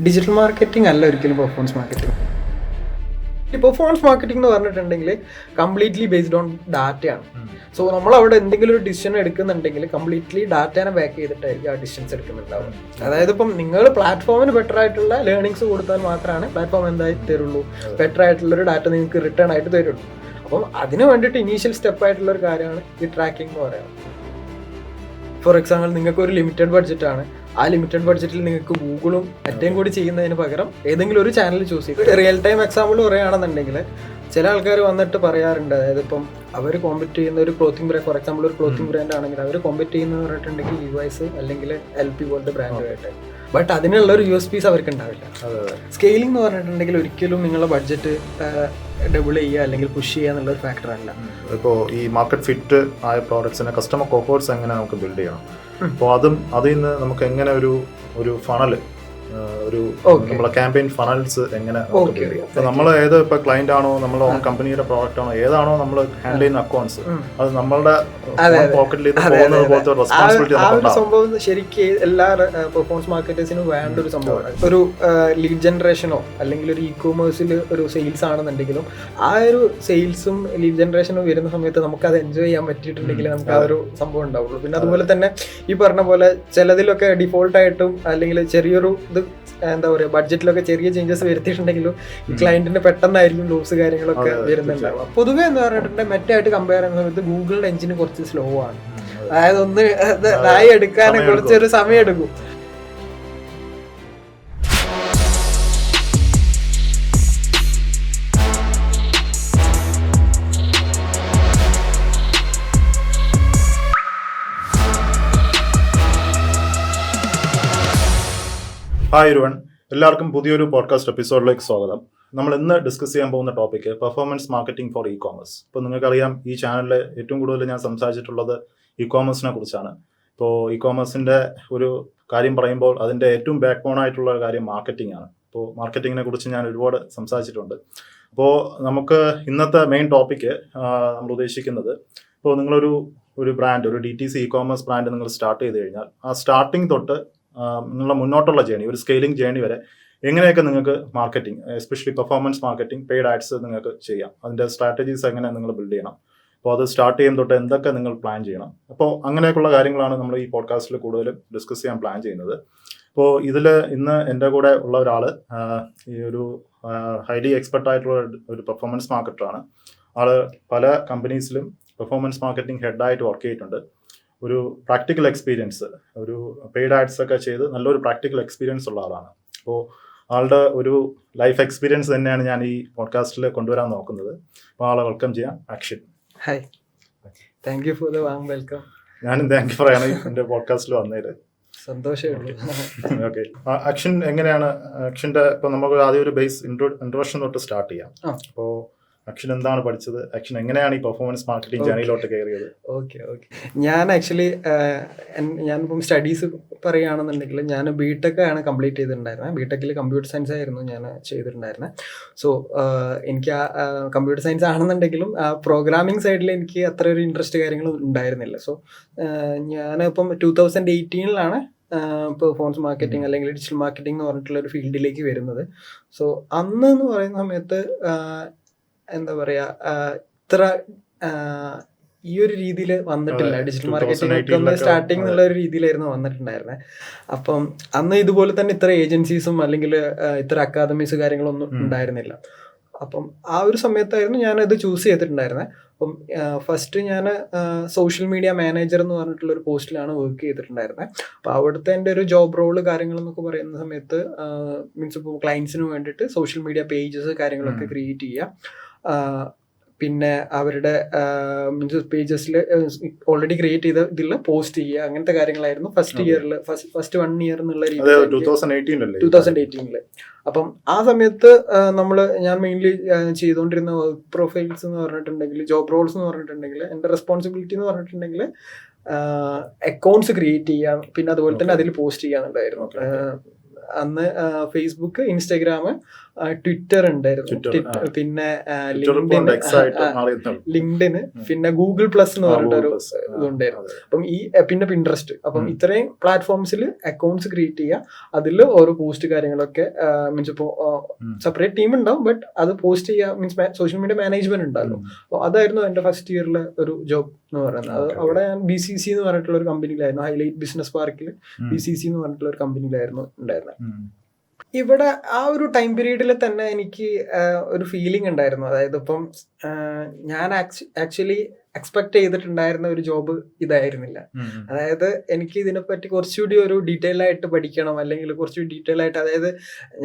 Digital marketing അല്ല ഒരിക്കലും performance marketing. ഈ പെർഫോമൻസ് മാർക്കറ്റിംഗ് എന്ന് പറഞ്ഞിട്ടുണ്ടെങ്കിൽ കംപ്ലീറ്റ്ലി ബേസ്ഡ് ഓൺ ഡാറ്റയാണ്. സോ നമ്മൾ അവിടെ എന്തെങ്കിലും ഒരു ഡിസിഷൻ എടുക്കുന്നുണ്ടെങ്കിൽ കംപ്ലീറ്റ്ലി ഡാറ്റനെ ബാക്ക് ചെയ്തിട്ടായിരിക്കും ആ ഡിസിഷൻസ് എടുക്കുന്നുണ്ടാവുക. അതായത് ഇപ്പം നിങ്ങൾ പ്ലാറ്റ്ഫോമിന് ബെറ്റർ ആയിട്ടുള്ള ലേണിങ്സ് കൊടുത്താൽ മാത്രമാണ് പ്ലാറ്റ്ഫോം എന്തായി തരുള്ളൂ, ബെറ്റർ ആയിട്ടുള്ളൊരു ഡാറ്റ നിങ്ങൾക്ക് റിട്ടേൺ ആയിട്ട് തരുള്ളൂ. അപ്പം അതിന് വേണ്ടിയിട്ട് ഇനീഷ്യൽ സ്റ്റെപ്പ് ആയിട്ടുള്ള ഒരു കാര്യമാണ് ഈ ട്രാക്കിംഗ് എന്ന് പറയുന്നത്. ഫോർ എക്സാമ്പിൾ നിങ്ങൾക്ക് ഒരു ലിമിറ്റഡ് ബഡ്ജറ്റാണ്, ആ ലിമിറ്റഡ് ബഡ്ജറ്റിൽ നിങ്ങൾക്ക് ഗൂഗിളും മറ്റേയും കൂടി ചെയ്യുന്നതിന് പകരം ഏതെങ്കിലും ഒരു ചാനൽ ചൂസ് ചെയ്ത് റിയൽ ടൈം എക്സാമ്പിൾ പറയുകയാണെന്നുണ്ടെങ്കിൽ ചില ആൾക്കാർ വന്നിട്ട് പറയാറുണ്ട്, അതായത് ഇപ്പം അവർ കോമ്പറ്റ് ചെയ്യുന്ന ഒരു ക്ലോത്തിങ് ബ്രാൻഡ്, ഫോർ എക്സാമ്പിൾ ഒരു ക്ലോത്തിങ് ബ്രാൻഡ് ആണെങ്കിൽ അവർ കോമ്പറ്റ് ചെയ്യുന്നത് പറഞ്ഞിട്ടുണ്ടെങ്കിൽ ലിവൈസ് അല്ലെങ്കിൽ LP പോലത്തെ ബ്രാൻഡുമായിട്ട്. ബട്ട് അതിനുള്ള ഒരു USPs അവർക്ക് ഉണ്ടാവില്ല. സ്കെയിലിംഗ് എന്ന് പറഞ്ഞിട്ടുണ്ടെങ്കിൽ ഒരിക്കലും നിങ്ങളുടെ ബഡ്ജറ്റ് ഡബിൾ ചെയ്യുക അല്ലെങ്കിൽ പുഷ് ചെയ്യുക എന്നുള്ളൊരു ഫാക്ടറല്ല. ഇപ്പോൾ ഈ മാർക്കറ്റ് ഫിറ്റ് ആയ പ്രോഡക്ട്സിനെ കസ്റ്റമർ കോഹോർട്സ് എങ്ങനെ നമുക്ക് ബിൽഡ് ചെയ്യണം, അപ്പോൾ അതിൽ നിന്ന് നമുക്ക് എങ്ങനെ ഒരു ഫണൽ, ഒരു നമ്മളെ ക്യാമ്പയിൻ ഫണൽസ് എങ്ങനെ ഇപ്പൊ നമ്മൾ ഏത് ഇപ്പൊ ക്ലയന്റ് ആണോ, നമ്മളെ ഓൺ കമ്പനിയുടെ പ്രോഡക്റ്റ് ആണോ, ഏതാണോ നമ്മൾ ഹാൻഡിൽ ചെയ്യുന്ന അക്കൗണ്ട്സ്, അത് നമ്മളുടെ പോക്കറ്റിലേക്ക് പോകുന്നത് പോലത്തെ റെസ്പോൺസിബിലിറ്റി നമുക്കുണ്ടാവും. സംഭവം ശരിക്കും എല്ലാ പെർഫോമൻസ് മാർക്കറ്റേഴ്സിനും വേണ്ട ഒരു സംഭവമാണ്. ഒരു ലീഡ് ജനറേഷനോ അല്ലെങ്കിൽ ഒരു ഇ-കോമേഴ്സിൽ ഒരു സെയിൽസ് ആണെന്നുണ്ടെങ്കിലും ആ ഒരു സെയിൽസും ലീഡ് ജനറേഷനും വരുന്ന സമയത്ത് നമുക്ക് അത് എൻജോയ് ചെയ്യാൻ പറ്റിയിട്ടുണ്ടെങ്കിൽ നമുക്ക് ആ ഒരു സംഭവം ഉണ്ടാവുള്ളൂ. പിന്നെ അതുപോലെ തന്നെ ഈ പറഞ്ഞ പോലെ ചിലതിലൊക്കെ ഡിഫോൾട്ട് ആയിട്ടും അല്ലെങ്കിൽ ചെറിയൊരു ഇത് എന്താ പറയുക ബഡ്ജറ്റിലൊക്കെ ചെറിയ ചേഞ്ചസ് വരുത്തിയിട്ടുണ്ടെങ്കിലും ഈ ക്ലയന്റിന് പെട്ടെന്നായിരിക്കും ലോസ് കാര്യങ്ങളൊക്കെ വരുന്നുണ്ടാവുക. പൊതുവെ എന്ന് പറഞ്ഞിട്ടുണ്ടെങ്കിൽ മറ്റായിട്ട് കമ്പയർ ചെയ്യുന്ന സമയത്ത് ഗൂഗിളിന്റെ എഞ്ചിന് കുറച്ച് സ്ലോ ആണ്. അതായത് ഒന്ന് നായി എടുക്കാൻ കുറച്ചൊരു സമയം എടുക്കും. ഹായ് എവരിവൺ, എല്ലാവർക്കും പുതിയൊരു പോഡ്കാസ്റ്റ് എപ്പിസോഡിലേക്ക് സ്വാഗതം. നമ്മൾ ഇന്ന് ഡിസ്കസ് ചെയ്യാൻ പോകുന്ന topic performance marketing for e-commerce. ഇപ്പോൾ നിങ്ങൾക്കറിയാം, ഈ ചാനലിൽ ഏറ്റവും കൂടുതൽ ഞാൻ സംസാരിച്ചിട്ടുള്ളത് ഇ-കോമേഴ്സിനെ കുറിച്ചാണ്. ഇപ്പോൾ ഇ-കോമേഴ്സിൻ്റെ ഒരു കാര്യം പറയുമ്പോൾ അതിൻ്റെ ഏറ്റവും ബാക്ക് ബോൺ ആയിട്ടുള്ള കാര്യം മാർക്കറ്റിംഗ് ആണ്. അപ്പോൾ മാർക്കറ്റിങ്ങിനെ കുറിച്ച് ഞാൻ ഒരുപാട് സംസാരിച്ചിട്ടുണ്ട്. അപ്പോൾ നമുക്ക് ഇന്നത്തെ മെയിൻ ടോപ്പിക്ക് നമ്മൾ ഉദ്ദേശിക്കുന്നത്, ഇപ്പോൾ നിങ്ങളൊരു ബ്രാൻഡ്, ഒരു DTC ഇ-കോമേഴ്സ് ബ്രാൻഡ് നിങ്ങൾ സ്റ്റാർട്ട് ചെയ്ത് കഴിഞ്ഞാൽ ആ സ്റ്റാർട്ടിങ് തൊട്ട് നിങ്ങളുടെ മുന്നോട്ടുള്ള ജേണി, ഒരു സ്കെയിലിംഗ് ജേണി വരെ എങ്ങനെയൊക്കെ നിങ്ങൾക്ക് marketing, especially performance marketing, paid ads നിങ്ങൾക്ക് ചെയ്യാം, അതിൻ്റെ സ്ട്രാറ്റജീസ് എങ്ങനെ നിങ്ങൾ ബിൽഡ് ചെയ്യണം, അപ്പോൾ അത് സ്റ്റാർട്ട് ചെയ്യുന്ന തൊട്ട് എന്തൊക്കെ നിങ്ങൾ പ്ലാൻ ചെയ്യണം. അപ്പോൾ അങ്ങനെയൊക്കെയുള്ള കാര്യങ്ങളാണ് നമ്മൾ ഈ പോഡ്കാസ്റ്റിൽ കൂടുതലും ഡിസ്കസ് ചെയ്യാൻ പ്ലാൻ ചെയ്യുന്നത്. അപ്പോൾ ഇതിൽ ഇന്ന് എൻ്റെ കൂടെ ഉള്ള ഒരാൾ ഈ ഒരു ഹൈലി എക്സ്പെർട്ട് ആയിട്ടുള്ള ഒരു പെർഫോമൻസ് മാർക്കറ്ററാണ്. ആൾ പല കമ്പനീസിലും പെർഫോമൻസ് മാർക്കറ്റിംഗ് ഹെഡായിട്ട് വർക്ക് ചെയ്തിട്ടുണ്ട്. ഒരു പ്രാക്ടിക്കൽ എക്സ്പീരിയൻസ്, ഒരു പെയ്ഡ് ആഡ്സ് ഒക്കെ ചെയ്ത് നല്ലൊരു പ്രാക്ടിക്കൽ എക്സ്പീരിയൻസ് ഉള്ള ആളാണ്. അപ്പോൾ ആളുടെ ഒരു ലൈഫ് എക്സ്പീരിയൻസ് തന്നെയാണ് ഞാൻ ഈ പോഡ്കാസ്റ്റിൽ കൊണ്ടുവരാൻ നോക്കുന്നത്. അപ്പോൾ ആളെ വെൽക്കം ചെയ്യാം. Akshin. Hi, thank you for the warm welcome. ഞാനും താങ്ക് യു പറയാണ് എൻ്റെ പോഡ്കാസ്റ്റിൽ വന്നതിൽ. സന്തോഷമേ. ഓക്കെ, അക്ഷിൻ എങ്ങനെയാണ്, അക്ഷിൻ്റെ ഇപ്പോൾ നമുക്ക് ആദ്യം ഒരു ബേസ് ഇൻട്രൊഡക്ഷൻ തൊട്ട് സ്റ്റാർട്ട് ചെയ്യാം. അപ്പോൾ അക്ഷിൻ എന്താണ് പഠിച്ചത്, അക്ഷിൻ എങ്ങനെയാണ് ഈ പെർഫോമൻസ് മാർക്കറ്റിംഗ് ജേണിയിലോട്ട് കയറിയത്? ഓക്കെ, ഞാൻ ആക്ച്വലി ഞാനിപ്പം സ്റ്റഡീസ് പറയുകയാണെന്നുണ്ടെങ്കിൽ ഞാൻ BTech ആണ് കംപ്ലീറ്റ് ചെയ്തിട്ടുണ്ടായിരുന്നത്. BTechൽ കമ്പ്യൂട്ടർ സയൻസ് ആയിരുന്നു ഞാൻ ചെയ്തിട്ടുണ്ടായിരുന്നത്. സോ എനിക്ക് ആ കമ്പ്യൂട്ടർ സയൻസ് ആണെന്നുണ്ടെങ്കിലും ആ പ്രോഗ്രാമിംഗ് സൈഡിൽ എനിക്ക് അത്ര ഒരു ഇൻട്രസ്റ്റ് കാര്യങ്ങളും ഉണ്ടായിരുന്നില്ല. സോ ഞാനിപ്പം 2018 പെർഫോമൻസ് മാർക്കറ്റിംഗ് അല്ലെങ്കിൽ ഡിജിറ്റൽ മാർക്കറ്റിംഗ് എന്ന് പറഞ്ഞിട്ടുള്ള ഒരു ഫീൽഡിലേക്ക് വരുന്നത്. സോ അന്ന് എന്ന് പറയുന്ന സമയത്ത് എന്താ പറയാ, ഇത്ര ഈ ഒരു രീതിയിൽ വന്നിട്ടില്ല. ഡിജിറ്റൽ മാർക്കറ്റിംഗ് ഒന്ന് സ്റ്റാർട്ടിങ് എന്നുള്ള ഒരു രീതിയിലായിരുന്നു വന്നിട്ടുണ്ടായിരുന്നത്. അപ്പം അന്ന് ഇതുപോലെ തന്നെ ഇത്ര ഏജൻസീസും അല്ലെങ്കിൽ ഇത്ര അക്കാദമീസ് കാര്യങ്ങളൊന്നും ഉണ്ടായിരുന്നില്ല. അപ്പം ആ ഒരു സമയത്തായിരുന്നു ഞാനത് ചൂസ് ചെയ്തിട്ടുണ്ടായിരുന്നത്. അപ്പം ഫസ്റ്റ് ഞാൻ സോഷ്യൽ മീഡിയ മാനേജർ എന്ന് പറഞ്ഞിട്ടുള്ള ഒരു പോസ്റ്റിലാണ് വർക്ക് ചെയ്തിട്ടുണ്ടായിരുന്നത്. അപ്പോൾ അവിടുത്തെ എൻ്റെ ഒരു ജോബ് റോള് കാര്യങ്ങളെന്നൊക്കെ പറയുന്ന സമയത്ത് മീൻസ് ഇപ്പോൾ ക്ലയൻസിന് വേണ്ടിയിട്ട് സോഷ്യൽ മീഡിയ പേജസ് കാര്യങ്ങളൊക്കെ ക്രിയേറ്റ് ചെയ്യുക, പിന്നെ അവരുടെ മീൻസ് പേജസിൽ ഓൾറെഡി ക്രിയേറ്റ് ചെയ്ത ഇതിൽ പോസ്റ്റ് ചെയ്യുക, അങ്ങനത്തെ കാര്യങ്ങളായിരുന്നു ഫസ്റ്റ് ഇയറിൽ, ഫസ്റ്റ് 1 ഇയർ എന്നുള്ള രീതിയിൽ 2018. അപ്പം ആ സമയത്ത് ഞാൻ മെയിൻലി ചെയ്തുകൊണ്ടിരുന്ന വർക്ക് പ്രൊഫൈൽസ് എന്ന് പറഞ്ഞിട്ടുണ്ടെങ്കിൽ, ജോബ് റോൾസ് എന്ന് പറഞ്ഞിട്ടുണ്ടെങ്കിൽ, എൻ്റെ റെസ്പോൺസിബിലിറ്റി എന്ന് പറഞ്ഞിട്ടുണ്ടെങ്കിൽ അക്കൗണ്ട്സ് ക്രിയേറ്റ് ചെയ്യുക, പിന്നെ അതുപോലെ തന്നെ അതിൽ പോസ്റ്റ് ചെയ്യാന്നുണ്ടായിരുന്നു. അന്ന് ഫേസ്ബുക്ക്, ഇൻസ്റ്റഗ്രാം, ട്വിറ്റർ ഉണ്ടായിരുന്നു, പിന്നെ ലിങ്ക്ഡിന്, പിന്നെ ഗൂഗിൾ പ്ലസ് എന്ന് പറഞ്ഞിട്ടൊരു ഇതുണ്ടായിരുന്നു. അപ്പം പിന്നെ പിൻട്രസ്റ്റ്. അപ്പം ഇത്രയും പ്ലാറ്റ്ഫോംസിൽ അക്കൗണ്ട്സ് ക്രിയേറ്റ് ചെയ്യുക, അതിൽ ഓരോ പോസ്റ്റ് കാര്യങ്ങളൊക്കെ മീൻസ് ഇപ്പോൾ സെപ്പറേറ്റ് ടീം ഉണ്ടാവും, ബട്ട് അത് പോസ്റ്റ് ചെയ്യുക, മീൻസ് സോഷ്യൽ മീഡിയ മാനേജ്മെന്റ് ഉണ്ടല്ലോ. അപ്പോൾ അതായിരുന്നു എൻ്റെ ഫസ്റ്റ് ഇയറിലെ ഒരു ജോബ് എന്ന് പറയുന്നത്. അത് അവിടെ ഞാൻ BCC എന്ന് പറഞ്ഞിട്ടുള്ള ഒരു കമ്പനിയിലായിരുന്നു, ഹൈലൈറ്റ് ബിസിനസ് പാർക്കിൽ BCC എന്ന് പറഞ്ഞിട്ടുള്ള ഒരു കമ്പനിയിലായിരുന്നു ഉണ്ടായിരുന്നത്. ഇവിടെ ആ ഒരു ടൈം പീരീഡിൽ തന്നെ എനിക്ക് ഒരു ഫീലിംഗ് ഉണ്ടായിരുന്നു. അതായത് ഇപ്പം ഞാൻ ആക്ച്വലി എക്സ്പെക്ട് ചെയ്തിട്ടുണ്ടായിരുന്ന ഒരു ജോബ് ഇതായിരുന്നില്ല. അതായത് എനിക്ക് ഇതിനെപ്പറ്റി കുറച്ചുകൂടി ഒരു ഡീറ്റെയിൽ ആയിട്ട് പഠിക്കണം, അല്ലെങ്കിൽ കുറച്ചുകൂടി ഡീറ്റെയിൽ ആയിട്ട്, അതായത്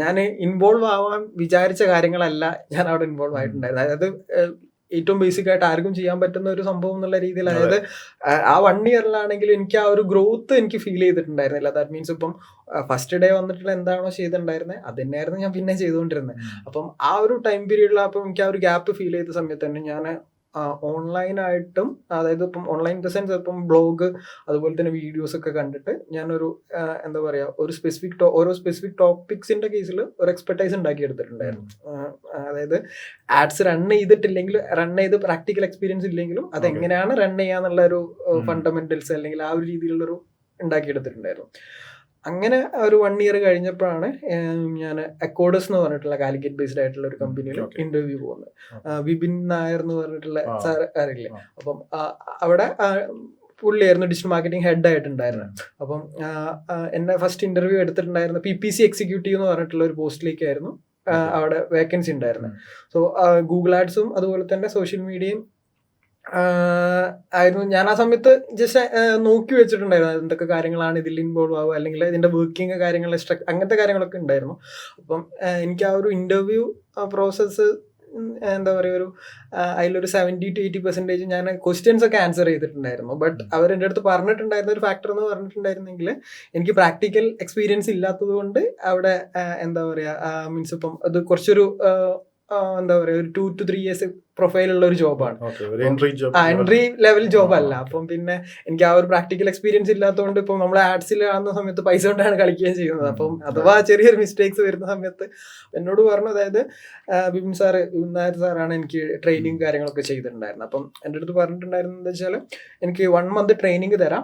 ഞാൻ ഇൻവോൾവ് ആവാൻ വിചാരിച്ച കാര്യങ്ങളല്ല ഞാൻ അവിടെ ഇൻവോൾവ് ആയിട്ടുണ്ടായിരുന്നു. അതായത് ഏറ്റവും ബേസിക് ആയിട്ട് ആർക്കും ചെയ്യാൻ പറ്റുന്ന ഒരു സംഭവം എന്നുള്ള രീതിയിൽ, അതായത് ആ 1 ഇയറിലാണെങ്കിലും എനിക്ക് ആ ഒരു ഗ്രോത്ത് എനിക്ക് ഫീൽ ചെയ്തിട്ടുണ്ടായിരുന്നില്ല. ദാറ്റ് മീൻസ് ഇപ്പം ഫസ്റ്റ് ഡേ വന്നിട്ടുള്ള എന്താണോ ചെയ്തിട്ടുണ്ടായിരുന്നത് അത് തന്നെയായിരുന്നു ഞാൻ പിന്നെ ചെയ്തുകൊണ്ടിരുന്നത്. അപ്പം ആ ഒരു ടൈം പീരീഡിൽ അപ്പം എനിക്ക് ആ ഒരു ഗ്യാപ്പ് ഫീൽ ചെയ്ത സമയത്ത് തന്നെ ഞാൻ ഓൺലൈനായിട്ടും, അതായത് ഇപ്പം ഓൺലൈൻ ഇൻ ദ സെൻസ് ഇപ്പം ബ്ലോഗ് അതുപോലെ തന്നെ വീഡിയോസ് ഒക്കെ കണ്ടിട്ട് ഞാനൊരു എന്താ പറയുക, ഓരോ സ്പെസിഫിക് ടോപ്പിക്സിന്റെ കേസിൽ ഒരു എക്സ്പെർട്ടൈസ് ഉണ്ടാക്കി എടുത്തിട്ടുണ്ടായിരുന്നു. അതായത് ആഡ്സ് റൺ ചെയ്ത് പ്രാക്ടിക്കൽ എക്സ്പീരിയൻസ് ഇല്ലെങ്കിലും അതെങ്ങനെയാണ് റൺ ചെയ്യാന്നുള്ള ഒരു ഫണ്ടമെന്റൽസ് അല്ലെങ്കിൽ ആ ഒരു രീതിയിലുള്ളൊരു ഉണ്ടാക്കിയെടുത്തിട്ടുണ്ടായിരുന്നു. അങ്ങനെ ഒരു 1 ഇയർ കഴിഞ്ഞപ്പോഴാണ് ഞാൻ അക്കോഡസ് എന്ന് പറഞ്ഞിട്ടുള്ള കാലിക്കറ്റ് ബേസ്ഡ് ആയിട്ടുള്ള ഒരു കമ്പനിയിൽ ഇന്റർവ്യൂ പോകുന്നത്. വിപിൻ നായർ എന്ന് പറഞ്ഞിട്ടുള്ള സാർ അറിയില്ലേ? അപ്പം അവിടെ പുള്ളിയായിരുന്നു ഡിജിറ്റൽ മാർക്കറ്റിംഗ് ഹെഡ് ആയിട്ടുണ്ടായിരുന്നത്. അപ്പം എന്നെ ഫസ്റ്റ് ഇന്റർവ്യൂ എടുത്തിട്ടുണ്ടായിരുന്ന PPC എക്സിക്യൂട്ടീവ് എന്ന് പറഞ്ഞിട്ടുള്ള ഒരു പോസ്റ്റിലേക്കായിരുന്നു അവിടെ വേക്കൻസി ഉണ്ടായിരുന്നത്. സോ ഗൂഗിൾ ആഡ്സും അതുപോലെ തന്നെ സോഷ്യൽ മീഡിയയും ആയിരുന്നു. ഞാൻ ആ സമയത്ത് ജസ്റ്റ് നോക്കി വെച്ചിട്ടുണ്ടായിരുന്നു എന്തൊക്കെ കാര്യങ്ങളാണ് ഇതിൽ ഇൻവോൾവ് ആവുക, അല്ലെങ്കിൽ ഇതിന്റെ വർക്കിംഗ് കാര്യങ്ങൾ, അങ്ങനത്തെ കാര്യങ്ങളൊക്കെ ഉണ്ടായിരുന്നു. അപ്പം എനിക്ക് ആ ഒരു ഇന്റർവ്യൂ പ്രോസസ്സ് എന്താ പറയുക, അതിലൊരു 70 to 80% ഞാൻ ക്വസ്റ്റ്യൻസ് ഒക്കെ ആൻസർ ചെയ്തിട്ടുണ്ടായിരുന്നു. ബട്ട് അവരെൻ്റെ അടുത്ത് പറഞ്ഞിട്ടുണ്ടായിരുന്ന ഒരു ഫാക്ടർ എന്ന് പറഞ്ഞിട്ടുണ്ടായിരുന്നെങ്കിൽ എനിക്ക് പ്രാക്ടിക്കൽ എക്സ്പീരിയൻസ് ഇല്ലാത്തത് കൊണ്ട് അവിടെ എന്താ പറയുക, മീൻസ് ഇപ്പം അത് കുറച്ചൊരു എന്താ പറയുക, ഒരു 2 to 3 years പ്രൊഫൈലുള്ള ഒരു ജോബാണ്, എൻട്രി ലെവൽ ജോബ് അല്ല. അപ്പം പിന്നെ എനിക്ക് ആ ഒരു പ്രാക്ടിക്കൽ എക്സ്പീരിയൻസ് ഇല്ലാത്തതുകൊണ്ട് ഇപ്പം നമ്മൾ ആഡ്സിൽ കാണുന്ന സമയത്ത് പൈസ കൊണ്ടാണ് കളിക്കുകയും ചെയ്യുന്നത്. അപ്പം അഥവാ ചെറിയൊരു മിസ്റ്റേക്സ് വരുന്ന സമയത്ത് എന്നോട് പറഞ്ഞു, അതായത് വിപിൻ നായർ സാറാണ് എനിക്ക് ട്രെയിനിങ് കാര്യങ്ങളൊക്കെ ചെയ്തിട്ടുണ്ടായിരുന്നത്. അപ്പം എൻ്റെ അടുത്ത് പറഞ്ഞിട്ടുണ്ടായിരുന്നത് എന്താ വെച്ചാൽ എനിക്ക് 1 month ട്രെയിനിങ് തരാം,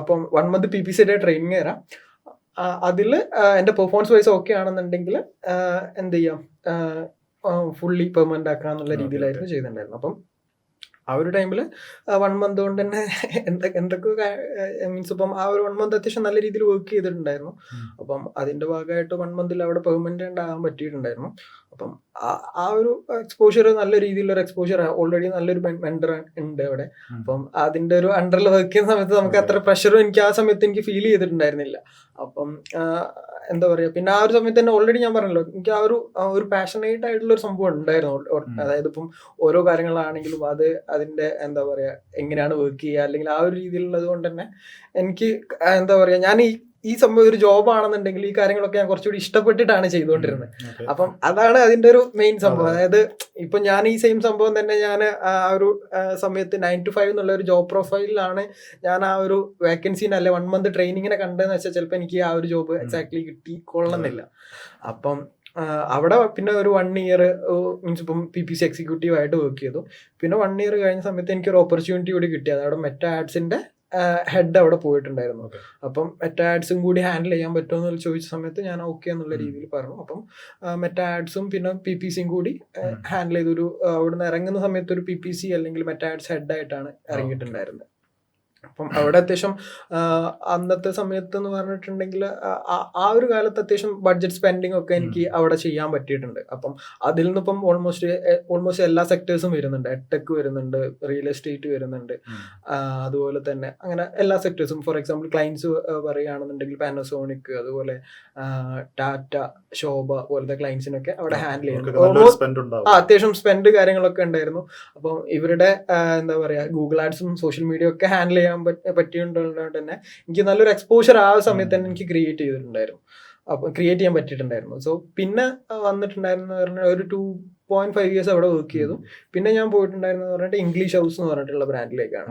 അപ്പം 1 month PPCയുടെ ട്രെയിനിങ് തരാം, അതിൽ എൻ്റെ പെർഫോമൻസ് വൈസ് ഓക്കെ ആണെന്നുണ്ടെങ്കിൽ എന്ത് ചെയ്യാം, ഫുള്ളി പെർമനന്റ് ആക്കാന്നുള്ള രീതിയിലായിരുന്നു ചെയ്തിട്ടുണ്ടായിരുന്നു. അപ്പം ആ ഒരു ടൈമിൽ 1 month കൊണ്ട് തന്നെ എന്തൊക്കെ മീൻസ് ഇപ്പം ആ ഒരു 1 month അത്യാവശ്യം നല്ല രീതിയിൽ വർക്ക് ചെയ്തിട്ടുണ്ടായിരുന്നു. അപ്പം അതിന്റെ ഭാഗമായിട്ട് 1 month അവിടെ പെർമനന്റ് ആകാൻ പറ്റിയിട്ടുണ്ടായിരുന്നു. അപ്പം ആ ഒരു എക്സ്പോഷർ, നല്ല രീതിയിലുള്ള എക്സ്പോഷർ, ഓൾറെഡി നല്ലൊരു മെന്റർ ഉണ്ട് അവിടെ. അപ്പം അതിന്റെ ഒരു അണ്ടറിൽ വർക്ക് ചെയ്യുന്ന സമയത്ത് നമുക്ക് അത്ര പ്രഷറും എനിക്ക് ആ സമയത്ത് എനിക്ക് ഫീൽ ചെയ്തിട്ടുണ്ടായിരുന്നില്ല. അപ്പം എന്താ പറയുക, പിന്നെ ആ ഒരു സമയത്ത് തന്നെ ഓൾറെഡി ഞാൻ പറഞ്ഞല്ലോ, എനിക്ക് ആ ഒരു പാഷനേറ്റ് ആയിട്ടുള്ള ഒരു സംഭവം ഉണ്ടായിരുന്നു. അതായത് ഇപ്പം ഓരോ കാര്യങ്ങളാണെങ്കിലും അതിന്റെ എന്താ പറയുക, എങ്ങനെയാണ് വർക്ക് ചെയ്യുക, അല്ലെങ്കിൽ ആ ഒരു രീതിയിലുള്ളത് കൊണ്ട് തന്നെ എനിക്ക് എന്താ പറയുക, ഞാൻ ഈ സംഭവം ഒരു ജോബ് ആണെന്നുണ്ടെങ്കിൽ ഈ കാര്യങ്ങളൊക്കെ ഞാൻ കുറച്ചുകൂടി ഇഷ്ടപ്പെട്ടിട്ടാണ് ചെയ്തുകൊണ്ടിരുന്നത്. അപ്പം അതാണ് അതിന്റെ ഒരു മെയിൻ സംഭവം. അതായത് ഇപ്പൊ ഞാൻ ഈ സെയിം സംഭവം തന്നെ ഞാൻ ആ ഒരു സമയത്ത് 9 to 5 എന്നുള്ള ഒരു ജോബ് പ്രൊഫൈലിലാണ് ഞാൻ ആ ഒരു വേക്കൻസിനെ അല്ലെ 1 month ട്രെയിനിങ്ങിനെ കണ്ടതെന്ന് വെച്ചാൽ ചിലപ്പോൾ എനിക്ക് ആ ഒരു ജോബ് എക്സാക്ട്ലി കിട്ടിക്കൊള്ളുന്നില്ല. അപ്പം അവിടെ പിന്നെ ഒരു 1 year മീൻസ് ഇപ്പം PPC എക്സിക്യൂട്ടീവ് ആയിട്ട് വർക്ക് ചെയ്തു. പിന്നെ 1 year കഴിഞ്ഞ സമയത്ത് എനിക്കൊരു ഓപ്പർച്യൂണിറ്റി കൂടി കിട്ടിയത് അവിടെ മെറ്റാ ആഡ്സിന്റെ ഹെഡ് അവിടെ പോയിട്ടുണ്ടായിരുന്നു. അപ്പം മെറ്റാ ആഡ്സും കൂടി ഹാൻഡിൽ ചെയ്യാൻ പറ്റുമോ എന്ന് ചോദിച്ച സമയത്ത് ഞാൻ ഓക്കെ എന്നുള്ള രീതിയിൽ പറഞ്ഞു. അപ്പം മെറ്റാ ആഡ്സും പിന്നെ PPCയും കൂടി ഹാൻഡിൽ ചെയ്തൊരു അവിടുന്ന് ഇറങ്ങുന്ന സമയത്ത് ഒരു PPC അല്ലെങ്കിൽ മെറ്റാ ആഡ്സ് ഹെഡായിട്ടാണ് ഇറങ്ങിയിട്ടുണ്ടായിരുന്നത്. അപ്പം അവിടെ അത്യാവശ്യം അന്നത്തെ സമയത്ത് എന്ന് പറഞ്ഞിട്ടുണ്ടെങ്കിൽ ആ ഒരു കാലത്ത് അത്യാവശ്യം ബഡ്ജറ്റ് സ്പെൻഡിങ് ഒക്കെ എനിക്ക് അവിടെ ചെയ്യാൻ പറ്റിയിട്ടുണ്ട്. അപ്പം അതിൽ നിന്നിപ്പം ഓൾമോസ്റ്റ് എല്ലാ സെക്ടേഴ്സും വരുന്നുണ്ട്. എഡ്ടെക് വരുന്നുണ്ട്, റിയൽ എസ്റ്റേറ്റ് വരുന്നുണ്ട്, അതുപോലെ തന്നെ അങ്ങനെ എല്ലാ സെക്ടേഴ്സും. ഫോർ എക്സാമ്പിൾ ക്ലയൻസ് പറയുകയാണെന്നുണ്ടെങ്കിൽ പാനസോണിക്, അതുപോലെ ടാറ്റ, ശോഭ പോലത്തെ ക്ലയൻസിനൊക്കെ അവിടെ ഹാൻഡിൽ ചെയ്യുന്നുണ്ട്. അത്യാവശ്യം സ്പെൻഡ് കാര്യങ്ങളൊക്കെ ഉണ്ടായിരുന്നു. അപ്പം ഇവരുടെ എന്താ പറയുക, ഗൂഗിൾ ആഡ്സും സോഷ്യൽ മീഡിയ ഒക്കെ ഹാൻഡിൽ ചെയ്യാൻ പറ്റിയിട്ടുള്ളതുകൊണ്ട് തന്നെ എനിക്ക് നല്ലൊരു എക്സ്പോഷർ ആ സമയത്ത് തന്നെ എനിക്ക് ക്രിയേറ്റ് ചെയ്യാൻ പറ്റിയിട്ടുണ്ടായിരുന്നു. സോ പിന്നെ വന്നിട്ടുണ്ടായിരുന്നു പറഞ്ഞാൽ ഒരു 2.5 years അവിടെ വർക്ക് ചെയ്തു. പിന്നെ ഞാൻ പോയിട്ടുണ്ടായിരുന്നത് പറഞ്ഞിട്ട് ഇംഗ്ലീഷ് ഹൗസ് എന്ന് പറഞ്ഞിട്ടുള്ള ബ്രാൻഡിലേക്കാണ്.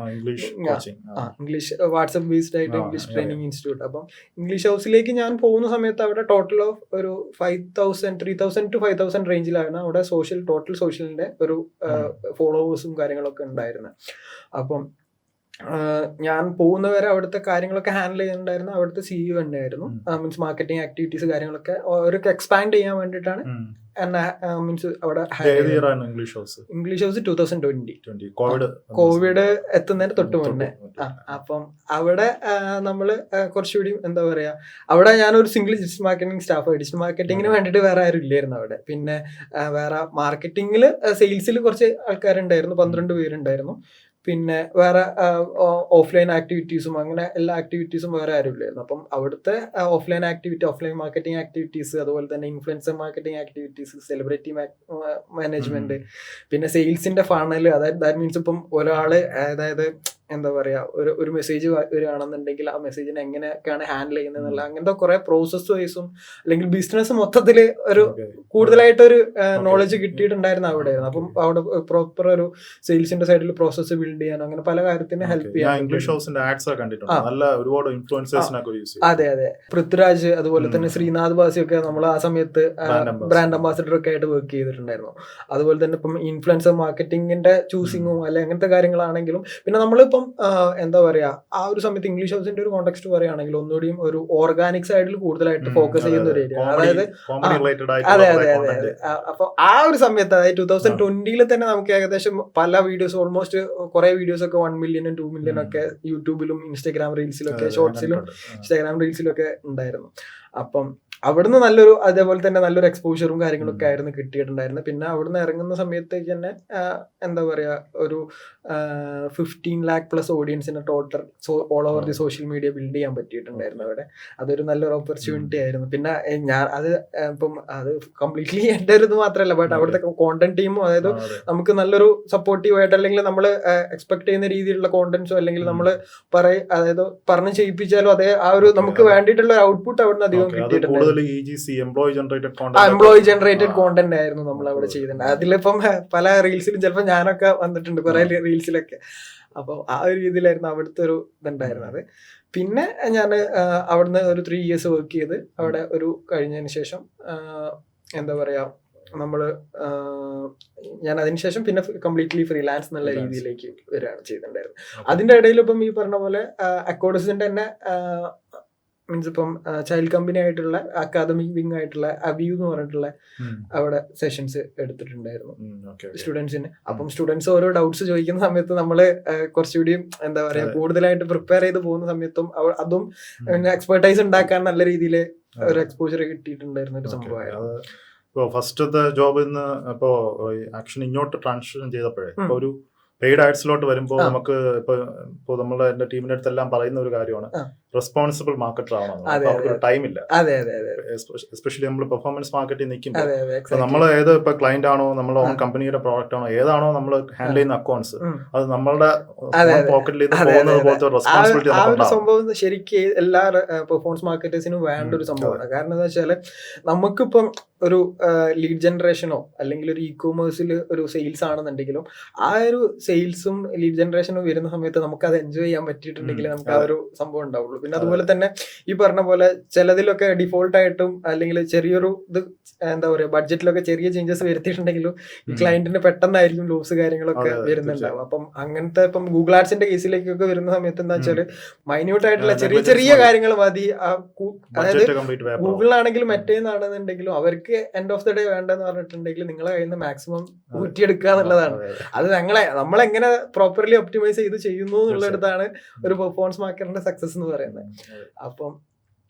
ഇംഗ്ലീഷ് വാട്സ്ആപ്പ് ബേസ്ഡ് ആയിട്ട് ഇംഗ്ലീഷ് ട്രെയിനിങ് ഇൻസ്റ്റിറ്റ്യൂട്ട്. അപ്പം ഇംഗ്ലീഷ് ഹൗസിലേക്ക് ഞാൻ പോകുന്ന സമയത്ത് അവിടെ ടോട്ടൽ ഓഫ് ഒരു 3,000 to 5,000 റേഞ്ചിലാണ് അവിടെ ടോട്ടൽ സോഷ്യലിന്റെ ഒരു ഫോളോവേഴ്സും കാര്യങ്ങളൊക്കെ ഉണ്ടായിരുന്നത്. അപ്പം ഞാൻ പോകുന്നവരെ അവിടുത്തെ കാര്യങ്ങളൊക്കെ ഹാൻഡിൽ ചെയ്യുന്നുണ്ടായിരുന്നു അവിടുത്തെ CEO തന്നെയായിരുന്നു. മീൻസ് മാർക്കറ്റിംഗ് ആക്ടിവിറ്റീസ് കാര്യങ്ങളൊക്കെ അവർക്ക് എക്സ്പാൻഡ് ചെയ്യാൻ വേണ്ടിയിട്ടാണ് മീൻസ് അവിടെ ഇംഗ്ലീഷ് ഹൗസ് 2020 കോവിഡ് എത്തുന്നതിന് തൊട്ട് മുന്നേ. അപ്പം അവിടെ നമ്മള് കുറച്ചുകൂടി എന്താ പറയാ, അവിടെ ഞാനൊരു single digital marketing staff. Digital മാർക്കറ്റിംഗിന് വേണ്ടിയിട്ട് വേറെ ആരും ഇല്ലായിരുന്നു അവിടെ. പിന്നെ വേറെ മാർക്കറ്റിംഗില് സെയിൽസിൽ കുറച്ച് ആൾക്കാരുണ്ടായിരുന്നു, 12 പേരുണ്ടായിരുന്നു. പിന്നെ വേറെ ഓഫ്ലൈൻ ആക്ടിവിറ്റീസും അങ്ങനെ എല്ലാ ആക്ടിവിറ്റീസും വേറെ ആരും ഇല്ലായിരുന്നു. അപ്പം അവിടുത്തെ ഓഫ്ലൈൻ മാർക്കറ്റിംഗ് ആക്ടിവിറ്റീസ്, അതുപോലെ തന്നെ influencer marketing activities, celebrity management, പിന്നെ സെയിൽസിന്റെ ഫണല്. അതായത് ദാറ്റ് മീൻസ് ഇപ്പം ഒരാള് അതായത് എന്താ പറയാ ഒരു മെസ്സേജ് വരികയാണെന്നുണ്ടെങ്കിൽ ആ മെസ്സേജിനെ എങ്ങനെയൊക്കെയാണ് ഹാൻഡിൽ ചെയ്യുന്നത് അങ്ങനത്തെ കുറെ പ്രോസസ് വൈസും അല്ലെങ്കിൽ ബിസിനസ് മൊത്തത്തിൽ ഒരു കൂടുതലായിട്ടൊരു നോളജ് കിട്ടിയിട്ടുണ്ടായിരുന്നു അവിടെ. അപ്പം അവിടെ പ്രോപ്പർ ഒരു സെയിൽസിന്റെ സൈഡിൽ പ്രോസസ് ബിൽഡ് ചെയ്യാൻ അങ്ങനെ പല കാര്യത്തിന് ഹെൽപ്പ് ചെയ്യാൻ. അതെ അതെ, പൃഥ്വിരാജ് അതുപോലെ തന്നെ ശ്രീനാഥ് ബാസി ഒക്കെ നമ്മൾ ആ സമയത്ത് ബ്രാൻഡ് അംബാസിഡർ ഒക്കെ ആയിട്ട് വർക്ക് ചെയ്തിട്ടുണ്ടായിരുന്നു. അതുപോലെ തന്നെ ഇപ്പം ഇൻഫ്ലുവൻസർ മാർക്കറ്റിംഗിന്റെ ചൂസിങ്ങും അല്ലെ അങ്ങനത്തെ കാര്യങ്ങളാണെങ്കിലും. പിന്നെ നമ്മളിപ്പം എന്താ പറയാ ആ ഒരു സമയത്ത് ഇംഗ്ലീഷ് ഹൗസിന്റെ ഒരു കോണ്ടെക്സ്റ്റ് പറയുകയാണെങ്കിൽ ഒന്നുകൂടിയും ഒരു ഓർഗാനിക് സൈഡിൽ കൂടുതലായിട്ട് ഫോക്കസ് ചെയ്യുന്ന ഒരു ഏരിയ. അതായത് അതെ അതെ അതെ അതെ. അപ്പൊ ആ ഒരു സമയത്ത് അതായത് 2020 തന്നെ നമുക്ക് ഏകദേശം പല വീഡിയോസ് ഓൾമോസ്റ്റ് കുറെ വീഡിയോസ് ഒക്കെ 1 million 2 million ഒക്കെ യൂട്യൂബിലും ഇൻസ്റ്റാഗ്രാം റീൽസിലൊക്കെ ഷോർട്സിലും ഇൻസ്റ്റാഗ്രാം റീൽസിലൊക്കെ ഉണ്ടായിരുന്നു. അപ്പം അവിടുന്ന് അതേപോലെ തന്നെ നല്ലൊരു എക്സ്പോഷറും കാര്യങ്ങളൊക്കെ ആയിരുന്നു കിട്ടിയിട്ടുണ്ടായിരുന്നത്. പിന്നെ അവിടുന്ന് ഇറങ്ങുന്ന സമയത്തേക്ക് തന്നെ എന്താ പറയാ ഒരു 15 lakh plus ഓഡിയൻസിന് total all over the social media build ചെയ്യാൻ പറ്റിയിട്ടുണ്ടായിരുന്നു അവിടെ. അതൊരു നല്ലൊരു ഓപ്പർച്യൂണിറ്റി ആയിരുന്നു. പിന്നെ ഞാൻ ഇപ്പം അത് കംപ്ലീറ്റ്ലി എൻ്റെ ഒരു ഇത് മാത്രമല്ല, ബട്ട് അവിടുത്തെ കോണ്ടന്റ് ടീമും അതായത് നമുക്ക് നല്ലൊരു സപ്പോർട്ടീവ് ആയിട്ട് അല്ലെങ്കിൽ നമ്മൾ എക്സ്പെക്ട് ചെയ്യുന്ന രീതിയിലുള്ള കോണ്ടന്റ്സോ അല്ലെങ്കിൽ നമ്മൾ അതായത് പറഞ്ഞ് ചെയ്യിപ്പിച്ചാലും അതേ ആ ഒരു നമുക്ക് വേണ്ടിയിട്ടുള്ള ഔട്ട്പുട്ട് അവിടുന്ന് അധികം കിട്ടിയിട്ടുണ്ട്. എംപ്ലോയി ജനറേറ്റഡ് കോണ്ടന്റ് ആയിരുന്നു നമ്മൾ അവിടെ ചെയ്തിട്ടുണ്ട്. അതിലിപ്പം പല റീൽസിലും ചിലപ്പോൾ ഞാനൊക്കെ വന്നിട്ടുണ്ട് കുറെ റീൽസിലൊക്കെ. അപ്പോൾ ആ ഒരു രീതിയിലായിരുന്നു അവിടുത്തെ ഒരു ഇതുണ്ടായിരുന്നത്. പിന്നെ ഞാൻ അവിടുന്ന് ഒരു 3 years വർക്ക് ചെയ്ത് അവിടെ ഒരു കഴിഞ്ഞതിന് ശേഷം എന്താ പറയാ ഞാൻ അതിനുശേഷം പിന്നെ കംപ്ലീറ്റ്ലി ഫ്രീലാൻസ് എന്നുള്ള രീതിയിലേക്ക് വരികയാണ് ചെയ്തിട്ടുണ്ടായിരുന്നത്. അതിന്റെ ഇടയിൽ ഇപ്പം ഈ പറഞ്ഞ പോലെ അക്കോഡസിന്റെ തന്നെ മീൻസ് ഇപ്പം ചൈൽഡ് കമ്പനി ആയിട്ടുള്ള അക്കാദമിക് വിങ് ആയിട്ടുള്ള അബിയു എന്ന് പറഞ്ഞിട്ടുള്ള അവിടെ സെഷൻസ് എടുത്തിട്ടുണ്ടായിരുന്നു സ്റ്റുഡൻസിന്. അപ്പം സ്റ്റുഡൻസ് ഓരോ ഡൗട്ട്സ് ചോദിക്കുന്ന സമയത്ത് നമ്മള് കുറച്ചുകൂടി എന്താ പറയാ കൂടുതലായിട്ട് പ്രിപ്പയർ ചെയ്ത് പോകുന്ന സമയത്തും അതും എക്സ്പെർട്ടൈസ് ഉണ്ടാക്കാൻ നല്ല രീതിയിൽ ഒരു എക്സ്പോഷർ കിട്ടിയിട്ടുണ്ടായിരുന്ന ഒരു സംഭവമായിരുന്നു. ഇപ്പോൾ ഫസ്റ്റത്തെ ജോബിൽ നിന്ന് ഇപ്പോൾ ആക്ഷൻ ഇങ്ങോട്ട് ട്രാൻസിഷൻ ചെയ്തപ്പോഴേ ഇപ്പോൾ ഒരു പെയ്ഡ് ആഡ്സിലോട്ട് വരുമ്പോൾ നമുക്ക് ഇപ്പോൾ നമ്മുടെ എൻ്റെ ടീമിന്റെ അടുത്തെല്ലാം പറയുന്ന ഒരു കാര്യമാണ് റെസ്പോൺസിബിൾ മാർക്കറ്റർ ആവണം. അവർക്ക് ടൈം ഇല്ല. എസ്പെഷ്യലി നമ്മൾ പെർഫോമൻസ് മാർക്കറ്റിൽ നിൽക്കുമ്പോൾ നമ്മൾ ഏത് ഇപ്പൊ ക്ലയന്റ് ആണോ നമ്മുടെ ഓൺ കമ്പനിയുടെ പ്രോഡക്റ്റ് ആണോ ഏതാണോ നമ്മൾ ഹാൻഡിൽ ചെയ്യുന്ന അക്കൗണ്ട്സ് അത് നമ്മളുടെ പോക്കറ്റിലേക്ക് പോകുന്നത് പോലത്തെ റെസ്പോൺസിബിലിറ്റി നമുക്കുണ്ടാവും. സംഭവം ശരിക്കും എല്ലാ പെർഫോമൻസ് മാർക്കറ്റേഴ്സിനും വേണ്ട ഒരു സംഭവമാണ്. കാരണം എന്താ വെച്ചാൽ നമുക്കിപ്പം ഒരു ലീഡ് ജനറേഷനോ അല്ലെങ്കിൽ ഒരു ഇ കോമേഴ്സിൽ ഒരു സെയിൽസ് ആണെന്നുണ്ടെങ്കിലും ആ ഒരു സെയിൽസും ലീഡ് ജനറേഷനും വരുന്ന സമയത്ത് നമുക്ക് അത് എൻജോയ് ചെയ്യാൻ പറ്റിയിട്ടുണ്ടെങ്കിൽ നമുക്ക് ആ ഒരു സംഭവം ഉണ്ടാവുള്ളൂ. പിന്നെ അതുപോലെ തന്നെ ഈ പറഞ്ഞ പോലെ ചിലതിലൊക്കെ ഡിഫോൾട്ട് ആയിട്ടും അല്ലെങ്കിൽ ചെറിയൊരു ഇത് എന്താ പറയുക ബഡ്ജറ്റിലൊക്കെ ചെറിയ ചേഞ്ചസ് വരുത്തിയിട്ടുണ്ടെങ്കിലും ഈ ക്ലയന്റിന് പെട്ടെന്നായിരിക്കും ലോസ് കാര്യങ്ങളൊക്കെ വരുന്നുണ്ടാവും. അപ്പം അങ്ങനത്തെ ഇപ്പം ഗൂഗിൾ ആഡ്സിന്റെ കേസിലേക്കൊക്കെ വരുന്ന സമയത്ത് എന്താ വെച്ചാൽ മൈന്യൂട്ട് ആയിട്ടുള്ള ചെറിയ ചെറിയ കാര്യങ്ങൾ മതി. അതായത് ഗൂഗിളിലാണെങ്കിലും മറ്റേന്നാണെന്നുണ്ടെങ്കിലും അവർക്ക് എൻഡ് ഓഫ് ദ ഡേ വേണ്ടെന്ന് പറഞ്ഞിട്ടുണ്ടെങ്കിൽ നിങ്ങളെ കയ്യിൽ നിന്ന് മാക്സിമം ഊറ്റിയെടുക്കുക എന്നുള്ളതാണ്. അത് നമ്മളെങ്ങനെ പ്രോപ്പർലി ഒപ്റ്റിമൈസ് ചെയ്ത് ചെയ്യുന്നു എന്നുള്ളിടത്താണ് ഒരു പെർഫോമൻസ് മാർക്കറ്റിന്റെ സക്സസ് എന്ന് പറയുന്നത്. അപ്പം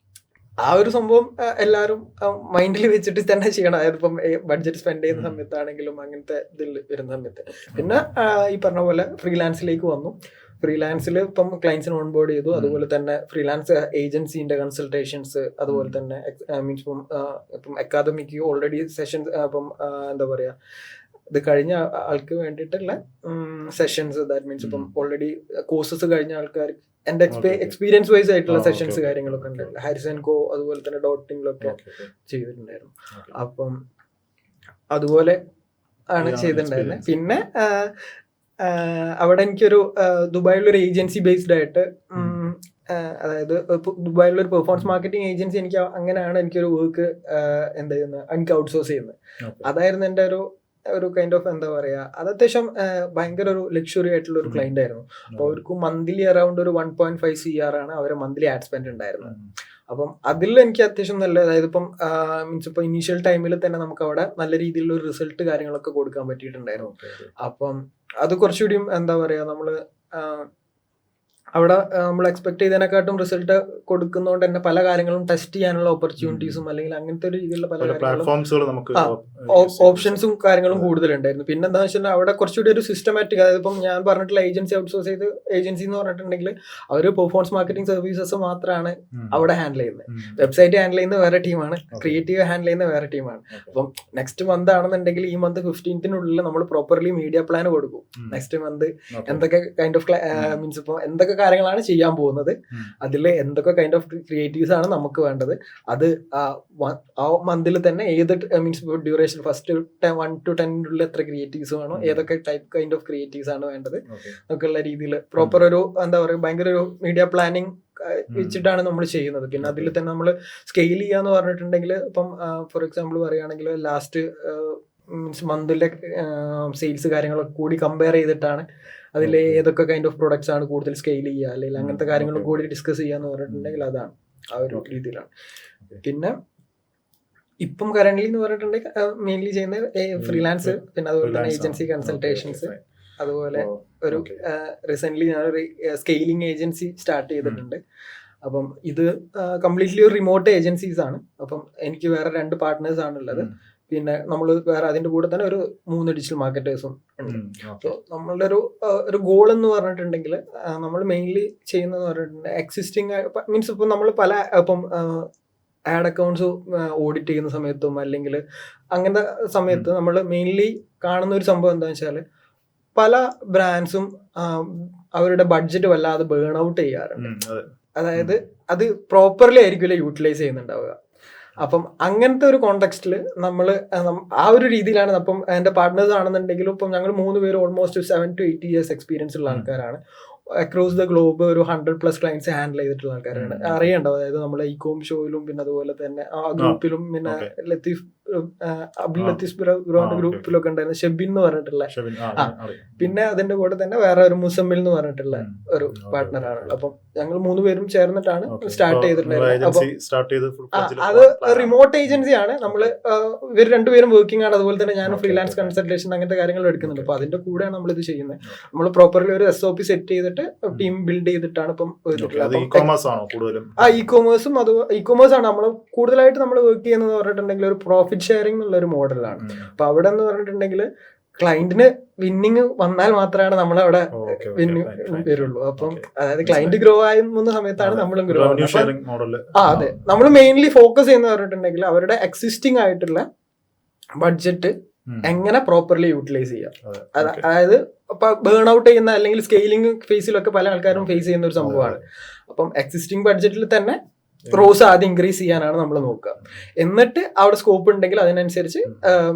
ആ ഒരു സംഭവം എല്ലാവരും മൈൻഡിൽ വെച്ചിട്ട് തന്നെ ചെയ്യണം. അതായത് ഇപ്പം ബഡ്ജറ്റ് സ്പെൻഡ് ചെയ്യുന്ന സമയത്താണെങ്കിലും അങ്ങനത്തെ ഇതിൽ വരുന്ന സമയത്ത്. പിന്നെ ഈ പറഞ്ഞ പോലെ ഫ്രീലാൻസിലേക്ക് വന്നു. ഫ്രീലാൻസിൽ ഇപ്പം ക്ലയൻസിന് ഓൺബോർഡ് ചെയ്തു. അതുപോലെ തന്നെ ഫ്രീലാൻസ് ഏജൻസിന്റെ കൺസൾട്ടേഷൻസ്, അതുപോലെ തന്നെ മീൻസ് ഇപ്പം അക്കാദമിക്ക് ഓൾറെഡി സെഷൻസ് ഇപ്പം എന്താ പറയാ ഇത് കഴിഞ്ഞ ആൾക്ക് വേണ്ടിയിട്ടുള്ള സെഷൻസ്, ദാറ്റ് മീൻസ് ഇപ്പം ഓൾറെഡി കോഴ്സസ് കഴിഞ്ഞ ആൾക്കാർ എന്റെ എക്സ്പീരിയൻസ് വൈസ് ആയിട്ടുള്ള സെഷൻസ് കാര്യങ്ങളൊക്കെ ഉണ്ടായിരുന്നു. ഹാരിസൺ കോ അതുപോലെ തന്നെ ഡോട്ടിങ്ങിലൊക്കെ ചെയ്തിട്ടുണ്ടായിരുന്നു. അപ്പം അതുപോലെ ആണ് ചെയ്തിട്ടുണ്ടായിരുന്നത്. പിന്നെ അവിടെ എനിക്കൊരു ദുബായിലൊരു ഏജൻസി ബേസ്ഡ് ആയിട്ട് അതായത് ദുബായിലൊരു പെർഫോമൻസ് മാർക്കറ്റിംഗ് ഏജൻസി എനിക്ക് അങ്ങനെയാണ് എനിക്കൊരു വർക്ക് എന്താ ചെയ്യുന്നത് എനിക്ക് ഔട്ട്സോഴ്സ് ചെയ്യുന്നത്. അതായിരുന്നു എൻ്റെ ഒരു കൈൻഡ് ഓഫ് എന്താ പറയാ, അത് അത്യാവശ്യം ഭയങ്കര ഒരു ലക്ഷറി ആയിട്ടുള്ള ഒരു ക്ലൈന്റ് ആയിരുന്നു. അപ്പോൾ അവർക്ക് മന്ത്ലി അറൌണ്ട് ഒരു 1.5 CR ആണ് അവരെ മന്ത്ലി ആഡ് സ്പെൻഡ് ഉണ്ടായിരുന്നത്. അപ്പം അതിൽ എനിക്ക് അത്യാവശ്യം നല്ല, അതായത് ഇപ്പം മീൻസ് ഇപ്പൊ ഇനീഷ്യൽ ടൈമിൽ തന്നെ നമുക്ക് അവിടെ നല്ല രീതിയിലുള്ള ഒരു റിസൾട്ട് കാര്യങ്ങളൊക്കെ കൊടുക്കാൻ പറ്റിയിട്ടുണ്ടായിരുന്നു. അപ്പം അത് കുറച്ചുകൂടിയും എന്താ പറയാ, നമ്മള് അവിടെ നമ്മൾ എക്സ്പെക്ട് ചെയ്തതിനെക്കാട്ടും റിസൾട്ട് കൊടുക്കുന്നതുകൊണ്ട് തന്നെ പല കാര്യങ്ങളും ടെസ്റ്റ് ചെയ്യാനുള്ള ഓപ്പർച്യൂണിറ്റീസും അല്ലെങ്കിൽ അങ്ങനത്തെ ഒരു രീതിയിലുള്ള പല ഓപ്ഷൻസും കാര്യങ്ങളും കൂടുതലുണ്ടായിരുന്നു. പിന്നെ എന്താ വെച്ചാൽ അവിടെ കുറച്ചുകൂടി ഒരു സിസ്റ്റമാറ്റിക്, അതായത് ഇപ്പം ഞാൻ പറഞ്ഞിട്ടുള്ള ഏജൻസി ഔട്ട്സോഴ്സ് ചെയ്ത് ഏജൻസി എന്ന് പറഞ്ഞിട്ടുണ്ടെങ്കിൽ അവർ പെർഫോമൻസ് മാർക്കറ്റിംഗ് സർവീസസ് മാത്രമാണ് അവിടെ ഹാൻഡിൽ ചെയ്യുന്നത്. വെബ്സൈറ്റ് ഹാൻഡിൽ ചെയ്യുന്ന വേറെ ടീമാണ്, ക്രിയേറ്റീവ് ഹാൻഡിൽ ചെയ്യുന്ന വേറെ ടീമാണ്. അപ്പം നെക്സ്റ്റ് മന്ത് ആണെന്നുണ്ടെങ്കിൽ ഈ മന്ത് 15th നമ്മൾ പ്രോപ്പർലി മീഡിയ പ്ലാൻ കൊടുക്കും. നെക്സ്റ്റ് മന്ത് എന്തൊക്കെ കൈൻഡ് ഓഫ് മീൻസ് ഇപ്പൊ എന്തൊക്കെ കാര്യങ്ങളാണ് ചെയ്യാൻ പോകുന്നത്, അതിൽ എന്തൊക്കെ കൈൻഡ് ഓഫ് ക്രിയേറ്റീവ്സ് ആണ് നമുക്ക് വേണ്ടത്, അത് ആ മന്തിൽ തന്നെ ഏത് മീൻസ് ഡ്യൂറേഷൻ ഫസ്റ്റ് 1 to 10 എത്ര ക്രിയേറ്റീവ്സ് വേണോ, ഏതൊക്കെ ടൈപ്പ് കൈൻഡ് ഓഫ് ക്രിയേറ്റീവ്സ് ആണ് വേണ്ടത് എന്നൊക്കെയുള്ള രീതിയിൽ പ്രോപ്പർ ഒരു എന്താ പറയുക ഭയങ്കര ഒരു മീഡിയ പ്ലാനിങ് വെച്ചിട്ടാണ് നമ്മൾ ചെയ്യുന്നത്. പിന്നെ അതിൽ തന്നെ നമ്മൾ സ്കെയിൽ ചെയ്യാന്ന് പറഞ്ഞിട്ടുണ്ടെങ്കിൽ ഇപ്പം ഫോർ എക്സാമ്പിൾ പറയുകയാണെങ്കിൽ ലാസ്റ്റ് മീൻസ് മന്തിലെ സെയിൽസ് കാര്യങ്ങളൊക്കെ കൂടി കമ്പയർ ചെയ്തിട്ടാണ് അതിൽ ഏതൊക്കെ കൈൻഡ് ഓഫ് പ്രൊഡക്ട്സ് ആണ് കൂടുതൽ സ്കെയിൽ ചെയ്യുക അല്ലെങ്കിൽ അങ്ങനത്തെ കാര്യങ്ങളും കൂടി ഡിസ്കസ് ചെയ്യാന്ന് പറഞ്ഞിട്ടുണ്ടെങ്കിൽ അതാണ് ആ ഒരു രീതിയിലാണ്. പിന്നെ ഇപ്പം കറന്റ്ലി എന്ന് പറഞ്ഞിട്ടുണ്ടെങ്കിൽ മെയിൻലി ചെയ്യുന്ന ഫ്രീലാൻസ്, പിന്നെ അതുപോലെ തന്നെ ഏജൻസി കൺസൾട്ടേഷൻസ്, അതുപോലെ ഒരു റീസെന്റ് ഞാനൊരു സ്കെയിലിംഗ് ഏജൻസി സ്റ്റാർട്ട് ചെയ്തിട്ടുണ്ട്. അപ്പം ഇത് കംപ്ലീറ്റ്ലി ഒരു റിമോട്ട് ഏജൻസീസ് ആണ്. അപ്പം എനിക്ക് വേറെ 2 പാർട്ട്നേഴ്സ് ആണുള്ളത്. പിന്നെ നമ്മൾ വേറെ അതിന്റെ കൂടെ തന്നെ ഒരു 3 ഡിജിറ്റൽ മാർക്കറ്റേഴ്സും ഉണ്ട്. സോ നമ്മളുടെ ഒരു ഗോൾ എന്ന് പറഞ്ഞിട്ടുണ്ടെങ്കിൽ നമ്മൾ മെയിൻലി ചെയ്യുന്നത് പറഞ്ഞിട്ടുണ്ടെങ്കിൽ എക്സിസ്റ്റിംഗ് മീൻസ് ഇപ്പം നമ്മൾ പല ഇപ്പം ആഡ് അക്കൗണ്ട്സ് ഓഡിറ്റ് ചെയ്യുന്ന സമയത്തും അല്ലെങ്കിൽ അങ്ങനത്തെ സമയത്ത് നമ്മൾ മെയിൻലി കാണുന്ന ഒരു സംഭവം എന്താണെന്ന് വെച്ചാൽ പല ബ്രാൻഡ്സും അവരുടെ ബഡ്ജറ്റ് വല്ലാതെ ബേൺ ഔട്ട് ചെയ്യാറുണ്ട്. അതായത് അത് പ്രോപ്പർലി ആയിരിക്കില്ല യൂട്ടിലൈസ് ചെയ്യുന്നുണ്ടാവുക. അപ്പം അങ്ങനത്തെ ഒരു കോണ്ടെക്സ്റ്റിൽ നമ്മൾ ആ ഒരു രീതിയിലാണ്. അപ്പം എൻ്റെ പാർട്ട്നേഴ്സ് ആണെന്നുണ്ടെങ്കിലും ഇപ്പം ഞങ്ങൾ 3 പേര് ഓൾമോസ്റ്റ് 7 to 8 years എക്സ്പീരിയൻസ് ഉള്ള ആൾക്കാരാണ്. അക്രോസ് ദ ഗ്ലോബ് ഒരു 100+ ക്ലയൻസ് ഹാൻഡിൽ ചെയ്തിട്ടുള്ള ആൾക്കാരാണ്. അറിയണ്ടോ, അതായത് നമ്മളെ ഇകോം ഷോയിലും പിന്നെ അതുപോലെ തന്നെ ആ ഗ്രൂപ്പിലും പിന്നെ ലത്തീഫ് അബ്ദുൽ ലത്തീഫ് ബ്രോന്റെ ഗ്രൂപ്പിലൊക്കെ ഉണ്ടായിരുന്ന ഷെബിൻ എന്ന് പറഞ്ഞിട്ടുള്ള, പിന്നെ അതിന്റെ കൂടെ തന്നെ വേറെ ഒരു മുസമ്മിൽ എന്ന് പറഞ്ഞിട്ടുള്ള ഒരു പാർട്ട്ണറാണ്. അപ്പം ഞങ്ങൾ 3 പേരും ചേർന്നിട്ടാണ് സ്റ്റാർട്ട് ചെയ്തിട്ടുണ്ടായിരുന്നത്. അത് റിമോട്ട് ഏജൻസി ആണ്. നമ്മള് ഇവർ 2 പേരും വർക്കിംഗ് ആണ്. അതുപോലെ തന്നെ ഞാൻ ഫ്രീലാൻസ് കൺസൾട്ടേഷൻ അങ്ങനത്തെ കാര്യങ്ങൾ എടുക്കുന്നുണ്ട്. അപ്പൊ അതിന്റെ കൂടെയാണ് നമ്മൾ ഇത് ചെയ്യുന്നത്. നമ്മൾ പ്രോപ്പർലി ഒരു SOP സെറ്റ് ചെയ്തിട്ട് ടീം ബിൽഡ് ചെയ്തിട്ടാണ് ഇപ്പം ഇ-കോമേഴ്സും അത് ഇ-കോമേഴ്സ് ആണ് നമ്മൾ കൂടുതലായിട്ട് നമ്മൾ വർക്ക് ചെയ്യുന്നത് പറഞ്ഞിട്ടുണ്ടെങ്കിൽ ഒരു പ്രോഫിറ്റ് ഷെയറിംഗ് എന്നുള്ള ഒരു മോഡലാണ്. അപ്പൊ അവിടെ എന്ന് പറഞ്ഞിട്ടുണ്ടെങ്കിൽ ക്ലയന്റിന് വിന്നിങ് വന്നാൽ മാത്രമാണ് നമ്മളവിടെ വരുള്ളൂ. അപ്പം അതായത് ക്ലയന്റ് ഗ്രോ ആകുന്ന സമയത്താണ് നമ്മളും ഗ്രോ ആവുന്നത്. അതെ, നമ്മൾ മെയിൻലി ഫോക്കസ് ചെയ്യുന്ന പറഞ്ഞിട്ടുണ്ടെങ്കിൽ അവരുടെ എക്സിസ്റ്റിംഗ് ആയിട്ടുള്ള ബഡ്ജറ്റ് എങ്ങനെ പ്രോപ്പർലി യൂട്ടിലൈസ് ചെയ്യാം. അതായത് ഇപ്പൊ ബേൺ ഔട്ട് ചെയ്യുന്ന അല്ലെങ്കിൽ സ്കെയിലിംഗ് ഫേസിലൊക്കെ പല ആൾക്കാരും ഫേസ് ചെയ്യുന്ന ഒരു സംഭവമാണ്. അപ്പം എക്സിസ്റ്റിംഗ് ബഡ്ജറ്റിൽ തന്നെ റോസ് ആദ്യം ഇൻക്രീസ് ചെയ്യാനാണ് നമ്മൾ നോക്കുക. എന്നിട്ട് അവിടെ സ്കോപ്പ് ഉണ്ടെങ്കിൽ അതിനനുസരിച്ച്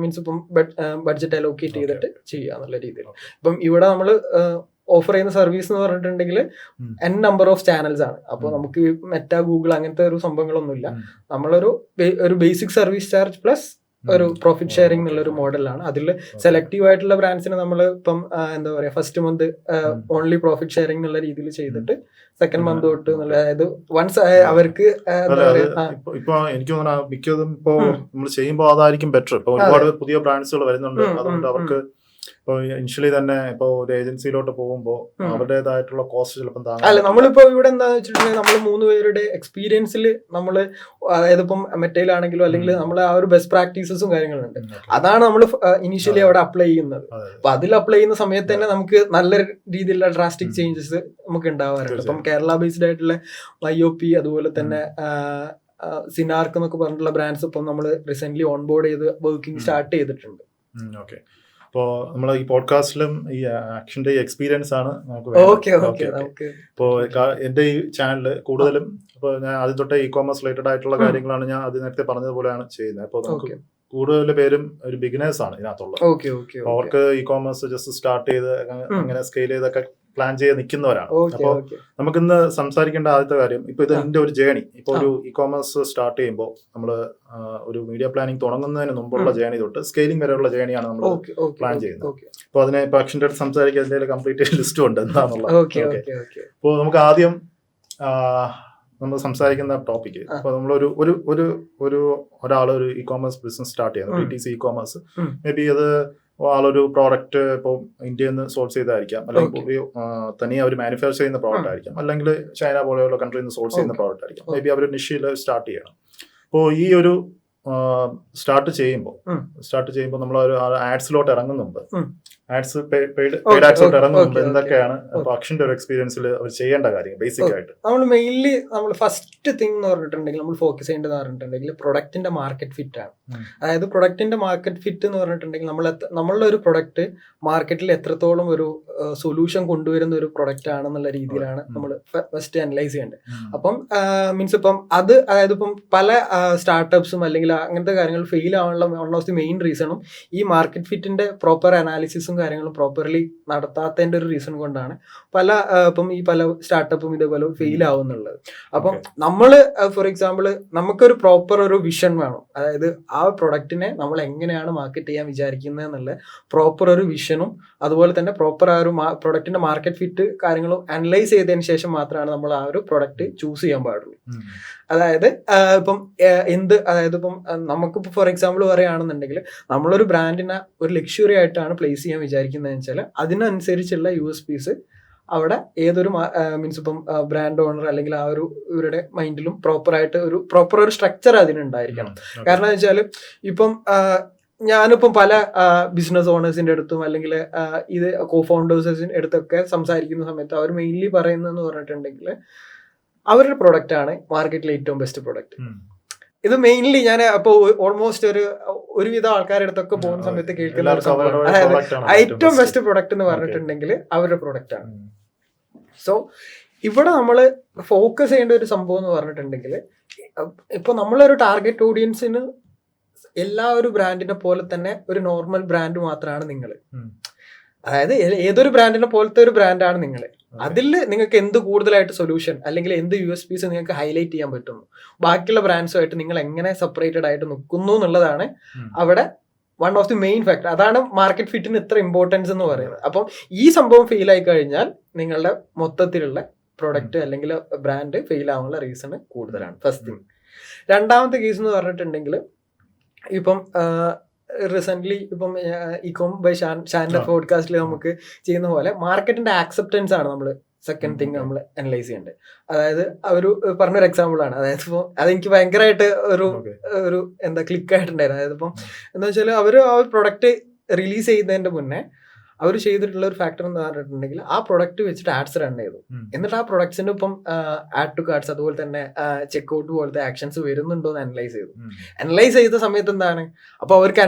മീൻസ് ഇപ്പം ബഡ്ജറ്റ് അലോക്കേറ്റ് ചെയ്തിട്ട് ചെയ്യുക എന്നുള്ള രീതിയിൽ. ഇപ്പം ഇവിടെ നമ്മൾ ഓഫർ ചെയ്യുന്ന സർവീസ് എന്ന് പറഞ്ഞിട്ടുണ്ടെങ്കിൽ n നമ്പർ ഓഫ് ചാനൽസ് ആണ്. അപ്പോൾ നമുക്ക് മെറ്റ, ഗൂഗിൾ അങ്ങനത്തെ ഒരു സംഭവങ്ങളൊന്നുമില്ല. നമ്മളൊരു ബേസിക് സർവീസ് ചാർജ് പ്ലസ് ഒരു പ്രോഫിറ്റ് ഷെയറിംഗ് എന്നുള്ള ഒരു മോഡലാണ്. അതിൽ സെലക്റ്റീവ് ആയിട്ടുള്ള ബ്രാൻഡ്സിന് നമ്മൾ ഇപ്പം എന്താ പറയാ first month only profit sharing എന്നുള്ള രീതിയിൽ ചെയ്തിട്ട് സെക്കൻഡ് മന്ത് തൊട്ട് എന്നുള്ള, അതായത് വൺസ് അവർക്ക് ഇപ്പൊ എനിക്ക് തോന്നുന്നു മിക്കതും ഇപ്പോ നമ്മൾ ചെയ്യുമ്പോൾ അതായിരിക്കും ബെറ്റർ. ഇപ്പൊ ഒരുപാട് പുതിയ ബ്രാൻഡ്സുകൾ വരുന്നുണ്ട്. അതുകൊണ്ട് അവർക്ക് ഇപ്പോൾ ഇനിഷ്യലി തന്നെ ഇപ്പോൾ ഒരു ഏജൻസിയിലോട്ട് പോകുമ്പോൾ അവരുടേതായിട്ടുള്ള കോസ്റ്റ് ചിലപ്പോൾ അല്ല. നമ്മളിപ്പോ ഇവിടെ എന്താന്ന് വെച്ചിട്ടുണ്ടെങ്കിൽ നമ്മൾ 3 പേരുടെ എക്സ്പീരിയൻസിൽ നമ്മൾ, അതായത് ഇപ്പം മെറ്റയിലാണെങ്കിലും അല്ലെങ്കിൽ നമ്മൾ ആ ഒരു ബെസ്റ്റ് പ്രാക്ടീസസും കാര്യങ്ങളുണ്ട്. അതാണ് നമ്മൾ ഇനീഷ്യലി അവിടെ അപ്ലൈ ചെയ്യുന്നത്. അപ്പൊ അതിൽ അപ്ലൈ ചെയ്യുന്ന സമയത്ത് തന്നെ നമുക്ക് നല്ല രീതിയിലുള്ള ഡ്രാസ്റ്റിക് ചേഞ്ചസ് നമുക്ക് ഉണ്ടാവാറുണ്ട്. ഇപ്പം കേരള ബേസ്ഡ് ആയിട്ടുള്ള YOP അതുപോലെ തന്നെ സിനാർക്ക് എന്നൊക്കെ പറഞ്ഞിട്ടുള്ള ബ്രാൻഡ്സ് ഇപ്പം നമ്മൾ റീസെന്റ് ഓൺബോർഡ് ചെയ്ത് വർക്കിംഗ് സ്റ്റാർട്ട് ചെയ്തിട്ടുണ്ട്. ഓക്കെ, ഇപ്പോൾ നമ്മൾ ഈ പോഡ്കാസ്റ്റിലും ഈ ആക്ഷന്റെ ഈ എക്സ്പീരിയൻസ് ആണ് നമുക്ക്. ഇപ്പോൾ എൻ്റെ ഈ ചാനലിൽ കൂടുതലും ഇപ്പോൾ ഞാൻ ആദ്യം തൊട്ടേ ഇ-കോമേഴ്സ് റിലേറ്റഡ് ആയിട്ടുള്ള കാര്യങ്ങളാണ് ഞാൻ അത് നേരത്തെ പറഞ്ഞതുപോലെയാണ് ചെയ്യുന്നത്. അപ്പോൾ നമുക്ക് കൂടുതൽ പേരും ഒരു ബിഗിനേഴ്സ് ആണ് ഇതിനകത്തുള്ളത്. ഓക്കെ ഓക്കെ അവർക്ക് ഇ കോമേഴ്സ് ജസ്റ്റ് സ്റ്റാർട്ട് ചെയ്ത് അങ്ങനെ സ്കെയിൽ ചെയ്തൊക്കെ പ്ലാൻ ചെയ്ത് നിൽക്കുന്നവരാണ്. അപ്പോൾ നമുക്കിന്ന് സംസാരിക്കേണ്ട ആദ്യത്തെ കാര്യം, ഇപ്പൊ ഇതിന്റെ ഒരു ജേണി, ഇപ്പൊ ഒരു ഇ കോമേഴ്സ് സ്റ്റാർട്ട് ചെയ്യുമ്പോൾ നമ്മൾ ഒരു മീഡിയ പ്ലാനിങ് തുടങ്ങുന്നതിന് മുമ്പുള്ള ജേണി തൊട്ട് സ്കെയിലിംഗ് വരെയുള്ള ജേണിയാണ് നമ്മൾ പ്ലാൻ ചെയ്യുന്നത്. അപ്പൊ അതിനെ ഇപ്പൊ അക്ഷന്റെ അടുത്ത് സംസാരിക്കാൻ അതിന്റെ കംപ്ലീറ്റ് ലിസ്റ്റും ഉണ്ട് എന്താണെന്നുള്ളത്. അപ്പോൾ നമുക്ക് ആദ്യം നമ്മൾ സംസാരിക്കുന്ന ടോപ്പിക്, ഇപ്പൊ നമ്മളൊരു ഒരു ഒരു ഒരു ഒരാൾ ഒരു ഇ കോമേഴ്സ് ബിസിനസ് സ്റ്റാർട്ട് ചെയ്യുന്നത്, PTC E commerce, may be അത് ആളൊരു പ്രോഡക്റ്റ് ഇപ്പോൾ ഇന്ത്യയിൽ നിന്ന് സോഴ്സ് ചെയ്തായിരിക്കാം, അല്ലെങ്കിൽ തനിയെ അവർ മാനുഫാക്ചർ ചെയ്യുന്ന പ്രോഡക്റ്റ് ആയിരിക്കാം, അല്ലെങ്കിൽ ചൈന പോലെയുള്ള കൺട്രിയിൽ നിന്ന് സോഴ്സ് ചെയ്യുന്ന പ്രോഡക്റ്റ് ആയിരിക്കാം. മേ ബി അവർ നിഷയിൽ സ്റ്റാർട്ട് ചെയ്യണം. അപ്പോൾ ഈ ഒരു സ്റ്റാർട്ട് ചെയ്യുമ്പോൾ നമ്മൾ ഒരു ആഡ്സിലോട്ട് ഇറങ്ങുന്നുണ്ട്, ആഡ്സ് പെയ്ഡ് ആഡ്സിലോട്ട് ഇറങ്ങുന്നുണ്ട്, എന്തൊക്കെയാണ് അക്ഷന്റെ ഒരു എക്സ്പീരിയൻസിൽ അവർ ചെയ്യേണ്ട കാര്യം ബേസിക് ആയിട്ട്? നമ്മൾ ഫസ്റ്റ് തിങ് എന്ന് പറഞ്ഞിട്ടുണ്ടെങ്കിൽ നമ്മൾ ഫോക്കസ് ചെയ്യേണ്ടത് പറഞ്ഞിട്ടുണ്ടെങ്കിൽ പ്രൊഡക്റ്റിന്റെ മാർക്കറ്റ് ഫിറ്റ് ആണ്. അതായത് പ്രൊഡക്റ്റിന്റെ മാർക്കറ്റ് ഫിറ്റ് എന്ന് പറഞ്ഞിട്ടുണ്ടെങ്കിൽ നമ്മളുടെ ഒരു പ്രൊഡക്റ്റ് മാർക്കറ്റിൽ എത്രത്തോളം ഒരു സൊല്യൂഷൻ കൊണ്ടുവരുന്ന ഒരു പ്രൊഡക്റ്റ് ആണെന്നുള്ള രീതിയിലാണ് നമ്മൾ ഫസ്റ്റ് അനലൈസ് ചെയ്യേണ്ടത്. അപ്പം മീൻസ് ഇപ്പം അതായത് ഇപ്പം പല സ്റ്റാർട്ടപ്സും അല്ലെങ്കിൽ അങ്ങനത്തെ കാര്യങ്ങൾ ഫെയിൽ ആവാനുള്ള വൺ ഓഫ് ദി മെയിൻ റീസണും ഈ മാർക്കറ്റ് ഫിറ്റിന്റെ പ്രോപ്പർ അനാലിസിസും കാര്യങ്ങളും പ്രോപ്പർലി നടത്താത്തതിന്റെ ഒരു റീസൺ കൊണ്ടാണ് ഇപ്പം ഈ പല സ്റ്റാർട്ടപ്പും ഇതേപോലെ ഫെയിൽ ആവുന്നുള്ളത്. അപ്പം നമ്മള് ഫോർ എക്സാമ്പിൾ നമുക്കൊരു പ്രോപ്പർ ഒരു വിഷൻ വേണം. അതായത് ആ പ്രൊഡക്റ്റിനെ നമ്മൾ എങ്ങനെയാണ് മാർക്കറ്റ് ചെയ്യാൻ വിചാരിക്കുന്നത് എന്നുള്ള പ്രോപ്പർ ഒരു വിഷനും അതുപോലെ തന്നെ പ്രോപ്പർ ആ ഒരു പ്രൊഡക്റ്റിന്റെ മാർക്കറ്റ് ഫിറ്റ് കാര്യങ്ങളും അനലൈസ് ചെയ്തതിന് ശേഷം മാത്രമാണ് നമ്മൾ ആ ഒരു പ്രൊഡക്റ്റ് ചൂസ് ചെയ്യാൻ പാടുള്ളൂ. അതായത് ഇപ്പം അതായത് ഇപ്പം നമുക്കിപ്പോൾ ഫോർ എക്സാമ്പിൾ പറയുകയാണെന്നുണ്ടെങ്കിൽ നമ്മളൊരു ബ്രാൻഡിനെ ഒരു ലക്ഷറി ആയിട്ടാണ് പ്ലേസ് ചെയ്യാൻ വിചാരിക്കുന്നതെന്ന് വെച്ചാൽ അതിനനുസരിച്ചുള്ള USPs അവിടെ ഏതൊരു മീൻസ് ഇപ്പം ബ്രാൻഡ് ഓണർ അല്ലെങ്കിൽ ആ ഒരു ഇവരുടെ മൈൻഡിലും പ്രോപ്പർ ഒരു സ്ട്രക്ചർ അതിനുണ്ടായിരിക്കണം. കാരണം എന്ന് വെച്ചാൽ ഇപ്പം ഞാനിപ്പം പല ബിസിനസ് ഓണേഴ്സിന്റെ അടുത്തും അല്ലെങ്കിൽ ഇത് കോഫൗണ്ടേഴ്സിന്റെ അടുത്തൊക്കെ സംസാരിക്കുന്ന സമയത്ത് അവർ മെയിൻലി പറയുന്നതെന്ന് പറഞ്ഞിട്ടുണ്ടെങ്കിൽ അവരുടെ പ്രൊഡക്റ്റ് ആണ് മാർക്കറ്റിലെ ഏറ്റവും ബെസ്റ്റ് പ്രൊഡക്റ്റ്. ഇത് മെയിൻലി ഞാൻ അപ്പോൾ ഓൾമോസ്റ്റ് ഒരുവിധ ആൾക്കാരുടെ അടുത്തൊക്കെ പോകുന്ന സമയത്ത് കേൾക്കുന്ന ഒരു സംഭവമാണ്. അതായത് ഏറ്റവും ബെസ്റ്റ് പ്രൊഡക്റ്റ് എന്ന് പറഞ്ഞിട്ടുണ്ടെങ്കിൽ അവരുടെ പ്രൊഡക്റ്റ് ആണ്. സോ ഇവിടെ നമ്മൾ ഫോക്കസ് ചെയ്യേണ്ട ഒരു സംഭവം എന്ന് പറഞ്ഞിട്ടുണ്ടെങ്കിൽ ഇപ്പൊ നമ്മളൊരു ടാർഗറ്റ് ഓഡിയൻസിന് എല്ലാ ഒരു ബ്രാൻഡിനെ പോലെ തന്നെ ഒരു നോർമൽ ബ്രാൻഡ് മാത്രമാണ് നിങ്ങൾ. അതായത് ഏതൊരു ബ്രാൻഡിനെ പോലത്തെ ഒരു ബ്രാൻഡാണ് നിങ്ങൾ. അതിൽ നിങ്ങൾക്ക് എന്ത് കൂടുതലായിട്ട് സൊല്യൂഷൻ അല്ലെങ്കിൽ എന്ത് USPs നിങ്ങൾക്ക് ഹൈലൈറ്റ് ചെയ്യാൻ പറ്റുന്നു, ബാക്കിയുള്ള ബ്രാൻഡ്സുമായിട്ട് നിങ്ങൾ എങ്ങനെ സെപ്പറേറ്റഡ് ആയിട്ട് നിൽക്കുന്നു എന്നുള്ളതാണ് അവിടെ one of the main factor. അതാണ് മാർക്കറ്റ് ഫിറ്റിന് ഇത്ര ഇമ്പോർട്ടൻസ് എന്ന് പറയുന്നത്. അപ്പം ഈ സംഭവം ഫെയിൽ ആയി കഴിഞ്ഞാൽ നിങ്ങളുടെ മൊത്തത്തിലുള്ള പ്രൊഡക്റ്റ് അല്ലെങ്കിൽ ബ്രാൻഡ് ഫെയിൽ ആവാനുള്ള റീസൺ കൂടുതലാണ്. First thing. രണ്ടാമത്തെ കേസ് എന്ന് പറഞ്ഞിട്ടുണ്ടെങ്കിൽ ഇപ്പം റീസെന്റ് ഇപ്പം ഇക്കോം ബൈ ഷാൻ്റെ പോഡ്കാസ്റ്റിൽ നമുക്ക് ചെയ്യുന്ന പോലെ മാർക്കറ്റിന്റെ ആക്സെപ്റ്റൻസ് ആണ് നമ്മൾ സെക്കൻഡ് തിങ് നമ്മൾ അനലൈസ് ചെയ്യേണ്ടത്. അതായത് അവർ പറഞ്ഞൊരു എക്സാമ്പിൾ ആണ്. അതായത് ഇപ്പോൾ അതെനിക്ക് ഭയങ്കരമായിട്ട് ഒരു ക്ലിക്ക് ആയിട്ടുണ്ടായിരുന്നു. അതായത് ഇപ്പം എന്താ വെച്ചാൽ അവർ ആ പ്രൊഡക്റ്റ് റിലീസ് ചെയ്യുന്നതിന്റെ മുന്നേ അവർ ചെയ്തിട്ടുള്ള ഒരു ഫാക്ടർ എന്ന് പറഞ്ഞിട്ടുണ്ടെങ്കിൽ ആ പ്രൊഡക്റ്റ് വെച്ചിട്ട് ആഡ്സ് റൺ ചെയ്തു. എന്നിട്ട് ആ പ്രൊഡക്ട്സിന് ഇപ്പം ആഡ് ടു കാർഡ്സ് അതുപോലെ തന്നെ ചെക്ക്ഔട്ട് പോലത്തെ ആക്ഷൻസ് വരുന്നുണ്ടോ എന്ന് അനലൈസ് ചെയ്തു. അനലൈസ് ചെയ്ത സമയത്ത് എന്താണ് അപ്പോൾ അവർക്ക്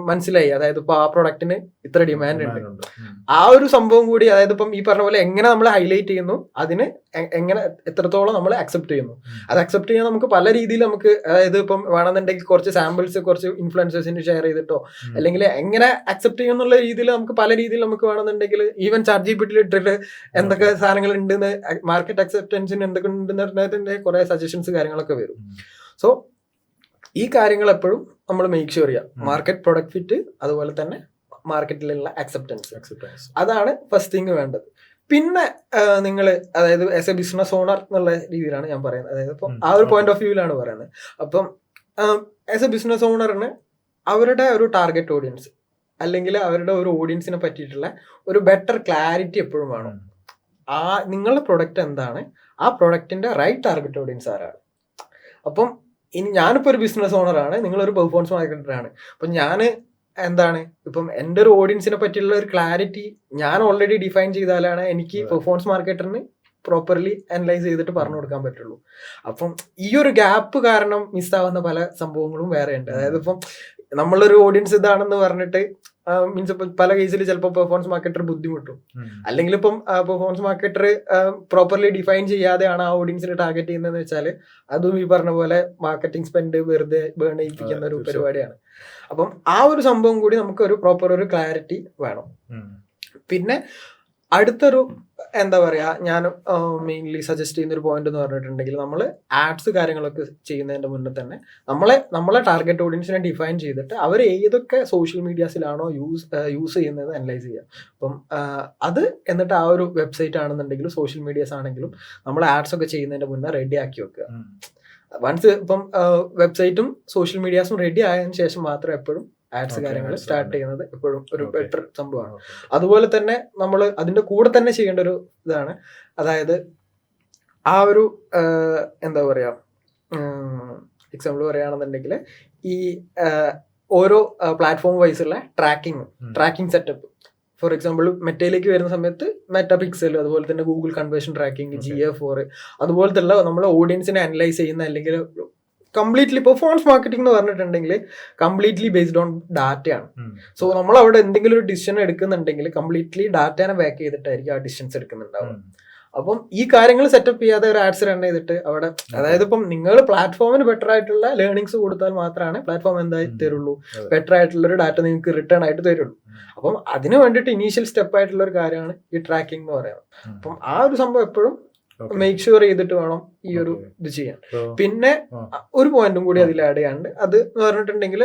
മനസ്സിലായി, അതായത് ഇപ്പൊ ആ പ്രൊഡക്റ്റിന് ഇത്ര ഡിമാൻഡ് ഉണ്ട്. ആ ഒരു സംഭവം കൂടി, അതായത് ഇപ്പം ഈ പറഞ്ഞ പോലെ എങ്ങനെ നമ്മൾ ഹൈലൈറ്റ് ചെയ്യുന്നു, അതിന് എങ്ങനെ എത്രത്തോളം നമ്മൾ അക്സെപ്റ്റ് ചെയ്യുന്നു. അത് അക്സെപ്റ്റ് ചെയ്യാൻ നമുക്ക് പല രീതിയിൽ നമുക്ക്, അതായത് ഇപ്പം വേണമെന്നുണ്ടെങ്കിൽ കുറച്ച് സാമ്പിൾസ് കുറച്ച് ഇൻഫ്ലുവൻസേഴ്സിന് ഷെയർ ചെയ്തിട്ടോ അല്ലെങ്കിൽ എങ്ങനെ അക്സെപ്റ്റ് ചെയ്യുന്നുള്ള രീതിയിൽ നമുക്ക് പല രീതിയിൽ നമുക്ക് വേണമെന്നുണ്ടെങ്കിൽ ഈവൻ ChatGPT ഇട്ടിട്ട് എന്തൊക്കെ സാധനങ്ങൾ ഉണ്ടെന്ന് മാർക്കറ്റ് അക്സെപ്റ്റൻസിന് എന്തൊക്കെ ഉണ്ടെന്ന് കുറെ സജഷൻസ് കാര്യങ്ങളൊക്കെ വരും. സോ ഈ കാര്യങ്ങൾ എപ്പോഴും നമ്മൾ മേക്ക് ഷുവർ ചെയ്യാം. മാർക്കറ്റ് പ്രൊഡക്റ്റ് ഫിറ്റ് അതുപോലെ തന്നെ മാർക്കറ്റിലുള്ള അക്സെപ്റ്റൻസ്, അതാണ് ഫസ്റ്റ് തിങ് വേണ്ടത്. പിന്നെ നിങ്ങൾ അതായത് ആസ് എ ബിസിനസ് ഓണർ എന്നുള്ള രീതിയിലാണ് ഞാൻ പറയുന്നത്. അതായത് ഇപ്പം ആ ഒരു പോയിന്റ് ഓഫ് വ്യൂവിലാണ് പറയുന്നത്. അപ്പം ആസ് എ ബിസിനസ് ഓണറിന് അവരുടെ ഒരു ടാർഗറ്റ് ഓഡിയൻസ് അല്ലെങ്കിൽ അവരുടെ ഒരു ഓഡിയൻസിനെ പറ്റിയിട്ടുള്ള ഒരു ബെറ്റർ ക്ലാരിറ്റി എപ്പോഴും വേണം. നിങ്ങളുടെ പ്രൊഡക്റ്റ് എന്താണ്, ആ പ്രൊഡക്റ്റിന്റെ റൈറ്റ് ടാർഗറ്റ് ഓഡിയൻസ് ആരാണ്. അപ്പം ഇനി ഞാനിപ്പോൾ ഒരു ബിസിനസ് ഓണറാണ്, നിങ്ങളൊരു പെർഫോമൻസ് മാർക്കറ്ററാണ്. അപ്പം ഞാൻ എന്താണ് ഇപ്പം എൻ്റെ ഒരു ഓഡിയൻസിനെ പറ്റിയുള്ള ഒരു ക്ലാരിറ്റി ഞാൻ ഓൾറെഡി ഡിഫൈൻ ചെയ്താലാണ് എനിക്ക് പെർഫോമൻസ് മാർക്കറ്ററിന് പ്രോപ്പർലി അനലൈസ് ചെയ്തിട്ട് പറഞ്ഞു കൊടുക്കാൻ പറ്റുള്ളൂ. അപ്പം ഈ ഒരു ഗ്യാപ്പ് കാരണം മിസ്സാവുന്ന പല സംഭവങ്ങളും വേറെ ഉണ്ട്. അതായത് ഇപ്പം നമ്മളൊരു ഓഡിയൻസ് ഇതാണെന്ന് പറഞ്ഞിട്ട് മീൻസ് ഇപ്പം പല കേസിൽ ചിലപ്പോൾ പെർഫോമൻസ് മാർക്കറ്റർ ബുദ്ധിമുട്ടും, അല്ലെങ്കിൽ ഇപ്പം പെർഫോമൻസ് മാർക്കറ്റർ പ്രോപ്പർലി ഡിഫൈൻ ചെയ്യാതെയാണ് ആ ഓഡിയൻസിനെ ടാർഗറ്റ് ചെയ്യുന്നതെന്ന് വെച്ചാൽ അതും ഈ പറഞ്ഞ പോലെ മാർക്കറ്റിംഗ് സ്പെൻഡ് വെറുതെ ബേൺ ചെയ്യിപ്പിക്കുന്ന ഒരു പരിപാടിയാണ്. അപ്പം ആ ഒരു സംഭവം കൂടി നമുക്ക് ഒരു പ്രോപ്പർ ഒരു ക്ലാരിറ്റി വേണം. പിന്നെ അടുത്തൊരു എന്താ പറയുക, ഞാൻ മെയിൻലി സജസ്റ്റ് ചെയ്യുന്ന ഒരു പോയിന്റ് എന്ന് പറഞ്ഞിട്ടുണ്ടെങ്കിൽ, നമ്മൾ ആഡ്സ് കാര്യങ്ങളൊക്കെ ചെയ്യുന്നതിന്റെ മുന്നേ തന്നെ നമ്മളെ ടാർഗറ്റ് ഓഡിയൻസിനെ ഡിഫൈൻ ചെയ്തിട്ട് അവർ ഏതൊക്കെ സോഷ്യൽ മീഡിയാസിലാണോ യൂസ് ചെയ്യുന്നത് അനലൈസ് ചെയ്യുക. അപ്പം അത് എന്നിട്ട് ആ ഒരു വെബ്സൈറ്റ് ആണെന്നുണ്ടെങ്കിലും സോഷ്യൽ മീഡിയാസ് ആണെങ്കിലും നമ്മൾ ആഡ്സ് ഒക്കെ ചെയ്യുന്നതിന്റെ മുന്നേ റെഡി ആക്കി വെക്കുക. വൺസ് ഇപ്പം വെബ്സൈറ്റും സോഷ്യൽ മീഡിയാസും റെഡി ആയതിനു ശേഷം മാത്രം എപ്പോഴും ആഡ്സ് കാര്യങ്ങൾ സ്റ്റാർട്ട് ചെയ്യുന്നത് എപ്പോഴും ഒരു ബെറ്റർ സംഭവമാണ്. അതുപോലെ തന്നെ നമ്മൾ അതിന്റെ കൂടെ തന്നെ ചെയ്യേണ്ട ഒരു ഇതാണ്, അതായത് ആ ഒരു എന്താ പറയാ, എക്സാമ്പിൾ പറയുകയാണെന്നുണ്ടെങ്കിൽ ഈ ഓരോ പ്ലാറ്റ്ഫോം വൈസുള്ള ട്രാക്കിംഗ് സെറ്റപ്പ്. ഫോർ എക്സാമ്പിൾ മെറ്റയിലേക്ക് വരുന്ന സമയത്ത് മെറ്റാ പിക്സൽ, അതുപോലെ തന്നെ ഗൂഗിൾ കൺവേർഷൻ ട്രാക്കിംഗ്, GA4, അതുപോലത്തെ ഉള്ള നമ്മളെ ഓഡിയൻസിനെ അനലൈസ് ചെയ്യുന്ന, അല്ലെങ്കിൽ കംപ്ലീറ്റ്ലി പെർഫോമൻസ് മാർക്കറ്റിംഗ് എന്ന് പറഞ്ഞിട്ടുണ്ടെങ്കിൽ കംപ്ലീറ്റ്ലി ബേസ്ഡ് ഓൺ ഡാറ്റയാണ്. സോ നമ്മൾ അവിടെ എന്തെങ്കിലും ഒരു ഡിസിഷൻ എടുക്കുന്നുണ്ടെങ്കിൽ കംപ്ലീറ്റ്ലി ഡാറ്റനെ ബാക്ക് ചെയ്തിട്ടായിരിക്കും ആ ഡിസിഷൻസ് എടുക്കുന്നുണ്ടാവും. അപ്പം ഈ കാര്യങ്ങൾ സെറ്റപ്പ് ചെയ്യാതെ ഒരു ആഡ്സ് റൺ ചെയ്തിട്ട് അവിടെ, അതായത് ഇപ്പം നിങ്ങൾ പ്ലാറ്റ്ഫോമിന് ബെറ്റർ ആയിട്ടുള്ള ലേണിംഗ്സ് കൊടുത്താൽ മാത്രമാണ് പ്ലാറ്റ്ഫോം എന്തായി തരുള്ളൂ, ബെറ്റർ ആയിട്ടുള്ള ഒരു ഡാറ്റ നിങ്ങൾക്ക് റിട്ടേൺ ആയിട്ട് തരുള്ളൂ. അപ്പം അതിന് വേണ്ടിയിട്ട് ഇനീഷ്യൽ സ്റ്റെപ്പ് ആയിട്ടുള്ള ഒരു കാര്യമാണ് ഈ ട്രാക്കിംഗ് എന്ന് പറയുന്നത്. അപ്പം ആ ഒരു സംഭവം എപ്പോഴും മേക്ക് ഷുവർ ചെയ്തിട്ട് വേണം ഈ ഒരു ഇത് ചെയ്യാൻ. പിന്നെ ഒരു പോയിന്റും കൂടി അതിൽ ആഡ് ചെയ്യാണ്ട്, അത് എന്ന് പറഞ്ഞിട്ടുണ്ടെങ്കിൽ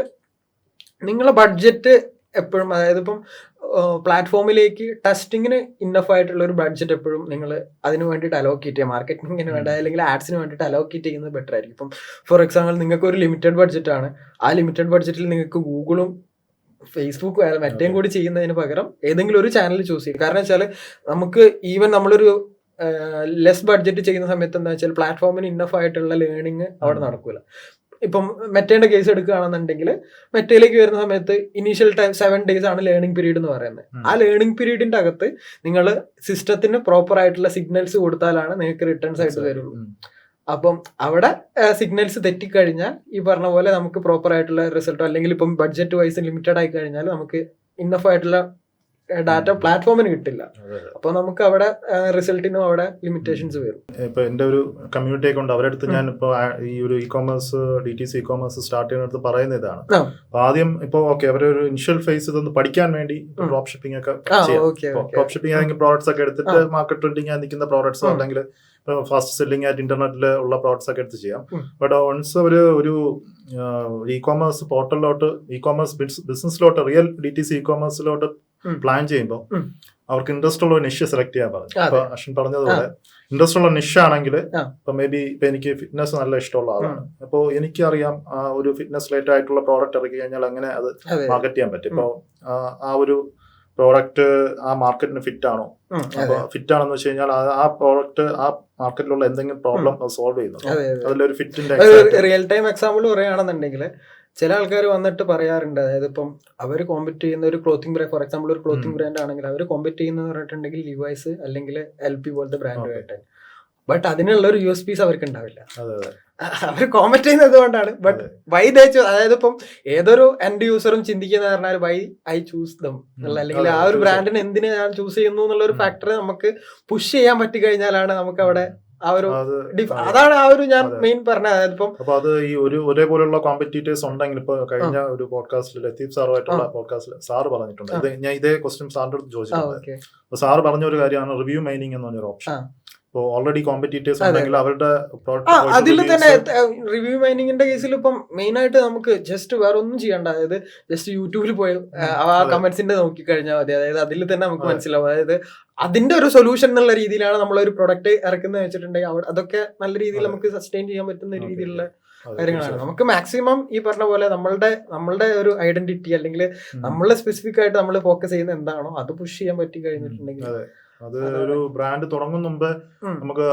നിങ്ങളെ ബഡ്ജറ്റ് എപ്പോഴും, അതായത് ഇപ്പം പ്ലാറ്റ്ഫോമിലേക്ക് ടെസ്റ്റിങ്ങിന് ഇന്നഫ് ആയിട്ടുള്ള ഒരു ബഡ്ജറ്റ് എപ്പോഴും നിങ്ങൾ അതിന് വേണ്ടിയിട്ട് അലോക്കേറ്റ് ചെയ്യുക. മാർക്കറ്റിങ്ങിന് വേണ്ടി അല്ലെങ്കിൽ ആഡ്സിന് വേണ്ടിയിട്ട് അലോക്കേറ്റ് ചെയ്യുന്നത് ബെറ്റർ ആയിരിക്കും. ഇപ്പം ഫോർ എക്സാമ്പിൾ നിങ്ങൾക്ക് ഒരു ലിമിറ്റഡ് ബഡ്ജറ്റ് ആണ്, ആ ലിമിറ്റഡ് ബഡ്ജറ്റിൽ നിങ്ങൾക്ക് ഗൂഗിളും ഫേസ്ബുക്കും മറ്റേയും കൂടി ചെയ്യുന്നതിന് പകരം ഏതെങ്കിലും ഒരു ചാനൽ ചൂസ് ചെയ്യും. കാരണം വെച്ചാൽ നമുക്ക് ഈവൻ നമ്മളൊരു ലെസ് ബഡ്ജറ്റ് ചെയ്യുന്ന സമയത്ത് എന്താ വെച്ചാൽ പ്ലാറ്റ്ഫോമിന് ഇന്നഫ് ആയിട്ടുള്ള ലേണിംഗ് അവിടെ നടക്കൂല. ഇപ്പം മെറ്റേന്റെ കേസ് എടുക്കുകയാണെന്നുണ്ടെങ്കിൽ മെറ്റയിലേക്ക് വരുന്ന സമയത്ത് ഇനീഷ്യൽ ടൈം 7 days ആണ് ലേണിംഗ് പീരീഡ് എന്ന് പറയുന്നത്. ആ ലേണിംഗ് പീരീഡിന്റെ അകത്ത് നിങ്ങൾ സിസ്റ്റത്തിന് പ്രോപ്പർ ആയിട്ടുള്ള സിഗ്നൽസ് കൊടുത്താലാണ് നിങ്ങൾക്ക് റിട്ടേൺസ് ആയിട്ട് വരുള്ളൂ. അപ്പം അവിടെ സിഗ്നൽസ് തെറ്റിക്കഴിഞ്ഞാൽ ഈ പറഞ്ഞ പോലെ നമുക്ക് പ്രോപ്പർ ആയിട്ടുള്ള റിസൾട്ടോ, അല്ലെങ്കിൽ ഇപ്പം ബഡ്ജറ്റ് വൈസ് ലിമിറ്റഡ് ആയി കഴിഞ്ഞാൽ നമുക്ക് ഇന്നഫ് ആയിട്ടുള്ള ഡാറ്റ പ്ലാറ്റ്ഫോമിന് കിട്ടില്ല. അപ്പൊ നമുക്ക് അവിടെ റിസൾട്ടിനും അവിടെ ലിമിറ്റേഷൻസ് വരും. ഇപ്പൊ എന്റെ ഒരു കമ്മ്യൂണിറ്റി ഒക്കെ ഉണ്ട്, അവരുടെ അടുത്ത് ഞാൻ ഇപ്പൊ ഈ ഒരു DTC ഇ കോമേഴ്സ് സ്റ്റാർട്ട് ചെയ്യുന്നിടത്ത് പറയുന്ന ഇതാണ്. ആദ്യം ഇപ്പൊ അവരൊരു ഇനിഷ്യൽ ഫേസ് ഇതൊന്ന് പഠിക്കാൻ വേണ്ടി ഡ്രോപ്പ് ഷിപ്പിംഗ് ഒക്കെ ഡ്രോപ്പ് ഷിപ്പിംഗ് ആണെങ്കിൽ പ്രോഡക്ട്സ് ഒക്കെ എടുത്തിട്ട് മാർക്കറ്റ് ട്രെൻഡിങ് ആയി നിൽക്കുന്ന പ്രോഡക്ട്സോ അല്ലെങ്കിൽ ഫാസ്റ്റ് സെല്ലിംഗ് ആയിട്ട് ഇന്റർനെറ്റിൽ ഉള്ള പ്രോഡക്ട്സ് ഒക്കെ എടുത്ത് ചെയ്യാം. ബട്ട് വൺസ് ഒരു ഇ കോമേഴ്സ് പോർട്ടലിലോട്ട്, ഇ കോമേഴ്സ് ബിസിനസ്സിലോട്ട്, റിയൽ DTC ഇ കോമേഴ്സിലോട്ട് പ്ലാൻ ചെയ്യുമ്പോൾ അവർക്ക് ഇൻട്രസ്റ്റ് ഉള്ള നിഷ് സെലക്ട് ചെയ്യാൻ പറഞ്ഞു. ഇപ്പൊ അശ്വിൻ പറഞ്ഞതുപോലെ ഇൻട്രസ്റ്റ് ഉള്ള നിഷ് ആണെങ്കിൽ ഇപ്പൊ മേ ബി ഇപ്പൊ എനിക്ക് ഫിറ്റ്നസ് നല്ല ഇഷ്ടമുള്ള ആളാണ്, അപ്പോൾ എനിക്കറിയാം ഒരു ഫിറ്റ്നസ് റിലേറ്റഡ് ആയിട്ടുള്ള പ്രോഡക്റ്റ് ഇറക്കി കഴിഞ്ഞാൽ അങ്ങനെ അത് മാർക്കറ്റ് ചെയ്യാൻ പറ്റും. ഇപ്പൊ ആ ഒരു പ്രോഡക്റ്റ് ആ മാർക്കറ്റിന് ഫിറ്റ് ആണോ, അപ്പൊ ഫിറ്റ് ആണെന്ന് വെച്ച് കഴിഞ്ഞാൽ ആ പ്രോഡക്റ്റ് ആ മാർക്കറ്റിലുള്ള എന്തെങ്കിലും പ്രോബ്ലം സോൾവ് ചെയ്യുന്നു. അതിലൊരു ഫിറ്റിന്റെ റിയൽ ടൈം എക്സാമ്പിൾ പറയുകയാണെന്നുണ്ടെങ്കിൽ ചില ആൾക്കാർ വന്നിട്ട് പറയാറുണ്ട്, അതായത് ഇപ്പം അവർ കോമ്പറ്റ് ചെയ്യുന്ന ഒരു ക്ലോത്തിങ് ബ്രാൻഡ്, ഫോർ എക്സാമ്പിൾ ഒരു ക്ലോത്തിങ് ബ്രാൻഡ് ആണെങ്കിൽ അവർ കോമ്പറ്റ് ചെയ്യുന്നത് പറഞ്ഞിട്ടുണ്ടെങ്കിൽ ലിവൈസ് അല്ലെങ്കിൽ LP പോലത്തെ ബ്രാൻഡുമായിട്ട്. ബട്ട് അതിനുള്ള ഒരു USPs അവർക്ക് ഉണ്ടാവില്ല. അവർ കോമ്പറ്റ് ചെയ്യുന്നത് കൊണ്ടാണ്. ബട്ട് വൈ ദേ ചൂസ്, അതായത് ഇപ്പം ഏതൊരു എൻഡ് യൂസറും ചിന്തിക്കുന്ന പറഞ്ഞാൽ വൈ ഐ ചൂസ് ദം എന്നുള്ള, അല്ലെങ്കിൽ ആ ഒരു ബ്രാൻഡിനെ എന്തിനു ഞാൻ ചൂസ് ചെയ്യുന്നു എന്നുള്ള ഒരു ഫാക്ടർ നമുക്ക് പുഷ് ചെയ്യാൻ പറ്റി കഴിഞ്ഞാലാണ് നമുക്ക് അവിടെ ആ ഒരു അതാണ് ആ ഒരു ഞാൻ മെയിൻ പറഞ്ഞത്. അതായത് ഇപ്പം അപ്പൊ അത് ഈ ഒരേപോലുള്ള കോമ്പറ്റീറ്റേഴ്സ് ഉണ്ടെങ്കിൽ, ഇപ്പൊ കഴിഞ്ഞ ഒരു പോഡ്കാസ്റ്റിൽ ലത്തീഫ് സാറുമായിട്ടുള്ള പോഡ്കാസ്റ്റിൽ സാറ് പറഞ്ഞിട്ടുണ്ട്, ഞാൻ ഇതേ ക്വസ്റ്റ്യൻ സാറിന്റെ അടുത്ത് ചോദിച്ചിട്ടുണ്ട്. അപ്പൊ സാറ് പറഞ്ഞ ഒരു കാര്യമാണ് റിവ്യൂ മൈനിങ് എന്ന് പറഞ്ഞൊരു ഓപ്ഷൻ. ഇപ്പോൾ ഓൾറെഡി കോമ്പറ്റീറ്റേഴ്സ് ഉണ്ടെങ്കിൽ അവരുടെ അതിൽ തന്നെ റിവ്യൂ മൈനിങ്ങിന്റെ കേസിൽ ഇപ്പം മെയിൻ ആയിട്ട് നമുക്ക് ജസ്റ്റ് വേറെ ഒന്നും ചെയ്യണ്ട, അതായത് ജസ്റ്റ് യൂട്യൂബിൽ പോയി ആ കമന്റ്സിന്റെ നോക്കി കഴിഞ്ഞാൽ മതി. അതായത് അതിൽ തന്നെ നമുക്ക് മനസ്സിലാവും, അതായത് അതിന്റെ ഒരു സൊല്യൂഷൻ എന്നുള്ള രീതിയിലാണ് നമ്മളൊരു പ്രൊഡക്റ്റ് ഇറക്കുന്നത് വെച്ചിട്ടുണ്ടെങ്കിൽ അതൊക്കെ നല്ല രീതിയിൽ നമുക്ക് സസ്റ്റെയിൻ ചെയ്യാൻ പറ്റുന്ന രീതിയിലുള്ള കാര്യങ്ങളാണ്. നമുക്ക് മാക്സിമം ഈ പറഞ്ഞ പോലെ നമ്മളുടെ ഒരു ഐഡന്റിറ്റി അല്ലെങ്കിൽ നമ്മളെ സ്പെസിഫിക് ആയിട്ട് നമ്മൾ ഫോക്കസ് ചെയ്യുന്ന എന്താണോ അത് പുഷ് ചെയ്യാൻ പറ്റി കഴിഞ്ഞിട്ടുണ്ടെങ്കിൽ അത് ഒരു ബ്രാൻഡ് തുടങ്ങും മുമ്പ് നമുക്ക്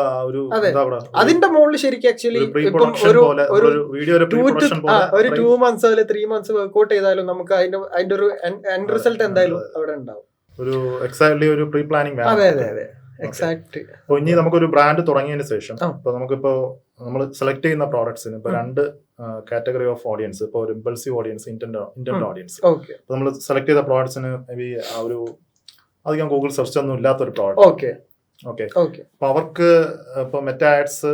അതിന്റെ മുകളിൽ ശരിക്കും ആക്ച്വലി ഇപ്പം ഒരു 2 months അല്ലെ 3 months വർക്ക്ഔട്ട് ചെയ്താലും നമുക്ക് അതിന്റെ ഒരു എൻഡ് റിസൾട്ട് എന്തായാലും അവിടെ ഉണ്ടാവും. ഒരു എക്സാക്ട്ലി ഒരു പ്രീ പ്ലാനിങ് വേണം. അതെ എക്സാക്ട്. അപ്പോൾ ഇനി നമുക്കൊരു ബ്രാൻഡ് തുടങ്ങിയതിന് ശേഷം ഇപ്പൊ നമുക്കിപ്പോ നമ്മൾ സെലക്ട് ചെയ്യുന്ന പ്രോഡക്ട്സിന് ഇപ്പൊ 2 കാറ്റഗറി ഓഫ് ഓഡിയൻസ്, ഇപ്പൊ ഒരു ഇമ്പൾസീവ് ഓഡിയൻസ്, ഇന്റന്റ് ഓഡിയൻസ്. അപ്പൊ നമ്മൾ സെലക്ട് ചെയ്ത പ്രോഡക്ട്സിന് മേ ബി ആ ഒരു അധികം ഗൂഗിൾ സെർച്ച് ഒന്നും ഇല്ലാത്തൊരു പ്രോഡക്റ്റ്, ഓക്കെ. ഓക്കെ. അപ്പൊ അവർക്ക് ഇപ്പൊ മെറ്റ ആഡ്സ്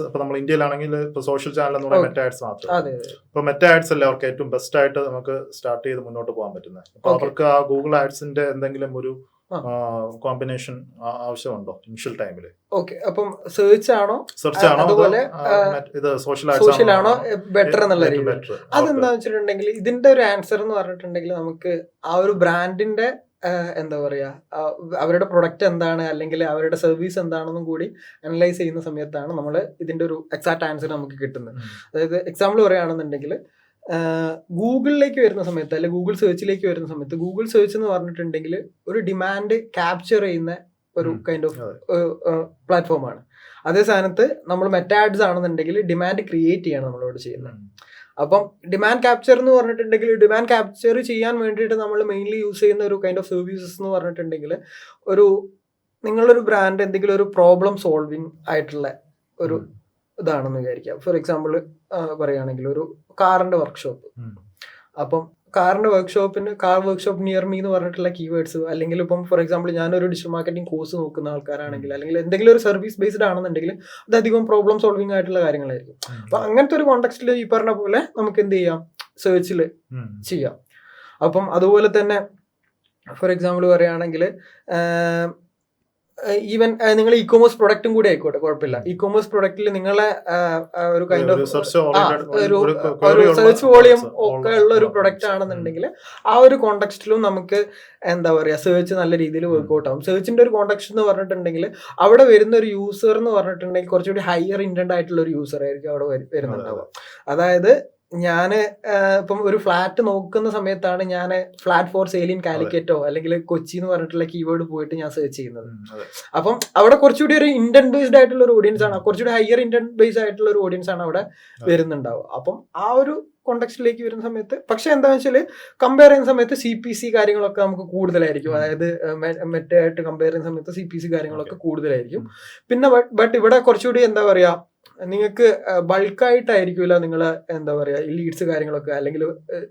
ഇപ്പൊ നമ്മൾ ഇന്ത്യയിലാണെങ്കിൽ ഇപ്പൊ സോഷ്യൽ ചാനൽ എന്ന് പറയുന്നത് മെറ്റ ആഡ്സ് മാത്രമേ. അതെ. ഇപ്പൊ മെറ്റ ആഡ്സ് അല്ലേ അവർക്ക് ഏറ്റവും ബെസ്റ്റ് ആയിട്ട് നമുക്ക് സ്റ്റാർട്ട് ചെയ്ത് മുന്നോട്ട് പോകാൻ പറ്റുന്നത്. അപ്പൊ അവർക്ക് ആ ഗൂഗിൾ ആഡ്സിന്റെ എന്തെങ്കിലും ഒരു കോമ്പിനേഷൻ ആവശ്യമുണ്ടോ ഇനിഷ്യൽ ടൈമില്? ഓക്കെ. അപ്പം സെർച്ച് ആണോ അതുപോലെ ഇത് സോഷ്യൽ ആണോ ബെറ്റർ എന്നുള്ള രീതിയിൽ? അതെന്താ വെച്ചിട്ടുണ്ടെങ്കിൽ ഇതിന്റെ ഒരു ആൻസർ എന്ന് പറഞ്ഞിട്ടുണ്ടെങ്കിൽ നമുക്ക് ആ ഒരു ബ്രാൻഡിന്റെ എന്താ പറയാ അവരുടെ പ്രൊഡക്റ്റ് എന്താണ് അല്ലെങ്കിൽ അവരുടെ സർവീസ് എന്താണെന്നും കൂടി അനലൈസ് ചെയ്യുന്ന സമയത്താണ് നമ്മൾ ഇതിന്റെ ഒരു എക്സാക്ട് ആൻസർ നമുക്ക് കിട്ടുന്നത്. അതായത് എക്സാമ്പിൾ പറയുകയാണെന്നുണ്ടെങ്കിൽ ഗൂഗിളിലേക്ക് വരുന്ന സമയത്ത് അല്ലെങ്കിൽ ഗൂഗിൾ സെർച്ചിലേക്ക് വരുന്ന സമയത്ത് ഗൂഗിൾ സെർച്ച് എന്ന് പറഞ്ഞിട്ടുണ്ടെങ്കിൽ ഒരു ഡിമാൻഡ് ക്യാപ്ചർ ചെയ്യുന്ന ഒരു കൈൻഡ് ഓഫ് പ്ലാറ്റ്ഫോമാണ്. അതേ സ്ഥാനത്ത് നമ്മൾ മെറ്റ ആഡ്സ് ആണെന്നുണ്ടെങ്കിൽ ഡിമാൻഡ് ക്രിയേറ്റ് ചെയ്യാണ് നമ്മളോട് ചെയ്യുന്നത്. അപ്പം ഡിമാൻഡ് ക്യാപ്ചർ എന്ന് പറഞ്ഞിട്ടുണ്ടെങ്കിൽ ഡിമാൻഡ് ക്യാപ്ചർ ചെയ്യാൻ വേണ്ടിയിട്ട് നമ്മൾ മെയിൻലി യൂസ് ചെയ്യുന്ന ഒരു കൈൻഡ് ഓഫ് സർവീസസ് എന്ന് പറഞ്ഞിട്ടുണ്ടെങ്കിൽ നിങ്ങളൊരു ബ്രാൻഡ് എന്തെങ്കിലും ഒരു പ്രോബ്ലം സോൾവിങ് ആയിട്ടുള്ള ഒരു ഇതാണെന്ന് വിചാരിക്കാം. ഫോർ എക്സാമ്പിൾ പറയുകയാണെങ്കിൽ ഒരു കാറിന്റെ വർക്ക്ഷോപ്പ്. അപ്പം കാർ വർക്ക്ഷോപ്പ് നിയർ മീ എന്ന് പറഞ്ഞിട്ടുള്ള കീവേഡ്സ് അല്ലെങ്കിൽ ഇപ്പം ഫോർ എക്സാമ്പിൾ ഞാനൊരു ഡിജിറ്റൽ മാർക്കറ്റിംഗ് കോഴ്സ് നോക്കുന്ന ആൾക്കാരാണെങ്കിൽ അല്ലെങ്കിൽ എന്തെങ്കിലും ഒരു സർവീസ് ബേസ്ഡ് ആണെന്നുണ്ടെങ്കിൽ അത് അധികം പ്രോബ്ലം സോൾവിങ് ആയിട്ടുള്ള കാര്യങ്ങളായിരിക്കും. അപ്പൊ അങ്ങനത്തെ ഒരു കോണ്ടെക്സ്റ്റിൽ ഈ പറഞ്ഞ പോലെ നമുക്ക് എന്ത് ചെയ്യാം, സെർച്ചിൽ ചെയ്യാം. അപ്പം അതുപോലെ തന്നെ ഫോർ എക്സാമ്പിൾ പറയുകയാണെങ്കിൽ ഈവൻ നിങ്ങൾ ഇ കോമേഴ്സ് പ്രൊഡക്റ്റും കൂടി ആയിക്കോട്ടെ, കുഴപ്പമില്ല. ഇ കോമേഴ്സ് പ്രൊഡക്റ്റിൽ നിങ്ങളെ ഒരു കൈൻഡ് ഓഫ് ഒരു സെർച്ച് വോളിയം ഒക്കെ ഉള്ള ഒരു പ്രൊഡക്റ്റ് ആണെന്നുണ്ടെങ്കിൽ ആ ഒരു കോണ്ടെക്സ്റ്റിലും നമുക്ക് എന്താ പറയുക സെർച്ച് നല്ല രീതിയിൽ വർക്ക്ഔട്ട് ആവും. സെർച്ചിന്റെ ഒരു കോണ്ടെക്സ്റ്റ് എന്ന് പറഞ്ഞിട്ടുണ്ടെങ്കിൽ അവിടെ വരുന്ന ഒരു യൂസർ എന്ന് പറഞ്ഞിട്ടുണ്ടെങ്കിൽ കുറച്ചുകൂടി ഹയർ ഇന്റന്റ് ആയിട്ടുള്ള ഒരു യൂസർ ആയിരിക്കും അവിടെ വരുന്നുണ്ടാവുക. അതായത് ഞാൻ ഇപ്പം ഒരു ഫ്ലാറ്റ് നോക്കുന്ന സമയത്താണ് ഞാൻ ഫ്ലാറ്റ് ഫോർ സെയിൽ ഇൻ കാലിക്കറ്റോ അല്ലെങ്കിൽ കൊച്ചി എന്ന് പറഞ്ഞിട്ടുള്ള കീവേഡ് പോയിട്ട് ഞാൻ സെർച്ച് ചെയ്യുന്നത്. അപ്പം അവിടെ കുറച്ചുകൂടി ഒരു ഇന്റന്റ് ബേസ്ഡ് ആയിട്ടുള്ള ഒരു ഓഡിയൻസ് ആണ്, കുറച്ചുകൂടി ഹയർ ഇന്റന്റ് ബേസ്ഡ് ആയിട്ടുള്ള ഒരു ഓഡിയൻസ് ആണ് അവിടെ വരുന്നുണ്ടാവുക. അപ്പം ആ ഒരു കോണ്ടെക്സ്റ്റിലേക്ക് വരുന്ന സമയത്ത് പക്ഷെ എന്താണെന്ന് വെച്ചാൽ കമ്പയർ ചെയ്യുന്ന സമയത്ത് CPC കാര്യങ്ങളൊക്കെ നമുക്ക് കൂടുതലായിരിക്കും. അതായത് മറ്റായിട്ട് കമ്പയർ ചെയ്യുന്ന സമയത്ത് CPC കാര്യങ്ങളൊക്കെ കൂടുതലായിരിക്കും. പിന്നെ ബട്ട് ഇവിടെ കുറച്ചുകൂടി എന്താ പറയാ നിങ്ങൾക്ക് ബൾക്കായിട്ടായിരിക്കില്ല നിങ്ങൾ എന്താ പറയുക ഈ ലീഡ്സ് കാര്യങ്ങളൊക്കെ അല്ലെങ്കിൽ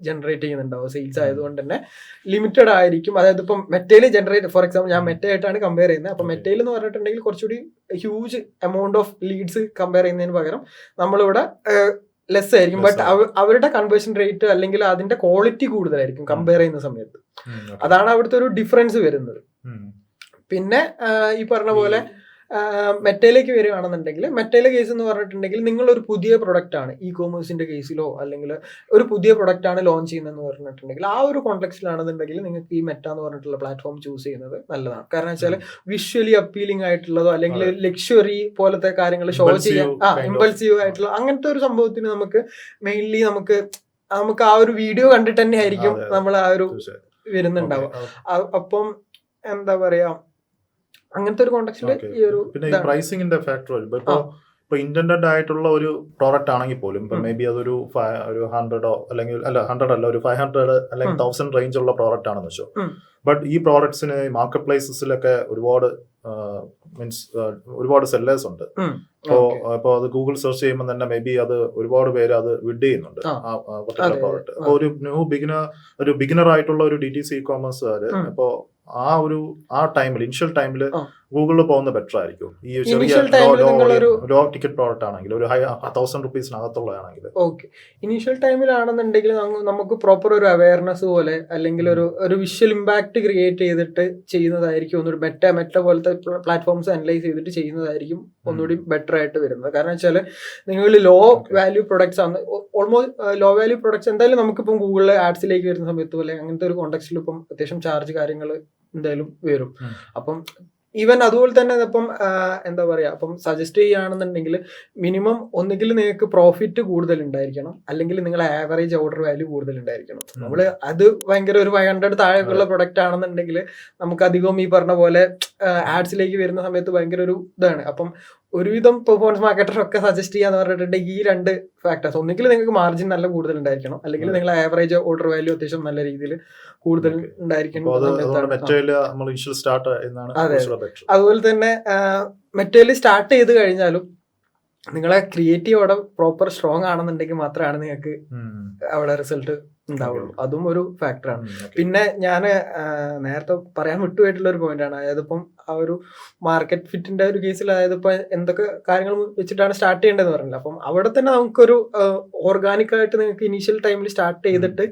ജനറേറ്റ് ചെയ്യുന്നുണ്ടാവും. സെയിൽസ് ആയതുകൊണ്ട് തന്നെ ലിമിറ്റഡ് ആയിരിക്കും. അതായത് ഇപ്പം മെറ്റയിൽ ജനറേറ്റ് ഫോർ എക്സാമ്പിൾ ഞാൻ മെറ്റയായിട്ടാണ് കമ്പയർ ചെയ്യുന്നത്. അപ്പം മെറ്റയിൽ എന്ന് പറഞ്ഞിട്ടുണ്ടെങ്കിൽ കുറച്ചുകൂടി huge amount of leads compare ചെയ്യുന്നതിന് പകരം നമ്മളിവിടെ ലെസ് ആയിരിക്കും. ബട്ട് അവരുടെ കൺവേർഷൻ റേറ്റ് അല്ലെങ്കിൽ അതിന്റെ ക്വാളിറ്റി കൂടുതലായിരിക്കും കമ്പയർ ചെയ്യുന്ന സമയത്ത്. അതാണ് അവിടുത്തെ ഒരു ഡിഫറൻസ് വരുന്നത്. പിന്നെ ഈ പറഞ്ഞ പോലെ മെറ്റയിലേക്ക് വരികയാണെന്നുണ്ടെങ്കിൽ മെറ്റയിലെ കേസ് എന്ന് പറഞ്ഞിട്ടുണ്ടെങ്കിൽ നിങ്ങളൊരു പുതിയ പ്രൊഡക്റ്റ് ആണ് ഇ കോമേഴ്സിന്റെ കേസിലോ അല്ലെങ്കിൽ ഒരു പുതിയ പ്രൊഡക്റ്റ് ആണ് ലോഞ്ച് ചെയ്യുന്നതെന്ന് പറഞ്ഞിട്ടുണ്ടെങ്കിൽ ആ ഒരു കോണ്ടെക്സ്റ്റിലാണെന്നുണ്ടെങ്കിൽ നിങ്ങൾക്ക് ഈ മെറ്റ എന്ന് പറഞ്ഞിട്ടുള്ള പ്ലാറ്റ്ഫോം ചൂസ് ചെയ്യുന്നത് നല്ലതാണ്. കാരണം വെച്ചാൽ വിഷ്വലി അപ്പീലിംഗ് ആയിട്ടുള്ളതോ അല്ലെങ്കിൽ ലക്ഷറി പോലത്തെ കാര്യങ്ങൾ ഷോ ചെയ്യാൻ ഇമ്പൾസീവ് ആയിട്ടുള്ള അങ്ങനത്തെ ഒരു സംഭവത്തിന് നമുക്ക് മെയിൻലി നമുക്ക് ആ ഒരു വീഡിയോ കണ്ടിട്ട് തന്നെ ആയിരിക്കും നമ്മൾ ആ ഒരു വരുന്നുണ്ടാവുക. അപ്പം എന്താ പറയാ അങ്ങനത്തെ ഒരു കോണ്ടെക്സ്റ്റില് ഈ ഒരു പിന്നെ ഈ പ്രൈസിംഗിന്റെ ഫാക്ടർ വരുമ്പോൾ ഇപ്പൊ ഇന്റൻഡന്റ് ആയിട്ടുള്ള ഒരു പ്രോഡക്റ്റ് ആണെങ്കിൽ പോലും ഇപ്പൊ മേ ബി അതൊരു 100 അല്ലെങ്കിൽ 100 അല്ല ഒരു 500 അല്ലെങ്കിൽ 1000 റേഞ്ച് ഉള്ള പ്രോഡക്റ്റ് ആണെന്ന് വെച്ചോ. ബട്ട് ഈ പ്രോഡക്ട്സിന് മാർക്കറ്റ് പ്ലേസസിലൊക്കെ ഒരുപാട് സെല്ലേഴ്സ് ഉണ്ട്. അപ്പൊ അത് ഗൂഗിൾ സെർച്ച് ചെയ്യുമ്പോൾ തന്നെ മേ ബി അത് ഒരുപാട് പേര് അത് വിഡ് ചെയ്യുന്നുണ്ട് ആ പർട്ടിക്കുലർ പ്രോഡക്റ്റ്. അപ്പൊ ഒരു ബിഗിനർ ആയിട്ടുള്ള ഒരു DTC ഇ കോമേഴ്സുകാര് അപ്പോ ആ ടൈമിൽ ഇനിഷ്യൽ ടൈമിൽ ഗൂഗിളിൽ പോകുന്നത് ബെറ്റർ ആയിരിക്കും. ഈ ചെറിയ ലോ ടിക്കറ്റ് പ്രോഡക്റ്റ് ആണെങ്കിൽ ഒരു 1000 റുപ്പീസിനകത്തുള്ളതാണെങ്കിൽ. ഓക്കെ, ഇനീഷ്യൽ ടൈമിലാണെന്നുണ്ടെങ്കിൽ നമുക്ക് പ്രോപ്പർ ഒരു അവയർനെസ് പോലെ അല്ലെങ്കിൽ ഒരു വിഷ്വൽ ഇമ്പാക്ട് ക്രിയേറ്റ് ചെയ്തിട്ട് ചെയ്യുന്നതായിരിക്കും ഒന്നുകൂടി മെറ്റ പോലത്തെ പ്ലാറ്റ്ഫോംസ് അനലൈസ് ചെയ്തിട്ട് ചെയ്യുന്നതായിരിക്കും ഒന്നുകൂടി ബെറ്റർ ആയിട്ട് വരുന്നത്. കാരണം വെച്ചാൽ നിങ്ങൾ ലോ വാല്യൂ പ്രൊഡക്ട്സ് ആണ് ഓൾമോസ്റ്റ് ലോ വാല്യൂ പ്രൊഡക്ട്സ് എന്തായാലും നമുക്കിപ്പം ഗൂഗിളിലെ ആഡ്സിലേക്ക് വരുന്ന സമയത്ത് പോലെ അങ്ങനത്തെ ഒരു കോണ്ടെക്സ്റ്റിൽ ഇപ്പം അത്യാവശ്യം ചാർജ് കാര്യങ്ങൾ എന്തായാലും വരും. അപ്പം ഈവൻ അതുപോലെ തന്നെ ഇപ്പം എന്താ പറയാ അപ്പം സജസ്റ്റ് ചെയ്യുകയാണെന്നുണ്ടെങ്കിൽ മിനിമം ഒന്നുകിൽ നിങ്ങൾക്ക് പ്രോഫിറ്റ് കൂടുതൽ ഉണ്ടായിരിക്കണം അല്ലെങ്കിൽ നിങ്ങളെ ആവറേജ് ഓർഡർ വാല്യൂ കൂടുതൽ ഉണ്ടായിരിക്കണം. നമ്മൾ അത് ഭയങ്കര ഒരു 500 താഴെയുള്ള പ്രൊഡക്റ്റ് ആണെന്നുണ്ടെങ്കിൽ നമുക്ക് അധികം ഈ പറഞ്ഞ പോലെ ആഡ്സിലേക്ക് വരുന്ന സമയത്ത് ഭയങ്കര ഒരു ഇതാണ്. അപ്പം ഒരുവിധം പെർഫോമൻസ് മാർക്കറ്ററൊക്കെ സജസ്റ്റ് ചെയ്യാന്ന് പറഞ്ഞിട്ടുണ്ടെങ്കിൽ ഈ 2 ഫാക്ടേഴ്സ്, ഒന്നുകിൽ നിങ്ങൾക്ക് മാർജിൻ നല്ല കൂടുതൽ ഉണ്ടായിരിക്കണം അല്ലെങ്കിൽ നിങ്ങൾ ആവറേജ് ഓർഡർ വാല്യൂ അത്യാവശ്യം നല്ല രീതിയിൽ കൂടുതൽ ഉണ്ടായിരിക്കണം. അതുപോലെ തന്നെ മെറ്റയിൽ സ്റ്റാർട്ട് ചെയ്ത് കഴിഞ്ഞാലും നിങ്ങളെ ക്രിയേറ്റീവ് അവിടെ പ്രോപ്പർ സ്ട്രോങ് ആണെന്നുണ്ടെങ്കിൽ മാത്രമാണ് നിങ്ങൾക്ക് അവിടെ റിസൾട്ട് ഉണ്ടാവുള്ളൂ. അതും ഒരു ഫാക്ടറാണ്. പിന്നെ ഞാൻ നേരത്തെ പറയാൻ വിട്ടുപോയിട്ടുള്ള ഒരു പോയിന്റാണ്, അതായത് ഇപ്പം ആ ഒരു മാർക്കറ്റ് ഫിറ്റിന്റെ ഒരു കേസിൽ, അതായത് ഇപ്പൊ എന്തൊക്കെ കാര്യങ്ങൾ വെച്ചിട്ടാണ് സ്റ്റാർട്ട് ചെയ്യേണ്ടതെന്ന് പറഞ്ഞില്ല. അപ്പം അവിടെ തന്നെ നമുക്കൊരു ഓർഗാനിക് ആയിട്ട് നിങ്ങൾക്ക് ഇനീഷ്യൽ ടൈമിൽ സ്റ്റാർട്ട് ചെയ്തിട്ട്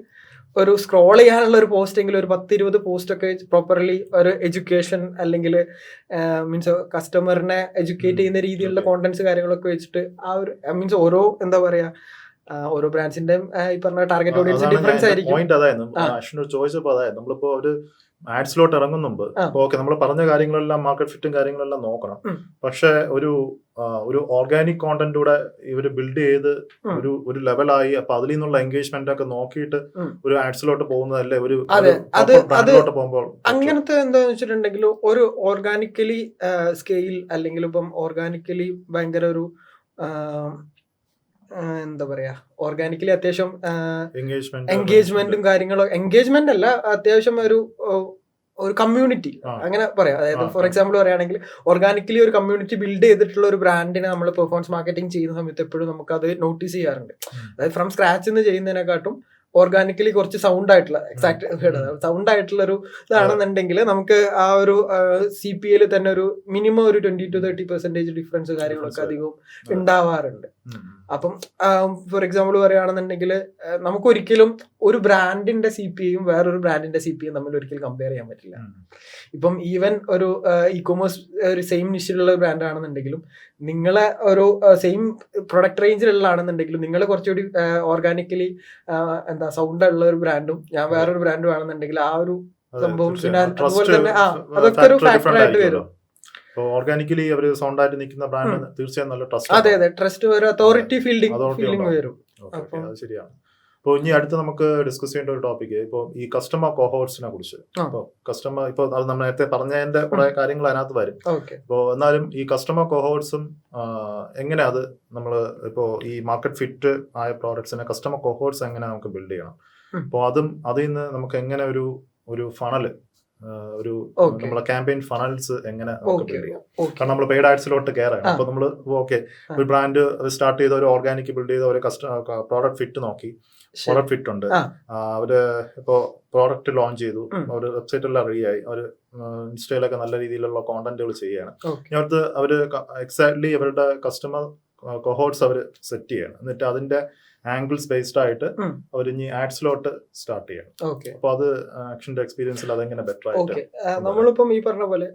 ഒരു സ്ക്രോൾ ചെയ്യാനുള്ള ഒരു പോസ്റ്റെങ്കിലും ഒരു 10-20 പോസ്റ്റ് ഒക്കെ പ്രോപ്പർലി ഒരു എഡ്യൂക്കേഷൻ അല്ലെങ്കിൽ മീൻസ് കസ്റ്റമറിനെ എഡ്യൂക്കേറ്റ് ചെയ്യുന്ന രീതിയിലുള്ള കോണ്ടന്റ്സ് കാര്യങ്ങളൊക്കെ വെച്ചിട്ട് ആ ഒരു മീൻസ് ഓരോ എന്താ പറയാ ഓരോ ബ്രാൻഡ്സിന്റെ ഈ പറഞ്ഞ ടാർഗറ്റ് ഓഡിയൻസ് ഡിഫറൻസ് ആയിരിക്കും. പോയിന്റ് അതായിരുന്നു അശ്വിനോട് ചോദിച്ചപ്പോൾ, അതായത് നമ്മളിപ്പോ ഒരു ആഡ്സിലോട്ട് ഇറങ്ങും മുമ്പ് ഓക്കെ നമ്മൾ പറഞ്ഞ കാര്യങ്ങളെല്ലാം മാർക്കറ്റ് ഫിറ്റും കാര്യങ്ങളെല്ലാം നോക്കണം. പക്ഷെ ഒരു ഓർഗാനിക് കോണ്ടന്റ് കൂടെ ഇവര് ബിൽഡ് ചെയ്ത് ഒരു ലെവലായി, അപ്പൊ അതിൽ നിന്നുള്ള എൻഗേജ്മെന്റ് ഒക്കെ നോക്കിയിട്ട് ഒരു ആഡ്സിലോട്ട് പോകുന്നതല്ലേ ഒരു പോകുമ്പോൾ. അങ്ങനത്തെ എന്താന്ന് വെച്ചിട്ടുണ്ടെങ്കിൽ ഒരു ഓർഗാനിക്കലി സ്കെയിൽ അല്ലെങ്കിൽ ഇപ്പം ഓർഗാനിക്കലി ഭയങ്കര ഒരു എന്താ പറയാ ഓർഗാനിക്കലി അത്യാവശ്യം എൻഗേജ്മെന്റും കാര്യങ്ങളും, എൻഗേജ്മെന്റ് അല്ല അത്യാവശ്യം ഒരു കമ്മ്യൂണിറ്റി അങ്ങനെ പറയാം. അതായത് ഫോർ എക്സാമ്പിൾ പറയുകയാണെങ്കിൽ ഓർഗാനിക്കലി ഒരു കമ്മ്യൂണിറ്റി ബിൽഡ് ചെയ്തിട്ടുള്ള ഒരു ബ്രാൻഡിനെ നമ്മൾ പെർഫോമൻസ് മാർക്കറ്റിംഗ് ചെയ്യുന്ന സമയത്ത് എപ്പോഴും നമുക്ക് അത് നോട്ടീസ് ചെയ്യാറുണ്ട്. അതായത് ഫ്രം സ്ക്രാച്ച് നിന്ന് ചെയ്യുന്നതിനെക്കാട്ടും ഓർഗാനിക്കലി കുറച്ച് സൗണ്ട് ആയിട്ടുള്ള സൗണ്ട് ആയിട്ടുള്ള ഒരു ഇതാണെന്നുണ്ടെങ്കിൽ നമുക്ക് ആ ഒരു CPA തന്നെ ഒരു മിനിമം ഒരു 20-30% ഡിഫറൻസ് കാര്യങ്ങളൊക്കെ അധികവും ഉണ്ടാവാറുണ്ട്. അപ്പം ഫോർ എക്സാമ്പിൾ പറയുകയാണെന്നുണ്ടെങ്കിൽ നമുക്ക് ഒരിക്കലും ഒരു ബ്രാൻഡിന്റെ CPAയും വേറൊരു ബ്രാൻഡിന്റെ CPAയും തമ്മിൽ ഒരിക്കലും കമ്പയർ ചെയ്യാൻ പറ്റില്ല. ഇപ്പം ഈവൻ ഒരു ഇ-കൊമേഴ്സ് ഒരു സെയിം നിഷിലുള്ള ബ്രാൻഡ് ആണെന്നുണ്ടെങ്കിലും നിങ്ങളെ ഒരു സെയിം പ്രൊഡക്റ്റ് റേഞ്ചിലുള്ളതാണെന്നുണ്ടെങ്കിലും നിങ്ങൾ കുറച്ചുകൂടി ഓർഗാനിക്കലി എന്താ സൗണ്ട് ഉള്ള ഒരു ബ്രാൻഡും ഞാൻ വേറൊരു ബ്രാൻഡും ആണെന്നുണ്ടെങ്കിൽ ആ ഒരു സംഭവം പിന്നെ അതുപോലെ തന്നെ അതൊക്കെ ഒരു ഫാക്ടർ ആയിട്ട് വരും. ഓർഗാനിക്കലി അവർ സൗണ്ട് ആയിട്ട് നിൽക്കുന്ന ബ്രാൻഡ് തീർച്ചയായും നല്ല ട്രസ്റ്റ്. അതെ അതെ, ട്രസ്റ്റ് ഒരു അതോറിറ്റി ഫീലിംഗ് വരും. ശരിയാണ്. ഇപ്പോൾ ഇനി അടുത്ത് നമുക്ക് ഡിസ്കസ് ചെയ്യേണ്ട ഒരു ടോപ്പിക് ഇപ്പോൾ ഈ കസ്റ്റമർ കോഹോർട്സിനെ കുറിച്ച്. ഇപ്പോൾ കസ്റ്റമർ ഇപ്പോൾ അത് നമ്മൾ നേരത്തെ പറഞ്ഞതിന്റെ കുറെ കാര്യങ്ങൾ അതിനകത്ത് വരും. ഇപ്പോൾ എന്നാലും ഈ കസ്റ്റമർ കോഹോർട്സും എങ്ങനെ അത് നമ്മൾ ഇപ്പോൾ ഈ മാർക്കറ്റ് ഫിറ്റ് ആയ പ്രോഡക്ട്സിനെ കസ്റ്റമർ കോഹോർട്സ് എങ്ങനെ നമുക്ക് ബിൽഡ് ചെയ്യണം. അപ്പോൾ അതിൽ നിന്ന് നമുക്ക് എങ്ങനെ ഒരു ഫണല് ഒരു നമ്മളെ ക്യാമ്പയിൻ ഫണൽസ് എങ്ങനെ നമുക്ക് ബിൽഡ് ചെയ്യാം. കാരണം നമ്മൾ പെയ്ഡ് ആഡ്സിലോട്ട് കയറാണ്. അപ്പൊ നമ്മൾ ഓക്കെ ഒരു ബ്രാൻഡ് സ്റ്റാർട്ട് ചെയ്ത ഒരു ഓർഗാനിക് ബിൽഡ് ചെയ്ത ഒരു പ്രോഡക്റ്റ് ഫിറ്റ് നോക്കി, പ്രോഡക്റ്റ് ഫിറ്റ് ഉണ്ട്, അവര് ഇപ്പോ പ്രോഡക്റ്റ് ലോഞ്ച് ചെയ്തു, ഒരു വെബ്സൈറ്റെല്ലാം റെഡി ആയി, ഒരു ഇൻസ്റ്റയിലൊക്കെ നല്ല രീതിയിലുള്ള കോണ്ടന്റുകൾ ചെയ്യാണ്. അടുത്ത് അവര് എക്സാക്ട്ലി അവരുടെ കസ്റ്റമർ കൊഹോർട്സ് അവർ സെറ്റ് ചെയ്യണം. എന്നിട്ട് അതിന്റെ ആംഗിൾസ് ബേസ്ഡ് ആയിട്ട് അവർ ഇനി ആഡ്സിലോട്ട് സ്റ്റാർട്ട് ചെയ്യണം. അപ്പൊ അത് ആക്ഷന്റെ എക്സ്പീരിയൻസിൽ അതെങ്ങനെ ബെറ്റർ ആയിട്ട് നമ്മളിപ്പം ഈ പറഞ്ഞ പോലെ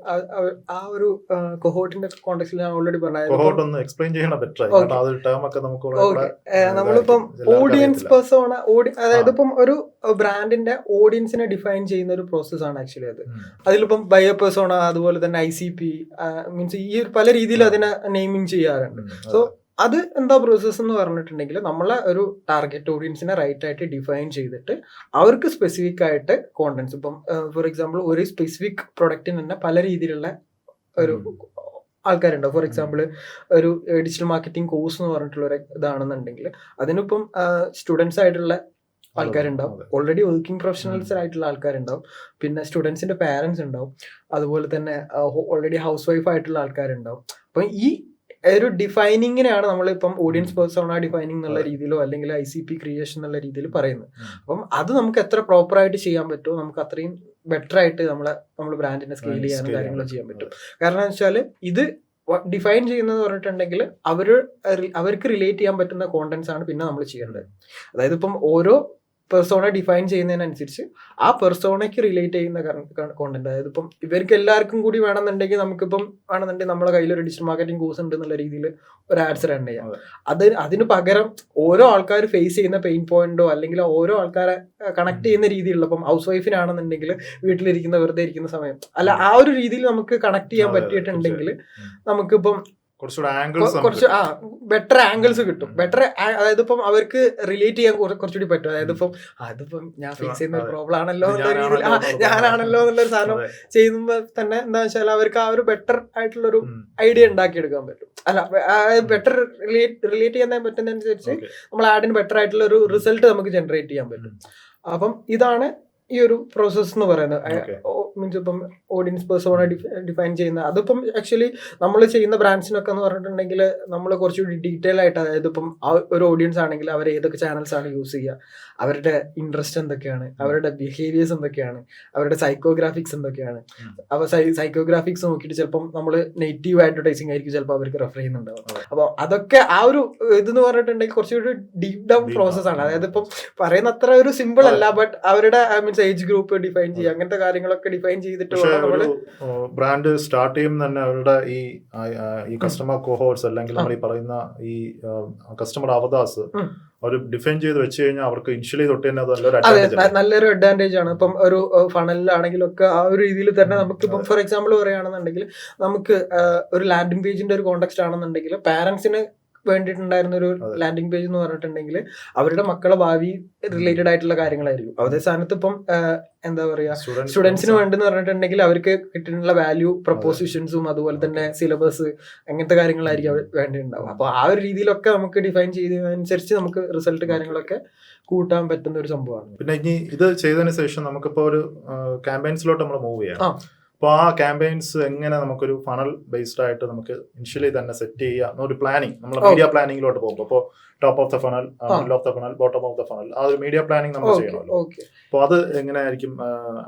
ആ ഒരു കൊഹോർട്ടിന്റെ കോണ്ടെക്സ്റ്റിൽ ഞാൻ ഓൾറെഡി പറഞ്ഞു, കൊഹോർട്ട് ഒന്ന് എക്സ്പ്ലെയിൻ ചെയ്യണം ബെറ്റർ ആയിട്ട്. ആ ഒരു ടേം ഒക്കെ നമുക്ക് നമ്മളിപ്പം ഓഡിയൻസ് പേഴ്സോണ, അതായത് ഇപ്പം ഒരു ബ്രാൻഡിന്റെ ഓഡിയൻസിനെ ഡിഫൈൻ ചെയ്യുന്ന ഒരു പ്രോസസ് ആണ് ആക്ച്വലി അത്. അതിലിപ്പം ബയർ പേഴ്സോണ, അതുപോലെ തന്നെ ICP മീൻസ് ഈ പല രീതിയിൽ അതിനെ നെയിമിങ് ചെയ്യാറുണ്ട്. സോ അത് എന്താ പ്രോസസ്സ് എന്ന് പറഞ്ഞിട്ടുണ്ടെങ്കിൽ നമ്മളെ ഒരു ടാർഗറ്റ് ഓഡിയൻസിനെ റൈറ്റ് ആയിട്ട് ഡിഫൈൻ ചെയ്തിട്ട് അവർക്ക് സ്പെസിഫിക് ആയിട്ട് കോണ്ടന്റ്സ്, ഇപ്പം ഫോർ എക്സാമ്പിൾ ഒരു സ്പെസിഫിക് പ്രൊഡക്റ്റിന് തന്നെ പല രീതിയിലുള്ള ഒരു ആൾക്കാരുണ്ടാവും. ഫോർ എക്സാമ്പിൾ ഒരു ഡിജിറ്റൽ മാർക്കറ്റിംഗ് കോഴ്സ് എന്ന് പറഞ്ഞിട്ടുള്ള ഒരു ഇതാണെന്നുണ്ടെങ്കിൽ അതിനിപ്പം സ്റ്റുഡൻസ് ആയിട്ടുള്ള ആൾക്കാരുണ്ടാവും, ഓൾറെഡി വർക്കിംഗ് പ്രൊഫഷണൽസ് ആയിട്ടുള്ള ആൾക്കാരുണ്ടാവും, പിന്നെ സ്റ്റുഡൻസിന്റെ പാരന്റ്സ് ഉണ്ടാവും, അതുപോലെ തന്നെ ഓൾറെഡി ഹൗസ് വൈഫ് ആയിട്ടുള്ള ആൾക്കാരുണ്ടാവും. അപ്പം ഈ ഒരു ഡിഫൈനിങ്ങിനെയാണ് നമ്മളിപ്പം ഓഡിയൻസ് പേഴ്സോണ ഡിഫൈനിങ് എന്നുള്ള രീതിയിലോ അല്ലെങ്കിൽ ICP ക്രിയേഷൻ എന്നുള്ള രീതിയിൽ പറയുന്നത്. അപ്പം അത് നമുക്ക് എത്ര പ്രോപ്പർ ആയിട്ട് ചെയ്യാൻ പറ്റുമോ നമുക്ക് അത്രയും ബെറ്റർ ആയിട്ട് നമ്മൾ ബ്രാൻഡിനെ സ്കെയിൽ ചെയ്യാനും കാര്യങ്ങളും ചെയ്യാൻ പറ്റും. കാരണം എന്ന് വെച്ചാൽ ഇത് ഡിഫൈൻ ചെയ്യുന്നത് പറഞ്ഞിട്ടുണ്ടെങ്കിൽ അവർക്ക് റിലേറ്റ് ചെയ്യാൻ പറ്റുന്ന കോണ്ടന്റ്സ് ആണ് പിന്നെ നമ്മൾ ചെയ്യേണ്ടത്. അതായത് ഇപ്പം ഓരോ പെർസോണ ഡിഫൈൻ ചെയ്യുന്നതിനനുസരിച്ച് ആ പെർസോണയ്ക്ക് റിലേറ്റ് ചെയ്യുന്ന കോണ്ടന്റ്, അതായത് ഇപ്പം ഇവർക്ക് എല്ലാവർക്കും കൂടി വേണമെന്നുണ്ടെങ്കിൽ നമുക്കിപ്പം വേണമെന്നുണ്ടെങ്കിൽ നമ്മുടെ കയ്യിൽ ഒരു ഡിജിറ്റൽ മാർക്കറ്റിംഗ് കോഴ്സ് ഉണ്ട് എന്നുള്ള രീതിയിൽ ഒരു ആഡ്സ് റൺ ചെയ്യാം. അതിന് പകരം ഓരോ ആൾക്കാർ ഫേസ് ചെയ്യുന്ന പെയിൻ പോയിന്റോ അല്ലെങ്കിൽ ഓരോ ആൾക്കാരെ കണക്ട് ചെയ്യുന്ന രീതിയിലുള്ള, ഇപ്പം ഹൗസ് വൈഫിനാണെന്നുണ്ടെങ്കിൽ വീട്ടിലിരിക്കുന്ന വെറുതെ ഇരിക്കുന്ന സമയം അല്ല, ആ ഒരു രീതിയിൽ നമുക്ക് കണക്ട് ചെയ്യാൻ പറ്റിയിട്ടുണ്ടെങ്കിൽ നമുക്കിപ്പം കുറച്ച് ബെറ്റർ ആംഗിൾസ് കിട്ടും. അതായത് ഇപ്പം അവർക്ക് റിലേറ്റ് ചെയ്യാൻ കുറച്ചുകൂടി പറ്റും. അതായത് ഇപ്പം അതിപ്പം ഞാൻ ഫേസ് ചെയ്യുന്ന ഒരു പ്രോബ്ലം ആണല്ലോ എന്നുള്ള രീതിയിൽ ഞാനാണല്ലോ എന്നുള്ളൊരു സാധനം ചെയ്യുമ്പോൾ തന്നെ എന്താ വെച്ചാൽ അവർക്ക് ആ ഒരു ബെറ്റർ ആയിട്ടുള്ളൊരു ഐഡിയ ഉണ്ടാക്കിയെടുക്കാൻ പറ്റും. അല്ല, ബെറ്റർ റിലേറ്റ് ചെയ്യാൻ പറ്റുന്നതനുസരിച്ച് നമ്മൾ ആഡിന് ബെറ്റർ ആയിട്ടുള്ള ഒരു റിസൾട്ട് നമുക്ക് ജനറേറ്റ് ചെയ്യാൻ പറ്റും. അപ്പം ഇതാണ് ഈ ഒരു പ്രോസസ് എന്ന് പറയുന്നത്. മീൻസ് ഇപ്പം ഓഡിയൻസ് പേഴ്സോണ ഡിഫൈൻ ചെയ്യുന്ന അതിപ്പം ആക്ച്വലി നമ്മൾ ചെയ്യുന്ന ബ്രാൻഡ്സിനൊക്കെ എന്ന് പറഞ്ഞിട്ടുണ്ടെങ്കിൽ നമ്മൾ കുറച്ചുകൂടി ഡീറ്റെയിൽ ആയിട്ട്, അതായത് ഇപ്പം ഒരു ഓഡിയൻസ് ആണെങ്കിൽ അവർ ഏതൊക്കെ ചാനൽസ് ആണ് യൂസ് ചെയ്യുക, അവരുടെ ഇൻട്രസ്റ്റ് എന്തൊക്കെയാണ്, അവരുടെ ബിഹേവിയേഴ്സ് എന്തൊക്കെയാണ്, അവരുടെ സൈക്കോഗ്രാഫിക്സ് എന്തൊക്കെയാണ്. അപ്പോൾ സൈക്കോഗ്രാഫിക്സ് നോക്കിയിട്ട് ചിലപ്പം നമ്മൾ നെഗറ്റീവ് അഡ്വർടൈസിങ് ആയിരിക്കും ചിലപ്പോൾ അവർക്ക് റെഫർ ചെയ്യുന്നുണ്ടാവും. അപ്പോൾ അതൊക്കെ ആ ഒരു ഇതെന്ന് പറഞ്ഞിട്ടുണ്ടെങ്കിൽ കുറച്ചുകൂടി ഡീപ് ഡൗൺ പ്രോസസ് ആണ്. അതായത് ഇപ്പം പറയുന്ന അത്ര ഒരു സിമ്പിൾ അല്ല, ബട്ട് അവരുടെ മീൻസ് ഏജ് ഗ്രൂപ്പ് ഡിഫൈൻ ചെയ്യുക, അങ്ങനത്തെ കാര്യങ്ങളൊക്കെ ഡിഫൈൻ ചെയ്തിട്ട് നമ്മള് ബ്രാൻഡ് സ്റ്റാർട്ട് ചെയ്യുമ്പോൾ തന്നെ അവരുടെ ഈ കസ്റ്റമർ കോഹോർട്സ് അല്ലെങ്കിൽ നമ്മൾ ഈ പറയുന്ന ഈ കസ്റ്റമർ അവതാസ് അവർ ഡിഫൈൻ ചെയ്ത് വെച്ച് കഴിഞ്ഞാൽ അവർക്ക് ഇനിഷ്യലി തൊട്ട് തന്നെ നല്ലൊരു അഡ്വാൻറ്റേജ് ആണ്. ഇപ്പം ഒരു ഫണലിലാണെങ്കിലൊക്കെ ആ ഒരു രീതിയിൽ തന്നെ നമുക്ക് ഇപ്പം ഫോർ എക്സാമ്പിൾ പറയുകയാണെന്നുണ്ടെങ്കിൽ നമുക്ക് ഒരു ലാൻഡിംഗ് പേജിന്റെ ഒരു കോണ്ടെക്സ്റ്റ് ആണെന്നുണ്ടെങ്കിൽ പാരന്റ്സിന് വേണ്ടിയിട്ടുണ്ടായിരുന്ന ഒരു ലാൻഡിംഗ് പേജ് എന്ന് പറഞ്ഞിട്ടുണ്ടെങ്കിൽ അവരുടെ മക്കളെ ഭാവി റിലേറ്റഡ് ആയിട്ടുള്ള കാര്യങ്ങളായിരിക്കും. അതേ സ്ഥാനത്ത് ഇപ്പം എന്താ പറയാ സ്റ്റുഡൻസിന് വേണ്ടെന്ന് പറഞ്ഞിട്ടുണ്ടെങ്കിൽ അവർക്ക് കിട്ടുന്ന വാല്യൂ പ്രൊപ്പോസിഷൻസും അതുപോലെ തന്നെ സിലബസ് അങ്ങനത്തെ കാര്യങ്ങളായിരിക്കും വേണ്ടിയിട്ടുണ്ടാവും. അപ്പോൾ ആ ഒരു രീതിയിലൊക്കെ നമുക്ക് ഡിഫൈൻ ചെയ്തതനുസരിച്ച് നമുക്ക് റിസൾട്ട് കാര്യങ്ങളൊക്കെ കൂട്ടാൻ പറ്റുന്ന ഒരു സംഭവമാണ്. പിന്നെ ഇനി ഇത് ചെയ്തതിനു ശേഷം നമുക്കിപ്പോ ഒരു ക്യാമ്പയിൻസിലോട്ട് നമ്മൾ മൂവ് ചെയ്യാം. അപ്പോൾ ആ ക്യാമ്പയിൻസ് എങ്ങനെ നമുക്കൊരു ഫണൽ ബേസ്ഡ് ആയിട്ട് നമുക്ക് ഇനിഷ്യലി തന്നെ സെറ്റ് ചെയ്യാം ഒരു പ്ലാനിങ്, നമ്മൾ മീഡിയ പ്ലാനിങ്ങിലോട്ട് പോകുമ്പോൾ ഇപ്പോൾ top of the funnel, middle of the funnel, bottom of the funnel, ആ ഒരു മീഡിയ പ്ലാനിങ് നമ്മൾ ചെയ്യണമല്ലോ. അപ്പോൾ അത് എങ്ങനെയായിരിക്കും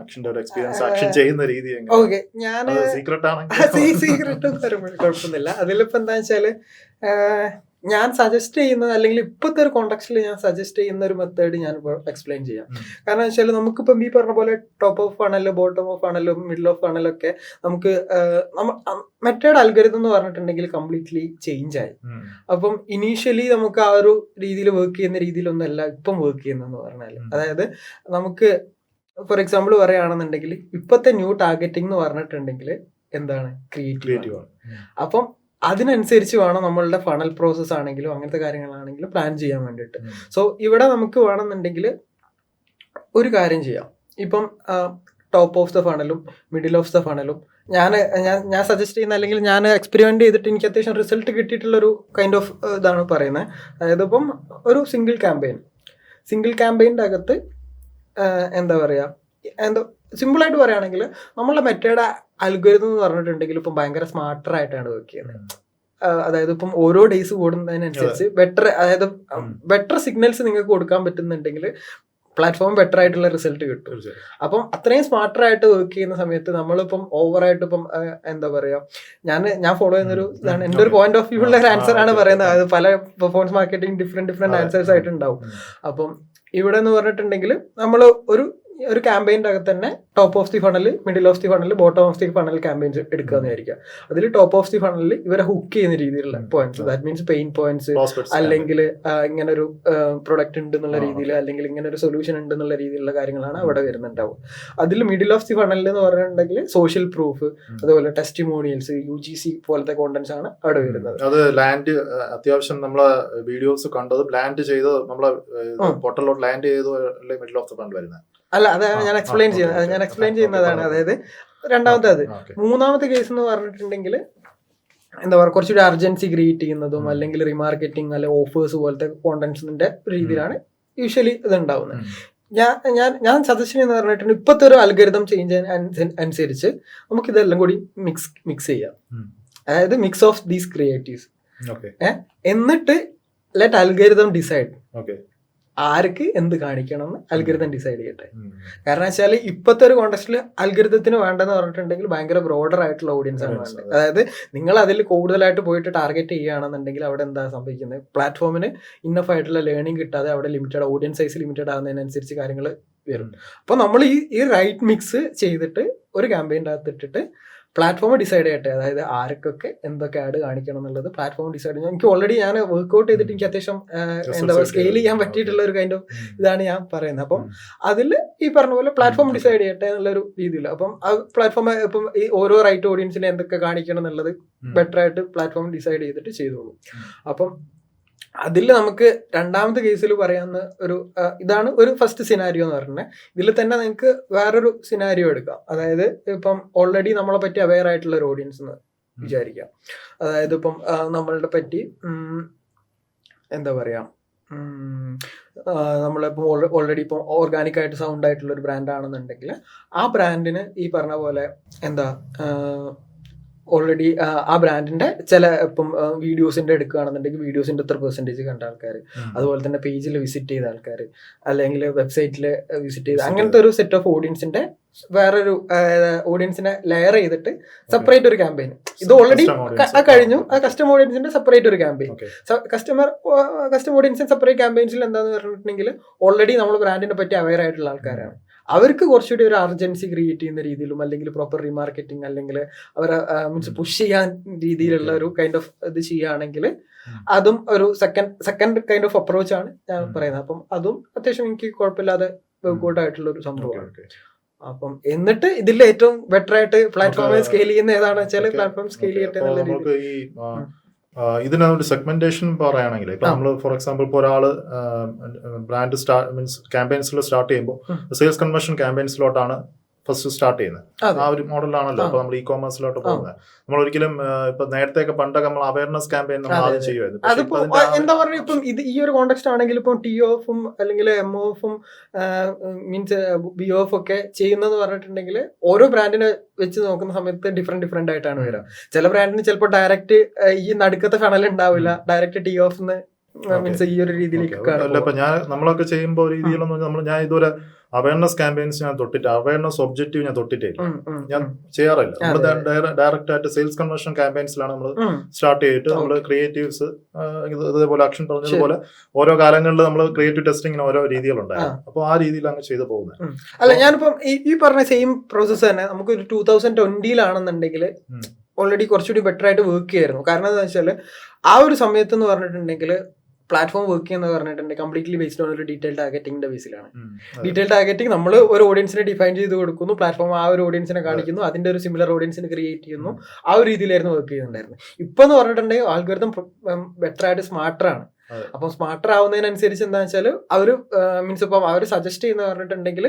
ആക്ഷന്റെ ഒരു എക്സ്പീരിയൻസ്, ആക്ഷൻ ചെയ്യുന്ന രീതി സീക്രട്ട് സീക്രട്ട് കുഴപ്പമൊന്നുമില്ല. അതിലിപ്പോ എന്താ വെച്ചാല് ഞാൻ സജസ്റ്റ് ചെയ്യുന്നത് അല്ലെങ്കിൽ ഇപ്പോഴത്തെ ഒരു കോണ്ടെക്സ്റ്റിൽ ഞാൻ സജസ്റ്റ് ചെയ്യുന്ന ഒരു മെത്തേഡ് ഞാനിപ്പോൾ എക്സ്പ്ലെയിൻ ചെയ്യാം. കാരണം വെച്ചാൽ നമുക്കിപ്പം ഈ പറഞ്ഞ പോലെ top of funnel, bottom of ഫണലും മിഡിൽ ഓഫ് ഫണലൊക്കെ നമുക്ക് മെത്തേഡ് അൽഗോരിതം എന്ന് പറഞ്ഞിട്ടുണ്ടെങ്കിൽ കംപ്ലീറ്റ്ലി ചേഞ്ച് ആയി. അപ്പം ഇനീഷ്യലി നമുക്ക് ആ ഒരു രീതിയിൽ വർക്ക് ചെയ്യുന്ന രീതിയിലൊന്നുമല്ല ഇപ്പം വർക്ക് ചെയ്യുന്നതെന്ന് പറഞ്ഞാൽ, അതായത് നമുക്ക് ഫോർ എക്സാമ്പിൾ പറയുകയാണെന്നുണ്ടെങ്കിൽ ഇപ്പോഴത്തെ ന്യൂ ടാർഗറ്റിംഗ് എന്ന് പറഞ്ഞിട്ടുണ്ടെങ്കിൽ എന്താണ് ക്രിയേറ്റീവ്. അപ്പം അതിനനുസരിച്ച് വേണം നമ്മളുടെ ഫണൽ പ്രോസസ് ആണെങ്കിലും അങ്ങനത്തെ കാര്യങ്ങളാണെങ്കിലും പ്ലാൻ ചെയ്യാൻ വേണ്ടിയിട്ട്. സോ ഇവിടെ നമുക്ക് വേണമെന്നുണ്ടെങ്കിൽ ഒരു കാര്യം ചെയ്യാം. ഇപ്പം ടോപ്പ് ഓഫ് ദ ഫണലും മിഡിൽ ഓഫ് ദ ഫണലും ഞാൻ സജസ്റ്റ് ചെയ്യുന്ന അല്ലെങ്കിൽ ഞാൻ എക്സ്പെരിമെന്റ് ചെയ്തിട്ട് എനിക്ക് അത്യാവശ്യം റിസൾട്ട് കിട്ടിയിട്ടുള്ളൊരു കൈൻഡ് ഓഫ് ഇതാണ് പറയുന്നത്. അതായത് ഇപ്പം ഒരു സിംഗിൾ ക്യാമ്പയിൻ്റെ അകത്ത് എന്താ പറയുക, സിമ്പിളായിട്ട് പറയുകയാണെങ്കിൽ നമ്മളുടെ മെത്തേഡ് അൽഗോരിതം എന്ന് പറഞ്ഞിട്ടുണ്ടെങ്കിൽ ഇപ്പം ഭയങ്കര സ്മാർട്ടറായിട്ടാണ് വർക്ക് ചെയ്യുന്നത്. അതായത് ഇപ്പം ഓരോ ഡേയ്സ് കൂടുന്നതിനനുസരിച്ച് ബെറ്റർ സിഗ്നൽസ് നിങ്ങൾക്ക് കൊടുക്കാൻ പറ്റുന്നുണ്ടെങ്കിൽ പ്ലാറ്റ്ഫോം ബെറ്റർ ആയിട്ടുള്ള റിസൾട്ട് കിട്ടും. അപ്പം അത്രയും സ്മാർട്ടറായിട്ട് വർക്ക് ചെയ്യുന്ന സമയത്ത് നമ്മളിപ്പം ഓവറായിട്ട് ഇപ്പം എന്താ പറയുക, ഞാൻ ഫോളോ ചെയ്യുന്നൊരു ഇതാണ്, എൻ്റെ ഒരു പോയിന്റ് ഓഫ് വ്യൂ ഉള്ള ഒരു ആൻസർ ആണ് പറയുന്നത്. അതായത് പല പെർഫോമൻസ് മാർക്കറ്റിംഗ് ഡിഫറെന്റ് ആൻസേഴ്സ് ആയിട്ട് ഉണ്ടാവും. അപ്പം ഇവിടെ എന്ന് പറഞ്ഞിട്ടുണ്ടെങ്കിൽ നമ്മൾ ഒരു ക്യാമ്പയിൻ്റെ അകത്ത് തന്നെ top of the funnel, middle of the funnel, bottom of the funnel campaigns എടുക്കുക എന്ന് വിചാരിക്കുക. അതിൽ ടോപ്പ് ഓഫ് ദി ഫണലിൽ ഇവരെ ഹുക്ക് ചെയ്യുന്ന രീതിയിലുള്ള points, that means pain points, അല്ലെങ്കിൽ ഇങ്ങനെ ഒരു പ്രൊഡക്റ്റ് ഉണ്ട് എന്നുള്ള രീതിയിൽ, അല്ലെങ്കിൽ ഇങ്ങനെ ഒരു സൊല്യൂഷൻ ഉണ്ട് എന്നുള്ള രീതിയിലുള്ള കാര്യങ്ങളാണ് അവിടെ വരുന്നുണ്ടാവും. അതിൽ മിഡിൽ ഓഫ് ദി ഫണൽ എന്ന് പറഞ്ഞിട്ടുണ്ടെങ്കിൽ സോഷ്യൽ പ്രൂഫ്, അതുപോലെ ടെസ്റ്റിമോണിയൽസ്, UGC പോലത്തെ കോണ്ടന്റ്സ് ആണ് അവിടെ വരുന്നത്. അത് ലാൻഡ് അത്യാവശ്യം നമ്മളെ വീഡിയോസ് കണ്ടത് ലാൻഡ് ചെയ്ത് നമ്മളെ പോർട്ടലിലോട്ട് ലാൻഡ് ചെയ്ത് മിഡിൽ ഓഫ് ദി ഫണൽ വരുന്നത് അല്ല, അതാണ് ഞാൻ എക്സ്പ്ലെയിൻ ചെയ്യുന്നതാണ്. അതായത് രണ്ടാമത്തെ മൂന്നാമത്തെ കേസ് എന്ന് പറഞ്ഞിട്ടുണ്ടെങ്കിൽ എന്താ പറയുക, കുറച്ചുകൂടി അർജൻസി ക്രിയേറ്റ് ചെയ്യുന്നതും അല്ലെങ്കിൽ റിമാർക്കറ്റിംഗ് അല്ലെങ്കിൽ ഓഫേഴ്സ് പോലത്തെ കോണ്ടന്റ്സിന്റെ രീതിയിലാണ് യൂഷ്വലി ഇത് ഉണ്ടാവുന്നത്. ഞാൻ സജഷൻ എന്ന് പറഞ്ഞിട്ടുണ്ട് ഇപ്പോഴത്തെ ഒരു അൽഗോരിതം ചേഞ്ച് അനുസരിച്ച് നമുക്ക് ഇതെല്ലാം കൂടി മിക്സ് ചെയ്യാം. അതായത് മിക്സ് ഓഫ് ദീസ് ക്രിയേറ്റീവ്സ്, എന്നിട്ട് ലെറ്റ് അൽഗോരിതം ഡിസൈഡ് ആർക്ക് എന്ത് കാണിക്കണം എന്ന് അൽഗോരിതം ഡിസൈഡ് ചെയ്യട്ടെ. കാരണം വെച്ചാൽ ഇപ്പോഴത്തെ ഒരു കോണ്ടെക്സ്റ്റിൽ അൽഗോരിതത്തിന് വേണ്ടെന്ന് പറഞ്ഞിട്ടുണ്ടെങ്കിൽ ഭയങ്കര ബ്രോഡർ ആയിട്ടുള്ള ഓഡിയൻസ് ആണ് വേണ്ടത്. അതായത് നിങ്ങൾ അതിൽ കൂടുതലായിട്ട് പോയിട്ട് ടാർഗറ്റ് ചെയ്യുകയാണെന്നുണ്ടെങ്കിൽ അവിടെ എന്താ സംഭവിക്കുന്നത്, പ്ലാറ്റ്ഫോമിന് ഇന്നഫ് ആയിട്ടുള്ള ലേണിംഗ് കിട്ടാതെ അവിടെ ലിമിറ്റഡ് ഓഡിയൻസ് സൈസ് ലിമിറ്റഡ് ആകുന്നതിനനുസരിച്ച് കാര്യങ്ങൾ വരും. അപ്പോൾ നമ്മൾ ഈ റൈറ്റ് മിക്സ് ചെയ്തിട്ട് ഒരു ക്യാമ്പയിൻ്റെ അകത്ത് ഇട്ടിട്ട് പ്ലാറ്റ്ഫോം ഡിസൈഡ് ചെയ്യട്ടെ. അതായത് ആർക്കൊക്കെ എന്തൊക്കെ ആഡ് കാണിക്കണം എന്നുള്ളത് പ്ലാറ്റ്ഫോം ഡിസൈഡ് ചെയ്യാം. എനിക്ക് ഓൾറെഡി ഞാൻ വർക്ക്ഔട്ട് ചെയ്തിട്ട് എനിക്ക് അത്യാവശ്യം എന്താ പറയുക സ്കെയിൽ ചെയ്യാൻ പറ്റിയിട്ടുള്ള ഒരു കൈൻഡ് ഓഫ് ഇതാണ് ഞാൻ പറയുന്നത്. അപ്പം അതിൽ ഈ പറഞ്ഞ പോലെ പ്ലാറ്റ്ഫോം ഡിസൈഡ് ചെയ്യട്ടെ എന്നുള്ളൊരു രീതിയിൽ അപ്പം ആ പ്ലാറ്റ്ഫോം ഇപ്പം ഈ ഓരോ റൈറ്റ് ഓഡിയൻസിനെ എന്തൊക്കെ കാണിക്കണം എന്നുള്ളത് ബെറ്റർ ആയിട്ട് പ്ലാറ്റ്ഫോം ഡിസൈഡ് ചെയ്തിട്ട് ചെയ്തോളൂ. അപ്പം അതിൽ നമുക്ക് രണ്ടാമത്തെ കേസിൽ പറയാവുന്ന ഒരു ഇതാണ് ഒരു ഫസ്റ്റ് സിനാരിയോ എന്ന് പറഞ്ഞത്. ഇതിൽ തന്നെ നിങ്ങൾക്ക് വേറൊരു സിനാരിയോ എടുക്കാം. അതായത് ഇപ്പം ഓൾറെഡി നമ്മളെ പറ്റി അവെയർ ആയിട്ടുള്ള ഒരു ഓഡിയൻസ് എന്ന് വിചാരിക്കാം. അതായത് ഇപ്പം നമ്മളുടെ പറ്റി എന്താ പറയുക നമ്മളിപ്പോൾ ഓൾറെഡി ഇപ്പോൾ ഓർഗാനിക് ആയിട്ട് സൗണ്ട് ആയിട്ടുള്ള ഒരു ബ്രാൻഡ് ആണെന്നുണ്ടെങ്കിൽ ആ ബ്രാൻഡിന് ഈ പറഞ്ഞ പോലെ എന്താ ഓൾറെഡി ആ ബ്രാൻഡിന്റെ ചില ഇപ്പം വീഡിയോസിന്റെ എടുക്കുകയാണെന്നുണ്ടെങ്കിൽ വീഡിയോസിന്റെ എത്ര പെർസെൻറ്റേജ് കണ്ട ആൾക്കാർ, അതുപോലെ തന്നെ പേജിൽ വിസിറ്റ് ചെയ്ത ആൾക്കാർ, അല്ലെങ്കിൽ വെബ്സൈറ്റിൽ വിസിറ്റ് ചെയ്ത അങ്ങനത്തെ ഒരു സെറ്റ് ഓഫ് ഓഡിയൻസിന്റെ വേറൊരു ഓഡിയൻസിനെ ലെയർ ചെയ്തിട്ട് സെപ്പറേറ്റ് ഒരു ക്യാമ്പയിൻ. ഇത് ഓൾറെഡി കഴിഞ്ഞു. കസ്റ്റമർ ഓഡിയൻസിന്റെ സെപ്പറേറ്റ് ഒരു ക്യാമ്പയിൻ, കസ്റ്റമർ ഓഡിയൻസിന്റെ സെപ്പറേറ്റ് ക്യാമ്പയിൻസിൽ എന്താന്ന് പറഞ്ഞിട്ടുണ്ടെങ്കിൽ ഓൾറെഡി നമ്മൾ ബ്രാൻഡിനെ പറ്റി അവെയർ ആയിട്ടുള്ള ആൾക്കാരാണ്. അവർക്ക് കുറച്ചുകൂടി ഒരു അർജൻസി ക്രിയേറ്റ് ചെയ്യുന്ന രീതിയിലും അല്ലെങ്കിൽ പ്രോപ്പർ റീമാർക്കറ്റിംഗ് അല്ലെങ്കിൽ അവരെ മീൻസ് പുഷ് ചെയ്യാൻ രീതിയിലുള്ള ഒരു കൈൻഡ് ഓഫ് ഇത് ചെയ്യുകയാണെങ്കിൽ അതും ഒരു സെക്കൻഡ് കൈൻഡ് ഓഫ് അപ്രോച്ച് ആണ് ഞാൻ പറയുന്നത്. അപ്പം അതും അത്യാവശ്യം എനിക്ക് കുഴപ്പമില്ലാതെ വർക്ക്ഔട്ട് ആയിട്ടുള്ള ഒരു സംഭവമാണ്. അപ്പം എന്നിട്ട് ഇതിൽ ഏറ്റവും ബെറ്റർ ആയിട്ട് പ്ലാറ്റ്ഫോമിൽ സ്കെയിൽ ചെയ്യുന്ന ഏതാണെന്ന് വെച്ചാൽ പ്ലാറ്റ്ഫോം സ്കെയിൽ ചെയ്യട്ടെ എന്നുള്ള രീതിയിൽ. ഇതിനൊരു സെഗ്മെന്റേഷൻ പറയുകയാണെങ്കിൽ ഇപ്പൊ നമ്മൾ ഫോർ എക്സാമ്പിൾ ഇപ്പോൾ ഒരാള് ബ്രാൻഡ് മീൻസ് ക്യാമ്പയിൻസിൽ സ്റ്റാർട്ട് ചെയ്യുമ്പോൾ സെയിൽസ് കൺവേർഷൻ ക്യാമ്പയിൻസിലോട്ടാണ് ഫസ്റ്റ് സ്റ്റാർട്ട് ചെയ്യുന്നത്. ആ ഒരു മോഡലാണല്ലോ ഇപ്പൊ നമ്മൾ ഇ കോമേഴ്സിലോട്ട് പോകുന്നത്. നമ്മൾ ഒരിക്കലും ഇപ്പൊ നേരത്തെ പണ്ടൊക്കെ നമ്മൾ അവയർനെസ് ക്യാമ്പയിൻ നമ്മൾ ആദ്യം ചെയ്യുമായിരുന്നു. അതിപ്പോ എന്താ പറയുക, ഇപ്പം ഇത് ഈ ഒരു കോണ്ടെക്സ്റ്റ് ആണെങ്കിൽ ഇപ്പം TOF-ഉം അല്ലെങ്കിൽ MOF-ഉം മീൻസ് BOF ഒക്കെ ചെയ്യുന്നത് പറഞ്ഞിട്ടുണ്ടെങ്കിൽ ഓരോ ബ്രാൻഡിനെ വെച്ച് നോക്കുന്ന സമയത്ത് ഡിഫറെന്റ് ആയിട്ടാണ് വരിക. ചില ബ്രാൻഡിന് ചിലപ്പോൾ ഡയറക്റ്റ് ഈ നടുക്കത്തെ ഫണൽ ഉണ്ടാവില്ല, ഡയറക്റ്റ് TOF-ന്ന് മീൻസ് ഈ ഒരു രീതിയിലേക്ക് നമ്മളൊക്കെ ചെയ്യുമ്പോൾ രീതിയിലൊന്നും ഞാൻ ഇതുവരെ അവയർനെസ് ക്യാമ്പയിൻസ് ഞാൻ തൊട്ടിട്ട് അവയർനെസ് ഒബ്ജക്റ്റീവ് ഞാൻ തൊട്ടിട്ടില്ല, ഞാൻ ചെയ്യാറില്ല. നമ്മൾ ഡയറക്റ്റ് ആയിട്ട് സെയിൽസ് കൺവേർഷൻ ക്യാമ്പയിൻസിലാണ് നമ്മൾ സ്റ്റാർട്ട് ചെയ്തിട്ട് നമ്മൾ ക്രിയേറ്റീവ്സ് ഇതേപോലെ അക്ഷൻ പറഞ്ഞതുപോലെ ഓരോ കാലങ്ങളിൽ നമ്മൾ ക്രിയേറ്റീവ് ടെസ്റ്റിങ്ങിന് ഓരോ രീതികളുണ്ടായിരുന്നു. അപ്പോൾ ആ രീതിയിൽ അങ്ങ് ചെയ്തു പോകുന്നത്. അല്ല, ഞാനിപ്പം ഈ പറഞ്ഞ സെയിം പ്രോസസ്സ് തന്നെ നമുക്ക് ഒരു 2020-ലാണെന്നുണ്ടെങ്കിൽ ഓൾറെഡി കുറച്ചുകൂടി ബെറ്റർ ആയിട്ട് വർക്ക് ചെയ്യായിരുന്നു. കാരണം എന്താ വെച്ചാൽ ആ ഒരു സമയത്ത് എന്ന് പറഞ്ഞിട്ടുണ്ടെങ്കിൽ പ്ലാറ്റ്ഫോം വർക്ക് ചെയ്യുന്ന പറഞ്ഞിട്ടുണ്ടെങ്കിൽ കംപ്ലീറ്റ്ലി ബേസ്ഡ് ഓൺ ഒരു ഡീറ്റെയിൽ ടാർഗറ്റിംഗിന്റെ ബേസിലാണ്. ഡീറ്റെയിൽ ടാർഗറ്റിംഗ് നമ്മൾ ഒരു ഓഡിയൻസിനെ ഡിഫൈൻ ചെയ്ത് കൊടുക്കുന്നു, പ്ലാറ്റ്ഫോം ആ ഒരു ഓഡിയൻസിനെ കാണിക്കുന്നു, അതിന്റെ ഒരു സിമിലർ ഓഡിയൻസിനെ ക്രിയേറ്റ് ചെയ്യുന്നു. ആ ഒരു രീതിയിലായിരുന്നു വർക്ക് ചെയ്യുന്നുണ്ടായിരുന്നത്. ഇപ്പൊ എന്ന് പറഞ്ഞിട്ടുണ്ടെങ്കിൽ ആൽഗോരിതം ബെറ്റർ ആയിട്ട് സ്മാർട്ടറാണ്. അപ്പം സ്മാർട്ടർ ആവുന്നതിനനുസരിച്ച് എന്താ വെച്ചാൽ അവര് മീൻസ് ഇപ്പം അവർ സജസ്റ്റ് ചെയ്യുന്ന പറഞ്ഞിട്ടുണ്ടെങ്കിൽ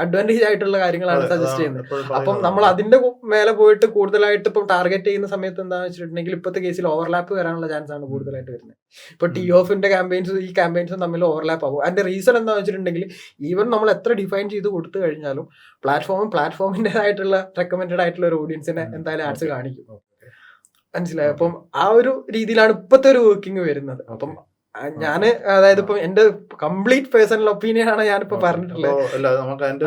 അഡ്വാൻറ്റേജ് ആയിട്ടുള്ള കാര്യങ്ങളാണ് സജസ്റ്റ് ചെയ്യുന്നത്. അപ്പം നമ്മൾ അതിന്റെ മേലെ പോയിട്ട് കൂടുതലായിട്ട് ഇപ്പം ടാർഗറ്റ് ചെയ്യുന്ന സമയത്ത് എന്താണെന്ന് വെച്ചിട്ടുണ്ടെങ്കിൽ ഇപ്പോഴത്തെ കേസിൽ ഓവർലാപ്പ് വരാനുള്ള ചാൻസ് ആണ് കൂടുതലായിട്ട് വരുന്നത്. ഇപ്പൊ TOF-ന്റെ ക്യാമ്പയിൻസും ഈ ക്യാമ്പയിൻസും തമ്മിൽ ഓവർലാപ്പ് ആവും. അതിന്റെ റീസൺ എന്താണെന്ന് വെച്ചിട്ടുണ്ടെങ്കിൽ ഈവൻ നമ്മൾ എത്ര ഡിഫൈൻ ചെയ്ത് കൊടുത്തു കഴിഞ്ഞാലും പ്ലാറ്റ്ഫോമിൻ്റെതായിട്ടുള്ള റെക്കമെൻഡഡ് ആയിട്ടുള്ള ഒരു ഓഡിയൻസിനെ എന്തായാലും ആഡ്സ് കാണിക്കും. മനസ്സിലായി. അപ്പം ആ ഒരു രീതിയിലാണ് ഇപ്പോഴത്തെ ഒരു വർക്കിംഗ് വരുന്നത്. അപ്പം ഞാന് അതായത് ഇപ്പം എന്റെ കംപ്ലീറ്റ് പേഴ്സണൽ ഒപ്പീനിയൻ ആണ് ഞാനിപ്പോ പറഞ്ഞിട്ടുള്ളത്. നമുക്ക് അതിന്റെ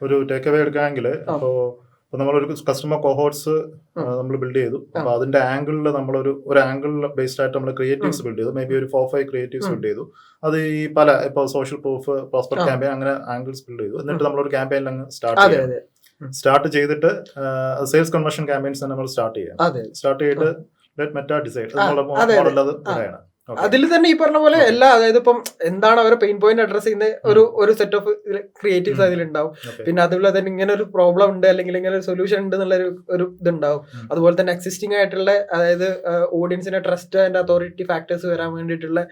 ഒരു ടേക്ക് അവേ എടുക്കുകയാണെങ്കിൽ ഇപ്പോ നമ്മളൊരു കസ്റ്റമർ കോഹോർട്സ് നമ്മൾ ബിൽഡ് ചെയ്തു. അപ്പൊ അതിന്റെ ആംഗിളിൽ നമ്മളൊരു ആംഗിളിൽ ബേസ്ഡ് ആയിട്ട് നമ്മൾ ക്രിയേറ്റീവ്സ് ബിൽഡ് ചെയ്തു. മേ ബി ഒരു 4-5 ക്രിയേറ്റീവ്സ് ബിൽഡ് ചെയ്തു. അത് ഈ പല ഇപ്പൊ സോഷ്യൽ പ്രൂഫ്, പ്രോസ്പെക്ട് ക്യാമ്പയിൻ അങ്ങനെ ആംഗിൾസ് ബിൽഡ് ചെയ്തു. എന്നിട്ട് നമ്മളൊരു ക്യാമ്പയിനിൽ അങ്ങ് സ്റ്റാർട്ട് ചെയ്തിട്ട് സെയിൽസ് കൺവേർഷൻ ക്യാമ്പയിൻസ് നമ്മൾ സ്റ്റാർട്ട് ചെയ്തിട്ട് ലെറ്റ് മെറ്റാ ഡിസൈഡ് മോഡൽ പറയണം. അതിൽ തന്നെ ഈ പറഞ്ഞ പോലെ എല്ലാ, അതായത് ഇപ്പം എന്താണ് അവരെ പെയിൻ പോയിന്റ് അഡ്രസ് ചെയ്യുന്ന ഒരു സെറ്റ് ഓഫ് ക്രിയേറ്റീവ്സ് അതിലുണ്ടാവും. പിന്നെ അതുപോലെ തന്നെ ഇങ്ങനെ ഒരു പ്രോബ്ലം ഉണ്ട് അല്ലെങ്കിൽ ഇങ്ങനെ ഒരു സൊല്യൂഷൻ ഉണ്ട് എന്നുള്ള ഒരു ഇതുണ്ടാവും. അതുപോലെ തന്നെ എക്സിസ്റ്റിംഗ് ആയിട്ടുള്ള, അതായത് ഓഡിയൻസിന്റെ ട്രസ്റ്റ് ആൻഡ് അതോറിറ്റി ഫാക്ടേഴ്സ് വരാൻ വേണ്ടിയിട്ടുള്ള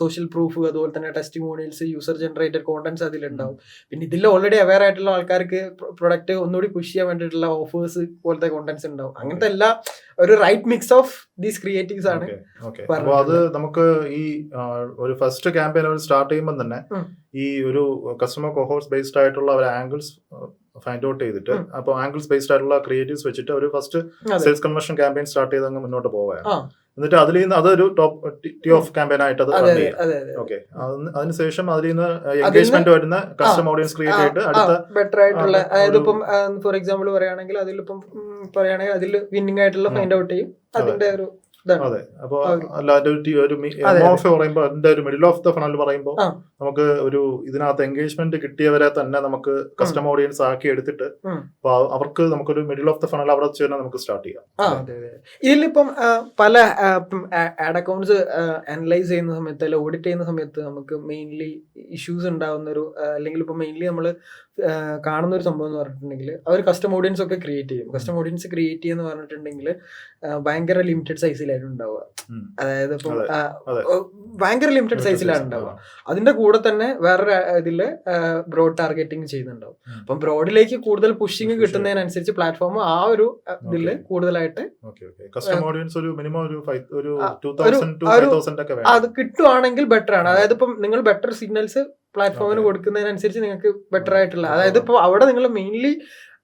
സോഷ്യൽ പ്രൂഫ്, അതുപോലെ തന്നെ ടെസ്റ്റിമോണിയൽസ്, യൂസർ ജനറേറ്റഡ് കോണ്ടന്റ്സ് അതിലുണ്ടാവും. പിന്നെ ഇതിൽ ഓൾറെഡി അവെയർ ആയിട്ടുള്ള ആൾക്കാർക്ക് പ്രൊഡക്റ്റ് ഒന്നുകൂടി പുഷ് ചെയ്യാൻ വേണ്ടിയിട്ടുള്ള ഓഫേഴ്സ് പോലത്തെ കോണ്ടന്റ്സ് ഉണ്ടാവും. അങ്ങനത്തെ എല്ലാ ഒരു right mix of these creatives ആണ്. അപ്പോൾ അത് നമുക്ക് ഈ ഒരു ഫസ്റ്റ് ക്യാമ്പയിൻ സ്റ്റാർട്ട് ചെയ്യുമ്പോൾ തന്നെ ഈ ഒരു കസ്റ്റമർ കോഹോർട്സ് ബേസ്ഡ് ആയിട്ടുള്ള ഒരു ആംഗിൾസ് ഫൈൻഡ് ഔട്ട് ചെയ്തിട്ട്, അപ്പോൾ ആംഗിൾസ് ബേസ്ഡ് ആയിട്ടുള്ള ക്രിയേറ്റീവ്സ് വെച്ചിട്ട് ഒരു first sales conversion campaign start ചെയ്ത് അങ്ങ് മുന്നോട്ട് പോവുകയാണ്. എന്നിട്ട് അതിൽ നിന്ന് അതൊരു ടോപ്പ് TOF ക്യാമ്പയിൻ ആയിട്ട് അത് റൺ ചെയ്യാം. ഓക്കെ, അതിനുശേഷം അതിൽ നിന്ന് എൻഗേജ്മെന്റ് വരുന്ന കസ്റ്റമർ ഓഡിയൻസ് ക്രിയേറ്റ് ചെയ്തിട്ട് അടുത്ത ബെറ്റർ ആയിട്ടുള്ള, അതായത് ഇപ്പം ഫോർ എക്സാമ്പിൾ പറയുകയാണെങ്കിൽ അതിലിപ്പം പറയുകയാണെങ്കിൽ അതിൽ വിന്നിംഗ് ആയിട്ടുള്ള ഫൈൻഡ് ഔട്ട് ചെയ്യും. അതിന്റെ ഒരു അതെ. അപ്പൊ അല്ലാതെ പറയുമ്പോൾ അതിന്റെ ഒരു മിഡിൽ ഓഫ് ദ ഫണൽ പറയുമ്പോൾ നമുക്ക് ഒരു ഇതിനകത്ത് എൻഗേജ്മെന്റ് കിട്ടിയവരെ തന്നെ നമുക്ക് കസ്റ്റമർ ഓഡിയൻസ് ആക്കി എടുത്തിട്ട് അവർക്ക് നമുക്കൊരു മിഡിൽ ഓഫ് ദ ഫണൽ അവിടെ വെച്ച് തന്നെ നമുക്ക് സ്റ്റാർട്ട് ചെയ്യാം. ഇതിലിപ്പം പല ആഡ് അക്കൗണ്ട്സ് അനലൈസ് ചെയ്യുന്ന സമയത്ത് അല്ലെങ്കിൽ ഓഡിറ്റ് ചെയ്യുന്ന സമയത്ത് നമുക്ക് മെയിൻലി ഇഷ്യൂസ് ഉണ്ടാവുന്ന ഒരു, അല്ലെങ്കിൽ ഇപ്പൊ മെയിൻലി നമ്മൾ കാണുന്ന ഒരു സംഭവം എന്ന് പറഞ്ഞിട്ടുണ്ടെങ്കിൽ അവർ കസ്റ്റം ഓഡിയൻസ് ഒക്കെ ക്രിയേറ്റ് ചെയ്യും. കസ്റ്റം ഓഡിയൻസ് ക്രിയേറ്റ് ചെയ്യുന്ന പറഞ്ഞിട്ടുണ്ടെങ്കിൽ ഭയങ്കര ലിമിറ്റഡ് സൈസിലായിരുന്നു ഉണ്ടാവുക. അതായത് ഇപ്പം ഭയങ്കര ലിമിറ്റഡ് സൈസിലാണ് ഉണ്ടാവുക. അതിന്റെ കൂടെ തന്നെ വേറൊരു ഇതില് ബ്രോഡ് ടാർഗറ്റിംഗ് ചെയ്യുന്നുണ്ടാവും. അപ്പം ബ്രോഡിലേക്ക് കൂടുതൽ പുഷിങ് കിട്ടുന്നതിനനുസരിച്ച് പ്ലാറ്റ്ഫോം ആ ഒരു ഇതില് കൂടുതലായിട്ട് അത് കിട്ടുവാണെങ്കിൽ ബെറ്റർ ആണ്. അതായത് ഇപ്പം നിങ്ങൾ ബെറ്റർ സിഗ്നൽസ് പ്ലാറ്റ്ഫോമിന് കൊടുക്കുന്നതിനനുസരിച്ച് നിങ്ങൾക്ക് ബെറ്റർ ആയിട്ടുള്ള, അതായത് ഇപ്പോൾ അവിടെ നിങ്ങൾ മെയിൻലി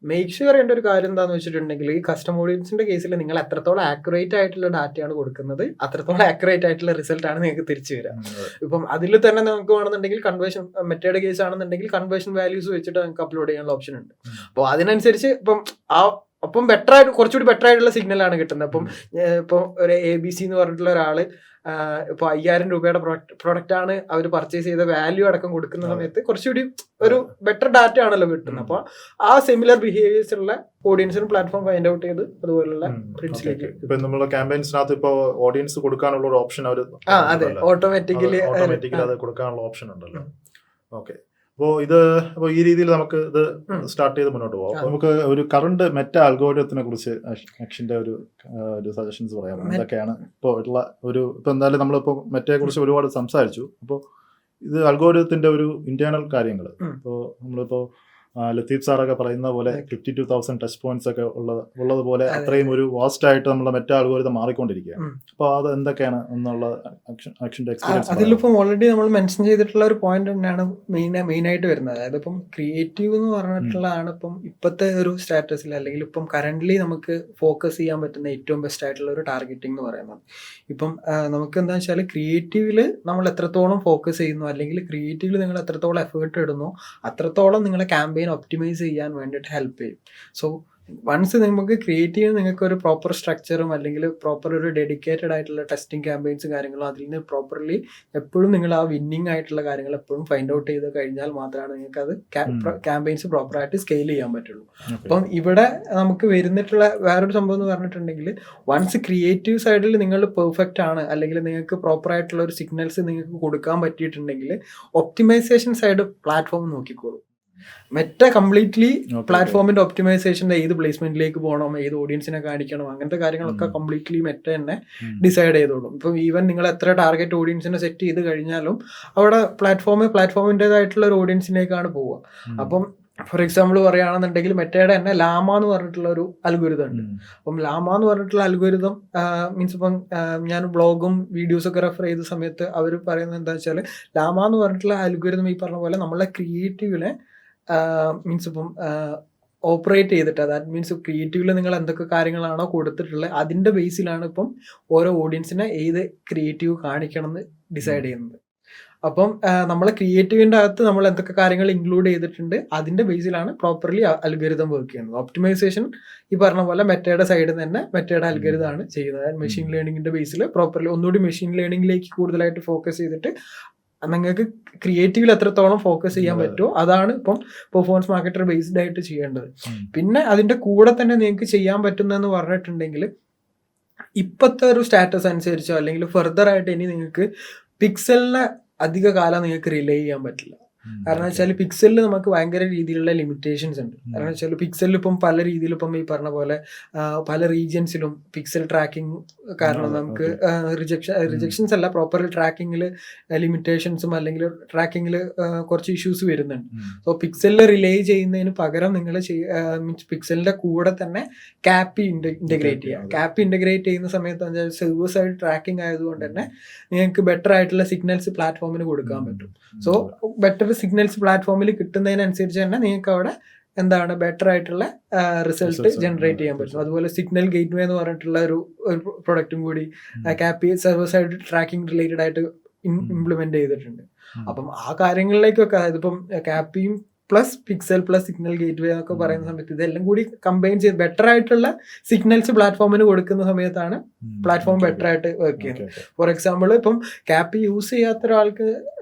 മേക്ക് ഷുവർ ചെയ്യേണ്ട ഒരു കാര്യം എന്താണെന്ന് വെച്ചിട്ടുണ്ടെങ്കിൽ ഈ കസ്റ്റം ഓഡിയൻസിന്റെ കേസിൽ നിങ്ങൾ എത്രത്തോളം ആക്യുറേറ്റ് ആയിട്ടുള്ള ഡാറ്റയാണ് കൊടുക്കുന്നത്, അത്രത്തോളം ആക്യുറേറ്റ് ആയിട്ടുള്ള റിസൾട്ട് ആണ് നിങ്ങൾക്ക് തിരിച്ചു വരിക. ഇപ്പം അതിൽ തന്നെ നമുക്ക് വേണമെന്നുണ്ടെങ്കിൽ കൺവേർഷൻ മെത്തേഡ് കേസ് ആണെന്നുണ്ടെങ്കിൽ കൺവേർഷൻ വാല്യൂസ് വെച്ചിട്ട് നിങ്ങൾക്ക് അപ്ലോഡ് ചെയ്യാനുള്ള ഓപ്ഷൻ ഉണ്ട്. അപ്പോൾ അതിനനുസരിച്ച് ഇപ്പം അപ്പം ബെറ്റർ ആയിട്ട് കുറച്ചുകൂടി ബെറ്റർ ആയിട്ടുള്ള സിഗ്നലാണ് കിട്ടുന്നത്. അപ്പം ഇപ്പോൾ ഒരു ABC എന്ന് പറഞ്ഞിട്ടുള്ള ഒരാള് ഇപ്പോൾ 5000 രൂപയുടെ പ്രൊഡക്റ്റ് ആണ് അവർ പർച്ചേസ് ചെയ്ത വാല്യൂ അടക്കം കൊടുക്കുന്ന സമയത്ത് കുറച്ചുകൂടി ഒരു ബെറ്റർ ഡാറ്റ ആണല്ലോ കിട്ടുന്നത്. അപ്പോൾ ആ സിമിലർ ബിഹേവിയേഴ്സ് ഉള്ള ഓഡിയൻസിന് പ്ലാറ്റ്ഫോം ഫൈൻഡ് ഔട്ട് ചെയ്ത് അതുപോലുള്ള പ്രിൻസിലേക്ക് ക്യാമ്പയിൻസിനകത്ത് ഇപ്പോൾ ഓഡിയൻസ് കൊടുക്കാനുള്ള ഒരു ഓപ്ഷൻ അവർ ഓട്ടോമാറ്റിക്കലി അത് കൊടുക്കാനുള്ള ഓപ്ഷൻ ഉണ്ടല്ലോ. ഓക്കെ, അപ്പോൾ ഈ രീതിയിൽ നമുക്ക് ഇത് സ്റ്റാർട്ട് ചെയ്ത് മുന്നോട്ട് പോകാം. നമുക്ക് ഒരു കറണ്ട് മെറ്റ അൽഗോരിതത്തിനെ കുറിച്ച് അക്ഷിന്റെ ഒരു സജഷൻസ് പറയാം. എന്തൊക്കെയാണ് ഇപ്പോൾ ഉള്ള ഇപ്പൊ എന്തായാലും നമ്മളിപ്പോൾ മെറ്റയെ കുറിച്ച് ഒരുപാട് സംസാരിച്ചു. അപ്പോൾ ഇത് അൽഗോരിതത്തിന്റെ ഒരു ഇന്റേണൽ കാര്യങ്ങൾ ഇപ്പോൾ നമ്മളിപ്പോ ലത്തീഫ് സാറൊക്കെ പറയുന്ന പോലെ 52,000 ടച്ച് പോയിന്റ്സ് ഒക്കെ ഉള്ളതുപോലെ അത്രയും ഒരു വാസ്റ്റ് ആയിട്ട് നമ്മുടെ മെറ്റ അൽഗോരിതം മാറിക്കൊണ്ടിരിക്കുകയാണ്. അപ്പോൾ അത് എന്തൊക്കെയാണ് എന്നുള്ള അക്ഷന്റെ എക്സ്പീരിയൻസ്? അതിലിപ്പം ഓൾറെഡി നമ്മൾ മെൻഷൻ ചെയ്തിട്ടുള്ള ഒരു പോയിന്റ് തന്നെയാണ് മെയിൻ ആയിട്ട് വരുന്നത്. അതായത് ഇപ്പം ക്രിയേറ്റീവ് എന്ന് പറഞ്ഞിട്ടുള്ളതാണ് ഇപ്പം ഇപ്പോഴത്തെ ഒരു സ്റ്റാറ്റസിൽ അല്ലെങ്കിൽ ഇപ്പം കറന്റ്ലി നമുക്ക് ഫോക്കസ് ചെയ്യാൻ പറ്റുന്ന ഏറ്റവും ബെസ്റ്റ് ആയിട്ടുള്ള ഒരു ടാർഗറ്റിംഗ് എന്ന് പറയുന്നത്. ഇപ്പം നമുക്ക് എന്താ വെച്ചാൽ ക്രിയേറ്റീവിൽ നമ്മൾ എത്രത്തോളം ഫോക്കസ് ചെയ്യുന്നു അല്ലെങ്കിൽ ക്രിയേറ്റീവിൽ നിങ്ങൾ എത്രത്തോളം എഫേർട്ട് ഇടുന്നു അത്രത്തോളം നിങ്ങളെ ക്യാമ്പയിൻ ഒപ്റ്റിമൈസ് ചെയ്യാൻ വേണ്ടിയിട്ട് ഹെൽപ്പ് ചെയ്യും. സോ വൺസ് നമുക്ക് ക്രിയേറ്റ് ചെയ്യാൻ നിങ്ങൾക്ക് ഒരു പ്രോപ്പർ സ്ട്രക്ചറും അല്ലെങ്കിൽ പ്രോപ്പർ ഒരു ഡെഡിക്കേറ്റഡ് ആയിട്ടുള്ള ടെസ്റ്റിംഗ് ക്യാമ്പയിൻസ് കാര്യങ്ങളും അതിൽ നിന്ന് പ്രോപ്പർലി എപ്പോഴും നിങ്ങൾ ആ വിന്നിങ് ആയിട്ടുള്ള കാര്യങ്ങൾ എപ്പോഴും ഫൈൻഡ് ഔട്ട് ചെയ്ത് കഴിഞ്ഞാൽ മാത്രമാണ് നിങ്ങൾക്ക് അത് ക്യാമ്പയിൻസ് പ്രോപ്പറായിട്ട് സ്കെയിൽ ചെയ്യാൻ പറ്റുള്ളൂ. അപ്പം ഇവിടെ നമുക്ക് വരുന്നിട്ടുള്ള വേറൊരു സംഭവം എന്ന് പറഞ്ഞിട്ടുണ്ടെങ്കിൽ വൺസ് ക്രിയേറ്റീവ് സൈഡിൽ നിങ്ങൾ പെർഫെക്റ്റ് ആണ് അല്ലെങ്കിൽ നിങ്ങൾക്ക് പ്രോപ്പറായിട്ടുള്ള ഒരു സിഗ്നൽസ് നിങ്ങൾക്ക് കൊടുക്കാൻ പറ്റിയിട്ടുണ്ടെങ്കിൽ ഒപ്റ്റിമൈസേഷൻ സൈഡ് പ്ലാറ്റ്ഫോം നോക്കിക്കോളൂ. മെറ്റ കംപ്ലീറ്റ്ലി പ്ലാറ്റ്ഫോമിന്റെ ഒപ്റ്റിമൈസേഷന്റെ ഏത് പ്ലേസ്മെന്റിലേക്ക് പോകണം, ഏത് ഓഡിയൻസിനെ കാണിക്കണം, അങ്ങനത്തെ കാര്യങ്ങളൊക്കെ കംപ്ലീറ്റ്ലി മെറ്റ തന്നെ ഡിസൈഡ് ചെയ്തോളും. ഇപ്പം ഈവൻ നിങ്ങൾ എത്ര ടാർഗറ്റ് ഓഡിയൻസിനെ സെറ്റ് ചെയ്ത് കഴിഞ്ഞാലും അവിടെ പ്ലാറ്റ്ഫോമിൻ്റെതായിട്ടുള്ള ഒരു ഓഡിയൻസിലേക്കാണ് പോവുക. അപ്പം ഫോർ എക്സാമ്പിൾ പറയുകയാണെന്നുണ്ടെങ്കിൽ മെറ്റയുടെ തന്നെ ലാമ എന്ന് പറഞ്ഞിട്ടുള്ള ഒരു അൽഗോരിതം ഉണ്ട്. അപ്പം ലാമ എന്ന് പറഞ്ഞിട്ടുള്ള അൽഗോരിതം മീൻസ് ഇപ്പം ഞാൻ ബ്ലോഗും വീഡിയോസൊക്കെ റെഫർ ചെയ്ത സമയത്ത് അവർ പറയുന്നത് എന്താ വെച്ചാൽ ലാമ എന്ന് പറഞ്ഞിട്ടുള്ള അൽഗോരിതം ഈ പറഞ്ഞ പോലെ നമ്മളെ ക്രിയേറ്റീവിനെ മീൻസ് ഇപ്പം ഓപ്പറേറ്റ് ചെയ്തിട്ട് ദാറ്റ് മീൻസ് ക്രിയേറ്റീവിൽ നിങ്ങൾ എന്തൊക്കെ കാര്യങ്ങളാണോ കൊടുത്തിട്ടുള്ളത് അതിൻ്റെ ബേസിലാണ് ഇപ്പം ഓരോ ഓഡിയൻസിനെ ഏത് ക്രിയേറ്റീവ് കാണിക്കണം എന്ന് ഡിസൈഡ് ചെയ്യുന്നത്. അപ്പം നമ്മളെ ക്രിയേറ്റീവിൻ്റെ അകത്ത് നമ്മൾ എന്തൊക്കെ കാര്യങ്ങൾ ഇൻക്ലൂഡ് ചെയ്തിട്ടുണ്ട് അതിൻ്റെ ബേസിലാണ് പ്രോപ്പർലി അൽഗോരിതം വർക്ക് ചെയ്യുന്നത്. ഒപ്റ്റിമൈസേഷൻ ഈ പറഞ്ഞ പോലെ മെറ്റയുടെ സൈഡിൽ തന്നെ മെറ്റയുടെ അൽഗോരിതമാണ് ചെയ്യുന്നത്. മെഷീൻ ലേണിംഗിൻ്റെ ബേസിൽ പ്രോപ്പർലി ഒന്നുകൂടി മെഷീൻ ലേണിംഗിലേക്ക് കൂടുതലായിട്ട് ഫോക്കസ് ചെയ്തിട്ട് നിങ്ങൾക്ക് ക്രിയേറ്റീവിൽ എത്രത്തോളം ഫോക്കസ് ചെയ്യാൻ പറ്റുമോ അതാണ് ഇപ്പം പെർഫോമൻസ് മാർക്കറ്റർ ബേസ്ഡ് ആയിട്ട് ചെയ്യേണ്ടത്. പിന്നെ അതിൻ്റെ കൂടെ തന്നെ നിങ്ങൾക്ക് ചെയ്യാൻ പറ്റുന്നതെന്ന് പറഞ്ഞിട്ടുണ്ടെങ്കിൽ ഇപ്പോഴത്തെ ഒരു സ്റ്റാറ്റസ് അനുസരിച്ചോ അല്ലെങ്കിൽ ഫർദർ ആയിട്ട് ഇനി നിങ്ങൾക്ക് പിക്സലിനെ അധിക കാലം നിങ്ങൾക്ക് റിലേ ചെയ്യാൻ പറ്റില്ല. കാരണം വെച്ചാൽ പിക്സലിൽ നമുക്ക് ഭയങ്കര രീതിയിലുള്ള ലിമിറ്റേഷൻസ് ഉണ്ട്. കാരണം വെച്ചാൽ പിക്സലിൽ ഇപ്പം പല രീതിയിലും ഇപ്പം ഈ പറഞ്ഞ പോലെ പല റീജിയൻസിലും പിക്സൽ ട്രാക്കിംഗ് കാരണം നമുക്ക് റിജക്ഷൻസ് അല്ല പ്രോപ്പർ ട്രാക്കിങ്ങിൽ ലിമിറ്റേഷൻസും അല്ലെങ്കിൽ ട്രാക്കിങ്ങിൽ കുറച്ച് ഇഷ്യൂസ് വരുന്നുണ്ട്. സോ പിക്സലിൽ റിലേ ചെയ്യുന്നതിന് പകരം നിങ്ങൾ മീൻസ് പിക്സലിന്റെ കൂടെ തന്നെ കാപ്പി ഇൻ്റഗ്രേറ്റ് ചെയ്യുക. കാപ്പി ഇൻ്റഗ്രേറ്റ് ചെയ്യുന്ന സമയത്ത് സെർവർ സൈഡ് ട്രാക്കിംഗ് ആയതുകൊണ്ട് തന്നെ നിങ്ങൾക്ക് ബെറ്റർ ആയിട്ടുള്ള സിഗ്നൽസ് പ്ലാറ്റ്ഫോമിന് കൊടുക്കാൻ പറ്റും. സോ ബെറ്റർ സിഗ്നൽസ് പ്ലാറ്റ്ഫോമിൽ കിട്ടുന്നതിനനുസരിച്ച് തന്നെ നിങ്ങൾക്ക് അവിടെ എന്താണ് ബെറ്റർ ആയിട്ടുള്ള റിസൾട്ട് ജനറേറ്റ് ചെയ്യാൻ പറ്റും. അതുപോലെ സിഗ്നൽ ഗേറ്റ്വേ എന്ന് പറഞ്ഞിട്ടുള്ള ഒരു പ്രൊഡക്റ്റും കൂടി കാപ്പി സെർവർ സൈഡ് ട്രാക്കിംഗ് റിലേറ്റഡ് ആയിട്ട് ഇംപ്ലിമെന്റ് ചെയ്തിട്ടുണ്ട്. അപ്പം ആ കാര്യങ്ങളിലേക്കൊക്കെ അതായത് ഇപ്പം കാപ്പിയും plus pixel plus signal gateway എന്നൊക്കെ പറയുന്ന സമയത്ത് ഇതെല്ലാം കൂടി കമ്പൈൻ ചെയ്ത് ബെറ്റർ ആയിട്ടുള്ള സിഗ്നൽസ് പ്ലാറ്റ്ഫോമിന് കൊടുക്കുന്ന സമയത്താണ് പ്ലാറ്റ്ഫോം ബെറ്റർ ആയിട്ട് വർക്ക് ചെയ്യുന്നത്. ഫോർ എക്സാമ്പിൾ ഇപ്പം കാപ്പി യൂസ് ചെയ്യാത്ത ഒരാൾക്ക്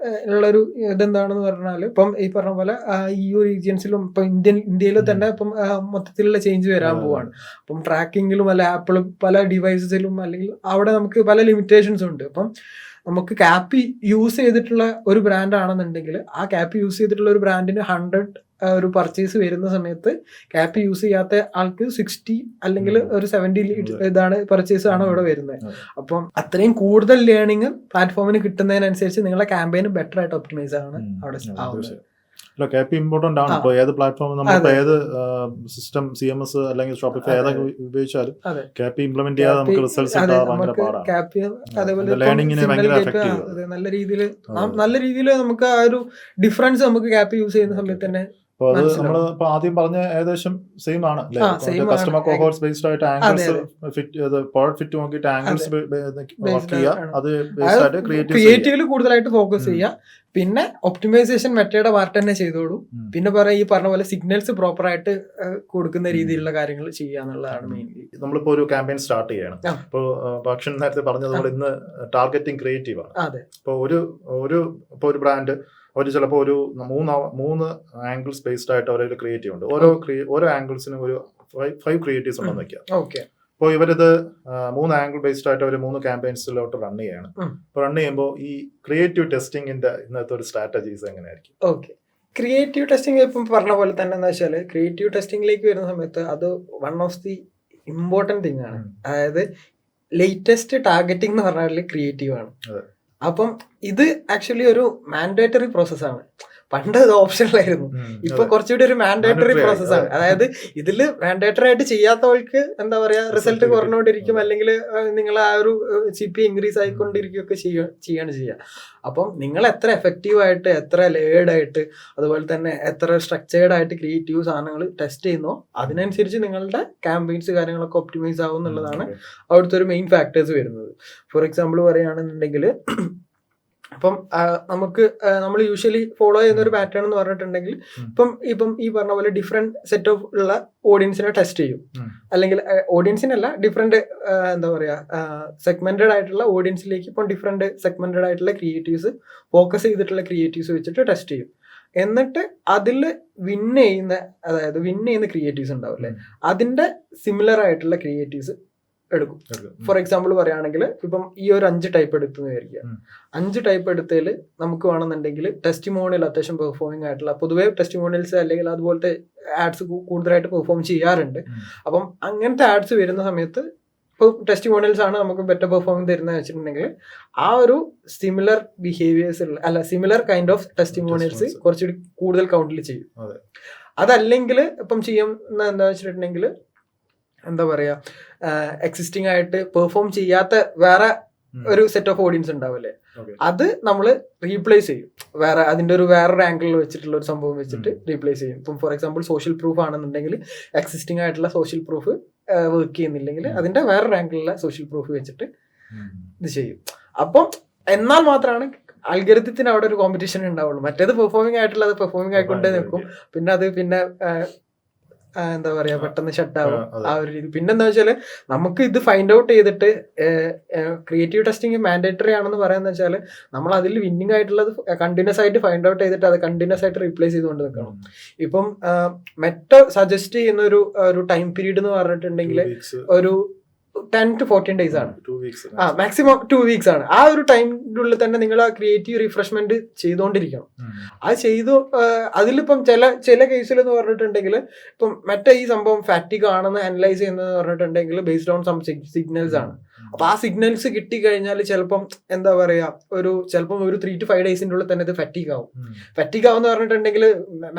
ഉള്ളൊരു ഇതെന്താണെന്ന് പറഞ്ഞാൽ ഇപ്പം ഈ പറഞ്ഞ പോലെ EU റീജിയൻസിലും ഇപ്പം ഇന്ത്യയിൽ തന്നെ ഇപ്പം മൊത്തത്തിലുള്ള ചേഞ്ച് വരാൻ പോവാണ്. അപ്പം ട്രാക്കിങ്ങിലും അല്ല ആപ്പിളും പല ഡിവൈസസിലും അല്ലെങ്കിൽ അവിടെ നമുക്ക് പല ലിമിറ്റേഷൻസ് ഉണ്ട്. അപ്പം നമുക്ക് കാപ്പി യൂസ് ചെയ്തിട്ടുള്ള ഒരു ബ്രാൻഡ് ആണെന്നുണ്ടെങ്കിൽ ആ കാപ്പി യൂസ് ചെയ്തിട്ടുള്ള ഒരു ബ്രാൻഡിന് 100 ഒരു പർച്ചേസ് വരുന്ന സമയത്ത് ക്യാപ്പ് യൂസ് ചെയ്യാത്ത ആൾക്ക് 60 അല്ലെങ്കിൽ ഒരു 70 ഇതാണ് പർച്ചേസ് ആണ് ഇവിടെ വരുന്നത്. അപ്പം അത്രയും കൂടുതൽ ലേണിംഗ് പ്ലാറ്റ്ഫോമിന് കിട്ടുന്നതിനനുസരിച്ച് നിങ്ങളെ ക്യാമ്പയിന് ബെറ്റർ ആയിട്ട് ഒപ്റ്റിമൈസ് ആണ് അവിടെ ആവുന്നത്. KP ഇമ്പോർട്ടന്റ് ആണ്. ഇപ്പോൾ ഏത് പ്ലാറ്റ്ഫോം നമ്മൾ ഏത് സിസ്റ്റം CMS അല്ലെങ്കിൽ ഷോപ്പിഫൈ ഏതൊക്കെ ഉപയോഗിച്ചാലും KP ഇംപ്ലിമെന്റ് ചെയ്യാതെ നമുക്ക് റിസൾട്ട്സ് കിട്ടാൻ ഭയങ്കര പാടാണ്. ലേണിംഗിനെ ഭയങ്കര എഫക്റ്റ് ചെയ്യും. നല്ല രീതിയിൽ നമുക്ക് ആ ഒരു ഡിഫറൻസ് നമുക്ക് KP യൂസ് ചെയ്യുന്ന സമയത്ത് തന്നെ. അപ്പോൾ അത് നമ്മൾ ഇപ്പോൾ ആദ്യം പറഞ്ഞ ഏകദേശം സെയിം ആണ്. കസ്റ്റമർ കോഹോർട്സ് ബേസ്ഡ് ആയിട്ട് ആംഗിൾസ് പ്രോഡക്റ്റ് ഫിറ്റ് നോക്കിയിട്ട് ആംഗിൾസ് വർക്ക് ചെയ്യുക. അത് ബേസ്ഡ് ആയിട്ട് ക്രിയേറ്റീവില് കൂടുതലായിട്ട് ഫോക്കസ് ചെയ്യുക. പിന്നെ ഒപ്റ്റിമൈസേഷൻ മെത്തേഡ് പാർട്ട് തന്നെ ചെയ്തോളൂ. പിന്നെ ഈ പറഞ്ഞ പോലെ സിഗ്നൽസ് പ്രോപ്പർ ആയിട്ട് കൊടുക്കുന്ന രീതിയിലുള്ള കാര്യങ്ങൾ ചെയ്യുക എന്നുള്ളതാണ് മെയിൻലി. നമ്മളിപ്പോ ഒരു ക്യാമ്പയിൻ സ്റ്റാർട്ട് ചെയ്യണം. ഇപ്പോൾ ഭക്ഷണം നേരത്തെ പറഞ്ഞത് നമ്മൾ ഇന്ന് ടാർഗറ്റിംഗ് ക്രിയേറ്റീവ് ആണ്. ഇപ്പോൾ ഒരു ബ്രാൻഡ് ചിലപ്പോൾ ഒരു മൂന്ന് ആംഗിൾസ് ബേസ്ഡ് ആയിട്ട് അവരൊരു ക്രിയേറ്റീവ് ഉണ്ട്. ഓരോ ആംഗിൾസിനും ഒരു 5 ക്രിയേറ്റീവ്സ് ഉണ്ടെന്ന് വെക്കാം. അപ്പോൾ ഇവരിത് 3 ആംഗിൾ ബേസ്ഡ് ആയിട്ട് അവർ 3 ക്യാമ്പയിൻസിലോട്ട് റൺ ചെയ്യാണ്. അപ്പോൾ റൺ ചെയ്യുമ്പോൾ ഈ ക്രിയേറ്റീവ് ടെസ്റ്റിംഗിന്റെ ഇന്നത്തെ ഒരു സ്ട്രാറ്റജീസ് എങ്ങനെയായിരിക്കും? ക്രിയേറ്റീവ് ടെസ്റ്റിംഗ് ഇപ്പം പറഞ്ഞ പോലെ തന്നെ എന്താ വെച്ചാൽ, ക്രിയേറ്റീവ് ടെസ്റ്റിംഗിലേക്ക് വരുന്ന സമയത്ത് അത് one of the important thing ആണ്. അതായത് ലേറ്റസ്റ്റ് ടാർഗറ്റിംഗ് എന്ന് പറഞ്ഞാൽ ക്രിയേറ്റീവ് ആണ്. അപ്പം ഇത് ആക്ച്വലി ഒരു മാൻഡേറ്ററി പ്രോസസ്സാണ്. പണ്ട് അത് ഓപ്ഷണലായിരുന്നു. ഇപ്പൊ കുറച്ചുകൂടി ഒരു മാൻഡേറ്ററി പ്രോസസ്സാണ്. അതായത് ഇതില് മാൻഡേറ്ററി ആയിട്ട് ചെയ്യാത്തവർക്ക് എന്താ പറയാ റിസൾട്ട് കുറഞ്ഞുകൊണ്ടിരിക്കും, അല്ലെങ്കിൽ നിങ്ങൾ ആ ഒരു CP ഇൻക്രീസ് ആയിക്കൊണ്ടിരിക്കുകയൊക്കെ ചെയ്യാണ് ചെയ്യുക. അപ്പം നിങ്ങൾ എത്ര എഫക്റ്റീവ് ആയിട്ട്, എത്ര ലേയേർഡ് ആയിട്ട്, അതുപോലെ തന്നെ എത്ര സ്ട്രക്ചേർഡ് ആയിട്ട് ക്രിയേറ്റീവ് സാധനങ്ങൾ ടെസ്റ്റ് ചെയ്യുന്നോ അതിനനുസരിച്ച് നിങ്ങളുടെ ക്യാമ്പയിൻസ് കാര്യങ്ങളൊക്കെ ഒപ്റ്റിമൈസ് ആവും എന്നുള്ളതാണ് അവിടുത്തെ ഒരു മെയിൻ ഫാക്ടേഴ്സ് വരുന്നത്. ഫോർ എക്സാമ്പിൾ പറയുകയാണെന്നുണ്ടെങ്കിൽ, അപ്പം നമ്മൾ യൂഷ്വലി ഫോളോ ചെയ്യുന്ന ഒരു പാറ്റേൺ എന്ന് പറഞ്ഞിട്ടുണ്ടെങ്കിൽ, ഇപ്പം ഈ പറഞ്ഞ പോലെ ഡിഫറെന്റ് സെറ്റ് ഓഫ് ഉള്ള ഓഡിയൻസിനെ ടെസ്റ്റ് ചെയ്യും. അല്ലെങ്കിൽ ഓഡിയൻസിനല്ല, ഡിഫറെന്റ് എന്താ പറയാ സെഗ്മെന്റഡ് ആയിട്ടുള്ള ഓഡിയൻസിലേക്ക് ഇപ്പം ഡിഫറെന്റ് സെഗ്മെന്റഡ് ആയിട്ടുള്ള ക്രിയേറ്റീവ്സ്, ഫോക്കസ് ചെയ്തിട്ടുള്ള ക്രിയേറ്റീവ്സ് വെച്ചിട്ട് ടെസ്റ്റ് ചെയ്യും. എന്നിട്ട് അതിൽ വിൻ ചെയ്യുന്ന ക്രിയേറ്റീവ്സ് ഉണ്ടാവില്ലേ, അതിന്റെ സിമിലർ ആയിട്ടുള്ള ക്രിയേറ്റീവ്സ് എടുക്കും. ഫോർ എക്സാമ്പിൾ പറയുകയാണെങ്കിൽ, ഇപ്പം ഈ ഒരു 5 ടൈപ്പ് എടുത്തെന്ന് വിചാരിക്കുക. 5 ടൈപ്പ് എടുത്തതിൽ നമുക്ക് വേണമെന്നുണ്ടെങ്കിൽ ടെസ്റ്റിമോണിയൽ അത്യാവശ്യം പെർഫോമിംഗ് ആയിട്ടുള്ള, പൊതുവേ ടെസ്റ്റിമോണിയൽസ് അല്ലെങ്കിൽ അതുപോലത്തെ ആഡ്സ് കൂടുതലായിട്ട് പെർഫോം ചെയ്യാറുണ്ട്. അപ്പം അങ്ങനത്തെ ആഡ്സ് വരുന്ന സമയത്ത് ഇപ്പോൾ ടെസ്റ്റിമോണിയൽസ് ആണ് നമുക്ക് ബെറ്റർ പെർഫോമിംഗ് തരുന്നത് വെച്ചിട്ടുണ്ടെങ്കിൽ, ആ ഒരു similar behaviours similar kind of testimonials കുറച്ചുകൂടി കൂടുതൽ കൗണ്ടിൽ ചെയ്യും. അതല്ലെങ്കിൽ ഇപ്പം ചെയ്യുന്ന എന്താ വെച്ചിട്ടുണ്ടെങ്കിൽ, എന്താ പറയാ എക്സിസ്റ്റിംഗ് ആയിട്ട് പെർഫോം ചെയ്യാത്ത വേറെ ഒരു സെറ്റ് ഓഫ് ഓഡിയൻസ് ഉണ്ടാവില്ലേ, അത് നമ്മൾ റീപ്ലേസ് ചെയ്യും. അതിന്റെ വേറൊരു ആംഗിളിൽ വെച്ചിട്ടുള്ള ഒരു സംഭവം വെച്ചിട്ട് റീപ്ലേസ് ചെയ്യും. ഇപ്പം ഫോർ എക്സാമ്പിൾ സോഷ്യൽ പ്രൂഫ് ആണെന്നുണ്ടെങ്കിൽ, എക്സിസ്റ്റിംഗ് ആയിട്ടുള്ള സോഷ്യൽ പ്രൂഫ് വർക്ക് ചെയ്യുന്നില്ലെങ്കിൽ അതിന്റെ വേറൊരു ആംഗിളിലുള്ള സോഷ്യൽ പ്രൂഫ് വെച്ചിട്ട് ഇത് ചെയ്യും. അപ്പം എന്നാൽ മാത്രമാണ് അൽഗരിതത്തിന് അവിടെ ഒരു കോമ്പറ്റീഷൻ ഉണ്ടാവുള്ളൂ. മറ്റേത് പെർഫോമിംഗ് ആയിട്ടുള്ള അത് പെർഫോമിംഗ് ആയിക്കൊണ്ടേ നിൽക്കും. പിന്നെ എന്താ പറയാ പെട്ടെന്ന് ഷട്ടാവും ആ ഒരു രീതി. പിന്നെന്താ വെച്ചാല്, നമുക്ക് ഇത് ഫൈൻഡ് ഔട്ട് ചെയ്തിട്ട് ക്രിയേറ്റീവ് ടെസ്റ്റിംഗ് മാൻഡേറ്ററി ആണെന്ന് പറയാന്ന് വെച്ചാൽ, നമ്മൾ അതിൽ വിന്നിംഗ് ആയിട്ടുള്ളത് കണ്ടിന്യൂസ് ആയിട്ട് ഫൈൻഡ് ഔട്ട് ചെയ്തിട്ട് അത് കണ്ടിന്യൂസ് ആയിട്ട് റീപ്ലേസ് ചെയ്തുകൊണ്ട് നിൽക്കണം. ഇപ്പം മെറ്റ സജസ്റ്റ് ചെയ്യുന്ന ഒരു ടൈം പീരീഡ് എന്ന് പറഞ്ഞിട്ടുണ്ടെങ്കിൽ ഒരു 10 to 14 days ആണ്. മാക്സിമം 2 weeks ആണ്. ആ ഒരു ടൈമിനുള്ളിൽ തന്നെ നിങ്ങൾ ആ ക്രിയേറ്റീവ് റിഫ്രഷ്മെന്റ് ചെയ്തുകൊണ്ടിരിക്കണം. അത് അതിലിപ്പം ചില കേസിൽ എന്ന് പറഞ്ഞിട്ടുണ്ടെങ്കിൽ, ഇപ്പം മറ്റേ ഈ സംഭവം ഫാറ്റിക് ആണെന്ന് അനലൈസ് ചെയ്യുന്നത് പറഞ്ഞിട്ടുണ്ടെങ്കിൽ ബേസ്ഡ് ഓൺ സം സിഗ്നൽസ് ആണ്. അപ്പൊ ആ സിഗ്നൽസ് കിട്ടിക്കഴിഞ്ഞാൽ ചിലപ്പം എന്താ പറയാ ചിലപ്പം ഒരു 3 to 5 days ഉള്ളിൽ തന്നെ ഇത് ഫാറ്റിക് ആവും. ഫാറ്റിക് ആവും എന്ന് പറഞ്ഞിട്ടുണ്ടെങ്കിൽ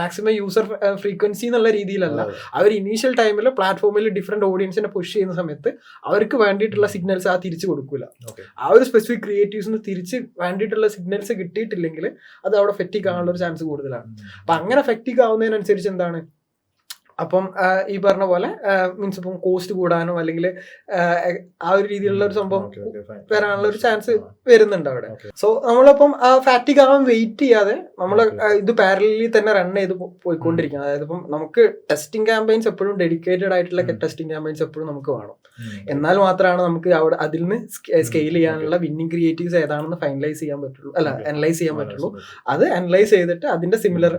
മാക്സിമം യൂസർ ഫ്രീക്വൻസി എന്നുള്ള രീതിയിലല്ല, അവർ ഇനീഷ്യൽ ടൈമിൽ പ്ലാറ്റ്ഫോമിൽ ഡിഫറെന്റ് ഓഡിയൻസിനെ പുഷ് ചെയ്യുന്ന സമയത്ത് അവർക്ക് വേണ്ടിയിട്ടുള്ള സിഗ്നൽസ് തിരിച്ചു കൊടുക്കൂല. ആ ഒരു സ്പെസിഫിക് ക്രിയേറ്റീവ്സിന് തിരിച്ച് വേണ്ടിയിട്ടുള്ള സിഗ്നൽസ് കിട്ടിയിട്ടില്ലെങ്കിൽ അത് അവിടെ ഫെറ്റിക് ആകാനുള്ള ഒരു ചാൻസ് കൂടുതലാണ്. അപ്പൊ അങ്ങനെ ഫെറ്റിക് ആവുന്നതിനനുസരിച്ച് എന്താണ്, അപ്പം ഈ പറഞ്ഞ പോലെ മീൻസ് ഇപ്പം കോസ്റ്റ് കൂടാനോ അല്ലെങ്കിൽ ആ ഒരു രീതിയിലുള്ള ഒരു സംഭവം വരാനുള്ള ഒരു ചാൻസ് വരുന്നുണ്ട് അവിടെ. സോ നമ്മളിപ്പം ഫാറ്റിക് ആവാൻ വെയിറ്റ് ചെയ്യാതെ നമ്മൾ ഇത് പാരലലി തന്നെ റൺ ചെയ്ത് പോയിക്കൊണ്ടിരിക്കണം. അതായത് ഇപ്പം നമുക്ക് ടെസ്റ്റിംഗ് ക്യാമ്പയിൻസ് എപ്പോഴും ഡെഡിക്കേറ്റഡ് ആയിട്ടുള്ള ടെസ്റ്റിംഗ് ക്യാമ്പയിൻസ് എപ്പോഴും നമുക്ക് വേണം. എന്നാൽ മാത്രമാണ് നമുക്ക് അവിടെ അതിൽ നിന്ന് സ്കെയിൽ ചെയ്യാനുള്ള വിന്നിംഗ് ക്രിയേറ്റീവ്സ് ഏതാണെന്ന് ഫൈനലൈസ് ചെയ്യാൻ പറ്റുള്ളൂ, അനലൈസ് ചെയ്യാൻ പറ്റുള്ളൂ. അത് അനലൈസ് ചെയ്തിട്ട് അതിന്റെ സിമിലർ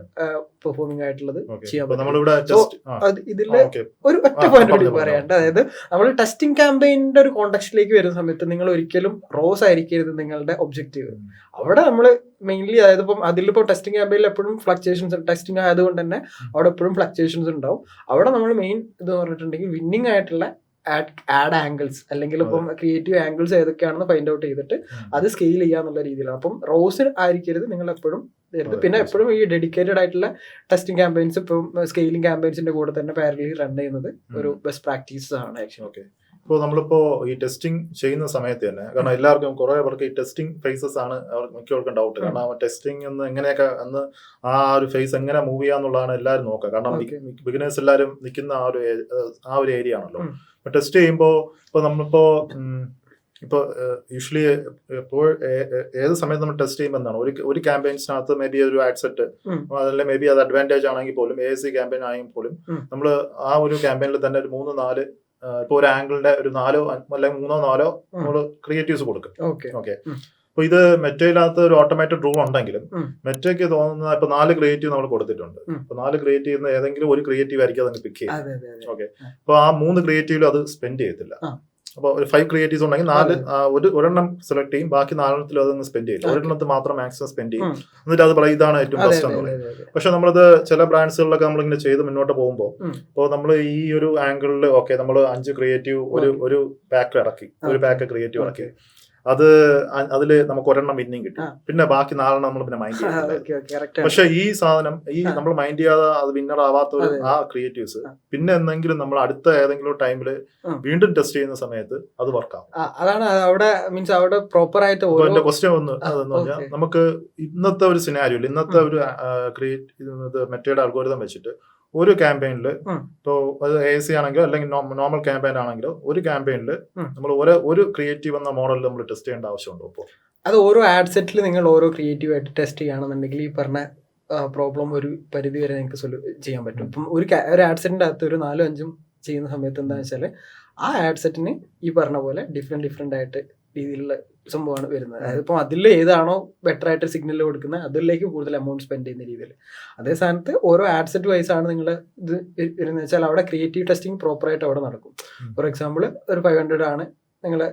പെർഫോമിംഗ് ആയിട്ടുള്ളത് ചെയ്യാൻ അപ്പൊ പറ്റും. നമ്മളിവിടെ So, just- അത് ഇതില് ഓക്കെ ഒരു ഒറ്റ ആ, പോയിന്റ് കൂടി പറഞ്ഞോ, പറയാണ്ട്, അതായത് നമ്മൾ ടെസ്റ്റിംഗ് ക്യാമ്പയിന്റെ ഒരു കോണ്ടക്സ്റ്റിലേക്ക് വരുന്ന സമയത്ത് നിങ്ങൾ ഒരിക്കലും റോസ് ആയിരിക്കരുത് നിങ്ങളുടെ ഒബ്ജക്റ്റീവ്. അവിടെ നമ്മൾ മെയിൻലി, അതായത് ഇപ്പം അതിലിപ്പോ ടെസ്റ്റിംഗ് ക്യാമ്പയിനിൽ എപ്പോഴും ഫ്ലക്ച്വേഷൻസ്, ടെസ്റ്റിംഗ് ആയതുകൊണ്ട് തന്നെ അവിടെ എപ്പോഴും ഫ്ലക്ച്വേഷൻസ് ഉണ്ടാവും. അവിടെ നമ്മൾ മെയിൻ ഇത് പറഞ്ഞിട്ടുണ്ടെങ്കിൽ വിന്നിംഗ് ആയിട്ടുള്ള ആഡ് ആംഗിൾസ് അല്ലെങ്കിൽ ഇപ്പം ക്രിയേറ്റീവ് ആംഗിൾസ് ഏതൊക്കെയാണെന്ന് ഫൈൻഡ് ഔട്ട് ചെയ്തിട്ട് അത് സ്കെയിൽ ചെയ്യാന്നുള്ള രീതിയിലാണ്. അപ്പം റോസ് ആയിരിക്കരുത് നിങ്ങൾ എപ്പോഴും. പിന്നെ എപ്പോഴും ഈ ഡെഡിക്കേറ്റഡ് ആയിട്ടുള്ള ടെസ്റ്റിംഗ് ക്യാമ്പയിൻസ് ഇപ്പം സ്കെയിലിംഗ് ക്യാമ്പയിൻസിന്റെ കൂടെ തന്നെ പാരലി റൺ ചെയ്യുന്നത് ഒരു ബെസ്റ്റ് പ്രാക്ടീസ് ആണ് ആക്ച്വലി. ഓക്കെ. ഇപ്പോൾ നമ്മളിപ്പോ ഈ ടെസ്റ്റിംഗ് ചെയ്യുന്ന സമയത്ത് തന്നെ, കാരണം എല്ലാവർക്കും കുറെ പേർക്ക് ഈ ടെസ്റ്റിംഗ് ഫേസസ് ആണ് മിക്കവർക്കും ഡൗട്ട്. കാരണം ആ ടെസ്റ്റിംഗ് എന്ന് എങ്ങനെയൊക്കെ അന്ന് ആ ഒരു ഫേസ് എങ്ങനെ മൂവ് ചെയ്യാന്നുള്ളതാണ് എല്ലാവരും നോക്കുക. കാരണം ബിഗിനേഴ്സ് എല്ലാവരും നിൽക്കുന്ന ആ ഒരു ഏരിയ ആണല്ലോ. അപ്പൊ ടെസ്റ്റ് ചെയ്യുമ്പോൾ ഇപ്പൊ നമ്മളിപ്പോ ഇപ്പോൾ യൂഷ്വലി ഇപ്പോൾ ഏത് സമയത്ത് നമ്മൾ ടെസ്റ്റ് ചെയ്യുമ്പോൾ എന്താണ്, ഒരു ക്യാമ്പയിൻസിനകത്ത് മേ ബി ഒരു ആഡ്സെറ്റ്, അതല്ല മേ ബി അത് അഡ്വാൻറ്റേജ് ആണെങ്കിൽ പോലും, ASC ക്യാമ്പയിൻ ആണെങ്കിൽ പോലും നമ്മൾ ആ ഒരു ക്യാമ്പയിനിൽ തന്നെ ഒരു 3-4 ഇപ്പോൾ ഒരു ആംഗിളിന്റെ ഒരു 4 അല്ലെങ്കിൽ 3-4 നമ്മൾ ക്രിയേറ്റീവ്സ് കൊടുക്കും. ഓക്കെ. അപ്പൊ ഇത് മെറ്റയിനകത്ത് ഒരു ഓട്ടോമാറ്റഡ് റൂൾ ഉണ്ടെങ്കിലും മെറ്റയ്ക്ക് തോന്നുന്ന ഇപ്പൊ 4 ക്രിയേറ്റീവ് നമ്മൾ കൊടുത്തിട്ടുണ്ട്. അപ്പൊ 4 ക്രിയേറ്റീവ് ഏതെങ്കിലും ഒരു ക്രിയേറ്റീവ് ആയിരിക്കും അതങ്ങ് പിക്ക് ചെയ്യുന്നത്. ഓക്കെ. അപ്പൊ ആ 3 ക്രിയേറ്റീവിലും അത് സ്പെൻഡ് ചെയ്യത്തില്ല. അപ്പോൾ ഒരു 5 ക്രിയേറ്റീവ്സ് ഉണ്ടെങ്കിൽ 4 ഒരെണ്ണം സെലക്ട് ചെയ്യും, ബാക്കി 4 അതൊന്ന് സ്പെൻഡ് ചെയ്യും. ഒരെണ്ണത്ത് മാത്രം മാക്സിമം സ്പെൻഡ് ചെയ്യും. എന്നിട്ട് അത് പറയും ഇതാണ് ഏറ്റവും ബെസ്റ്റ് എന്ന് പറയും. പക്ഷെ നമ്മളത് ചില ബ്രാൻഡ്സുകളിലൊക്കെ നമ്മളിങ്ങനെ ചെയ്ത് മുന്നോട്ട് പോകുമ്പോൾ, ഇപ്പോൾ നമ്മൾ ഈ ഒരു ആംഗിളിൽ ഓക്കെ നമ്മൾ 5 ക്രിയേറ്റീവ് ഒരു പാക്ക് ഇറക്കി, ഒരു പാക്ക് ക്രിയേറ്റീവ് ഇറക്കി, അതില് നമുക്ക് ഒരെണ്ണം വിന്നിങ് കിട്ടി, പിന്നെ ബാക്കി 4 നമ്മൾ പിന്നെ മൈൻഡ് ചെയ്തില്ല. പക്ഷെ ഈ സാധനം ഈ നമ്മൾ മൈൻഡ് ചെയ്യാതെ അത് വിന്നർ ആവാത്ത ആ ക്രിയേറ്റീവ്സ് പിന്നെ എന്തെങ്കിലും നമ്മൾ അടുത്ത ഏതെങ്കിലും ടൈമില് വീണ്ടും ടെസ്റ്റ് ചെയ്യുന്ന സമയത്ത് അത് വർക്കാവും. അതാണ് അവിടെ മീൻസ് അവിടെ പ്രോപ്പർ ആയിട്ട് എന്റെ ക്വസ്റ്റ്യൻ അതെന്ന് പറഞ്ഞാൽ, നമുക്ക് ഇന്നത്തെ ഒരു സിനാരിയോയിൽ ഇന്നത്തെ ഒരു മെറ്റയുടെ അൽഗോരിതം വെച്ചിട്ട് ഒരു ക്യാമ്പയിനിൽ, ഇപ്പോൾ അത് ASC ആണെങ്കിലോ അല്ലെങ്കിൽ നോർമൽ ക്യാമ്പയിൻ ആണെങ്കിലോ, ഒരു ക്യാമ്പയിനിൽ നമ്മൾ ഒരു ക്രിയേറ്റീവ് എന്ന മോഡലിൽ നമ്മൾ ടെസ്റ്റ് ചെയ്യേണ്ട ആവശ്യമുണ്ടോ? ഇപ്പോൾ അത് ഓരോ ആഡ് സെറ്റിൽ നിങ്ങൾ ഓരോ ക്രിയേറ്റീവ് ആയിട്ട് ടെസ്റ്റ് ചെയ്യുകയാണെന്നുണ്ടെങ്കിൽ ഈ പറഞ്ഞ പ്രോബ്ലം ഒരു പരിധി വരെ നിങ്ങൾക്ക് ചെയ്യാൻ പറ്റും. ഇപ്പം ഒരു ആഡ് സെറ്റിന്റെ അകത്ത് ഒരു 4-5 ചെയ്യുന്ന സമയത്ത് എന്താണെന്ന് വെച്ചാൽ ആ ആഡ് സെറ്റിന് ഈ പറഞ്ഞ പോലെ ഡിഫറെന്റ് ആയിട്ട് രീതിയിലുള്ള സംഭവമാണ് വരുന്നത്. അതായത് ഇപ്പം അതിൽ ഏതാണോ ബെറ്റർ ആയിട്ട് സിഗ്നൽ കൊടുക്കുന്നത് അതിലേക്ക് കൂടുതൽ എമൗണ്ട് സ്പെൻഡ് ചെയ്യുന്ന രീതിയിൽ. അതേ സ്ഥാനത്ത് ഓരോ ആഡ് സെറ്റ് വൈസ് ആണ് നിങ്ങൾ ഇത് വരുന്നത് വെച്ചാൽ അവിടെ ക്രിയേറ്റീവ് ടെസ്റ്റിംഗ് പ്രോപ്പർ ആയിട്ട് അവിടെ നടക്കും. ഫോർ എക്സാമ്പിൾ ഒരു 500 ആണ് നിങ്ങളെ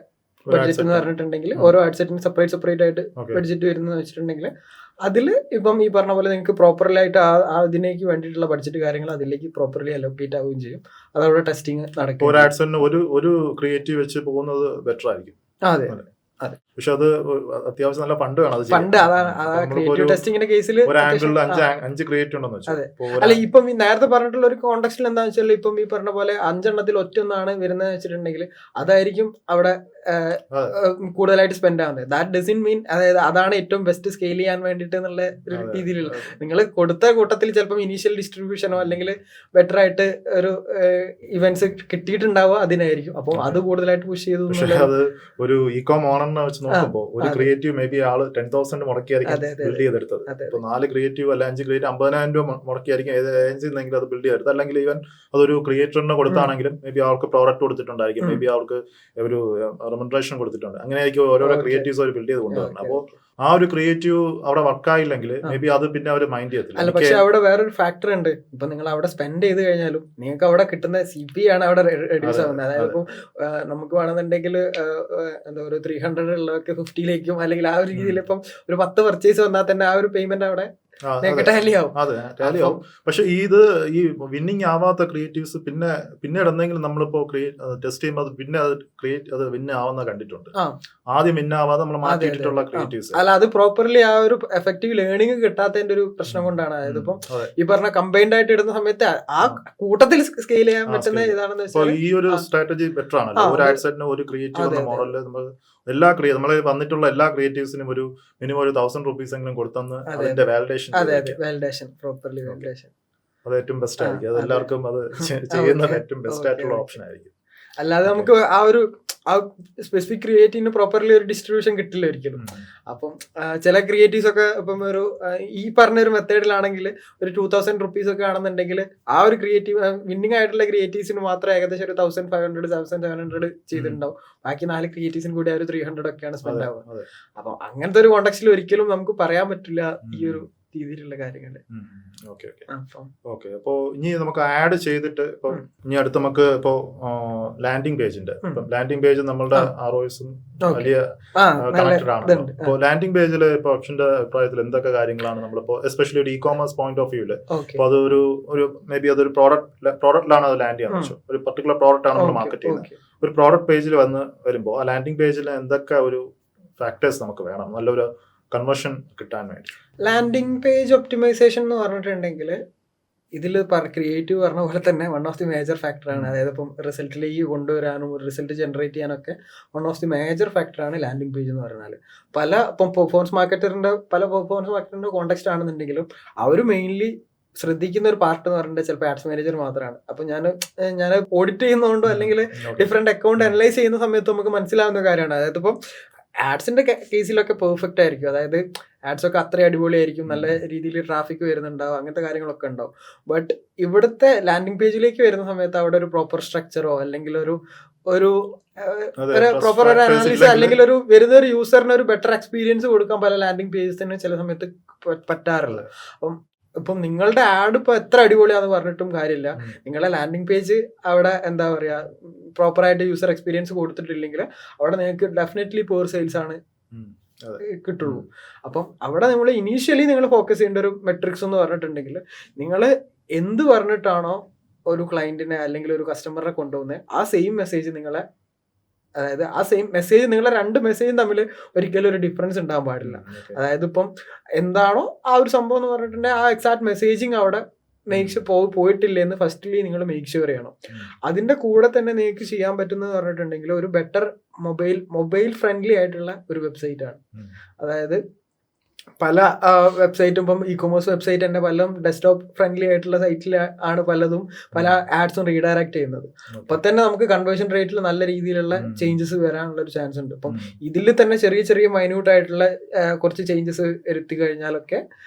ബഡ്ജറ്റ് എന്ന് പറഞ്ഞിട്ടുണ്ടെങ്കിൽ, ഓരോ ആഡ് സെറ്റിന് സെപ്പറേറ്റ് ആയിട്ട് ബഡ്ജറ്റ് വരുന്നത് വെച്ചിട്ടുണ്ടെങ്കിൽ അതിൽ ഇപ്പം ഈ പറഞ്ഞ പോലെ നിങ്ങൾക്ക് പ്രോപ്പർലി ആയിട്ട് അതിലേക്ക് വേണ്ടിയിട്ടുള്ള ബഡ്ജറ്റ് കാര്യങ്ങൾ അതിലേക്ക് പ്രോപ്പർലി അലോക്കേറ്റ് ആവുകയും ചെയ്യും. അതവിടെ ടെസ്റ്റിംഗ് നടക്കും. ഒരു ആഡ് സെറ്റിന് ഒരു ക്രിയേറ്റീവ് വെച്ച് പോകുന്നത് ബെറ്റർ ആയിരിക്കും. അതെ. പക്ഷെ അത് അത്യാവശ്യം നല്ല ഫണ്ട് വേണം. ഫണ്ട് ക്രിയേറ്റീവ് ടെസ്റ്റിംഗിന്റെ കേസിൽ ഒരു ആംഗിളിൽ 5 ക്രിയേറ്റീവ് ഉണ്ടെന്ന് വെച്ചാൽ, അല്ല ഇപ്പം നേരത്തെ പറഞ്ഞിട്ടുള്ള ഒരു കോണ്ടെക്സ്റ്റിൽ എന്താണെന്ന് വെച്ചാൽ, ഇപ്പം ഈ പറഞ്ഞ പോലെ 5 എണ്ണത്തിൽ ഒറ്റൊന്നാണ് വരുന്നത് വെച്ചിട്ടുണ്ടെങ്കിൽ അതായിരിക്കും അവിടെ കൂടുതലായിട്ട് സ്പെൻഡ് ആവുന്നത്. ദാറ്റ് ഡസൻ മീൻ അതായത് അതാണ് ഏറ്റവും ബെസ്റ്റ് സ്കെയിൽ ചെയ്യാൻ വേണ്ടിയിട്ട് എന്നുള്ള ഒരു രീതിയിലുള്ള, നിങ്ങൾ കൊടുത്ത കൂട്ടത്തിൽ ചിലപ്പം ഇനീഷ്യൽ ഡിസ്ട്രിബ്യൂഷനോ അല്ലെങ്കിൽ ബെറ്റർ ആയിട്ട് ഒരു ഇവന്റ്സ് കിട്ടിയിട്ടുണ്ടാവുക അതിനായിരിക്കും. അപ്പോൾ അത് കൂടുതലായിട്ട് പുഷ് ചെയ്തു. അത് ഒരു ഇ-കോം ഓണറിനെ വെച്ച് നോക്കുമ്പോൾ ഒരു ക്രിയേറ്റീവ് മേ ബി ആള് 10,000 മുടക്കിയായിരിക്കും ബിൽഡ് ചെയ്തെടുത്തത്. ഇപ്പൊ 4 ക്രിയേറ്റീവ് അല്ല 5 ക്രിയേറ്റീവ് 50,000 രൂപ മുടക്കിയായിരിക്കും ഏജൻസിന്നെങ്കിലും അത് ബിൽഡ് ചെയ്തെടുത്തത്. അല്ലെങ്കിൽ ഈവൻ അതൊരു ക്രിയേറ്ററിന് കൊടുത്താണെങ്കിലും മേ ബി അവർക്ക് പ്രോഡക്റ്റ് കൊടുത്തിട്ടുണ്ടായിരിക്കും, മേ ബി അവർക്ക് ഒരു റെമുനറേഷൻ കൊടുത്തിട്ടുണ്ട്. അങ്ങനെയായിരിക്കും ഓരോരോ ക്രിയേറ്റീവ്സ് അവർ ബിൽഡ് ചെയ്ത് കൊണ്ടുവരണം. അപ്പോൾ ആ ഒരു ക്രിയേറ്റീവ് അവിടെ വർക്കായില്ലെങ്കിൽ മേ ബി അത് പിന്നെ അവർ മൈൻഡ് ചെയ്യത്തില്ല. അല്ല, പക്ഷെ അവിടെ വേറൊരു ഫാക്ടർ ഉണ്ട്. ഇപ്പൊ നിങ്ങൾ അവിടെ സ്പെൻഡ് ചെയ്ത് കഴിഞ്ഞാലും നിങ്ങൾക്ക് അവിടെ കിട്ടുന്ന CP ആണ് അവിടെ റെഡ്യൂസ് ആവുന്നത്. അതായത് ഇപ്പം നമുക്ക് വേണമെന്നുണ്ടെങ്കിൽ എന്താ ഒരു 300 ഉള്ളതൊക്കെ 50ലേക്കും അല്ലെങ്കിൽ ആ ഒരു രീതിയിൽ ഇപ്പം ഒരു 10 പർച്ചേസ് വന്നാൽ തന്നെ ആ ഒരു പേയ്മെന്റ് അവിടെ അതെ ടാലിയാവും. പക്ഷെ ഇത് ഈ വിന്നിങ് ആവാത്ത ക്രിയേറ്റീവ്സ് പിന്നീട് എന്തെങ്കിലും നമ്മളിപ്പോ ടെസ്റ്റ് ചെയ്യുമ്പോൾ പിന്നെ അത് വിന്ന് ആവുന്ന കണ്ടിട്ടുണ്ട്. ആദ്യം വിന്ന് ആവാതെ നമ്മൾ മാറ്റിയിട്ടുള്ള ക്രിയേറ്റീവ്സ്. അല്ല, അത് പ്രോപ്പർലി ആ ഒരു എഫക്റ്റീവ് ലേണിംഗ് കിട്ടാത്തതിന്റെ ഒരു പ്രശ്നം കൊണ്ടാണ്. അതായത് ഇപ്പം ഈ പറഞ്ഞ കമ്പൈൻഡ് ആയിട്ട് ഇടുന്ന സമയത്ത് ആ കൂട്ടത്തിൽ സ്കെയിൽ ചെയ്യാൻ പറ്റുന്ന ഇതാണെന്ന് വെച്ചാൽ ഈ ഒരു സ്ട്രാറ്റജി ബെറ്റർ ആണല്ലോ. ഒരു ആഡ് സെറ്റിന് ഒരു ക്രിയേറ്റീവ് എന്ന മോഡലിൽ നമ്മൾ നമ്മളെ വന്നിട്ടുള്ള എല്ലാ ക്രിയേറ്റീവ്സിനും ഒരു മിനിമം 1,000 rupees എങ്കിലും കൊടുത്തെന്ന് അതിന്റെ വാലിഡേഷൻ പ്രോപ്പർലി വാലിഡേഷൻ അത് ഏറ്റവും ബെസ്റ്റ് ആയിരിക്കും. അത് എല്ലാവർക്കും അത് ചെയ്യുന്നത് ഏറ്റവും ബെസ്റ്റ് ആയിട്ടുള്ള ഓപ്ഷൻ ആയിരിക്കും. അല്ലാതെ നമുക്ക് ആ ഒരു സ്പെസിഫിക് ക്രിയേറ്റീവിന് പ്രോപ്പർലി ഒരു ഡിസ്ട്രിബ്യൂഷൻ കിട്ടില്ല ഒരിക്കലും. അപ്പം ചില ക്രിയേറ്റീവ്സ് ഒക്കെ ഇപ്പം ഒരു ഈ പറഞ്ഞൊരു മെത്തേഡിലാണെങ്കിൽ ഒരു 2,000 rupees ഒക്കെ ആണെന്നുണ്ടെങ്കിൽ ആ ഒരു ക്രിയേറ്റീവ് വിന്നിംഗ് ആയിട്ടുള്ള ക്രിയേറ്റീവ്സിന് മാത്രം ഏകദേശം ഒരു 1,500 1,700 ചെയ്തിട്ടുണ്ടാവും. ബാക്കി 4 ക്രിയേറ്റീവ്സിന് കൂടി ആ ഒരു 300 ഒക്കെയാണ് സ്പെൻഡ് ആവുക. അപ്പം അങ്ങനത്തെ ഒരു കോണ്ടെക്സ്റ്റിൽ ഒരിക്കലും നമുക്ക് പറയാൻ പറ്റില്ല ഈ ഒരു രീതിയിലുള്ള കാര്യങ്ങൾ. ഓക്കെ ഓക്കെ അപ്പം ഓക്കെ. അപ്പോൾ ഇനി നമുക്ക് ആഡ് ചെയ്തിട്ട് ഇപ്പം ഇനി അടുത്ത് നമുക്ക് ഇപ്പോൾ ലാൻഡിംഗ് പേജിന്റെ ലാൻഡിംഗ് പേജ് നമ്മളുടെ ROIs വലിയ കണക്റ്റഡ് ആണല്ലോ. അപ്പോൾ ലാൻഡിംഗ് പേജിൽ ഇപ്പോൾ ഓപ്ഷന്റെ അഭിപ്രായത്തിൽ എന്തൊക്കെ കാര്യങ്ങളാണ് നമ്മളിപ്പോൾ എസ്പെഷ്യലി ഒരു ഇ-കോമേഴ്സ് പോയിന്റ് ഓഫ് വ്യൂല് അപ്പോൾ അത് ഒരു മേ ബി അതൊരു പ്രോഡക്റ്റിലാണ് അത് ലാൻഡ് ചെയ്യാൻ പറ്റും. ഒരു പർട്ടിക്കുലർ പ്രോഡക്റ്റ് ആണ് നമ്മൾ മാർക്കറ്റ് ചെയ്യുന്നത്. ഒരു പ്രോഡക്റ്റ് പേജിൽ വരുമ്പോൾ ആ ലാൻഡിംഗ് പേജിൽ എന്തൊക്കെ ഒരു ഫാക്ടേഴ്സ് നമുക്ക് വേണം നല്ലൊരു കൺവേർഷൻ കിട്ടാൻ വേണ്ടി? ലാൻഡിംഗ് പേജ് ഒപ്റ്റിമൈസേഷൻ എന്ന് പറഞ്ഞിട്ടുണ്ടെങ്കിൽ ഇതിൽ ക്രിയേറ്റീവ് പറഞ്ഞ പോലെ തന്നെ വൺ ഓഫ് ദി മേജർ ഫാക്ടറാണ്. അതായത് ഇപ്പം റിസൾട്ടിലേക്ക് കൊണ്ടുവരാനും റിസൾട്ട് ജനറേറ്റ് ചെയ്യാനൊക്കെ വൺ ഓഫ് ദി മേജർ ഫാക്ടറാണ് ലാൻഡിംഗ് പേജ് എന്ന് പറഞ്ഞാൽ. ഇപ്പം പെർഫോമൻസ് മാർക്കറ്ററിന്റെ കോണ്ടെക്സ്റ്റ് ആണെന്നുണ്ടെങ്കിലും അവർ മെയിൻലി ശ്രദ്ധിക്കുന്ന ഒരു പാർട്ട് എന്ന് പറഞ്ഞിട്ട് ചിലപ്പോൾ ആഡ്സ് മാനേജർ മാത്രമാണ്. അപ്പം ഞാൻ ഓഡിറ്റ് ചെയ്യുന്നതുകൊണ്ടോ അല്ലെങ്കിൽ ഡിഫറെന്റ് അക്കൗണ്ട് അനലൈസ് ചെയ്യുന്ന സമയത്ത് നമുക്ക് മനസ്സിലാവുന്ന കാര്യമാണ്. അതായത് ഇപ്പം ആഡ്സിന്റെ കേസിലൊക്കെ പെർഫെക്റ്റ് ആയിരിക്കും. അതായത് ആഡ്സ് ഒക്കെ അത്രയും അടിപൊളിയായിരിക്കും, നല്ല രീതിയിൽ ട്രാഫിക് വരുന്നുണ്ടാവും, അങ്ങനത്തെ കാര്യങ്ങളൊക്കെ ഉണ്ടാവും. ബട്ട് ഇവിടുത്തെ ലാൻഡിംഗ് പേജിലേക്ക് വരുന്ന സമയത്ത് അവിടെ ഒരു പ്രോപ്പർ സ്ട്രക്ചറോ അല്ലെങ്കിൽ ഒരു പ്രോപ്പർ ഒരു അനാലിസിസ് അല്ലെങ്കിൽ ഒരു വരുന്ന ഒരു യൂസറിന് ഒരു ബെറ്റർ എക്സ്പീരിയൻസ് കൊടുക്കാൻ പല ലാൻഡിംഗ് പേജസിന് ചില സമയത്ത് പറ്റാറില്ല. ഇപ്പം നിങ്ങളുടെ ആഡ് ഇപ്പൊ എത്ര അടിപൊളിയാന്ന് പറഞ്ഞിട്ടും കാര്യമില്ല, നിങ്ങളുടെ ലാൻഡിംഗ് പേജ് അവിടെ എന്താ പറയാ പ്രോപ്പറായിട്ട് യൂസർ എക്സ്പീരിയൻസ് കൊടുത്തിട്ടില്ലെങ്കിൽ അവിടെ നിങ്ങൾക്ക് ഡെഫിനറ്റ്ലി പൂർ സെയിൽസ് ആണ് കിട്ടുള്ളൂ. അപ്പം അവിടെ നമ്മൾ ഇനീഷ്യലി നിങ്ങൾ ഫോക്കസ് ചെയ്യേണ്ട ഒരു മെട്രിക്സ് എന്ന് പറഞ്ഞിട്ടുണ്ടെങ്കിൽ നിങ്ങൾ എന്ത് പറഞ്ഞിട്ടാണോ ഒരു ക്ലയന്റിനെ അല്ലെങ്കിൽ ഒരു കസ്റ്റമറിനെ കൊണ്ടുപോകുന്നത് ആ സെയിം മെസ്സേജ് നിങ്ങളെ, അതായത് ആ സെയിം മെസ്സേജ് നിങ്ങളെ രണ്ട് മെസ്സേജും തമ്മിൽ ഒരിക്കലും ഒരു ഡിഫറൻസ് ഉണ്ടാകാൻ പാടില്ല. അതായത് ഇപ്പം എന്താണോ ആ ഒരു സംഭവം എന്ന് പറഞ്ഞിട്ടുണ്ടെങ്കിൽ ആ എക്സാക്ട് മെസ്സേജിങ് അവിടെ പോയിട്ടില്ലെന്ന് ഫസ്റ്റ്ലി നിങ്ങൾ മേക്ക് ഷുവർ ചെയ്യണം. അതിന്റെ കൂടെ തന്നെ നിങ്ങൾക്ക് ചെയ്യാൻ പറ്റുന്നത് പറഞ്ഞിട്ടുണ്ടെങ്കിൽ ഒരു ബെറ്റർ മൊബൈൽ ഫ്രണ്ട്ലി ആയിട്ടുള്ള ഒരു വെബ്സൈറ്റ് ആണ്. അതായത് പല വെബ്സൈറ്റും ഇപ്പം ഇ-കൊമേഴ്സ് വെബ്സൈറ്റ് തന്നെ പലതും ഡെസ്ക്ടോപ്പ് ഫ്രണ്ട്ലി ആയിട്ടുള്ള സൈറ്റിൽ ആണ് പലതും പല ആഡ്സും റീഡയറക്ട് ചെയ്യുന്നത്. അപ്പൊ തന്നെ നമുക്ക് കൺവേർഷൻ റേറ്റിൽ നല്ല രീതിയിലുള്ള ചേഞ്ചസ് വരാനുള്ള ഒരു ചാൻസ് ഉണ്ട്. അപ്പം ഇതിൽ തന്നെ ചെറിയ ചെറിയ മൈന്യൂട്ട് ആയിട്ടുള്ള കുറച്ച് ചേഞ്ചസ് വരുത്തി കഴിഞ്ഞാലൊക്കെ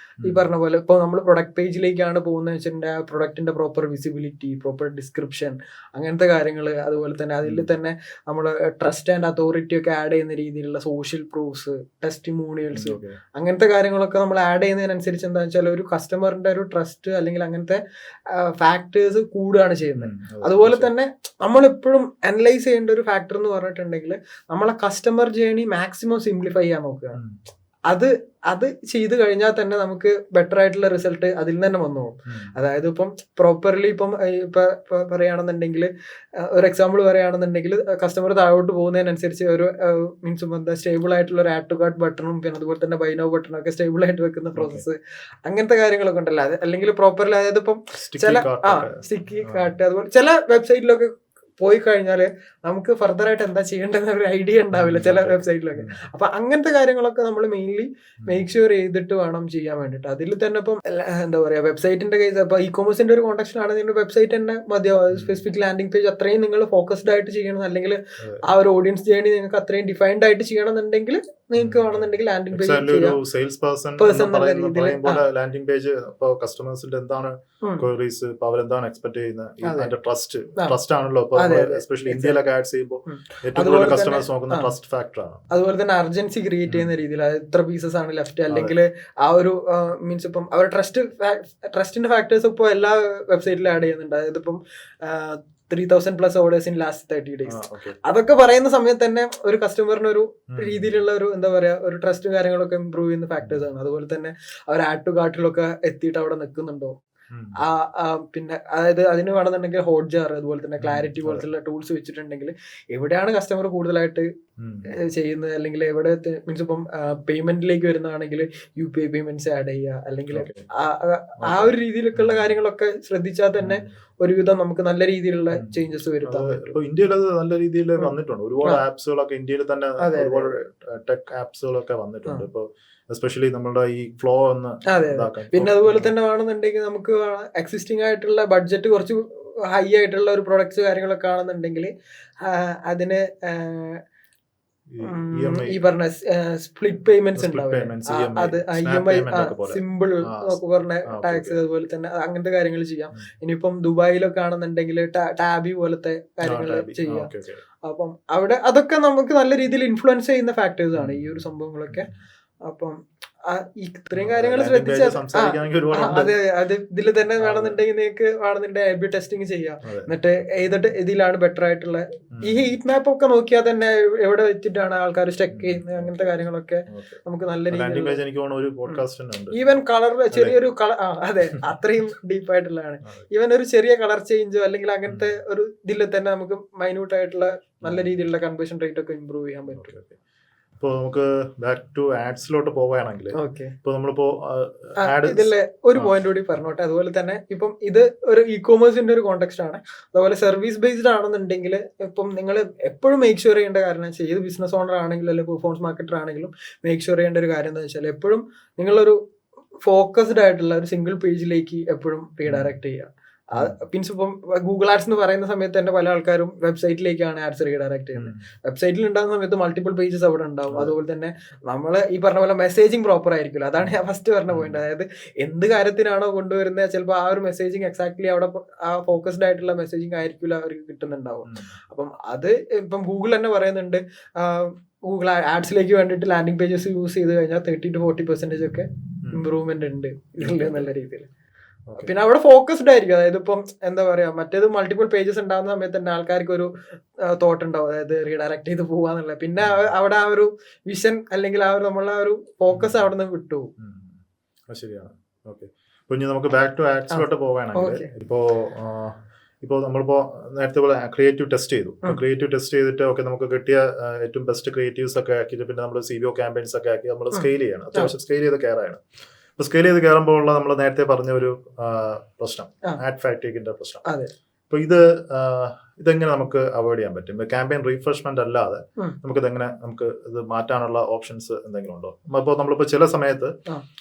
ഈ പറഞ്ഞ പോലെ ഇപ്പോൾ നമ്മൾ പ്രൊഡക്റ്റ് പേജിലേക്കാണ് പോകുന്നത് വെച്ചിട്ടുണ്ടെങ്കിൽ ആ പ്രൊഡക്റ്റിന്റെ പ്രോപ്പർ വിസിബിലിറ്റി, പ്രോപ്പർ ഡിസ്ക്രിപ്ഷൻ, അങ്ങനത്തെ കാര്യങ്ങൾ, അതുപോലെ തന്നെ അതിൽ തന്നെ നമ്മൾ ട്രസ്റ്റ് ആൻഡ് അതോറിറ്റി ഒക്കെ ആഡ് ചെയ്യുന്ന രീതിയിലുള്ള സോഷ്യൽ പ്രൂഫ്സ്, ടെസ്റ്റിമോണിയൽസ്, അങ്ങനത്തെ കാര്യങ്ങളൊക്കെ നമ്മൾ ആഡ് ചെയ്യുന്നതിനനുസരിച്ച് എന്താ വെച്ചാൽ ഒരു കസ്റ്റമറിന്റെ ഒരു ട്രസ്റ്റ് അല്ലെങ്കിൽ അങ്ങനത്തെ ഫാക്ടേഴ്സ് കൂടുകയാണ് ചെയ്യുന്നത്. അതുപോലെ തന്നെ നമ്മളെപ്പോഴും അനലൈസ് ചെയ്യേണ്ട ഒരു ഫാക്ടർ എന്ന് പറഞ്ഞിട്ടുണ്ടെങ്കിൽ നമ്മളെ കസ്റ്റമർ ജേർണി മാക്സിമം സിംപ്ലിഫൈ ചെയ്യാൻ നോക്കുകയാണ്. അത് ചെയ്ത് കഴിഞ്ഞാൽ തന്നെ നമുക്ക് ബെറ്റർ ആയിട്ടുള്ള റിസൾട്ട് അതിൽ നിന്ന് തന്നെ വന്നോളും. അതായത് ഇപ്പം പ്രോപ്പർലി ഇപ്പം പറയുകയാണെന്നുണ്ടെങ്കിൽ ഒരു എക്സാമ്പിൾ പറയുകയാണെന്നുണ്ടെങ്കിൽ കസ്റ്റമർ താഴോട്ട് പോകുന്നതിനനുസരിച്ച് ഒരു മീൻസ് എന്താ സ്റ്റേബിൾ ആയിട്ടുള്ള ഒരു ആഡ് ടു കാർട്ട് ബട്ടണും പിന്നെ അതുപോലെ തന്നെ ബൈ നൗ ബട്ടണും ഒക്കെ സ്റ്റേബിൾ ആയിട്ട് വെക്കുന്ന പ്രോസസ്സ്, അങ്ങനത്തെ കാര്യങ്ങളൊക്കെ ഉണ്ടല്ലോ. അത് അല്ലെങ്കിൽ പ്രോപ്പർലി അതായത് ഇപ്പം ചില സ്റ്റിക്കി കാർട്ട് അതുപോലെ ചില വെബ്സൈറ്റിലൊക്കെ പോയി കഴിഞ്ഞാൽ നമുക്ക് ഫർദർ ആയിട്ട് എന്താ ചെയ്യേണ്ടതെന്ന് ഒരു ഐഡിയ ഉണ്ടാവില്ല ചില വെബ്സൈറ്റിലൊക്കെ. അപ്പൊ അങ്ങനത്തെ കാര്യങ്ങളൊക്കെ നമ്മൾ മെയിൻലി മേക്ക് ഷുവർ ചെയ്തിട്ട് വേണം ചെയ്യാൻ വേണ്ടിയിട്ട്. അതിൽ തന്നെ ഇപ്പം എന്താ പറയാ വെബ്സൈറ്റിന്റെ കേസ് ഇപ്പൊ ഇ-കൊമേഴ്സിന്റെ ഒരു കോൺടാക്ഷൻ നിങ്ങളുടെ വെബ്സൈറ്റ് തന്നെ മതിയാവും. സ്പെസിഫിക് ലാൻഡിംഗ് പേജ് അത്രയും നിങ്ങൾ ഫോക്കസ്ഡ് ആയിട്ട് ചെയ്യണം, അല്ലെങ്കിൽ ആ ഒരു ഓഡിയൻസ് ജേർണി നിങ്ങൾക്ക് അത്രയും ഡിഫൈൻഡ് ആയിട്ട് ചെയ്യണമെന്നുണ്ടെങ്കിൽ നിങ്ങൾക്ക് വേണമെന്നുണ്ടെങ്കിൽ ലാൻഡിംഗ് പേജ് ലാൻഡിംഗ് പേജ് ഇപ്പോൾ കസ്റ്റമേഴ്സിന്റെ എന്താണ് ക്വയറീസ്, ഇപ്പൊ അവരെന്താണ് എക്സ്പെക്ട് ചെയ്യുന്നത്, ട്രസ്റ്റ് ആണല്ലോ എസ്പെഷ്യലി ഇന്ത്യയിലൊക്കെ ആഡ് ചെയ്യുമ്പോൾ ഏറ്റവും കൂടുതൽ കസ്റ്റമേഴ്സ് നോക്കുന്ന ട്രസ്റ്റ് ഫാക്ടർ ആണ്. അതുപോലെ തന്നെ അർജൻസി ക്രിയേറ്റ് ചെയ്യുന്ന രീതിയിൽ എത്ര പീസസ് ആണ് ലെഫ്റ്റ്, അല്ലെങ്കിൽ ആ ഒരു മീൻസ് ഇപ്പം അവർ ട്രസ്റ്റിന്റെ ഫാക്ടേഴ്സ് ഇപ്പോൾ എല്ലാ വെബ്സൈറ്റിലും ആഡ് ചെയ്യുന്നുണ്ട്. അതായത് ഇപ്പം 3,000+ ഓർഡേഴ്സ് ഇൻ ലാസ്റ്റ് 30 days അതൊക്കെ പറയുന്ന സമയത്ത് തന്നെ ഒരു കസ്റ്റമറിന് ഒരു രീതിയിലുള്ള ഒരു എന്താ പറയാ ഒരു ട്രസ്റ്റ് കാര്യങ്ങളൊക്കെ ഇമ്പ്രൂവ് ചെയ്യുന്ന ഫാക്ടേഴ്സ് ആണ്. അതുപോലെ തന്നെ അവർ ആഡ് ടു കാർട്ടിലൊക്കെ എത്തിയിട്ട് അവിടെ നിൽക്കുന്നുണ്ടോ, പിന്നെ അതായത് അതിന് വേണമെന്നുണ്ടെങ്കിൽ ഹോട്ട്ജാർ അതുപോലെ തന്നെ ക്ലാരിറ്റി പോലത്തെ ടൂൾസ് വെച്ചിട്ടുണ്ടെങ്കിൽ എവിടെയാണ് കസ്റ്റമർ കൂടുതലായിട്ട് ചെയ്യുന്നത്, അല്ലെങ്കിൽ എവിടെ മീൻസ് ഇപ്പം പേയ്മെന്റിലേക്ക് വരുന്നതാണെങ്കിൽ UPI പേയ്മെന്റ്സ് ആഡ് ചെയ്യുക, അല്ലെങ്കിൽ ആ ഒരു രീതിയിലൊക്കെയുള്ള കാര്യങ്ങളൊക്കെ ശ്രദ്ധിച്ചാൽ തന്നെ ഒരുവിധം നമുക്ക് നല്ല രീതിയിലുള്ള ചേഞ്ചസ് വരുത്താൻ പറ്റും. ഇന്ത്യയിൽ അത് നല്ല രീതിയിൽ വന്നിട്ടുണ്ട്. ഒരുപാട് ആപ്സുകളൊക്കെ ഇന്ത്യയിൽ തന്നെ ഒരുപാട് ടെക് ആപ്സുകളൊക്കെ വന്നിട്ടുണ്ട്. ഇപ്പൊ എസ്പെഷ്യലി നമ്മുടെ ഈ ഫ്ലോ ഒന്ന് പിന്നെ അതുപോലെ തന്നെ വേണമെന്നുണ്ടെങ്കിൽ നമുക്ക് എക്സിസ്റ്റിംഗ് ആയിട്ടുള്ള ബഡ്ജറ്റ് കുറച്ച് ഹൈ ആയിട്ടുള്ള ഒരു പ്രൊഡക്ട്സ് കാര്യങ്ങളൊക്കെ ആണെന്നുണ്ടെങ്കിൽ അതിന് ഈ പറഞ്ഞ സ്പ്ലിറ്റ് പേയ്മെന്റ്സ് ഉണ്ടാവും. അത് EMI സിമ്പിൾ പറഞ്ഞ ടാക്സ് അതുപോലെ തന്നെ അങ്ങനത്തെ കാര്യങ്ങൾ ചെയ്യാം. ഇനിയിപ്പം ദുബായിലൊക്കെ ആണെന്നുണ്ടെങ്കിൽ ടാബി പോലത്തെ കാര്യങ്ങൾ ചെയ്യാം. അപ്പം അവിടെ അതൊക്കെ നമുക്ക് നല്ല രീതിയിൽ ഇൻഫ്ലുവൻസ് ചെയ്യുന്ന ഫാക്ടേഴ്സ് ആണ് ഈ ഒരു സംഭവങ്ങളൊക്കെ. അപ്പം ഇത്രയും കാര്യങ്ങൾ landing page ശ്രദ്ധിച്ചാൽ സംസാരിക്കാണെങ്കിൽ ഒരുപാടുണ്ട്. അതെ അത് ഇതിൽ തന്നെ അതെ. വേണമെന്നുണ്ടെങ്കിൽ നിങ്ങൾക്ക് വേണമെന്നുണ്ടെങ്കിൽ A/B ടെസ്റ്റിംഗ് ചെയ്യാം. അതെ. എന്നിട്ട് ഏതൊട്ട് ഇതിലാണ് ബെറ്റർ ആയിട്ടുള്ള ഈ ഹീറ്റ് മാപ്പ് ഒക്കെ നോക്കിയാൽ തന്നെ എവിടെ വെച്ചിട്ടാണ് ആൾക്കാർ സ്റ്റക്ക് ചെയ്യുന്നത് അങ്ങനത്തെ കാര്യങ്ങളൊക്കെ Okay. നമുക്ക് നല്ല landing രീതിയിൽ page എനിക്ക് തോന്നുന്നു ഒരു പോഡ്കാസ്റ്റ് തന്നെ ഉണ്ട്. ഈവൻ കളർ ചെറിയൊരു കളർ അതെ അത്രയും ഡീപ്പ് ആയിട്ടുള്ളതാണ്. ഈവൻ ഒരു ചെറിയ കളർ ചേഞ്ചോ അല്ലെങ്കിൽ അങ്ങനത്തെ ഒരു ഇതിൽ തന്നെ നമുക്ക് മൈന്യൂട്ട് ആയിട്ടുള്ള നല്ല രീതിയിലുള്ള കൺവേർഷൻ റേറ്റ് ഒക്കെ ഇമ്പ്രൂവ് ചെയ്യാൻ പറ്റും. ഇപ്പോൾ നമുക്ക് ബാക്ക് ടു ആഡ്സിലോട്ട് പോവുകയാണെങ്കിൽ ഓക്കെ, ഇപ്പൊ നമ്മളിപ്പോ ആഡ് ഇതിലെ ഒരു പോയിന്റ് കൂടി പറഞ്ഞോട്ടെ. അതുപോലെ തന്നെ ഇപ്പം ഇത് ഒരു ഇ കോമേഴ്സിന്റെ ഒരു കോണ്ടെക്സ്റ്റ് ആണ്. അതുപോലെ സർവീസ് ബേസ്ഡ് ആണെന്നുണ്ടെങ്കിൽ ഇപ്പം നിങ്ങൾ എപ്പോഴും മേക്ക് ഷുവർ ചെയ്യേണ്ട കാര്യം വെച്ചാൽ ഏത് ബിസിനസ് ഓണർ ആണെങ്കിലും അല്ലെങ്കിൽ പെർഫോമൻസ് മാർക്കറ്റർ ആണെങ്കിലും മേക്ക് ഷുവർ ചെയ്യേണ്ട ഒരു കാര്യം എന്താ വെച്ചാൽ എപ്പോഴും നിങ്ങളൊരു ഫോക്കസ്ഡ് ആയിട്ടുള്ള ഒരു സിംഗിൾ പേജിലേക്ക് എപ്പോഴും റീഡയറക്ട് ചെയ്യുക. മീൻസ് ഇപ്പം ഗൂഗിൾ ആഡ്സ് എന്ന് പറയുന്ന സമയത്ത് തന്നെ പല ആൾക്കാരും വെബ്സൈറ്റിലേക്കാണ് ആഡ്സ് റീഡയറക്ട് ചെയ്യുന്നത്. വെബ്സൈറ്റിൽ ഉണ്ടാകുന്ന സമയത്ത് മൾട്ടിപ്പിൾ പേജസ് അവിടെ ഉണ്ടാവും. അതുപോലെ തന്നെ നമ്മൾ ഈ പറഞ്ഞ പോലെ മെസ്സേജിങ് പ്രോപ്പർ ആയിരിക്കില്ല. അതാണ് ഞാൻ ഫസ്റ്റ് പറഞ്ഞ പോയിന്റ്. അതായത് എന്ത് കാര്യത്തിനാണോ കൊണ്ടുവരുന്നത് ചിലപ്പോൾ ആ ഒരു മെസ്സേജിങ് എക്സാക്ട്ലി അവിടെ ആ ഫോക്കസ്ഡ് ആയിട്ടുള്ള മെസ്സേജിങ് ആയിരിക്കില്ല അവർക്ക് കിട്ടുന്നുണ്ടാവും. അപ്പം അത് ഇപ്പം ഗൂഗിൾ തന്നെ പറയുന്നുണ്ട്, ഗൂഗിൾ ആഡ്സിലേക്ക് വേണ്ടിയിട്ട് ലാൻഡിംഗ് പേജസ് യൂസ് ചെയ്ത് കഴിഞ്ഞാൽ 30 to 40% ഒക്കെ ഇമ്പ്രൂവ്മെന്റ് ഉണ്ട് ഇതിൽ നല്ല രീതിയിൽ. പിന്നെ അവിടെ ഫോക്കസ്ഡ് ആയിരിക്കും. അതായത് ഇപ്പം എന്താ പറയാ, മറ്റേത് മൾട്ടിപ്പിൾ പേജസ് ഉണ്ടാകുന്ന സമയത്ത് തന്നെ ആൾക്കാർക്ക് ഒരു തോട്ട് ഉണ്ടാവും, അതായത് റീഡയറക്ട് ചെയ്ത് പോവാന്നുള്ളത്. പിന്നെ അവിടെ ആ ഒരു വിഷൻ അല്ലെങ്കിൽ ആ ഒരു നമ്മളെ ആ ഒരു ഫോക്കസ് അവിടെ നിന്ന് വിട്ടുപോകും. ശരിയാണ്. ഓക്കെ, ഇപ്പൊ ഇനി നമുക്ക് ബാക്ക് ടു ആഡ്സിലോട്ട് പോവുകയാണെങ്കിൽ ഇപ്പോൾ നമ്മളിപ്പോൾ നേരത്തെ പോലെ ക്രിയേറ്റീവ് ടെസ്റ്റ് ചെയ്തു. ക്രിയേറ്റീവ് ടെസ്റ്റ് ചെയ്തിട്ട് ഓക്കെ നമുക്ക് കിട്ടിയ ഏറ്റവും ബെസ്റ്റ് ക്രിയേറ്റീവ്സ് ഒക്കെ ആക്കിയിട്ട് പിന്നെ നമ്മൾ CBO ക്യാമ്പയിൻസ് ഒക്കെ ആക്കി നമ്മൾ സ്കെയിൽ ചെയ്യണം. അത്യാവശ്യം സ്കെയിൽ ചെയ്ത് കയറാണ്. ഇപ്പൊ സ്കെയിൽ ചെയ്ത് കയറുമ്പോൾ ഉള്ള നമ്മൾ നേരത്തെ പറഞ്ഞ ഒരു പ്രശ്നം, ആഡ് ഫാക്ടറിക്കിന്റെ പ്രശ്നം. അപ്പൊ ഇതെങ്ങനെ നമുക്ക് അവോയ്ഡ് ചെയ്യാൻ പറ്റും? ക്യാമ്പയിൻ റീഫ്രഷ്മെന്റ് അല്ലാതെ നമുക്ക് ഇതെങ്ങനെ നമുക്ക് ഇത് മാറ്റാനുള്ള ഓപ്ഷൻസ് എന്തെങ്കിലും ഉണ്ടോ? അപ്പോൾ നമ്മളിപ്പോ ചില സമയത്ത്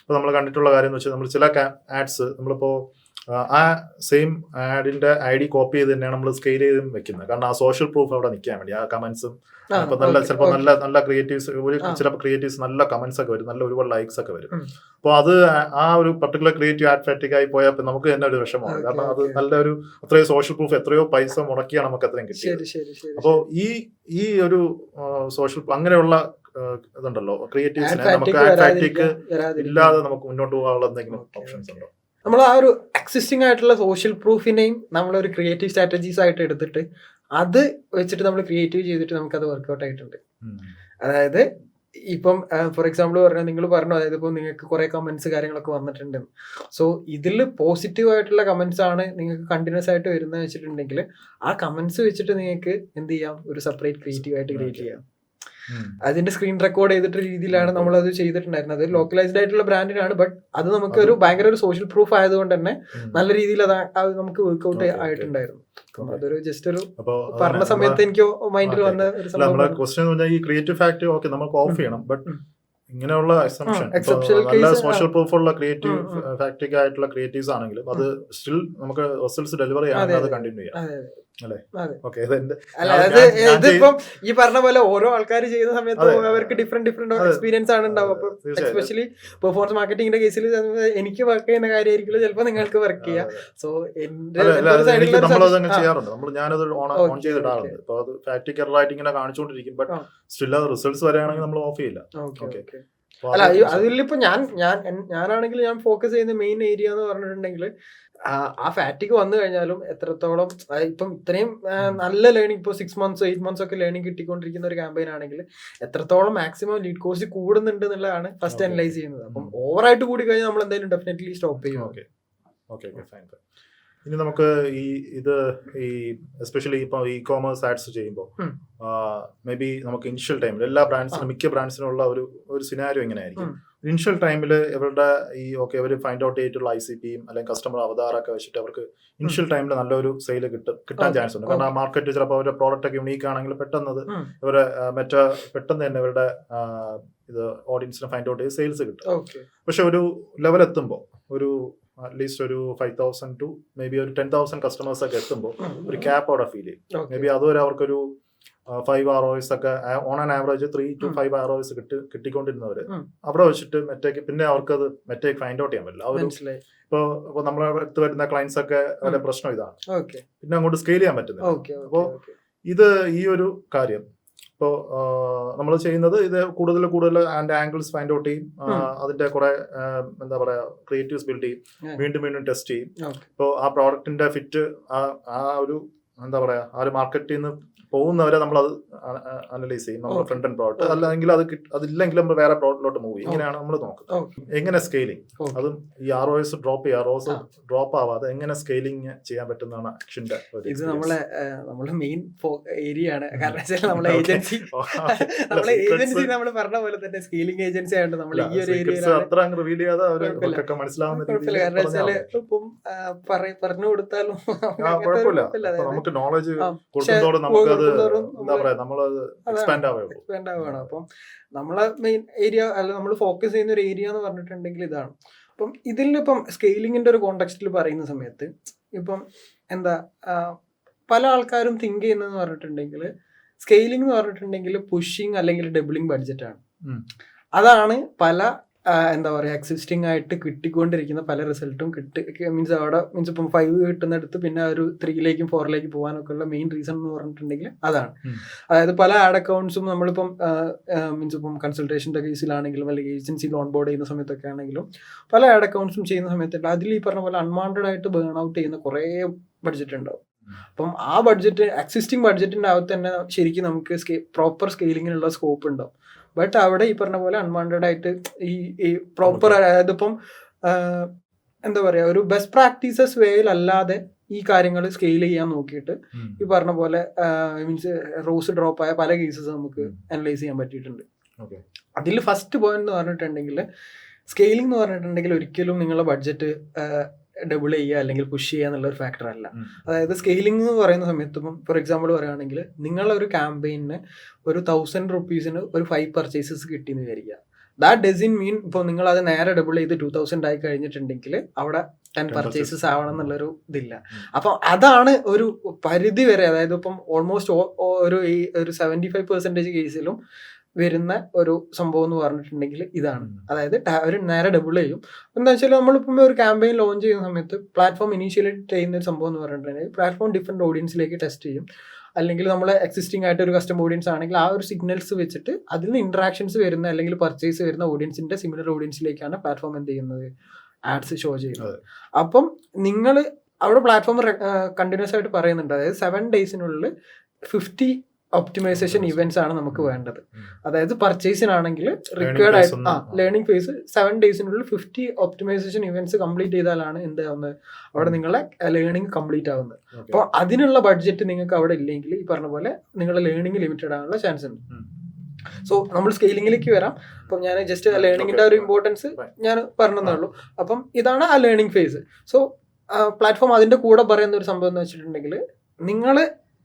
ഇപ്പൊ നമ്മൾ കണ്ടിട്ടുള്ള കാര്യം എന്ന് വെച്ചാൽ നമ്മൾ ചില ആഡ്സ് നമ്മളിപ്പോ ആ സെയിം ആഡിന്റെ ID കോപ്പി ചെയ്ത് തന്നെയാണ് നമ്മൾ സ്കെയിൽ ചെയ്ത് വെക്കുന്നത്. കാരണം ആ സോഷ്യൽ പ്രൂഫ് അവിടെ നിൽക്കാൻ വേണ്ടി ആ കമന്റ്സും ഇപ്പൊ ചിലപ്പോൾ നല്ല ക്രിയേറ്റീവ്സ് ചിലപ്പോൾ ക്രിയേറ്റീവ്സ് നല്ല കമന്റ്സ് ഒക്കെ വരും, നല്ല ഒരുപാട് ലൈക്സ് ഒക്കെ വരും. അപ്പോൾ അത് ആ ഒരു പർട്ടിക്കുലർ ക്രിയേറ്റീവ് ആഡ് ഫാറ്റിക് ആയി പോയാൽ നമുക്ക് തന്നെ ഒരു വിഷമമാണ്. കാരണം അത് നല്ലൊരു അത്രയോ സോഷ്യൽ പ്രൂഫ് എത്രയോ പൈസ മുടക്കിയാണ് നമുക്ക് അത്രയും കിട്ടിയത്. അപ്പോൾ ഈ ഒരു സോഷ്യൽ അങ്ങനെയുള്ള ഇതുണ്ടല്ലോ ക്രിയേറ്റീവ്സിനെ നമുക്ക് ആഡ് ഫാറ്റിക് ഇല്ലാതെ നമുക്ക് മുന്നോട്ട് പോകാനുള്ള എന്തെങ്കിലും ഓപ്ഷൻസ് ഉണ്ടോ? നമ്മൾ ആ ഒരു എക്സിസ്റ്റിംഗ് ആയിട്ടുള്ള സോഷ്യൽ പ്രൂഫിനെയും നമ്മളൊരു ക്രിയേറ്റീവ് സ്ട്രാറ്റജീസ് ആയിട്ട് എടുത്തിട്ട് അത് വെച്ചിട്ട് നമ്മൾ ക്രിയേറ്റീവ് ചെയ്തിട്ട് നമുക്കത് വർക്ക്ഔട്ട് ആയിട്ടുണ്ട്. അതായത് ഇപ്പം ഫോർ എക്സാമ്പിൾ പറഞ്ഞാൽ നിങ്ങൾ പറഞ്ഞു, അതായത് ഇപ്പോൾ നിങ്ങൾക്ക് കുറേ കമന്റ്സ് കാര്യങ്ങളൊക്കെ വന്നിട്ടുണ്ട്. സോ ഇതിൽ പോസിറ്റീവ് ആയിട്ടുള്ള കമന്റ്സ് ആണ് നിങ്ങൾക്ക് കണ്ടിന്യൂസ് ആയിട്ട് വരുന്നത് വെച്ചിട്ടുണ്ടെങ്കിൽ ആ കമന്റ്സ് വെച്ചിട്ട് നിങ്ങൾക്ക് എന്ത് ചെയ്യാം, ഒരു സെപ്പറേറ്റ് ക്രിയേറ്റീവ് ആയിട്ട് ക്രിയേറ്റ് ചെയ്യാം. അതിന്റെ സ്ക്രീൻ റെക്കോർഡ് ചെയ്തിട്ട് രീതിയിലാണ് നമ്മൾ അത് ചെയ്തിട്ടുണ്ടായിരുന്നത്. അത് ലോക്കലൈസ്ഡ് ആയിട്ടുള്ള ബ്രാൻഡിനാണ്, ബട്ട് അത് നമുക്ക് ഒരു ഭയങ്കര ഒരു സോഷ്യൽ പ്രൂഫ് ആയതുകൊണ്ട് തന്നെ നല്ല രീതിയിൽ അത് നമുക്ക് വർക്ക്ഔട്ട് ആയിട്ടുണ്ടായിരുന്നു. അതൊരു ജസ്റ്റ് ഒരു പറഞ്ഞ സമയത്ത് എനിക്ക് മൈൻഡിൽ വന്ന ഒരു സംഭവം. ഈ ക്രിയേറ്റീവ് ഫാക്ടറി ഓക്കെ നമുക്ക് ഓഫ് ചെയ്യണം, ബട്ട് ഇങ്ങനെയുള്ള നല്ല സോഷ്യൽ പ്രൂഫ് ഉള്ള ക്രിയേറ്റീവ് ഫാക്ടറിക് ആയിട്ടുള്ള ക്രിയേറ്റീവ്സ് ആണെങ്കിലും അത് സ്റ്റിൽ നമുക്ക് റിസൾട്ട്സ് ഡെലിവർ ചെയ്യാൻ അത് കണ്ടിന്യൂ ചെയ്യാം അല്ലേ? ഓക്കെ, ഇതിപ്പം ഈ പറഞ്ഞ പോലെ ഓരോ ആൾക്കാർ ചെയ്യുന്ന സമയത്ത് അവർക്ക് ഡിഫറെന്റ് എക്സ്പീരിയൻസ് ആണ് ഉണ്ടാവും. അപ്പൊ എസ്പെഷ്യലി പെർഫോമൻസ് മാർക്കറ്റിംഗിന്റെ കേസിൽ എനിക്ക് വർക്ക് ചെയ്യുന്ന കാര്യമായിരിക്കില്ല ചിലപ്പോൾ നിങ്ങൾക്ക് വർക്ക് ചെയ്യാം. സോ ഞാനത് ഓൺ ചെയ്തിടാറുണ്ട്. അപ്പൊ അത് ഫാക്ടറിക് എററായിട്ട് ഇങ്ങനെ കാണിച്ചുകൊണ്ടിരിക്കും, ബട്ട് സ്റ്റിൽ അത് റിസൾട്ട്സ് വരികയാണെങ്കിൽ നമ്മൾ ഓഫ് ചെയ്യില്ല. അല്ല അതിലിപ്പോ ഞാനാണെങ്കിൽ ഞാൻ ഫോക്കസ് ചെയ്യുന്ന മെയിൻ ഏരിയ എന്ന് പറഞ്ഞിട്ടുണ്ടെങ്കിൽ ആ ഫാറ്റിക് വന്നു കഴിഞ്ഞാലും എത്രത്തോളം ഇപ്പം ഇത്രയും നല്ല ലേണിംഗ് ഇപ്പോൾ 6 months 8 months ഒക്കെ ലേണിംഗ് കിട്ടിക്കൊണ്ടിരിക്കുന്ന ഒരു ക്യാമ്പയിൻ ആണെങ്കിൽ എത്രത്തോളം മാക്സിമം ലീഡ് കോസ്റ്റ് കൂടുന്നുണ്ട് എന്നുള്ളതാണ് ഫസ്റ്റ് അനലൈസ് ചെയ്യുന്നത്. അപ്പം ഓവറായിട്ട് കൂടി കഴിഞ്ഞാൽ നമ്മൾ എന്തായാലും ഡെഫിനറ്റ്ലി സ്റ്റോപ്പ് ചെയ്യും. Okay fine. ഇനി നമുക്ക് ഈ എസ്പെഷ്യലി ഇപ്പൊ ഇ കോമേഴ്സ് ആഡ്സ് ചെയ്യുമ്പോൾ മേ ബി നമുക്ക് ഇനിഷ്യൽ ടൈമിൽ എല്ലാ ബ്രാൻഡ്സിനും മിക്ക ബ്രാൻഡ്സിനുള്ള ഒരു സിനാരിയോ എങ്ങനെയായിരിക്കും? ഇനിഷ്യൽ ടൈമിൽ ഇവരുടെ അവർ ഫൈൻഡ് ഔട്ട് ചെയ്തിട്ടുള്ള ICPയും അല്ലെങ്കിൽ കസ്റ്റമർ അവതാറൊക്കെ വെച്ചിട്ട് അവർക്ക് ഇനിഷ്യൽ ടൈമിൽ നല്ലൊരു സെയിൽ കിട്ടാൻ ചാൻസ് ഉണ്ട്. കാരണം ആ മാർക്കറ്റ് ചിലപ്പോൾ അവരുടെ പ്രോഡക്റ്റ് ഒക്കെ യുണീക്ക് ആണെങ്കിൽ പെട്ടെന്ന് ഇവരെ പെട്ടെന്ന് തന്നെ ഇവരുടെ ഇത് ഓഡിയൻസിനെ ഫൈൻഡ് ഔട്ട് ചെയ്ത് സെയിൽസ് കിട്ടും. പക്ഷെ ഒരു ലെവൽ എത്തുമ്പോൾ ഒരു അറ്റ്ലീസ്റ്റ് ഒരു 5,000 to മേ ബി ഒരു 10,000 കസ്റ്റമേഴ്സ് ഒക്കെ എത്തുമ്പോൾ ഒരു ക്യാപ്പ് അവിടെ ഫീൽ ചെയ്യും. മേ ബി അതുവരെ അവർക്കൊരു 5 ROIs ഒക്കെ on an average 3 to 5 ROIs കിട്ടിക്കൊണ്ടിരുന്നവര് അവിടെ വെച്ചിട്ട് മെറ്റേക്ക് പിന്നെ അവർക്ക് മെറ്റേക്ക് ഫൈൻഡ് ഔട്ട് ചെയ്യാൻ പറ്റില്ല. ഇപ്പൊ നമ്മളെ അടുത്ത് വരുന്ന ക്ലയൻസ് ഒക്കെ അവരുടെ പ്രശ്നം ഇതാണ്, പിന്നെ അങ്ങോട്ട് സ്കെയിൽ ചെയ്യാൻ പറ്റുന്നില്ല. അപ്പോ ഈ ഒരു കാര്യം ഇപ്പോൾ നമ്മൾ ചെയ്യുന്നത് ഇത് കൂടുതൽ അതിന്റെ ആംഗിൾസ് ഫൈൻഡ് ഔട്ട് ചെയ്യും, അതിന്റെ കുറെ എന്താ പറയാ ക്രിയേറ്റീവ്സ് ബിൽഡ് ചെയ്യും, വീണ്ടും ടെസ്റ്റ് ചെയ്യും. ഇപ്പോൾ ആ പ്രോഡക്റ്റിന്റെ ഫിറ്റ് ആ ഒരു എന്താ പറയാ ആ ഒരു മാർക്കറ്റിൽ നിന്ന് പോകുന്നവരെ നമ്മൾ അത് അനലൈസ് ചെയ്യും, നമ്മൾ ഫ്രണ്ട് ആൻഡ് പ്രോഡക്റ്റ്. അല്ലെങ്കിൽ അതില്ലെങ്കിൽ നമ്മൾ വേറെ പ്രോഡക്റ്റിലോട്ട് മൂവ് ചെയ്യും. ഇങ്ങനെയാണ് നമ്മൾ നോക്കുന്നത്. എങ്ങനെ സ്കെയിലിംഗ്, അതും ഈ ROS ഡ്രോപ്പ് ആവാതെ എങ്ങനെ സ്കെയിലിംഗ് ചെയ്യാൻ പറ്റുന്നതാണ് ആക്ഷന്റെ. ഇത് നമ്മളെ മെയിൻ ഏരിയ ആണ്. കാരണം നമ്മളെ ഏജൻസി നമ്മൾ പറഞ്ഞ പോലെ തന്നെ സ്കെയിലിംഗ് ഏജൻസി ആയതുകൊണ്ട് നമ്മൾ ഈ ഒരു ഏരിയയിൽ അത്ര റിവീൽ ചെയ്യാതെ അവർക്ക് മനസ്സിലാവുന്ന ഇപ്പം പറഞ്ഞു കൊടുത്താലും നമുക്ക് നോളജ് കൊടുക്കുന്നതോടെ നമുക്കത് എന്താ പറയാ നമ്മളത് എക്സ്പാൻഡ് ആവുകയുള്ളൂ. അപ്പം നമ്മളെ മെയിൻ ഏരിയ അല്ല നമ്മൾ ഫോക്കസ് ചെയ്യുന്ന ഒരു ഏരിയ എന്ന് പറഞ്ഞിട്ടുണ്ടെങ്കിൽ ഇതാണ്. അപ്പം ഇതിലിപ്പം സ്കെയിലിങ്ങിന്റെ ഒരു കോണ്ടെക്സ്റ്റിൽ പറയുന്ന സമയത്ത് ഇപ്പം എന്താ പല ആൾക്കാരും തിങ്ക് ചെയ്യുന്നതെന്ന് പറഞ്ഞിട്ടുണ്ടെങ്കിൽ സ്കെയിലിംഗ് എന്ന് പറഞ്ഞിട്ടുണ്ടെങ്കിൽ പുഷിങ് അല്ലെങ്കിൽ ഡബിളിങ് ബഡ്ജറ്റാണ്. അതാണ് പല എന്താ പറയുക എക്സിസ്റ്റിംഗ് ആയിട്ട് കിട്ടിക്കൊണ്ടിരിക്കുന്ന പല റിസൾട്ടും മീൻസ് ഇപ്പം 5 കിട്ടുന്നിടത്ത് പിന്നെ ഒരു 3ലേക്കും 4ലേക്കും പോകാനൊക്കെ ഉള്ള മെയിൻ റീസൺ എന്ന് പറഞ്ഞിട്ടുണ്ടെങ്കിൽ അതാണ്. അതായത് പല ആഡ് അക്കൗണ്ട്സും നമ്മളിപ്പം മീൻസ് ഇപ്പം കൺസൾട്ടേഷൻ്റെ കേസിലാണെങ്കിലും അല്ലെങ്കിൽ ഏജൻസിയിൽ ഓൺ ബോർഡ് ചെയ്യുന്ന സമയത്തൊക്കെ ആണെങ്കിലും പല ആഡ് അക്കൗണ്ട്സും ചെയ്യുന്ന സമയത്തുണ്ട് അതിൽ ഈ പറഞ്ഞ പോലെ അൺവാണ്ടഡ് ആയിട്ട് ബേൺ ഔട്ട് ചെയ്യുന്ന കുറേ ബഡ്ജറ്റ് ഉണ്ടാവും. അപ്പം ആ ബഡ്ജറ്റ് എക്സിസ്റ്റിംഗ് ബഡ്ജറ്റിൻ്റെ അകത്ത് തന്നെ ശരിക്കും നമുക്ക് പ്രോപ്പർ സ്കെയിലിങ്ങിനുള്ള സ്കോപ്പ് ഉണ്ടാവും. ബട്ട് അവിടെ ഈ പറഞ്ഞ പോലെ അൺവാണ്ടഡ് ആയിട്ട് ഈ പ്രോപ്പർ അതായത് ഇപ്പം എന്താ പറയുക ഒരു ബെസ്റ്റ് പ്രാക്ടീസസ് വേയിൽ അല്ലാതെ ഈ കാര്യങ്ങൾ സ്കെയിൽ ചെയ്യാൻ നോക്കിയിട്ട് ഈ പറഞ്ഞ പോലെ മീൻസ് റോസ് ഡ്രോപ്പ് ആയ പല കേസസ് നമുക്ക് അനലൈസ് ചെയ്യാൻ പറ്റിയിട്ടുണ്ട്. അതിൽ ഫസ്റ്റ് പോയിന്റ് എന്ന് പറഞ്ഞിട്ടുണ്ടെങ്കിൽ സ്കെയിലിംഗ് എന്ന് പറഞ്ഞിട്ടുണ്ടെങ്കിൽ ഒരിക്കലും നിങ്ങളുടെ ബഡ്ജറ്റ് ഡബിൾ ചെയ്യുക അല്ലെങ്കിൽ പുഷ് ചെയ്യുക എന്നുള്ള ഒരു ഫാക്ടർ അല്ല. അതായത് സ്കെയിലിംഗ് എന്ന് പറയുന്ന സമയത്ത് ഇപ്പം ഫോർ എക്സാമ്പിൾ പറയുകയാണെങ്കിൽ നിങ്ങളൊരു ക്യാമ്പയിന് ഒരു 1000 rupees ഒരു 5 purchases കിട്ടിയെന്ന് വിചാരിക്കുക. ദാറ്റ് ഡസൻ മീൻ ഇപ്പോൾ നിങ്ങൾ അത് നേരെ ഡബിൾ ചെയ്ത് 2000 ആയി കഴിഞ്ഞിട്ടുണ്ടെങ്കിൽ അവിടെ 10 purchases ആവണം എന്നുള്ളൊരു ഇതില്ല. അപ്പം അതാണ് ഒരു പരിധി വരെ, അതായത് ഇപ്പം ഓൾമോസ്റ്റ് ഒരു 75% കേസിലും വരുന്ന ഒരു സംഭവം എന്ന് പറഞ്ഞിട്ടുണ്ടെങ്കിൽ ഇതാണ്. അതായത് ഒരു നേരെ ഡബിൾ ചെയ്യും. എന്താ വെച്ചാൽ നമ്മളിപ്പം ഒരു ക്യാമ്പയിൻ ലോഞ്ച് ചെയ്യുന്ന സമയത്ത് പ്ലാറ്റ്ഫോം ഇനീഷ്യലേറ്റ് ചെയ്യുന്ന ഒരു സംഭവം എന്ന് പറഞ്ഞിട്ടുണ്ടെങ്കിൽ പ്ലാറ്റ്ഫോം ഡിഫറെൻറ്റ് ഓഡിയൻസിലേക്ക് ടെസ്റ്റ് ചെയ്യും. അല്ലെങ്കിൽ നമ്മൾ എക്സിസ്റ്റിംഗ് ആയിട്ട് ഒരു കസ്റ്റം ഓഡിയൻസ് ആണെങ്കിൽ ആ ഒരു സിഗ്നൽസ് വെച്ചിട്ട് അതിൽ നിന്ന് ഇൻട്രാക്ഷൻസ് വരുന്ന അല്ലെങ്കിൽ പർച്ചേസ് വരുന്ന ഓഡിയൻസിന്റെ സിമിലർ ഓഡിയൻസിലേക്കാണ് പ്ലാറ്റ്ഫോം എന്ത് ചെയ്യുന്നത്, ആഡ്സ് ഷോ ചെയ്യുന്നത്. അപ്പം നിങ്ങൾ അവിടെ പ്ലാറ്റ്ഫോം കണ്ടിന്യൂസ് ആയിട്ട് പറയുന്നുണ്ട്, അതായത് 7 daysനുള്ളിൽ 50 ഒപ്റ്റിമൈസേഷൻ ഇവന്റ്സ് ആണ് നമുക്ക് വേണ്ടത്. അതായത് പർച്ചേസിനാണെങ്കിൽ റിക്വയർഡ് ആയിട്ട് ലേണിംഗ് ഫേസ് 7 daysനുള്ളിൽ 50 ഒപ്റ്റിമൈസേഷൻ ഇവന്റ്സ് കംപ്ലീറ്റ് ചെയ്താലാണ് എന്താവുന്നത്, അവിടെ നിങ്ങളെ ലേണിംഗ് കംപ്ലീറ്റ് ആവുന്നത്. അപ്പോൾ അതിനുള്ള ബഡ്ജറ്റ് നിങ്ങൾക്ക് അവിടെ ഇല്ലെങ്കിൽ ഈ പറഞ്ഞ പോലെ നിങ്ങളുടെ ലേണിംഗ് ലിമിറ്റഡ് ആകാനുള്ള ചാൻസ് ഉണ്ട്. സോ നമ്മൾ സ്കെയിലിംഗിലേക്ക് വരാം. അപ്പം ഞാൻ ജസ്റ്റ് ലേണിംഗിന്റെ ഒരു ഇമ്പോർട്ടൻസ് ഞാൻ പറഞ്ഞതേ ഉള്ളൂ. അപ്പം ഇതാണ് ആ ലേണിംഗ് ഫേസ്. സോ പ്ലാറ്റ്ഫോം അതിന്റെ കൂടെ പറയുന്ന ഒരു സംഭവം എന്ന് വെച്ചിട്ടുണ്ടെങ്കിൽ നിങ്ങൾ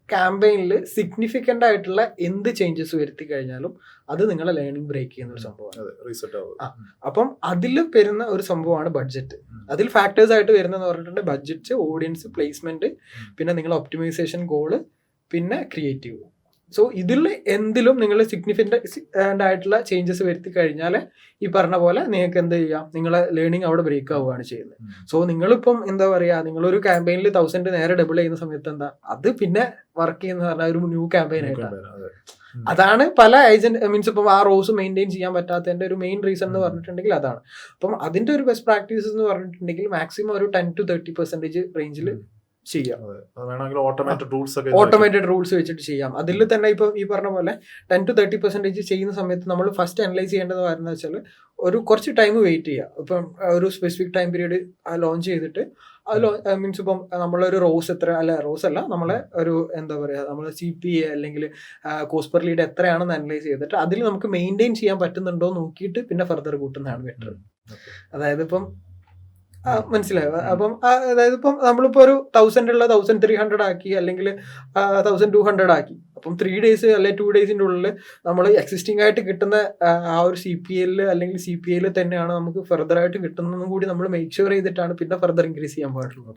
ക്യാമ്പയിനിൽ സിഗ്നിഫിക്കൻ്റ് ആയിട്ടുള്ള എന്ത് ചേഞ്ചസ് വരുത്തി കഴിഞ്ഞാലും അത് നിങ്ങളെ ലേണിംഗ് ബ്രേക്ക് ചെയ്യുന്ന ഒരു സംഭവമാണ്. അപ്പം അതിൽ വരുന്ന ഒരു സംഭവമാണ് ബഡ്ജറ്റ്. അതിൽ ഫാക്ടേഴ്സ് ആയിട്ട് വരുന്നതെന്ന് പറഞ്ഞിട്ടുണ്ടെങ്കിൽ ബഡ്ജറ്റ്, ഓഡിയൻസ്, പ്ലേസ്മെന്റ്, പിന്നെ നിങ്ങളെ ഒപ്റ്റിമൈസേഷൻ ഗോള്, പിന്നെ ക്രിയേറ്റീവ്. സോ ഇതിൽ എന്തിലും നിങ്ങൾ സിഗ്നിഫിക്കൻ്റ് ആയിട്ടുള്ള ചേഞ്ചസ് വരുത്തി കഴിഞ്ഞാൽ ഈ പറഞ്ഞ പോലെ നിങ്ങൾക്ക് എന്ത് ചെയ്യാം, നിങ്ങളെ ലേണിംഗ് അവിടെ ബ്രേക്ക് ആവുകയാണ് ചെയ്യുന്നത്. സോ നിങ്ങളിപ്പം എന്താ പറയുക, നിങ്ങളൊരു ക്യാമ്പയിനിൽ 1000 നേരെ ഡബിൾ ചെയ്യുന്ന സമയത്ത് എന്താ അത് പിന്നെ വർക്ക് ചെയ്യുന്ന പറഞ്ഞാൽ ഒരു ന്യൂ ക്യാമ്പയിൻ ആയിട്ടാണ്. അതാണ് പല ഏജന്റ് മീൻസ് ഇപ്പം ആ റോസ് മെയിൻറ്റെയിൻ ചെയ്യാൻ പറ്റാത്തതിന്റെ ഒരു മെയിൻ റീസൺ എന്ന് പറഞ്ഞിട്ടുണ്ടെങ്കിൽ അതാണ്. അപ്പം അതിന്റെ ഒരു ബെസ്റ്റ് പ്രാക്ടീസസ് എന്ന് പറഞ്ഞിട്ടുണ്ടെങ്കിൽ മാക്സിമം ഒരു 10 to 30% റേഞ്ചിൽ ചെയ്യാം. ഓട്ടോമേറ്റഡ് റൂൾസ് വെച്ചിട്ട് ചെയ്യാം. അതിൽ തന്നെ ഇപ്പൊ ഈ പറഞ്ഞ പോലെ 10 to 30% ചെയ്യുന്ന സമയത്ത് നമ്മൾ ഫസ്റ്റ് അനലൈസ് ചെയ്യേണ്ടത് പറയുന്നത് വെച്ചാൽ ഒരു കുറച്ച് ടൈം വെയിറ്റ് ചെയ്യുക. ഇപ്പം ഒരു സ്പെസിഫിക് ടൈം പീരീഡ് ലോഞ്ച് ചെയ്തിട്ട് അത് മീൻസ് ഇപ്പം നമ്മളൊരു റോസ് റോസ് അല്ല നമ്മളെ ഒരു എന്താ പറയുക നമ്മൾ CPA അല്ലെങ്കിൽ കോസ്റ്റ് പെർ ലീഡ് എത്രയാണെന്ന് അനലൈസ് ചെയ്തിട്ട് അതിൽ നമുക്ക് മെയിൻറ്റെയിൻ ചെയ്യാൻ പറ്റുന്നുണ്ടോ നോക്കിയിട്ട് പിന്നെ ഫർദർ കൂട്ടുന്നതാണ് ബെറ്റർ. അതായത് ഇപ്പം മനസ്സിലായോ? അപ്പം അതായത് ഇപ്പം നമ്മളിപ്പോൾ ഒരു 1000 ഉള്ള 1300 ആക്കി അല്ലെങ്കിൽ 1200 ആക്കി. അപ്പം 3 days അല്ലെങ്കിൽ 2 daysന്റെ ഉള്ളിൽ നമ്മൾ എക്സിസ്റ്റിംഗ് ആയിട്ട് കിട്ടുന്ന ആ ഒരു CPL അല്ലെങ്കിൽ CPAയിൽ തന്നെയാണ് നമുക്ക് ഫർദർ ആയിട്ട് കിട്ടുന്നതും കൂടി നമ്മൾ മേക്ക് ഷുവർ ചെയ്തിട്ടാണ് പിന്നെ ഫർദർ ഇൻക്രീസ് ചെയ്യാൻ പാടുള്ളൂ.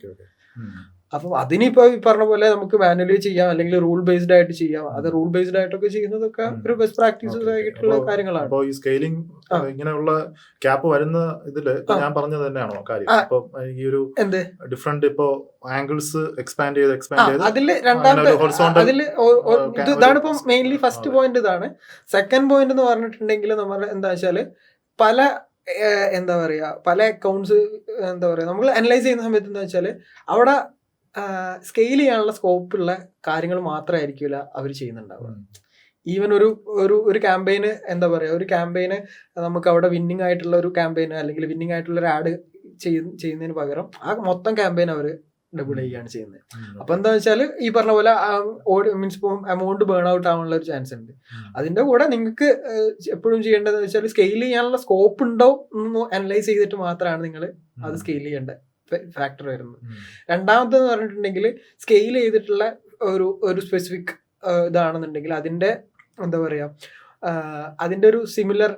അപ്പം അതിനിപ്പോ ഈ പറഞ്ഞ പോലെ നമുക്ക് മാനുവലി ചെയ്യാം അല്ലെങ്കിൽ റൂൾ ബേസ്ഡ് ആയിട്ട് ചെയ്യാം. അത് റൂൾ ബേസ്ഡ് ആയിട്ടൊക്കെ ചെയ്യുന്നതൊക്കെ ഒരു ബെസ്റ്റ് പ്രാക്ടീസസ് ആയിട്ടുള്ള കാര്യങ്ങളാണ്. അപ്പോൾ ഈ സ്കെയിലിംഗ് ഇങ്ങനെയുള്ള ക്യാപ്പ് വരുന്ന ഇതില് ഞാൻ പറഞ്ഞത് തന്നെയാണോ കാര്യം? ഇപ്പൊ ഈ ഒരു ഡിഫറെന്റ് ഇപ്പൊ ആംഗിൾസ് എക്സ്പാൻഡ് ചെയ്ത് അതില് രണ്ടാമത്തെ അതില് ഇതാണ് ഇപ്പം മെയിൻലി ഫസ്റ്റ് പോയിന്റ് ഇതാണ്. സെക്കൻഡ് പോയിന്റ് എന്ന് പറഞ്ഞിട്ടുണ്ടെങ്കിൽ നമ്മൾ എന്താ വെച്ചാൽ പല എന്താ പറയുക പല അക്കൗണ്ട്സ് എന്താ പറയുക നമ്മൾ അനലൈസ് ചെയ്യുന്ന സമയത്ത് എന്താ വെച്ചാൽ അവിടെ സ്കെയിൽ ചെയ്യാനുള്ള സ്കോപ്പുള്ള കാര്യങ്ങൾ മാത്രമായിരിക്കില്ല അവർ ചെയ്യുന്നുണ്ടാവുക. ഈവൻ ഒരു ക്യാമ്പയിന് എന്താ പറയുക ഒരു ക്യാമ്പയിന് നമുക്ക് അവിടെ വിന്നിങ് ആയിട്ടുള്ള ഒരു ക്യാമ്പയിന് അല്ലെങ്കിൽ വിന്നിങ് ആയിട്ടുള്ള ഒരു ആഡ് ചെയ്യുന്നതിന് പകരം ആ മൊത്തം ക്യാമ്പയിൻ അവർ ഡബിൾ ചെയ്യുകയാണ് ചെയ്യുന്നത്. അപ്പൊ എന്താ വെച്ചാൽ ഈ പറഞ്ഞ പോലെ മീൻസ് ഇപ്പം എമൗണ്ട് ബേൺ ഔട്ട് ആവാനുള്ള ഒരു ചാൻസ് ഉണ്ട്. അതിന്റെ കൂടെ നിങ്ങൾക്ക് എപ്പോഴും ചെയ്യേണ്ടതെന്ന് വെച്ചാൽ സ്കെയിൽ ചെയ്യാനുള്ള സ്കോപ്പ് ഉണ്ടോ എന്ന് അനലൈസ് ചെയ്തിട്ട് മാത്രമാണ് നിങ്ങൾ അത് സ്കെയിൽ ചെയ്യേണ്ട ഫാക്ടർ വരുന്നത്. രണ്ടാമത്തെന്ന് പറഞ്ഞിട്ടുണ്ടെങ്കിൽ സ്കെയിൽ ചെയ്തിട്ടുള്ള ഒരു സ്പെസിഫിക് ഇതാണെന്നുണ്ടെങ്കിൽ അതിന്റെ എന്താ പറയാ അതിന്റെ ഒരു സിമിലർ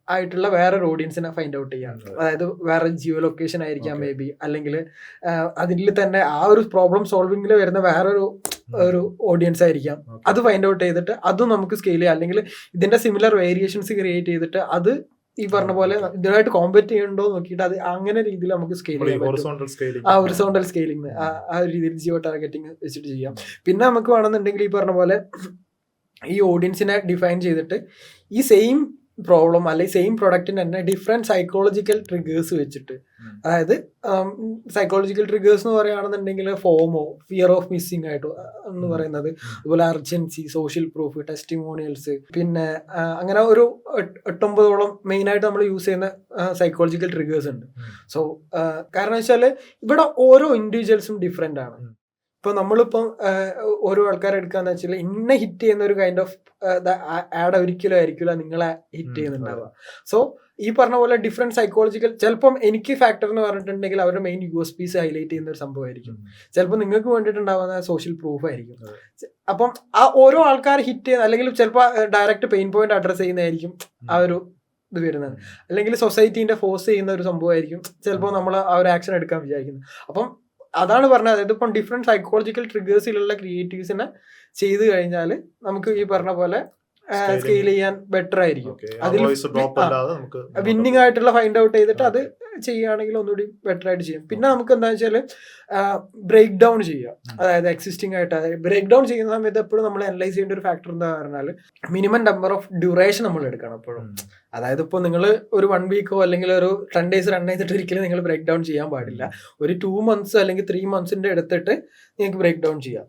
ആയിട്ടുള്ള വേറൊരു ഓഡിയൻസിനെ ഫൈൻഡ് ഔട്ട് ചെയ്യാം. അതായത് വേറെ ജിയോ ലൊക്കേഷൻ ആയിരിക്കാം മേ ബി, അല്ലെങ്കിൽ അതിൽ തന്നെ ആ ഒരു പ്രോബ്ലം സോൾവിങ്ങിൽ വരുന്ന വേറൊരു ഓഡിയൻസ് ആയിരിക്കാം. അത് ഫൈൻഡ് ഔട്ട് ചെയ്തിട്ട് അതും നമുക്ക് സ്കെയിൽ ചെയ്യാം. അല്ലെങ്കിൽ ഇതിന്റെ സിമിലർ വേരിയേഷൻസ് ക്രിയേറ്റ് ചെയ്തിട്ട് അത് ഈ പറഞ്ഞ പോലെ ഇതുമായിട്ട് കോമ്പറ്റ് ചെയ്യണ്ടോ നോക്കിയിട്ട് അത് അങ്ങനെ രീതിയിൽ നമുക്ക് സ്കെയിൽ ചെയ്യാൻ പറ്റും. ആ ഹൊറിസോണ്ടൽ സ്കെയിലിംഗ് ആ ഒരു രീതിയിൽ ജിയോ ടാർഗറ്റിംഗ് വെച്ചിട്ട് ചെയ്യാം. പിന്നെ നമുക്ക് വേണമെന്നുണ്ടെങ്കിൽ ഈ പറഞ്ഞ പോലെ ഈ ഓഡിയൻസിനെ ഡിഫൈൻ ചെയ്തിട്ട് ഈ സെയിം പ്രോബ്ലം അല്ലെങ്കിൽ സെയിം പ്രൊഡക്റ്റിന് തന്നെ ഡിഫറെന്റ് സൈക്കോളജിക്കൽ ട്രിഗേഴ്സ് വെച്ചിട്ട്, അതായത് സൈക്കോളജിക്കൽ ട്രിഗേഴ്സ് എന്ന് പറയുകയാണെന്നുണ്ടെങ്കിൽ ഫോമോ, ഫിയർ ഓഫ് മിസ്സിംഗ് ആയിട്ട് എന്ന് പറയുന്നത്, അതുപോലെ അർജൻസി, സോഷ്യൽ പ്രൂഫ്, ടെസ്റ്റിമോണിയൽസ്, പിന്നെ അങ്ങനെ ഒരു 8-9 മെയിനായിട്ട് നമ്മൾ യൂസ് ചെയ്യുന്ന സൈക്കോളജിക്കൽ ട്രിഗേഴ്സ് ഉണ്ട്. സോ കാരണം വെച്ചാൽ ഇവിടെ ഓരോ ഇൻഡിവിജ്വൽസും ഡിഫറെൻ്റ് ആണ്. ഇപ്പൊ നമ്മളിപ്പം ഓരോ ആൾക്കാരെ എടുക്കാന്ന് വെച്ചാൽ ഇന്ന ഹിറ്റ് ചെയ്യുന്ന ഒരു കൈൻഡ് ഓഫ് ആഡ് ഒരിക്കലും ആയിരിക്കില്ല നിങ്ങളെ ഹിറ്റ് ചെയ്യുന്നുണ്ടാവുക. സോ ഈ പറഞ്ഞ പോലെ ഡിഫറെന്റ് സൈക്കോളജിക്കൽ, ചിലപ്പം എനിക്ക് ഫാക്ടർ എന്ന് പറഞ്ഞിട്ടുണ്ടെങ്കിൽ അവരുടെ മെയിൻ USPs ഹൈലൈറ്റ് ചെയ്യുന്ന ഒരു സംഭവമായിരിക്കും. ചിലപ്പോൾ നിങ്ങൾക്ക് വേണ്ടിയിട്ടുണ്ടാവുന്ന സോഷ്യൽ പ്രൂഫ് ആയിരിക്കും. അപ്പം ആ ഓരോ ആൾക്കാർ ഹിറ്റ് ചെയ്യുന്ന, അല്ലെങ്കിൽ ചിലപ്പോൾ ഡയറക്റ്റ് പെയിൻ പോയിന്റ് അഡ്രസ് ചെയ്യുന്നതായിരിക്കും ആ ഒരു ഇത് വരുന്നത്, അല്ലെങ്കിൽ സൊസൈറ്റീന്റെ ഫോഴ്സ് ചെയ്യുന്ന ഒരു സംഭവമായിരിക്കും ചിലപ്പോൾ നമ്മൾ ആ ഒരു ആക്ഷൻ എടുക്കാൻ വിചാരിക്കുന്നത്. അപ്പം അതാണ് പറഞ്ഞത്, അതായത് ഇപ്പം ഡിഫറെന്റ് സൈക്കോളജിക്കൽ ട്രിഗേഴ്സിലുള്ള ക്രിയേറ്റീവ്സിനെ ചെയ്ത് കഴിഞ്ഞാൽ നമുക്ക് ഈ പറഞ്ഞ പോലെ സ്കെയിൽ ചെയ്യാൻ ബെറ്റർ ആയിരിക്കും. അതിൽ വിന്നിങ് ആയിട്ടുള്ള ഫൈൻഡ് ഔട്ട് ചെയ്തിട്ട് അത് ചെയ്യുകയാണെങ്കിൽ ഒന്നുകൂടി ബെറ്റർ ആയിട്ട് ചെയ്യും. പിന്നെ നമുക്ക് എന്താ വെച്ചാൽ ബ്രേക്ക് ഡൗൺ ചെയ്യുക, അതായത് എക്സിസ്റ്റിംഗ് ആയിട്ട് ബ്രേക്ക് ഡൗൺ ചെയ്യുന്ന സമയത്ത് എപ്പോഴും നമ്മൾ അനലൈസ് ചെയ്യേണ്ട ഒരു ഫാക്ടർ എന്താ പറഞ്ഞാൽ മിനിമം നമ്പർ ഓഫ് ഡ്യൂറേഷൻ നമ്മൾ എടുക്കണം എപ്പോഴും. അതായത് ഇപ്പോൾ നിങ്ങൾ ഒരു 1 വീക്കോ അല്ലെങ്കിൽ ഒരു 10 days റൺ ചെയ്തിട്ട് ഒരിക്കലും നിങ്ങൾ ബ്രേക്ക് ഡൗൺ ചെയ്യാൻ പാടില്ല. ഒരു 2 months അല്ലെങ്കിൽ 3 months എടുത്തിട്ട് നിങ്ങൾക്ക് ബ്രേക്ക് ഡൗൺ ചെയ്യാം.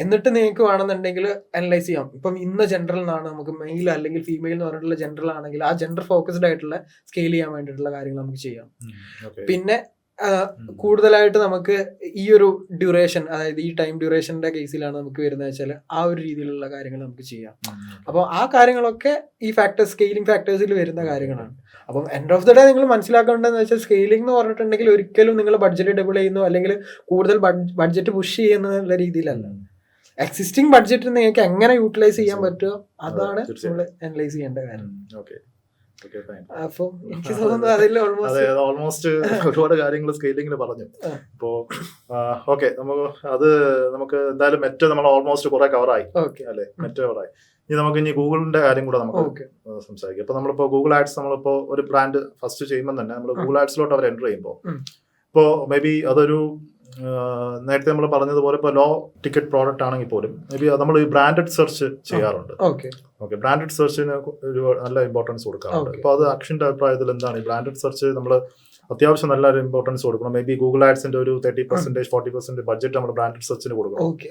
എന്നിട്ട് നിങ്ങൾക്ക് വേണമെന്നുണ്ടെങ്കിൽ അനലൈസ് ചെയ്യാം. ഇപ്പം ഇന്ന ജെൻഡറിൽ നിന്നാണ് നമുക്ക് മെയിൽ അല്ലെങ്കിൽ ഫീമെയിൽ എന്ന് പറഞ്ഞിട്ടുള്ള ജെൻഡർ ആണെങ്കിൽ ആ ജെൻഡർ ഫോക്കസ്ഡ് ആയിട്ടുള്ള സ്കെയിൽ ചെയ്യാൻ വേണ്ടിയിട്ടുള്ള കാര്യങ്ങൾ നമുക്ക് ചെയ്യാം. പിന്നെ കൂടുതലായിട്ട് നമുക്ക് ഈ ഒരു ഡ്യൂറേഷൻ, അതായത് ഈ ടൈം ഡ്യൂറേഷന്റെ കേസിലാണ് നമുക്ക് വരുന്നത് വെച്ചാൽ ആ ഒരു രീതിയിലുള്ള കാര്യങ്ങൾ നമുക്ക് ചെയ്യാം. അപ്പോൾ ആ കാര്യങ്ങളൊക്കെ ഈ ഫാക്ടേഴ്സ്, സ്കെയിലിംഗ് ഫാക്ടേഴ്സിൽ വരുന്ന കാര്യങ്ങളാണ്. അപ്പം എൻഡ് ഓഫ് ദ ഡേ നിങ്ങൾ മനസ്സിലാക്കേണ്ടതെന്ന് വെച്ചാൽ സ്കെയിലിംഗ് എന്ന് പറഞ്ഞിട്ടുണ്ടെങ്കിൽ ഒരിക്കലും നിങ്ങൾ ബഡ്ജറ്റ് ഡബിൾ ചെയ്യുന്നു അല്ലെങ്കിൽ കൂടുതൽ ബഡ്ജറ്റ് പുഷ് ചെയ്യുന്നുള്ള രീതിയിലല്ല. എക്സിസ്റ്റിംഗ് ബഡ്ജറ്റ് നിങ്ങൾക്ക് എങ്ങനെ യൂട്ടിലൈസ് ചെയ്യാൻ പറ്റുമോ അതാണ് നമ്മൾ അനലൈസ് ചെയ്യേണ്ട കാര്യം. അപ്പൊ എനിക്ക് തോന്നുന്നു അതിൽ ഓൾമോസ്റ്റ് ഒരുപാട് കാര്യങ്ങൾ സ്കെയിലിംഗിൽ പറഞ്ഞു. ഇപ്പോ ഓക്കെ, നമുക്ക് എന്തായാലും മെറ്റ നമ്മൾ ഓൾമോസ്റ്റ് കുറെ കവറായി അല്ലെ, മെറ്റ കവറായി. ഇനി ഗൂഗിളിന്റെ കാര്യം കൂടെ നമുക്ക് സംസാരിക്കാം. ഇപ്പൊ നമ്മളിപ്പോ ഗൂഗിൾ ആഡ്സ് നമ്മളിപ്പോ ഒരു ബ്രാൻഡ് ഫസ്റ്റ് ചെയ്യുമ്പോൾ തന്നെ നമ്മൾ ഗൂഗിൾ ആഡ്സിലോട്ട് അവർ എൻ്റർ ചെയ്യുമ്പോൾ ഇപ്പോ മേ ബി അതൊരു നേരത്തെ നമ്മൾ പറഞ്ഞതുപോലെ ഇപ്പോൾ ലോ ടിക്കറ്റ് പ്രോഡക്റ്റ് ആണെങ്കിൽ പോലും മേ ബി നമ്മൾ ഈ ബ്രാൻഡഡ് സെർച്ച് ചെയ്യാറുണ്ട്. ഓക്കെ, ബ്രാൻഡഡ് സെർച്ചിന് ഒരു നല്ല ഇമ്പോർട്ടൻസ് കൊടുക്കാറുണ്ട്. അപ്പോൾ അത് അക്ഷന്റെ അഭിപ്രായത്തിൽ എന്താണ് ഈ ബ്രാൻഡഡ് സെർച്ച് നമ്മൾ അത്യാവശ്യം നല്ലൊരു ഇമ്പോർട്ടൻസ് കൊടുക്കണം? മേ ബി ഗൂഗിൾ ആഡ്സിന്റെ ഒരു 30%, 40% ബഡ്ജറ്റ് നമ്മൾ ബ്രാൻഡഡ് സെർച്ചിന് കൊടുക്കണം. ഓക്കെ,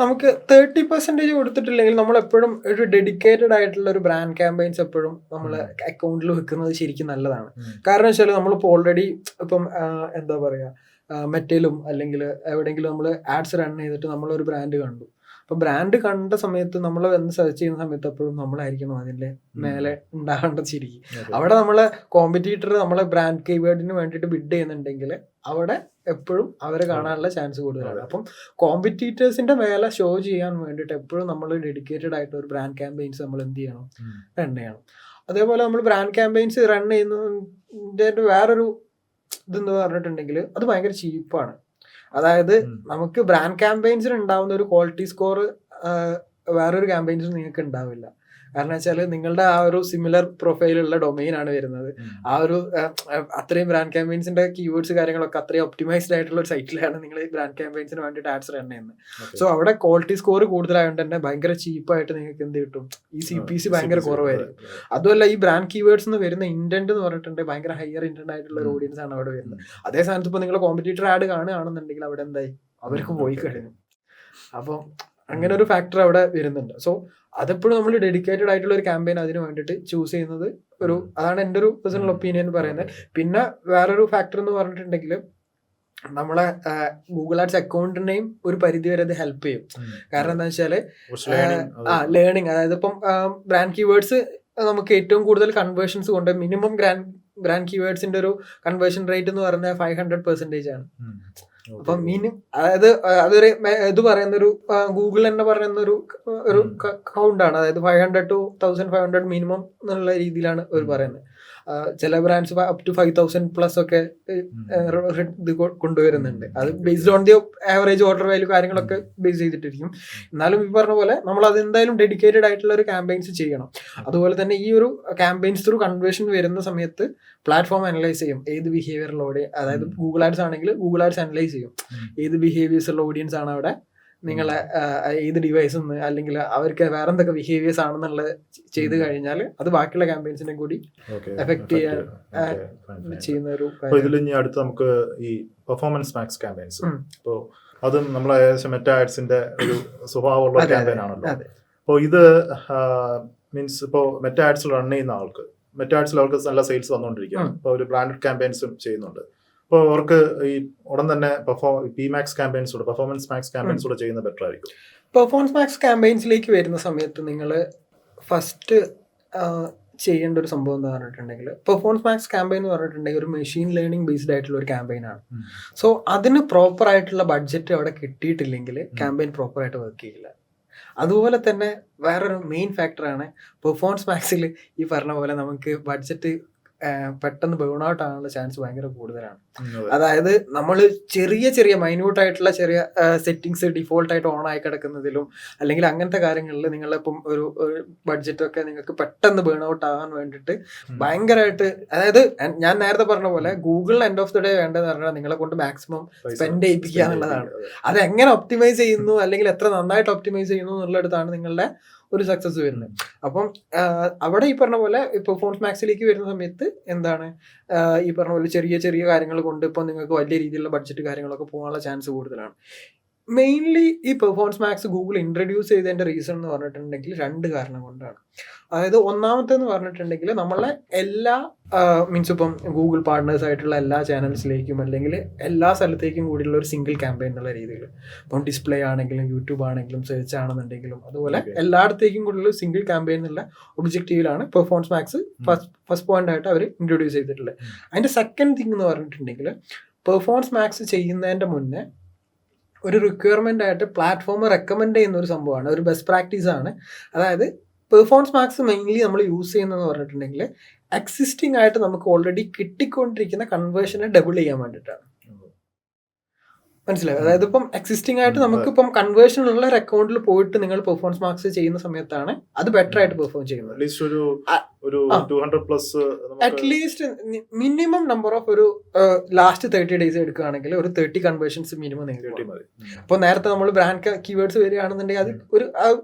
നമുക്ക് 30% കൊടുത്തിട്ടില്ലെങ്കിൽ നമ്മൾ എപ്പോഴും ഒരു ഡെഡിക്കേറ്റഡ് ആയിട്ടുള്ള ഒരു ബ്രാൻഡ് ക്യാമ്പയിൻസ് എപ്പോഴും നമ്മൾ അക്കൗണ്ടിൽ വെക്കുന്നത് ശരിക്കും നല്ലതാണ്. കാരണം വെച്ചാൽ നമ്മളിപ്പോൾ ഓൾറെഡി ഇപ്പം എന്താ പറയുക മെറ്റയിലും അല്ലെങ്കിൽ എവിടെയെങ്കിലും നമ്മൾ ആഡ്സ് റൺ ചെയ്തിട്ട് നമ്മളൊരു ബ്രാൻഡ് കണ്ടു. അപ്പം ബ്രാൻഡ് കണ്ട സമയത്ത് നമ്മൾ വന്ന് സെർച്ച് ചെയ്യുന്ന സമയത്ത് എപ്പോഴും നമ്മളായിരിക്കണം അതിൻ്റെ മേലെ ഉണ്ടാകേണ്ടത്. ശരിക്കും അവിടെ നമ്മളെ കോമ്പറ്റീറ്റർ നമ്മളെ ബ്രാൻഡ് കീവേഡിന് വേണ്ടിയിട്ട് ബിഡ് ചെയ്യുന്നുണ്ടെങ്കിൽ അവിടെ എപ്പോഴും അവരെ കാണാനുള്ള ചാൻസ് കൂടുതലാണ്. അപ്പം കോമ്പറ്റീറ്റേഴ്സിന്റെ മേലെ ഷോ ചെയ്യാൻ വേണ്ടിയിട്ട് എപ്പോഴും നമ്മൾ ഡെഡിക്കേറ്റഡ് ആയിട്ട് ഒരു ബ്രാൻഡ് ക്യാമ്പയിൻസ് നമ്മൾ എന്ത് ചെയ്യണം, റൺ ചെയ്യണം. അതേപോലെ നമ്മൾ ബ്രാൻഡ് ക്യാമ്പയിൻസ് റൺ ചെയ്യുന്നതിൻ്റെ വേറൊരു ഇതെന്ന് പറഞ്ഞിട്ടുണ്ടെങ്കിൽ അത് ഭയങ്കര ചീപ്പാണ്. അതായത് നമുക്ക് ബ്രാൻഡ് ക്യാമ്പയിൻസിന് ഉണ്ടാവുന്ന ഒരു ക്വാളിറ്റി സ്കോർ വേറൊരു ക്യാമ്പയിൻസിന് നിങ്ങൾക്ക് ഉണ്ടാവില്ല. കാരണം വെച്ചാൽ നിങ്ങളുടെ ആ ഒരു സിമിലർ പ്രൊഫൈലുള്ള ഡൊമൈൻ ആണ് വരുന്നത്. ആ ഒരു അത്രയും ബ്രാൻഡ് ക്യാമ്പയിൻസിന്റെ കീവേഡ്സ് കാര്യങ്ങളൊക്കെ അത്രയും ഒപ്റ്റിമൈസ്ഡ് ആയിട്ടുള്ള ഒരു സൈറ്റിലാണ് നിങ്ങൾ ബ്രാൻഡ് ക്യാമ്പയിൻസിന് വേണ്ടിയിട്ട് ആഡ്സ് റൺ ചെയ്യുന്നത്. സോ അവിടെ ക്വാളിറ്റി സ്കോർ കൂടുതലായതുകൊണ്ട് തന്നെ ഭയങ്കര ചീപ്പായിട്ട് നിങ്ങൾക്ക് എന്ത് കിട്ടും, ഈ CPC ഭയങ്കര കുറവായിരിക്കും. അതുമല്ല ഈ ബ്രാൻഡ് കീവേഡ്സ് എന്ന് വരുന്ന ഇന്റന്റ് എന്ന് പറഞ്ഞിട്ടുണ്ടെങ്കിൽ ഭയങ്കര ഹയർ ഇന്റന്റ് ആയിട്ടുള്ള ഒരു ഓഡിയൻസ് ആണ് അവിടെ വരുന്നത്. അതേ സ്ഥാനത്ത് ഇപ്പോൾ നിങ്ങൾ കോമ്പറ്റീറ്റർ ആഡ് കാണുകയാണെന്നുണ്ടെങ്കിൽ അവിടെ എന്തായി, അവർക്ക് പോയി കഴിഞ്ഞു. അപ്പം അങ്ങനെ ഒരു ഫാക്ടർ അവിടെ വരുന്നുണ്ട്. സോ അതെപ്പോഴും നമ്മൾ ഡെഡിക്കേറ്റഡ് ആയിട്ടുള്ള ഒരു ക്യാമ്പയിൻ അതിന് വേണ്ടിയിട്ട് ചൂസ് ചെയ്യുന്നത് അതാണ് എൻ്റെ ഒരു പേഴ്സണൽ ഒപ്പീനിയൻ പറയുന്നത്. പിന്നെ വേറൊരു ഫാക്ടർ എന്ന് പറഞ്ഞിട്ടുണ്ടെങ്കിൽ നമ്മളെ ഗൂഗിൾ ആഡ്സ് അക്കൗണ്ടിനെയും ഒരു പരിധി വരെ അത് ഹെൽപ്പ് ചെയ്യും. കാരണം എന്താ വെച്ചാൽ ലേണിംഗ്, അതായത് ഇപ്പം ബ്രാൻഡ് കീവേഡ്സ് നമുക്ക് ഏറ്റവും കൂടുതൽ കൺവേർഷൻസ് കൊണ്ട് മിനിമം ബ്രാൻഡ് കീവേഡ്സിന്റെ ഒരു കൺവേർഷൻ റേറ്റ് എന്ന് പറഞ്ഞാൽ 500% ആണ്. അപ്പം അതായത് അതൊരു ഇത് പറയുന്ന ഒരു ഗൂഗിൾ തന്നെ പറയുന്ന ഒരു കൗണ്ടാണ്. അതായത് 500 to 1500 മിനിമം എന്നുള്ള രീതിയിലാണ് അവർ പറയുന്നത്. ചില ബ്രാൻഡ്സ് അപ് ടു 5000+ ഒക്കെ ഇത് കൊണ്ടുവരുന്നുണ്ട്. അത് based on the average order value കാര്യങ്ങളൊക്കെ ബേസ് ചെയ്തിട്ടിരിക്കും. എന്നാലും ഈ പറഞ്ഞ പോലെ നമ്മൾ അത് എന്തായാലും ഡെഡിക്കേറ്റഡ് ആയിട്ടുള്ള ഒരു ക്യാമ്പയിൻസ് ചെയ്യണം. അതുപോലെ തന്നെ ഈ ഒരു ക്യാമ്പയിൻസ് ത്രൂ കൺവേർഷൻ വരുന്ന സമയത്ത് പ്ലാറ്റ്ഫോം അനലൈസ് ചെയ്യും ഏത് ബിഹേവിയറിലൂടെ, അതായത് ഗൂഗിൾ ആഡ്സ് ആണെങ്കിൽ ഗൂഗിൾ ആഡ്സ് അനലൈസ് ചെയ്യും ഏത് ബിഹേവിയേഴ്സ് ഉള്ള ഓഡിയൻസ് ആണ് അവിടെ, നിങ്ങളെ ഏത് ഡിവൈസ് അല്ലെങ്കിൽ അവർക്ക് വേറെ എന്തൊക്കെ ബിഹേവിയേഴ്സ് ആണെന്നുള്ളത് ചെയ്ത് കഴിഞ്ഞാൽ അത് ബാക്കിയുള്ള ക്യാമ്പയിൻസിനെ കൂടി എഫക്ട് ചെയ്യാൻ ചെയ്യുന്ന ഒരു ഇതിൽ ഇനി അടുത്ത് നമുക്ക് ഈ പെർഫോമൻസ് മാക്സ് ക്യാമ്പയിൻസ്, അപ്പോൾ അതും നമ്മൾ ഏകദേശം മെറ്റാ ആഡ്സിന്റെ ഒരു സ്വഭാവമുള്ള ക്യാമ്പയിൻ ആണല്ലോ. അപ്പോൾ ഇത് മീൻസ് ഇപ്പോൾ മെറ്റാ ആഡ്സിൽ റൺ ചെയ്യുന്ന ആൾക്ക് മെറ്റാ ആഡ്സിൽ അവർക്ക് നല്ല സെയിൽസ് വന്നുകൊണ്ടിരിക്കുകയാണ്. ഇപ്പോൾ ഒരു ബ്രാൻഡഡ് ക്യാമ്പയിൻസും ചെയ്യുന്നുണ്ട്. അപ്പോൾ അവർക്ക് ഈ ഉടൻ തന്നെ PMax ക്യാമ്പയിൻസൂടെ പെർഫോമൻസ് മാക്സ് ക്യാമ്പയിൻസൂടെ ചെയ്യുന്നത് ബെറ്റർ ആയിരിക്കും. പെർഫോമൻസ് മാക്സ് ക്യാമ്പയിൻസിലേക്ക് വരുന്ന സമയത്ത് നിങ്ങൾ ഫസ്റ്റ് ചെയ്യേണ്ട ഒരു സംഭവം എന്ന് പറഞ്ഞിട്ടുണ്ടെങ്കിൽ, പെർഫോമൻസ് മാക്സ് ക്യാമ്പയിൻ എന്ന് പറഞ്ഞിട്ടുണ്ടെങ്കിൽ ഒരു മെഷീൻ ലേണിംഗ് ബേസ്ഡ് ആയിട്ടുള്ള ഒരു ക്യാമ്പയിനാണ്. സോ അതിന് പ്രോപ്പർ ആയിട്ടുള്ള ബഡ്ജറ്റ് അവിടെ കിട്ടിയിട്ടില്ലെങ്കിൽ ക്യാമ്പയിൻ പ്രോപ്പർ ആയിട്ട് വർക്ക് ചെയ്യില്ല. അതുപോലെ തന്നെ വേറൊരു മെയിൻ ഫാക്ടറാണ് പെർഫോമൻസ് മാക്സിൽ ഈ പറഞ്ഞ പോലെ നമുക്ക് ബഡ്ജറ്റ് പെട്ടെന്ന് ബേൺ ഔട്ട് ആകാനുള്ള ചാൻസ് ഭയങ്കര കൂടുതലാണ്. അതായത് നമ്മൾ ചെറിയ മൈന്യൂട്ടായിട്ടുള്ള ചെറിയ സെറ്റിങ്സ് ഡിഫോൾട്ടായിട്ട് ഓൺ ആയി കിടക്കുന്നതിലും അല്ലെങ്കിൽ അങ്ങനത്തെ കാര്യങ്ങളിൽ നിങ്ങളിപ്പം ഒരു ബഡ്ജറ്റൊക്കെ നിങ്ങൾക്ക് പെട്ടെന്ന് ബേൺ ഔട്ട് ആകാൻ വേണ്ടിയിട്ട് ഭയങ്കരമായിട്ട്, അതായത് ഞാൻ നേരത്തെ പറഞ്ഞ പോലെ ഗൂഗിളിന് എൻഡ് ഓഫ് ദി ഡേ വേണ്ടതെന്ന് പറഞ്ഞാൽ നിങ്ങളെ കൊണ്ട് മാക്സിമം സ്പെൻഡ് ചെയ്യിപ്പിക്കുക എന്നുള്ളതാണ്. അത് എങ്ങനെ ഒപ്റ്റിമൈസ് ചെയ്യുന്നു അല്ലെങ്കിൽ എത്ര നന്നായിട്ട് ഒപ്റ്റിമൈസ് ചെയ്യുന്നു എന്നുള്ളിടത്താണ് നിങ്ങളുടെ ഒരു സക്സസ് വരുന്നത്. അപ്പം അവിടെ ഈ പറഞ്ഞ പോലെ പെർഫോമൻസ് മാക്സിലേക്ക് വരുന്ന സമയത്ത് എന്താണ് ഈ പറഞ്ഞ പോലെ ചെറിയ കാര്യങ്ങൾ കൊണ്ട് ഇപ്പം നിങ്ങൾക്ക് വലിയ രീതിയിലുള്ള ബഡ്ജറ്റ് കാര്യങ്ങളൊക്കെ പോകാനുള്ള ചാൻസ് കൂടുതലാണ്. മെയിൻലി ഈ പെർഫോമൻസ് മാക്സ് ഗൂഗിൾ ഇൻട്രൊഡ്യൂസ് ചെയ്തതിൻ്റെ റീസൺ എന്ന് പറഞ്ഞിട്ടുണ്ടെങ്കിൽ 2 കാരണം കൊണ്ടാണ്. അതായത് ഒന്നാമത്തെന്ന് പറഞ്ഞിട്ടുണ്ടെങ്കിൽ നമ്മളെ എല്ലാ മീൻസ് ഇപ്പം ഗൂഗിൾ പാർട്ട്നേഴ്സ് ആയിട്ടുള്ള എല്ലാ ചാനൽസിലേക്കും അല്ലെങ്കിൽ എല്ലാ സ്ഥലത്തേക്കും കൂടിയുള്ള ഒരു സിംഗിൾ ക്യാമ്പയിൻ എന്നുള്ള രീതിയിൽ, ഇപ്പം ഡിസ്പ്ലേ ആണെങ്കിലും യൂട്യൂബ് ആണെങ്കിലും സെർച്ച് ആണെന്നുണ്ടെങ്കിലും അതുപോലെ എല്ലായിടത്തേക്കും കൂടിയുള്ള സിംഗിൾ ക്യാമ്പയിൻ എന്നുള്ള ഒബ്ജക്റ്റീവിലാണ് പെർഫോമൻസ് മാക്സ് ഫസ്റ്റ് പോയിന്റ് ആയിട്ട് അവർ ഇൻട്രൊഡ്യൂസ് ചെയ്തിട്ടുള്ളത്. അതിൻ്റെ സെക്കൻഡ് തിങ് എന്ന് പറഞ്ഞിട്ടുണ്ടെങ്കിൽ പെർഫോമൻസ് മാക്സ് ചെയ്യുന്നതിൻ്റെ മുന്നേ ഒരു റിക്വയർമെൻ്റ് ആയിട്ട് പ്ലാറ്റ്ഫോം റെക്കമെൻഡ് ചെയ്യുന്ന ഒരു സംഭവമാണ്, ഒരു ബെസ്റ്റ് പ്രാക്ടീസ് ആണ്. അതായത് പെർഫോമൻസ് മാക്സ് മെയിൻലി നമ്മൾ യൂസ് ചെയ്യുന്നതെന്ന് പറഞ്ഞിട്ടുണ്ടെങ്കിൽ എക്സിസ്റ്റിംഗ് ആയിട്ട് നമുക്ക് ഓൾറെഡി കിട്ടിക്കൊണ്ടിരിക്കുന്ന കൺവേർഷനെ ഡബിൾ ചെയ്യാൻ വേണ്ടിയിട്ടാണ്. മനസ്സിലായി? അതായത് ഇപ്പം എക്സിസ്റ്റിംഗ് ആയിട്ട് നമുക്കിപ്പം കൺവേർഷൻ ഉള്ള ഒരു അക്കൗണ്ടിൽ പോയിട്ട് നിങ്ങൾ പെർഫോമൻസ് മാർക്സ് ചെയ്യുന്ന സമയത്താണ് അത് ബെറ്റർ ആയിട്ട് പെർഫോം ചെയ്യുന്നത്. അറ്റ്ലീസ്റ്റ് മിനിമം നമ്പർ ഓഫ് ഒരു ലാസ്റ്റ് 30 days എടുക്കുകയാണെങ്കിൽ ഒരു 30 കൺവേർഷൻസ് മിനിമം നിങ്ങൾക്ക് മതി. അപ്പോൾ നേരത്തെ നമ്മൾ ബ്രാൻഡ് കീവേഡ്സ് വരികയാണെന്നുണ്ടെങ്കിൽ അത് ഒരു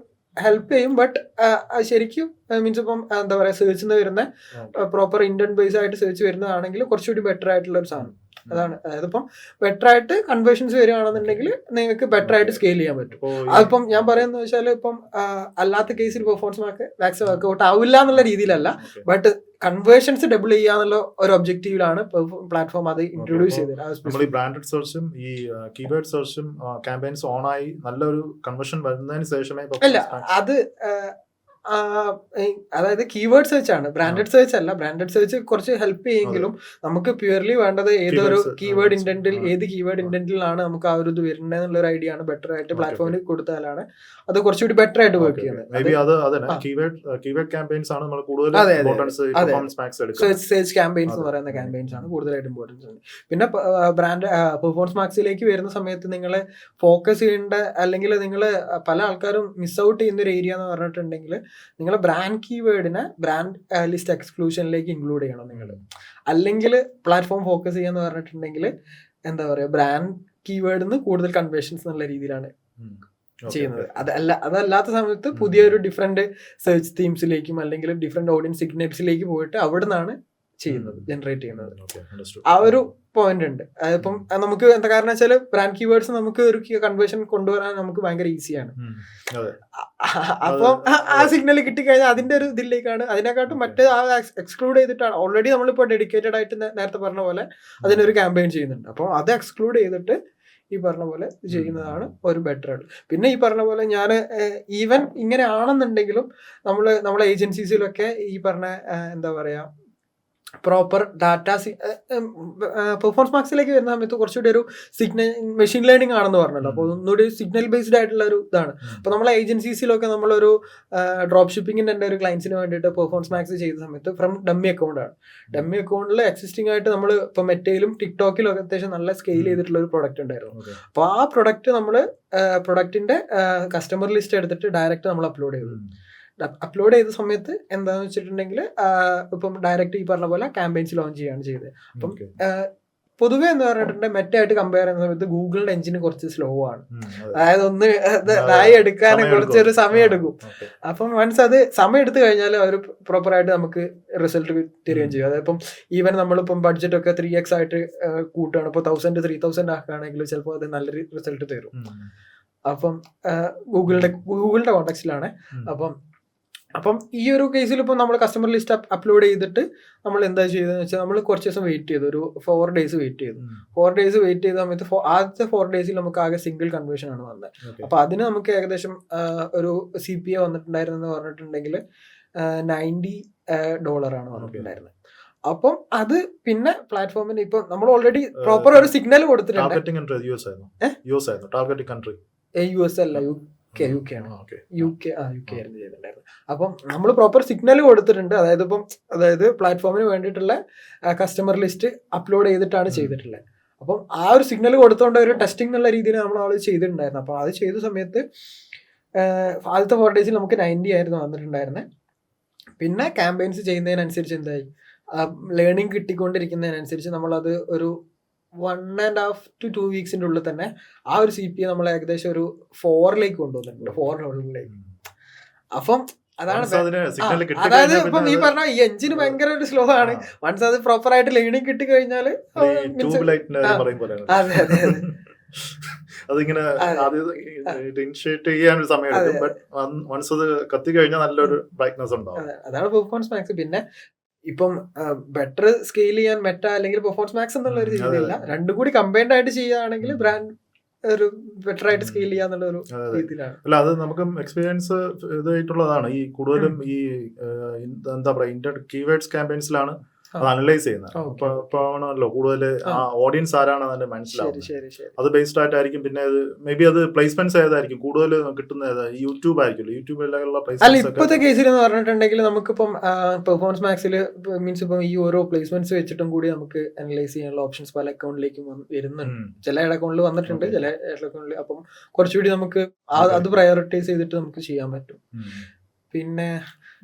ഹെൽപ്പ് ചെയ്യും. ബട്ട് ശരിക്കും മീൻസ് ഇപ്പം എന്താ പറയുക, സെർച്ചിൽ നിന്ന് വരുന്ന പ്രോപ്പർ ഇന്റന്റ് ബേസ് ആയിട്ട് സെർച്ച് വരുന്നതാണെങ്കിൽ കുറച്ചുകൂടി ബെറ്റർ ആയിട്ടുള്ള ഒരു സാധനം അതാണ്. അതായത് ഇപ്പം ബെറ്റർ ആയിട്ട് കൺവേർഷൻസ് വരികയാണെന്നുണ്ടെങ്കിൽ നിങ്ങൾക്ക് ബെറ്റർ ആയിട്ട് സ്കെയിൽ ചെയ്യാൻ പറ്റും. അതിപ്പം ഞാൻ പറയുന്നത് വെച്ചാൽ ഇപ്പം അല്ലാത്ത കേസിൽ പെർഫോമൻസ് മാക്സ് വർക്ക്ഔട്ട് ആവില്ല എന്നുള്ള രീതിയിലല്ല, ബട്ട് കൺവേർഷൻസ് ഡബിൾ ചെയ്യാന്നുള്ള ഒരു ഒബ്ജക്റ്റീവിലാണ് പ്ലാറ്റ്ഫോം അത് ഇൻട്രൊഡ്യൂസ് ചെയ്തത്. നമ്മൾ ഈ ബ്രാൻഡഡ് സെർച്ചും ഈ കീവേഡ് സെർച്ചും ക്യാമ്പയിൻസ് ഓൺ ആയി നല്ലൊരു കൺവേർഷൻ വരുന്നതിന് ശേഷമേ അല്ല അത് അതായത് കീവേഡ് സെർച്ച് ആണ്, ബ്രാൻഡഡ് സെർച്ച് അല്ല. ബ്രാൻഡഡ് സെർച്ച് കുറച്ച് ഹെൽപ്പ് ചെയ്യെങ്കിലും നമുക്ക് പ്യൂർലി വേണ്ടത് ഏതൊരു കീവേഡ് ഇന്റന്റിൽ ഏത് കീവേഡ് ഇന്റന്റിലാണ് നമുക്ക് ആ ഒരു ഇത് വരുന്നത് എന്നുള്ള ഒരു ഐഡിയ ആണ് ബെറ്റർ ആയിട്ട് പ്ലാറ്റ്ഫോമിൽ കൊടുത്താലാണ് അത് കുറച്ചുകൂടി ബെറ്റർ ആയിട്ട് വർക്ക് ചെയ്യുന്നത്. സെർച്ച് ക്യാമ്പയിൻസ് എന്ന് പറയുന്ന ക്യാമ്പയിൻസ് ആണ് കൂടുതലായിട്ട് ഇമ്പോർട്ടൻസ് ഉണ്ട്. പിന്നെ ബ്രാൻഡ് പെർഫോമൻസ് മാർക്സിലേക്ക് വരുന്ന സമയത്ത് നിങ്ങൾ ഫോക്കസ് ചെയ്യേണ്ട അല്ലെങ്കിൽ നിങ്ങൾ പല ആൾക്കാരും മിസ് ഔട്ട് ചെയ്യുന്ന ഒരു ഏരിയ എന്ന് പറഞ്ഞിട്ടുണ്ടെങ്കിൽ നിങ്ങളെ ബ്രാൻഡ് കീവേഡിനെ ബ്രാൻഡ് ലിസ്റ്റ് എക്സ്ക്ലൂഷനിലേക്ക് ഇൻക്ലൂഡ് ചെയ്യണം നിങ്ങൾ. അല്ലെങ്കിൽ പ്ലാറ്റ്ഫോം ഫോക്കസ് ചെയ്യാന്ന് പറഞ്ഞിട്ടുണ്ടെങ്കിൽ എന്താ പറയുക, ബ്രാൻഡ് കീവേഡിന്ന് കൂടുതൽ കൺവേർഷൻസ് എന്നുള്ള രീതിയിലാണ് ചെയ്യുന്നത്. അതല്ലാത്ത സമയത്ത് പുതിയൊരു ഡിഫറെന്റ് സെർച്ച് തീംസിലേക്കും അല്ലെങ്കിൽ ഡിഫറെന്റ് ഓഡിയൻസ് സിഗ്നൽസിലേക്ക് പോയിട്ട് അവിടെ നിന്നാണ് ചെയ്യുന്നത്, ജനറേറ്റ് ചെയ്യുന്നത്. ആ ഒരു പോയിന്റ് ഉണ്ട്. അതിപ്പം നമുക്ക് എന്താ കാരണം വെച്ചാൽ ബ്രാൻഡ് കീവേഡ്സ് നമുക്ക് ഒരു കൺവേർഷൻ കൊണ്ടുവരാൻ നമുക്ക് ഭയങ്കര ഈസിയാണ്. അപ്പം ആ സിഗ്നൽ കിട്ടിക്കഴിഞ്ഞാൽ അതിന്റെ ഒരു ഇതിലേക്കാണ്, അതിനെക്കാട്ടും മറ്റേ ആ എക്സ്ക്ലൂഡ് ചെയ്തിട്ടാണ്. ഓൾറെഡി നമ്മളിപ്പോൾ ഡെഡിക്കേറ്റഡ് ആയിട്ട് നേരത്തെ പറഞ്ഞ പോലെ അതിനൊരു ക്യാമ്പയിൻ ചെയ്യുന്നുണ്ട്. അപ്പം അത് എക്സ്ക്ലൂഡ് ചെയ്തിട്ട് ഈ പറഞ്ഞ പോലെ ചെയ്യുന്നതാണ് ഒരു ബെറ്റർ ആയിട്ട്. പിന്നെ ഈ പറഞ്ഞ പോലെ ഞാൻ ഈവൻ ഇങ്ങനെ ആണെന്നുണ്ടെങ്കിലും നമ്മളെ ഏജൻസീസിലൊക്കെ ഈ പറഞ്ഞ എന്താ പറയാ പ്രോപ്പർ ഡാറ്റ പെർഫോമൻസ് മാർക്സിലേക്ക് വരുന്ന സമയത്ത് കുറച്ചുകൂടി ഒരു സിഗ്നൽ മെഷീൻ ലേണിംഗ് ആണെന്ന് പറഞ്ഞല്ലോ. അപ്പോൾ ഒന്നുകൂടി സിഗ്നൽ ബേസ്ഡ് ആയിട്ടുള്ള ഒരു ഇതാണ്. അപ്പോൾ നമ്മളെ ഏജൻസീസിലൊക്കെ നമ്മളൊരു ഡ്രോപ്പ് ഷിപ്പിങ്ങിൻ്റെ എൻ്റെ ഒരു ക്ലയൻസിന് വേണ്ടിയിട്ട് പെർഫോമൻസ് മാക്സ് ചെയ്ത സമയത്ത് ഫ്രം ഡമ്മി അക്കൗണ്ടാണ്. ഡമ്മി അക്കൗണ്ടിൽ എക്സിസ്റ്റിംഗ് ആയിട്ട് നമ്മൾ ഇപ്പോൾ മെറ്റയിലും ടിക്ടോക്കിലും ഒക്കെ അത്യാവശ്യം നല്ല സ്കെയിൽ ചെയ്തിട്ടുള്ള ഒരു പ്രൊഡക്റ്റ് ഉണ്ടായിരുന്നു. അപ്പോൾ ആ പ്രൊഡക്റ്റ് നമ്മൾ പ്രൊഡക്റ്റിൻ്റെ കസ്റ്റമർ ലിസ്റ്റ് എടുത്തിട്ട് ഡയറക്റ്റ് നമ്മൾ അപ്ലോഡ് ചെയ്തു. അപ്ലോഡ് ചെയ്ത സമയത്ത് എന്താന്ന് വെച്ചിട്ടുണ്ടെങ്കിൽ ഇപ്പം ഡയറക്റ്റ് ഈ പറഞ്ഞ പോലെ ക്യാമ്പയിൻസ് ലോഞ്ച് ചെയ്യാണ് ചെയ്തത്. അപ്പം പൊതുവെ എന്ന് പറഞ്ഞിട്ടുണ്ടെങ്കിൽ മെറ്റായിട്ട് കമ്പയർ ചെയ്യുന്ന സമയത്ത് ഗൂഗിളിന്റെ എഞ്ചിന് കുറച്ച് സ്ലോ ആണ്. അതായത് ഒന്ന് നായി എടുക്കാൻ കുറച്ചൊരു സമയം എടുക്കും. അപ്പം വൺസ് അത് സമയം എടുത്തു കഴിഞ്ഞാൽ അവർ പ്രോപ്പറായിട്ട് നമുക്ക് റിസൾട്ട് തരികയും ചെയ്യും. അതായത് ഇപ്പം ഈവൻ നമ്മളിപ്പം ബഡ്ജറ്റ് ഒക്കെ 3x ആയിട്ട് കൂട്ടുകയാണ്, ഇപ്പോൾ 1000 3000 ആക്കുകയാണെങ്കിൽ ചിലപ്പോൾ അത് നല്ലൊരു റിസൾട്ട് തരും. അപ്പം ഗൂഗിളിന്റെ കോണ്ടെക്സ്റ്റിലാണ്. അപ്പം ഈ ഒരു കേസിൽ ഇപ്പം നമ്മൾ കസ്റ്റമർ ലിസ്റ്റ് അപ്ലോഡ് ചെയ്തിട്ട് നമ്മൾ എന്താ ചെയ്തതെന്ന് വെച്ചാൽ നമ്മൾ കുറച്ച് ദിവസം വെയിറ്റ് ചെയ്തു, ഒരു 4 days വെയിറ്റ് ചെയ്തു. 4 days വെയിറ്റ് ചെയ്ത സമയത്ത് ആദ്യത്തെ 4 days നമുക്ക് ആകെ സിംഗിൾ കൺവേർഷൻ ആണ് വന്നത്. അപ്പൊ അതിന് നമുക്ക് ഏകദേശം ഒരു CPA വന്നിട്ടുണ്ടായിരുന്നെന്ന് പറഞ്ഞിട്ടുണ്ടെങ്കിൽ $90 ആണ് വന്നിട്ടുണ്ടായിരുന്നത്. അപ്പം അത് പിന്നെ പ്ലാറ്റ്ഫോമിന് ഇപ്പൊ നമ്മൾ ഓൾറെഡി പ്രോപ്പർ ഒരു സിഗ്നൽ കൊടുത്തിട്ടുണ്ട്. US അല്ല, UK ആയിരുന്നു ചെയ്തിട്ടുണ്ടായിരുന്നത്. അപ്പം നമ്മൾ പ്രോപ്പർ സിഗ്നൽ കൊടുത്തിട്ടുണ്ട്. അതായത് പ്ലാറ്റ്ഫോമിന് വേണ്ടിയിട്ടുള്ള കസ്റ്റമർ ലിസ്റ്റ് അപ്ലോഡ് ചെയ്തിട്ടാണ് ചെയ്തിട്ടുള്ളത്. അപ്പം ആ ഒരു സിഗ്നൽ കൊടുത്തോണ്ട് ഒരു ടെസ്റ്റിംഗ് എന്നുള്ള രീതിയിൽ നമ്മൾ അത് ചെയ്തിട്ടുണ്ടായിരുന്നു. അപ്പോൾ അത് ചെയ്ത സമയത്ത് ആദ്യത്തെ 4 days നമുക്ക് 90 ആയിരുന്നു വന്നിട്ടുണ്ടായിരുന്നത്. പിന്നെ ക്യാമ്പയിൻസ് ചെയ്യുന്നതിനനുസരിച്ച് എന്തായി, ലേണിംഗ് കിട്ടിക്കൊണ്ടിരിക്കുന്നതിനനുസരിച്ച് നമ്മളത് ഒരു 1.5 to 2 weeks ഉള്ളിൽ തന്നെ ആ ഒരു CPA നമ്മൾ ഏകദേശം ഒരു 4 കൊണ്ടുവന്നിട്ടുണ്ട്, 4 അപ്പം അതാണ്. അതായത് ഇപ്പം ഈ പറഞ്ഞ ഈ എഞ്ചിന് ഭയങ്കര ഒരു സ്ലോ ആണ്. വൺസ് അത് പ്രോപ്പർ ആയിട്ട് ലേണിംഗ് കിട്ടി കഴിഞ്ഞാല് അതിങ്ങനെ ഇനിഷ്യേറ്റ് ചെയ്യാൻ ഒരു സമയം എടുക്കും. ബട്ട് വൺസ് അത് കത്തി കഴിഞ്ഞാൽ നല്ലൊരു ബ്രൈറ്റ്നസ് ഉണ്ടാവും. അതാണ് പെർഫോമൻസ് മാക്സ്. പിന്നെ ഇപ്പം ബെറ്റർ സ്കെയിൽ ചെയ്യാൻ മെറ്റ അല്ലെങ്കിൽ പെർഫോമൻസ് മാക്സ് എന്നുള്ള ഒരു രീതിയില്ല, രണ്ടും കൂടി കമ്പൈൻഡ് ആയിട്ട് ചെയ്യുകയാണെങ്കിൽ ബ്രാൻഡ് ഒരു ബെറ്റർ ആയിട്ട് സ്കെയിൽ ചെയ്യാന്നുള്ള ഒരു രീതിയിലാണ്. അല്ല, അത് നമുക്ക് എക്സ്പീരിയൻസ് ഇതായിട്ടുള്ളതാണ്. ഈ കൂടുതലും ഈ എന്താ പറയാ കീവേഡ്സ് ക്യാമ്പയിൻസിലാണ് അത് അനലൈസ് ചെയ്യുന്നത്. അപ്പോണല്ലോ കൂടുതൽ ഓഡിയൻസ് ആരാണ് അതിന്റെ മനസ്സിലാവും. അത് ബേസ്ഡ് ആയിട്ടായിരിക്കും. പിന്നെ മേ ബി അത് പ്ലേസ്മെന്റ്സ് ഏതായിരിക്കും കൂടുതൽ കിട്ടുന്നത്, യൂട്യൂബ് ആയിരിക്കും. യൂട്യൂബിലുള്ള അല്ല, ഇപ്പോഴത്തെ കേസിൽ എന്ന് പറഞ്ഞിട്ടുണ്ടെങ്കിൽ നമുക്കിപ്പം പെർഫോമൻസ് മാക്സിൽ മീൻസ് ഇപ്പം ഈ ഓരോ പ്ലേസ്മെന്റ്സ് വെച്ചിട്ടും കൂടി നമുക്ക് അനലൈസ് ചെയ്യാനുള്ള ഓപ്ഷൻസ് പല അക്കൗണ്ടിലേക്കും വരുന്നുണ്ട്. ചില അക്കൗണ്ടിൽ വന്നിട്ടുണ്ട്, ചില അക്കൗണ്ടിൽ. അപ്പം കുറച്ചുകൂടി നമുക്ക് അത് പ്രയോറിറ്റൈസ് ചെയ്തിട്ട് നമുക്ക് ചെയ്യാൻ പറ്റും. പിന്നെ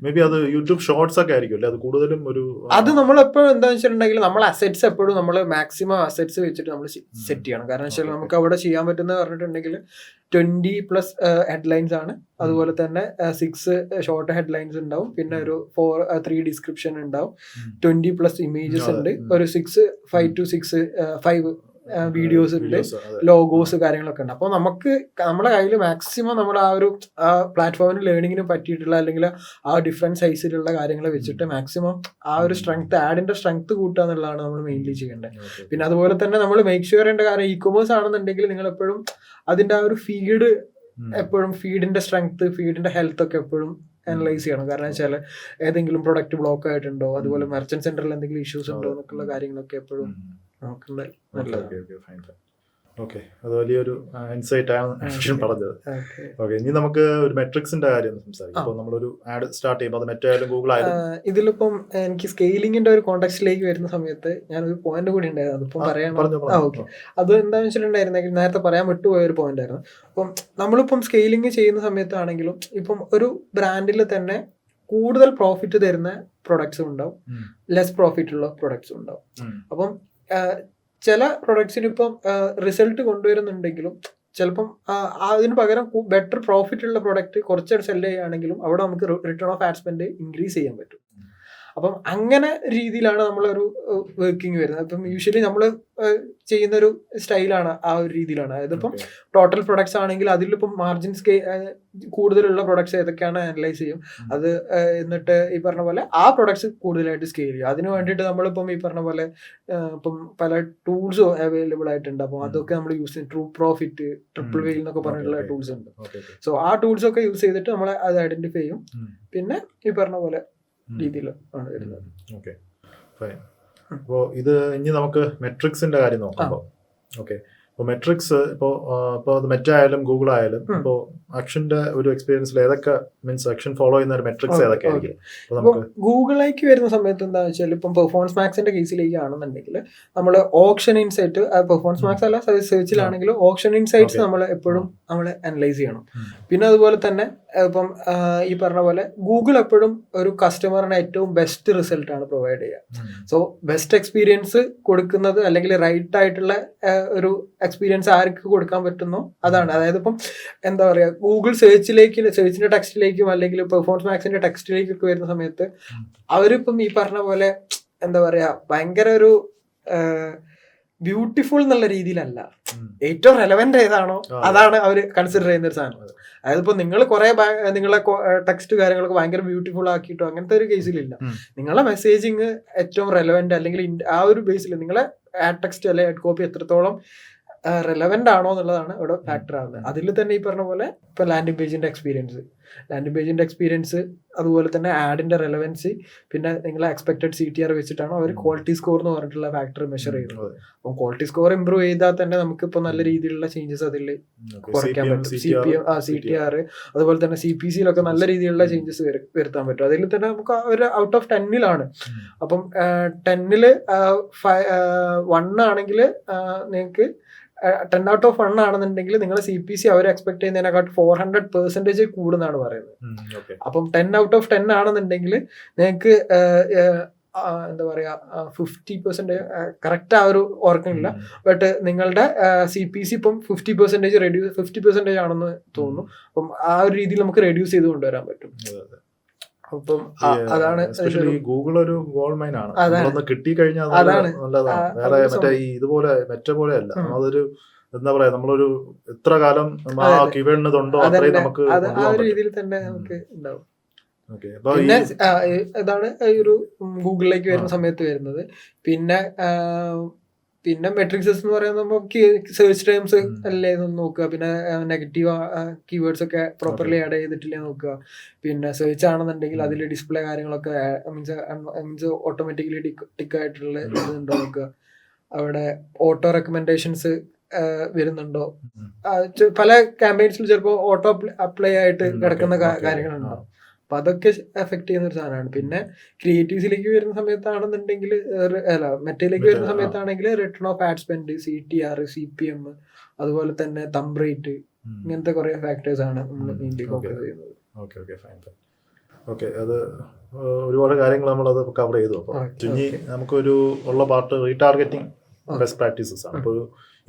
മേ ബി അത് യൂട്യൂബ് ഷോർട്സ് ഒക്കെ ആയിരിക്കും അല്ലേ, അത് കൂടുതലും ഒരു അത് നമ്മളെപ്പോഴും എന്താണെന്ന് വെച്ചിട്ടുണ്ടെങ്കിൽ നമ്മൾ അസെറ്റ്സ് എപ്പോഴും നമ്മൾ മാക്സിമം അസെറ്റ്സ് വെച്ചിട്ട് നമ്മൾ സെറ്റ് ചെയ്യണം. കാരണം വെച്ചാൽ നമുക്ക് അവിടെ ചെയ്യാൻ പറ്റുന്ന പറഞ്ഞിട്ടുണ്ടെങ്കിൽ 20+ ഹെഡ്ലൈൻസ് ആണ്. അതുപോലെ തന്നെ 6 ഷോർട്ട് ഹെഡ്ലൈൻസ് ഉണ്ടാവും. പിന്നെ ഒരു 3 ഡിസ്ക്രിപ്ഷൻ ഉണ്ടാവും. 20+ ഇമേജസ് ഉണ്ട്. ഒരു 5 to 6 വീഡിയോസ് ഉണ്ട്, ലോഗോസ് കാര്യങ്ങളൊക്കെ ഉണ്ട്. അപ്പോൾ നമ്മുടെ കയ്യിൽ മാക്സിമം നമ്മൾ ആ ഒരു പ്ലാറ്റ്ഫോമിന് ലേണിങ്ങിന് പറ്റിയിട്ടുള്ള അല്ലെങ്കിൽ ആ ഡിഫറെന്റ് സൈസിലുള്ള കാര്യങ്ങൾ വെച്ചിട്ട് മാക്സിമം ആ ഒരു സ്ട്രെങ്ത്, ആഡിന്റെ സ്ട്രെങ്ത് കൂട്ടുക എന്നുള്ളതാണ് നമ്മൾ മെയിൻലി ചെയ്യേണ്ടത്. പിന്നെ അതുപോലെ തന്നെ നമ്മൾ മേക്ക് ഷുവർ ചെയ്യേണ്ട കാര്യം, ഇ-കൊമേഴ്സ് ആണെന്നുണ്ടെങ്കിൽ നിങ്ങൾ എപ്പോഴും അതിന്റെ ആ ഒരു ഫീഡ് എപ്പോഴും ഫീഡിന്റെ സ്ട്രെങ്ത്, ഫീഡിന്റെ ഹെൽത്ത് ഒക്കെ എപ്പോഴും അനലൈസ് ചെയ്യണം. കാരണം വെച്ചാൽ ഏതെങ്കിലും പ്രൊഡക്റ്റ് ബ്ലോക്ക് ആയിട്ടുണ്ടോ, അതുപോലെ മെർച്ചന്റ് സെന്ററിൽ എന്തെങ്കിലും ഇഷ്യൂസ് ഉണ്ടോ എന്നൊക്കെയുള്ള കാര്യങ്ങളൊക്കെ എപ്പോഴും നോക്കുന്നത് നല്ലതാണ്. ഓക്കെ, അത് വലിയൊരു ഇൻസൈറ്റ് ആണ് അശ്വിൻ പറഞ്ഞത്. ഓക്കെ. ഓക്കെ, ഇനി നമുക്ക് ഒരു മെട്രിക്സിന്റെ കാര്യം സംസാരിക്കാം. അപ്പോൾ നമ്മളൊരു ആഡ് സ്റ്റാർട്ട് ചെയ്യുമ്പോൾ അത് മെറ്റ ആയാലും ഗൂഗിൾ ആയാലും ഇതിലിപ്പം എനിക്ക് സ്കെയിലിങ്ങിന്റെ ഒരു കോണ്ടെക്സ്റ്റിലേക്ക് വരുന്ന സമയത്ത് ഞാനൊരു പോയിന്റ് കൂടി ഉണ്ടായിരുന്നു, അതിപ്പം പറയാൻ. ഓക്കെ, അത് എന്താണെന്ന് വെച്ചിട്ടുണ്ടായിരുന്നെങ്കിൽ നേരത്തെ പറയാൻ വിട്ടുപോയ ഒരു പോയിന്റ് ആയിരുന്നു. അപ്പം നമ്മളിപ്പം സ്കെയിലിംഗ് ചെയ്യുന്ന സമയത്താണെങ്കിലും ഇപ്പം ഒരു ബ്രാൻഡിൽ തന്നെ കൂടുതൽ പ്രോഫിറ്റ് തരുന്ന പ്രൊഡക്ട്സും ഉണ്ടാവും, ലെസ് പ്രോഫിറ്റ് ഉള്ള പ്രൊഡക്ട്സും ഉണ്ടാവും. അപ്പം ചില പ്രൊഡക്ട്സിന് ഇപ്പം റിസൾട്ട് കൊണ്ടുവരുന്നുണ്ടെങ്കിലും ചിലപ്പം അതിന് പകരം ബെറ്റർ പ്രോഫിറ്റ് ഉള്ള പ്രൊഡക്റ്റ് കുറച്ച് സെല് ചെയ്യുകയാണെങ്കിലും അവിടെ നമുക്ക് return of add spend increase ചെയ്യാൻ പറ്റും. അപ്പം അങ്ങനെ രീതിയിലാണ് നമ്മളൊരു വർക്കിംഗ് വരുന്നത്. അപ്പം യൂഷ്വലി നമ്മൾ ചെയ്യുന്ന ഒരു സ്റ്റൈലാണ് ആ ഒരു രീതിയിലാണ്. അതായത് ഇപ്പം ടോട്ടൽ പ്രൊഡക്ട്സ് ആണെങ്കിൽ അതിലിപ്പം മാർജിൻ കൂടുതലുള്ള പ്രൊഡക്ട്സ് ഏതൊക്കെയാണ് അനലൈസ് ചെയ്യും. അത് എന്നിട്ട് ഈ പറഞ്ഞ പോലെ ആ പ്രൊഡക്ട്സ് കൂടുതലായിട്ട് സ്കെയിൽ ചെയ്യും. അതിന് വേണ്ടിയിട്ട് നമ്മളിപ്പം ഈ പറഞ്ഞ പോലെ ഇപ്പം പല ടൂൾസും അവൈലബിൾ ആയിട്ടുണ്ട്. അപ്പം അതൊക്കെ നമ്മൾ യൂസ് ചെയ്യും. ട്രൂ പ്രോഫിറ്റ്, ട്രിപ്പിൾ വെയിൽ എന്നൊക്കെ പറഞ്ഞിട്ടുള്ള ടൂൾസ് ഉണ്ട്. സോ ആ ടൂൾസ് ഒക്കെ യൂസ് ചെയ്തിട്ട് നമ്മൾ അത് ഐഡന്റിഫൈ ചെയ്യും. പിന്നെ ഈ പറഞ്ഞ പോലെ രീതിയിൽ ആണ് വരുന്നത്. Okay, fine. അപ്പോൾ ഇത് ഇനി നമുക്ക് മെട്രിക്സിന്റെ കാര്യം നോക്കാം. ഓക്കെ, ഇപ്പോൾ മെട്രിക്സ് ഇപ്പോൾ അത് മെറ്റ ആയാലും ഗൂഗിൾ ആയാലും ഇപ്പോൾ അക്ഷന്റെ ഒരു എക്സ്പീരിയൻസിൽ ഏതൊക്കെ മീൻസ് അക്ഷൻ ഫോളോ ചെയ്യുന്ന ഒരു മെട്രിക്സ് ഏതൊക്കെ ആയിരിക്കും? ഗൂഗിളിലേക്ക് വരുന്ന സമയത്ത് എന്താ വെച്ചാൽ ഇപ്പം പെർഫോമൻസ് മാക്സിന്റെ കേസിലേക്ക് ആണെന്നുണ്ടെങ്കിൽ നമ്മൾ ഓപ്ഷൻ ഇൻസൈറ്റ്, പെർഫോമൻസ് മാക്സ് അല്ല സെർച്ചിലാണെങ്കിൽ ഓപ്ഷൻ ഇൻസൈറ്റ്സ് നമ്മൾ എപ്പോഴും നമ്മൾ അനലൈസ് ചെയ്യണം. പിന്നെ അതുപോലെ തന്നെ ഇപ്പം ഈ പറഞ്ഞ പോലെ ഗൂഗിൾ എപ്പോഴും ഒരു കസ്റ്റമറിന് ഏറ്റവും ബെസ്റ്റ് റിസൾട്ട് ആണ് പ്രൊവൈഡ് ചെയ്യുക. സോ ബെസ്റ്റ് എക്സ്പീരിയൻസ് കൊടുക്കുന്നത് അല്ലെങ്കിൽ റൈറ്റ് ആയിട്ടുള്ള ഒരു എക്സ്പീരിയൻസ് ആർക്ക് കൊടുക്കാൻ പറ്റുന്നോ അതാണ്. അതായത് ഇപ്പം എന്താ പറയുക, ഗൂഗിൾ സെർച്ചിന്റെ ടെക്സ്റ്റിലേക്കും അല്ലെങ്കിൽ പെർഫോമൻസ് മാക്സിന്റെ ടെക്സ്റ്റിലേക്കൊക്കെ വരുന്ന സമയത്ത് അവരിപ്പം ഈ പറഞ്ഞ പോലെ എന്താ പറയാ ഭയങ്കര ഒരു ബ്യൂട്ടിഫുൾ എന്നുള്ള രീതിയിലല്ല, ഏറ്റവും റെലവെന്റ് ഏതാണോ അതാണ് അവർ കൺസിഡർ ചെയ്യുന്ന ഒരു സാധനം. അതായത് ഇപ്പൊ നിങ്ങൾ കുറെ നിങ്ങളെ ടെക്സ്റ്റ് കാര്യങ്ങളൊക്കെ ഭയങ്കര ബ്യൂട്ടിഫുൾ ആക്കിയിട്ടോ അങ്ങനത്തെ ഒരു കേസിലില്ല. നിങ്ങളെ മെസ്സേജിങ് ഏറ്റവും റെലവെന്റ് അല്ലെങ്കിൽ ആ ഒരു ബേസിൽ നിങ്ങളെ ആഡ് ടെക്സ്റ്റ് അല്ലെങ്കിൽ ആഡ് കോപ്പി എത്രത്തോളം റെലവെന്റ് ആണോ എന്നുള്ളതാണ് ഇവിടെ ഫാക്ടർ ആവുന്നത്. അതിൽ തന്നെ ഈ പറഞ്ഞ പോലെ ഇപ്പൊ ലാൻഡിംഗ് പേജിന്റെ എക്സ്പീരിയൻസ് അതുപോലെ തന്നെ ആഡിന്റെ റെലവൻസി, പിന്നെ നിങ്ങളെ എക്സ്പെക്ടഡ് CTR വെച്ചിട്ടാണ് അവർ ക്വാളിറ്റി സ്കോർ എന്ന് പറഞ്ഞിട്ടുള്ള ഫാക്ടർ മെഷർ ചെയ്യുന്നത്. അപ്പം ക്വാളിറ്റി സ്കോർ ഇമ്പ്രൂവ് ചെയ്താൽ തന്നെ നമുക്കിപ്പോൾ നല്ല രീതിയിലുള്ള ചേഞ്ചസ് അതിൽ കുറയ്ക്കാൻ പറ്റും. CTR അതുപോലെ തന്നെ CPCയിലൊക്കെ നല്ല രീതിയിലുള്ള ചേഞ്ചസ് വരുത്താൻ പറ്റും. അതിൽ തന്നെ നമുക്ക് ഒരു ഔട്ട് ഓഫ് 10 അപ്പം 10 1 ആണെങ്കിൽ നിങ്ങൾക്ക് 10 out of 1 ആണെന്നുണ്ടെങ്കിൽ നിങ്ങളെ CPC അവർ എക്സ്പെക്ട് ചെയ്യുന്നതിനെക്കാട്ട് 400% കൂടുന്നാണ് പറയുന്നത്. അപ്പം 10 out of 10 ആണെന്നുണ്ടെങ്കിൽ നിങ്ങൾക്ക് എന്താ പറയാ 50% കറക്റ്റ് ആ ഒരു ഓർക്കുന്നില്ല, ബട്ട് നിങ്ങളുടെ CPC ഇപ്പം 50% ആണെന്ന് തോന്നുന്നു. അപ്പം ആ ഒരു രീതിയിൽ നമുക്ക് റെഡ്യൂസ് ചെയ്ത് കൊണ്ടുവരാൻ പറ്റും. അപ്പം അതാണ് ഗൂഗിൾ ഒരു ഗോൾഡ് മൈൻ ആണ്. കിട്ടി കഴിഞ്ഞാൽ നല്ലതാണ്. വേറെ മറ്റേ ഇതുപോലെ മെറ്റ പോലെ അല്ല. അതൊരു എന്താ പറയാ, നമ്മളൊരു എത്ര കാലം ആ കീവേഡിനുണ്ടോ അത്രയും നമുക്ക് ആ ഒരു രീതിയിൽ തന്നെ നമുക്ക് ഉണ്ടാവും. പിന്നെ ഇതാണ് ഈ ഒരു ഗൂഗിളിലേക്ക് വരുന്ന സമയത്ത് വരുന്നത്. പിന്നെ മെട്രിക്സസ് എന്ന് പറയുന്നത് നമുക്ക് സെർച്ച് ടൈംസ് അല്ലേ നോക്കുക, പിന്നെ നെഗറ്റീവ് കീവേഡ്സ് ഒക്കെ പ്രോപ്പർലി ആഡ് ചെയ്തിട്ടില്ലേ നോക്കുക, പിന്നെ സെർച്ച് ആണെന്നുണ്ടെങ്കിൽ അതിൽ ഡിസ്പ്ലേ കാര്യങ്ങളൊക്കെ മീൻസ് ഓട്ടോമാറ്റിക്കലി ടിക്ക് ആയിട്ടുള്ള ഇതുണ്ടോ നോക്കുക, അവിടെ ഓട്ടോ റെക്കമെൻഡേഷൻസ് വരുന്നുണ്ടോ, പല ക്യാമ്പയിൻസിൽ ചിലപ്പോൾ ഓട്ടോ അപ്ലൈ ആയിട്ട് കിടക്കുന്ന കാര്യങ്ങളുണ്ടാവും. അപ്പൊ അതൊക്കെ എഫക്ട് ചെയ്യുന്ന ഒരു സാധനമാണ്. പിന്നെ ക്രിയേറ്റീവ്സിലേക്ക് വരുന്ന സമയത്താണെന്നുണ്ടെങ്കിൽ മെറ്റയിലേക്ക് വരുന്ന സമയത്താണെങ്കിൽ return of add spend, CTR, CPM, അതുപോലെ തന്നെ തമ്പ് റേറ്റ്, ഇങ്ങനത്തെ കുറെ ഫാക്ടേഴ്സ് ആണ് നമ്മൾ മെയിൻലി ഫോക്കസ് ചെയ്യുന്നത്. ഓക്കെ, അത് ഒരുപാട് കാര്യങ്ങൾ നമ്മളത് കവർ ചെയ്തു. അപ്പോൾ ഇനി നമുക്കൊരു ഉള്ള പാർട്ട് റീടാർഗറ്റിംഗ് ബെസ്റ്റ് പ്രാക്ടീസസ് ആണ്. ഇപ്പോൾ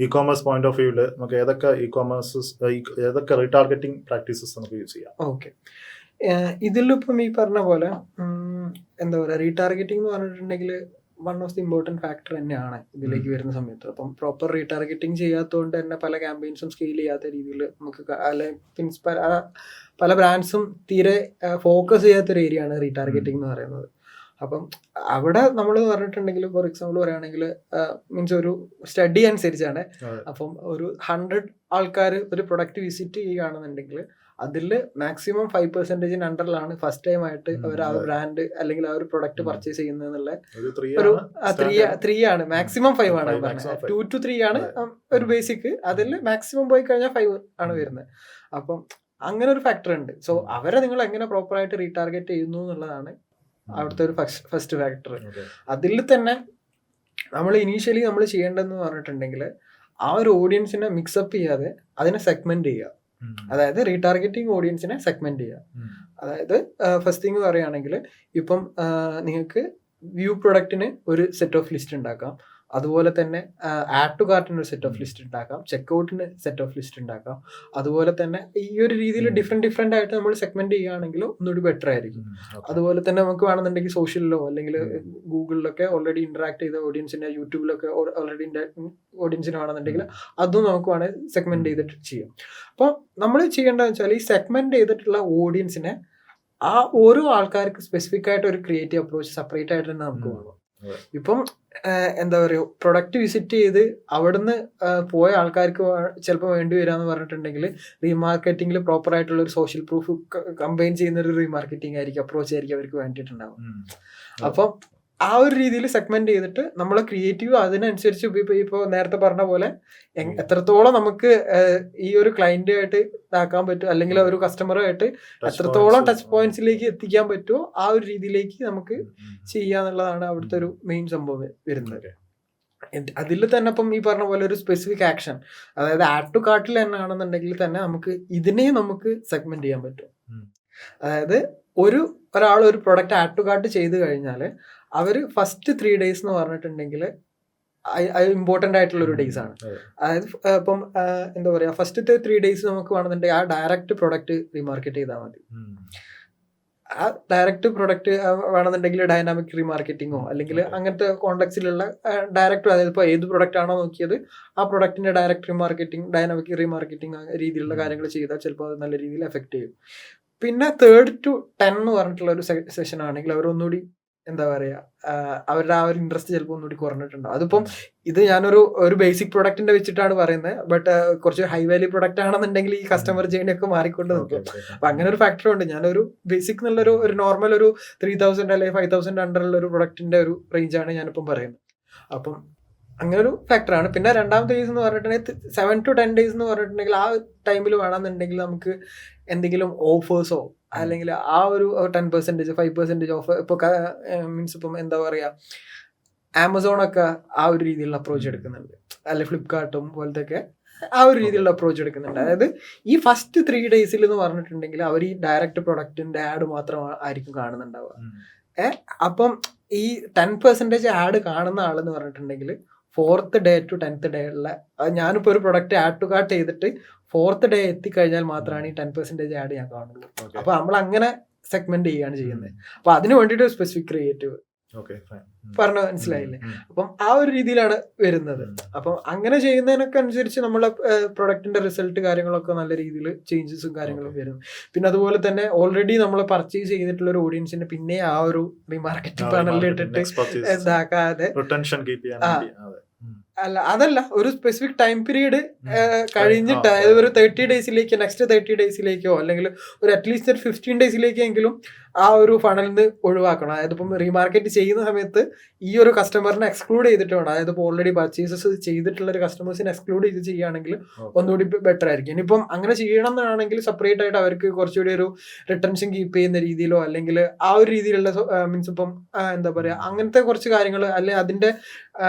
ഇ-കോമേഴ്സ് പോയിന്റ് ഓഫ് വ്യൂവിൽ നമുക്ക് ഏതൊക്കെ റീടാർഗറ്റിംഗ് പ്രാക്ടീസസ് നമുക്ക് യൂസ് ചെയ്യാം? ഓക്കെ, ഇതിലിപ്പം ഈ പറഞ്ഞ പോലെ എന്താ പറയുക, റീടാർഗറ്റിംഗ് എന്ന് പറഞ്ഞിട്ടുണ്ടെങ്കിൽ one of the important factor തന്നെയാണ് ഇതിലേക്ക് വരുന്ന സമയത്ത്. അപ്പം പ്രോപ്പർ റീടാർഗറ്റിംഗ് ചെയ്യാത്തതുകൊണ്ട് തന്നെ പല ക്യാമ്പയിൻസും സ്കെയിൽ ചെയ്യാത്ത രീതിയിൽ നമുക്ക് പല ബ്രാൻഡ്സും തീരെ ഫോക്കസ് ചെയ്യാത്തൊരു ഏരിയ ആണ് റീടാർഗറ്റിംഗ് എന്ന് പറയുന്നത്. അപ്പം അവിടെ നമ്മൾ പറഞ്ഞിട്ടുണ്ടെങ്കിൽ ഫോർ എക്സാമ്പിൾ പറയുകയാണെങ്കിൽ മീൻസ് ഒരു സ്റ്റഡി അനുസരിച്ചാണ്. അപ്പം ഒരു 100 ആൾക്കാർ ഒരു പ്രൊഡക്റ്റ് വിസിറ്റ് ചെയ്യുകയാണെന്നുണ്ടെങ്കിൽ അതിൽ മാക്സിമം 5% അണ്ടറിലാണ് ഫസ്റ്റ് ടൈം ആയിട്ട് അവർ ആ ബ്രാൻഡ് അല്ലെങ്കിൽ ആ ഒരു പ്രൊഡക്റ്റ് പർച്ചേസ് ചെയ്യുന്നതെന്നുള്ള ഒരു 3 ആണ്, മാക്സിമം 5 ആണ് പറഞ്ഞത്. 2 to 3 ആണ് ഒരു ബേസിക്, അതിൽ മാക്സിമം പോയി കഴിഞ്ഞാൽ 5 ആണ് വരുന്നത്. അപ്പം അങ്ങനെ ഒരു ഫാക്ടർ ഉണ്ട്. സോ അവരെ നിങ്ങൾ എങ്ങനെ പ്രോപ്പറായിട്ട് റീടാർഗറ്റ് ചെയ്യുന്നു എന്നുള്ളതാണ് അവിടുത്തെ ഒരു ഫസ്റ്റ് ഫാക്ടർ. അതിൽ തന്നെ നമ്മൾ ഇനീഷ്യലി നമ്മൾ ചെയ്യേണ്ടതെന്ന് പറഞ്ഞിട്ടുണ്ടെങ്കിൽ ആ ഒരു ഓഡിയൻസിനെ മിക്സപ്പ് ചെയ്യാതെ അതിനെ സെഗ്മെന്റ് ചെയ്യുക. അതായത് റീടാർഗറ്റിംഗ് ഓഡിയൻസിനെ സെഗ്മെന്റ് ചെയ്യുക. അതായത് ഫസ്റ്റ് തിങ് പറയുകയാണെങ്കിൽ ഇപ്പം നിങ്ങൾക്ക് വ്യൂ പ്രൊഡക്റ്റിന് ഒരു സെറ്റ് ഓഫ് ലിസ്റ്റ് ഉണ്ടാക്കാം, അതുപോലെ തന്നെ ആഡ് ടു കാർട്ടിന് ഒരു സെറ്റ് ഓഫ് ലിസ്റ്റ് ഉണ്ടാക്കാം, ചെക്ക്ഔട്ടിന് സെറ്റ് ഓഫ് ലിസ്റ്റ് ഉണ്ടാക്കാം. അതുപോലെ തന്നെ ഈ ഒരു രീതിയിൽ ഡിഫറെന്റ് ആയിട്ട് നമ്മൾ സെഗ്മെന്റ് ചെയ്യുകയാണെങ്കിൽ ഒന്നുകൂടി ബെറ്റർ ആയിരിക്കും. അതുപോലെ തന്നെ നമുക്ക് വേണമെന്നുണ്ടെങ്കിൽ സോഷ്യലിലോ അല്ലെങ്കിൽ ഗൂഗിളിലൊക്കെ ഓൾറെഡി ഇന്ററാക്ട് ചെയ്ത ഓഡിയൻസിന്റെ, യൂട്യൂബിലൊക്കെ ഓൾറെഡി ഓഡിയൻസിന് വേണമെന്നുണ്ടെങ്കിൽ അതും നമുക്ക് വേണമെങ്കിൽ സെഗ്മെന്റ് ചെയ്തിട്ട് ചെയ്യാം. അപ്പോൾ നമ്മൾ ചെയ്യേണ്ടതെന്ന് വെച്ചാൽ ഈ സെഗ്മെന്റ് ചെയ്തിട്ടുള്ള ഓഡിയൻസിനെ ആ ഓരോ ആൾക്കാർക്ക് സ്പെസിഫിക് ആയിട്ട് ഒരു ക്രിയേറ്റീവ് അപ്രോച്ച് സെപ്പറേറ്റ് ആയിട്ട് തന്നെ നമുക്ക് വേണം. ഇപ്പം എന്താ പറയുക, പ്രൊഡക്റ്റ് വിസിറ്റ് ചെയ്ത് അവിടുന്ന് പോയ ആൾക്കാർക്ക് ചിലപ്പോൾ വേണ്ടി വരാന്ന് പറഞ്ഞിട്ടുണ്ടെങ്കിൽ റീമാർക്കറ്റിംഗിൽ പ്രോപ്പർ ആയിട്ടുള്ള ഒരു സോഷ്യൽ പ്രൂഫ് കമ്പൈൻ ചെയ്യുന്ന ഒരു റീമാർക്കറ്റിംഗ് ആയിരിക്കും, അപ്രോച്ച് ആയിരിക്കും അവർക്ക് വേണ്ടിയിട്ടുണ്ടാവും. അപ്പം ആ ഒരു രീതിയിൽ സെഗ്മെന്റ് ചെയ്തിട്ട് നമ്മളെ ക്രിയേറ്റീവ് അതിനനുസരിച്ച് ഇപ്പോൾ നേരത്തെ പറഞ്ഞ പോലെ എത്രത്തോളം നമുക്ക് ഈ ഒരു ക്ലയന്റുമായിട്ട് ഇതാക്കാൻ പറ്റും, അല്ലെങ്കിൽ ഒരു കസ്റ്റമറുമായിട്ട് എത്രത്തോളം ടച്ച് പോയിന്റ്സിലേക്ക് എത്തിക്കാൻ പറ്റുമോ ആ ഒരു രീതിയിലേക്ക് നമുക്ക് ചെയ്യാന്നുള്ളതാണ് അവിടുത്തെ ഒരു മെയിൻ സംഭവം വരുന്നത്. അതിൽ തന്നെ ഇപ്പം ഈ പറഞ്ഞ പോലെ ഒരു സ്പെസിഫിക് ആക്ഷൻ, അതായത് ആഡ് ടു കാർട്ടിൽ തന്നെ ആണെന്നുണ്ടെങ്കിൽ തന്നെ നമുക്ക് ഇതിനെ നമുക്ക് സെഗ്മെന്റ് ചെയ്യാൻ പറ്റും. അതായത് ഒരാൾ ഒരു പ്രൊഡക്റ്റ് ആഡ് ടു കാർട്ട് ചെയ്ത് കഴിഞ്ഞാൽ അവർ ഫസ്റ്റ് 3 days എന്ന് പറഞ്ഞിട്ടുണ്ടെങ്കിൽ ഇമ്പോർട്ടൻ്റ് ആയിട്ടുള്ള ഒരു ഡേയ്സ് ആണ്. അതായത് ഇപ്പം എന്താ പറയുക, ഫസ്റ്റത്തെ 3 days നമുക്ക് വേണമെന്നുണ്ടെങ്കിൽ ആ ഡയറക്റ്റ് പ്രൊഡക്റ്റ് റീമാർക്കറ്റ് ചെയ്താൽ മതി. ആ ഡയറക്റ്റ് പ്രൊഡക്റ്റ് വേണമെന്നുണ്ടെങ്കിൽ ഡൈനാമിക് റീമാർക്കറ്റിങ്ങോ അല്ലെങ്കിൽ അങ്ങനത്തെ കോണ്ടാക്ട്സിലുള്ള ഡയറക്റ്റ്, അതായത് ഇപ്പോൾ ഏത് പ്രൊഡക്റ്റ് ആണോ നോക്കിയത് ആ പ്രൊഡക്റ്റിന്റെ ഡയറക്റ്റ് റീമാർക്കറ്റിംഗ്, ഡൈനാമിക് റീമാർക്കറ്റിംഗ് രീതിയിലുള്ള കാര്യങ്ങൾ ചെയ്താൽ ചിലപ്പോൾ അത് നല്ല രീതിയിൽ എഫക്റ്റ് ചെയ്യും. പിന്നെ 3rd to 10 എന്ന് പറഞ്ഞിട്ടുള്ള ഒരു സെഷൻ ആണെങ്കിൽ അവരൊന്നുകൂടി എന്താ പറയുക, അവരുടെ ആ ഒരു ഇൻട്രസ്റ്റ് ചിലപ്പോൾ ഒന്നുകൂടി കുറഞ്ഞിട്ടുണ്ടാവും. അതിപ്പം ഇത് ഞാനൊരു ബേസിക് പ്രൊഡക്റ്റിന്റെ വെച്ചിട്ടാണ് പറയുന്നത്. ബട്ട് കുറച്ച് ഹൈ വാല്യൂ പ്രൊഡക്റ്റ് ആണെന്നുണ്ടെങ്കിൽ ഈ കസ്റ്റമർ ജേണി ഒക്കെ മാറിക്കൊണ്ട് നിൽക്കും. അപ്പൊ അങ്ങനെ ഒരു ഫാക്ടർ ഉണ്ട്. ഞാനൊരു ബേസിക് എന്നുള്ളൊരു നോർമൽ ഒരു 3000 അല്ലെങ്കിൽ 5000 അണ്ടറുള്ള ഒരു പ്രൊഡക്റ്റിന്റെ ഒരു റേഞ്ചാണ് ഞാനിപ്പം പറയുന്നത്. അപ്പം അങ്ങനെ ഒരു ഫാക്ടറാണ്. പിന്നെ രണ്ടാമത്തെ കേസ് എന്ന് പറഞ്ഞിട്ടുണ്ടെങ്കിൽ 7 to 10 days എന്ന് പറഞ്ഞിട്ടുണ്ടെങ്കിൽ ആ ടൈമിൽ വേണമെന്നുണ്ടെങ്കിൽ നമുക്ക് എന്തെങ്കിലും ഓഫേഴ്സോ അല്ലെങ്കിൽ ആ ഒരു 10%, 5% ഓഫ് ഇപ്പോൾ മീൻസ് ഇപ്പം എന്താ പറയുക, ആമസോണൊക്കെ ആ ഒരു രീതിയിലുള്ള അപ്രോച്ച് എടുക്കുന്നുണ്ട്, അല്ലെ ഫ്ലിപ്കാർട്ടും പോലത്തെ ആ ഒരു രീതിയിലുള്ള അപ്രോച്ച് എടുക്കുന്നുണ്ട്. അതായത് ഈ ഫസ്റ്റ് 3 days എന്ന് പറഞ്ഞിട്ടുണ്ടെങ്കിൽ അവർ ഈ ഡയറക്റ്റ് പ്രൊഡക്റ്റിന്റെ ആഡ് മാത്രം ആയിരിക്കും കാണുന്നുണ്ടാവുക. അപ്പം ഈ 10% ആഡ് കാണുന്ന ആളെന്ന് പറഞ്ഞിട്ടുണ്ടെങ്കിൽ 4th day to 10th day ഉള്ള, ഞാനിപ്പോൾ ഒരു പ്രൊഡക്റ്റ് ആഡ് ടു കാർട്ട് ചെയ്തിട്ട് 4th day എത്തിക്കഴിഞ്ഞാൽ മാത്രമാണ് ഈ 10% ആഡ് ഞാൻ കാണുള്ളൂ. അപ്പൊ നമ്മൾ അങ്ങനെ സെഗ്മെന്റ് ചെയ്യുകയാണ് ചെയ്യുന്നത്. അപ്പൊ അതിന് വേണ്ടിയിട്ട് സ്പെസിഫിക് ക്രിയേറ്റീവ് പറഞ്ഞ മനസ്സിലായില്ലേ. അപ്പം ആ ഒരു രീതിയിലാണ് വരുന്നത്. അപ്പം അങ്ങനെ ചെയ്യുന്നതിനൊക്കെ അനുസരിച്ച് നമ്മളെ പ്രൊഡക്റ്റിന്റെ റിസൾട്ട് കാര്യങ്ങളൊക്കെ നല്ല രീതിയിൽ ചേഞ്ചസും കാര്യങ്ങളും വരും. പിന്നെ അതുപോലെ തന്നെ ഓൾറെഡി നമ്മൾ പർച്ചേസ് ചെയ്തിട്ടുള്ള ഒരു ഓഡിയൻസിന് പിന്നെ ആ ഒരു റീമാർക്കറ്റിംഗ് പാനലിൽ ഇട്ടിട്ട് ഇതാക്കാതെ അതല്ല, ഒരു സ്പെസിഫിക് ടൈം പീരീഡ് കഴിഞ്ഞിട്ട്, അതായത് ഒരു 30 daysയിലേക്ക്, നെക്സ്റ്റ് 30 daysയിലേക്കോ അല്ലെങ്കിൽ ഒരു അറ്റ്ലീസ്റ്റ് ഒരു 15 daysയിലേക്കെങ്കിലും ആ ഒരു ഫണലിൽ നിന്ന് ഒഴിവാക്കണം. അതായത് ഇപ്പം റീമാർക്കറ്റ് ചെയ്യുന്ന സമയത്ത് ഈ ഒരു കസ്റ്റമറിനെ എക്സ്ക്ലൂഡ് ചെയ്തിട്ട് വേണം. അതായത് ഇപ്പോൾ ഓൾറെഡി പർച്ചേസസ് ചെയ്തിട്ടുള്ള ഒരു കസ്റ്റമേഴ്സിനെ എക്സ്ക്ലൂഡ് ചെയ്ത് ചെയ്യുകയാണെങ്കിൽ ഒന്നുകൂടി ബെറ്റർ ആയിരിക്കും. ഇനിയിപ്പം അങ്ങനെ ചെയ്യണം എന്നാണെങ്കിൽ സെപ്പറേറ്റ് ആയിട്ട് അവർക്ക് കുറച്ചുകൂടി ഒരു റിട്ടൻഷൻ കീപ്പ് ചെയ്യുന്ന രീതിയിലോ അല്ലെങ്കിൽ ആ ഒരു രീതിയിലുള്ള മീൻസ് ഇപ്പം എന്താ പറയുക, അങ്ങനത്തെ കുറച്ച് കാര്യങ്ങൾ, അല്ലെങ്കിൽ അതിന്റെ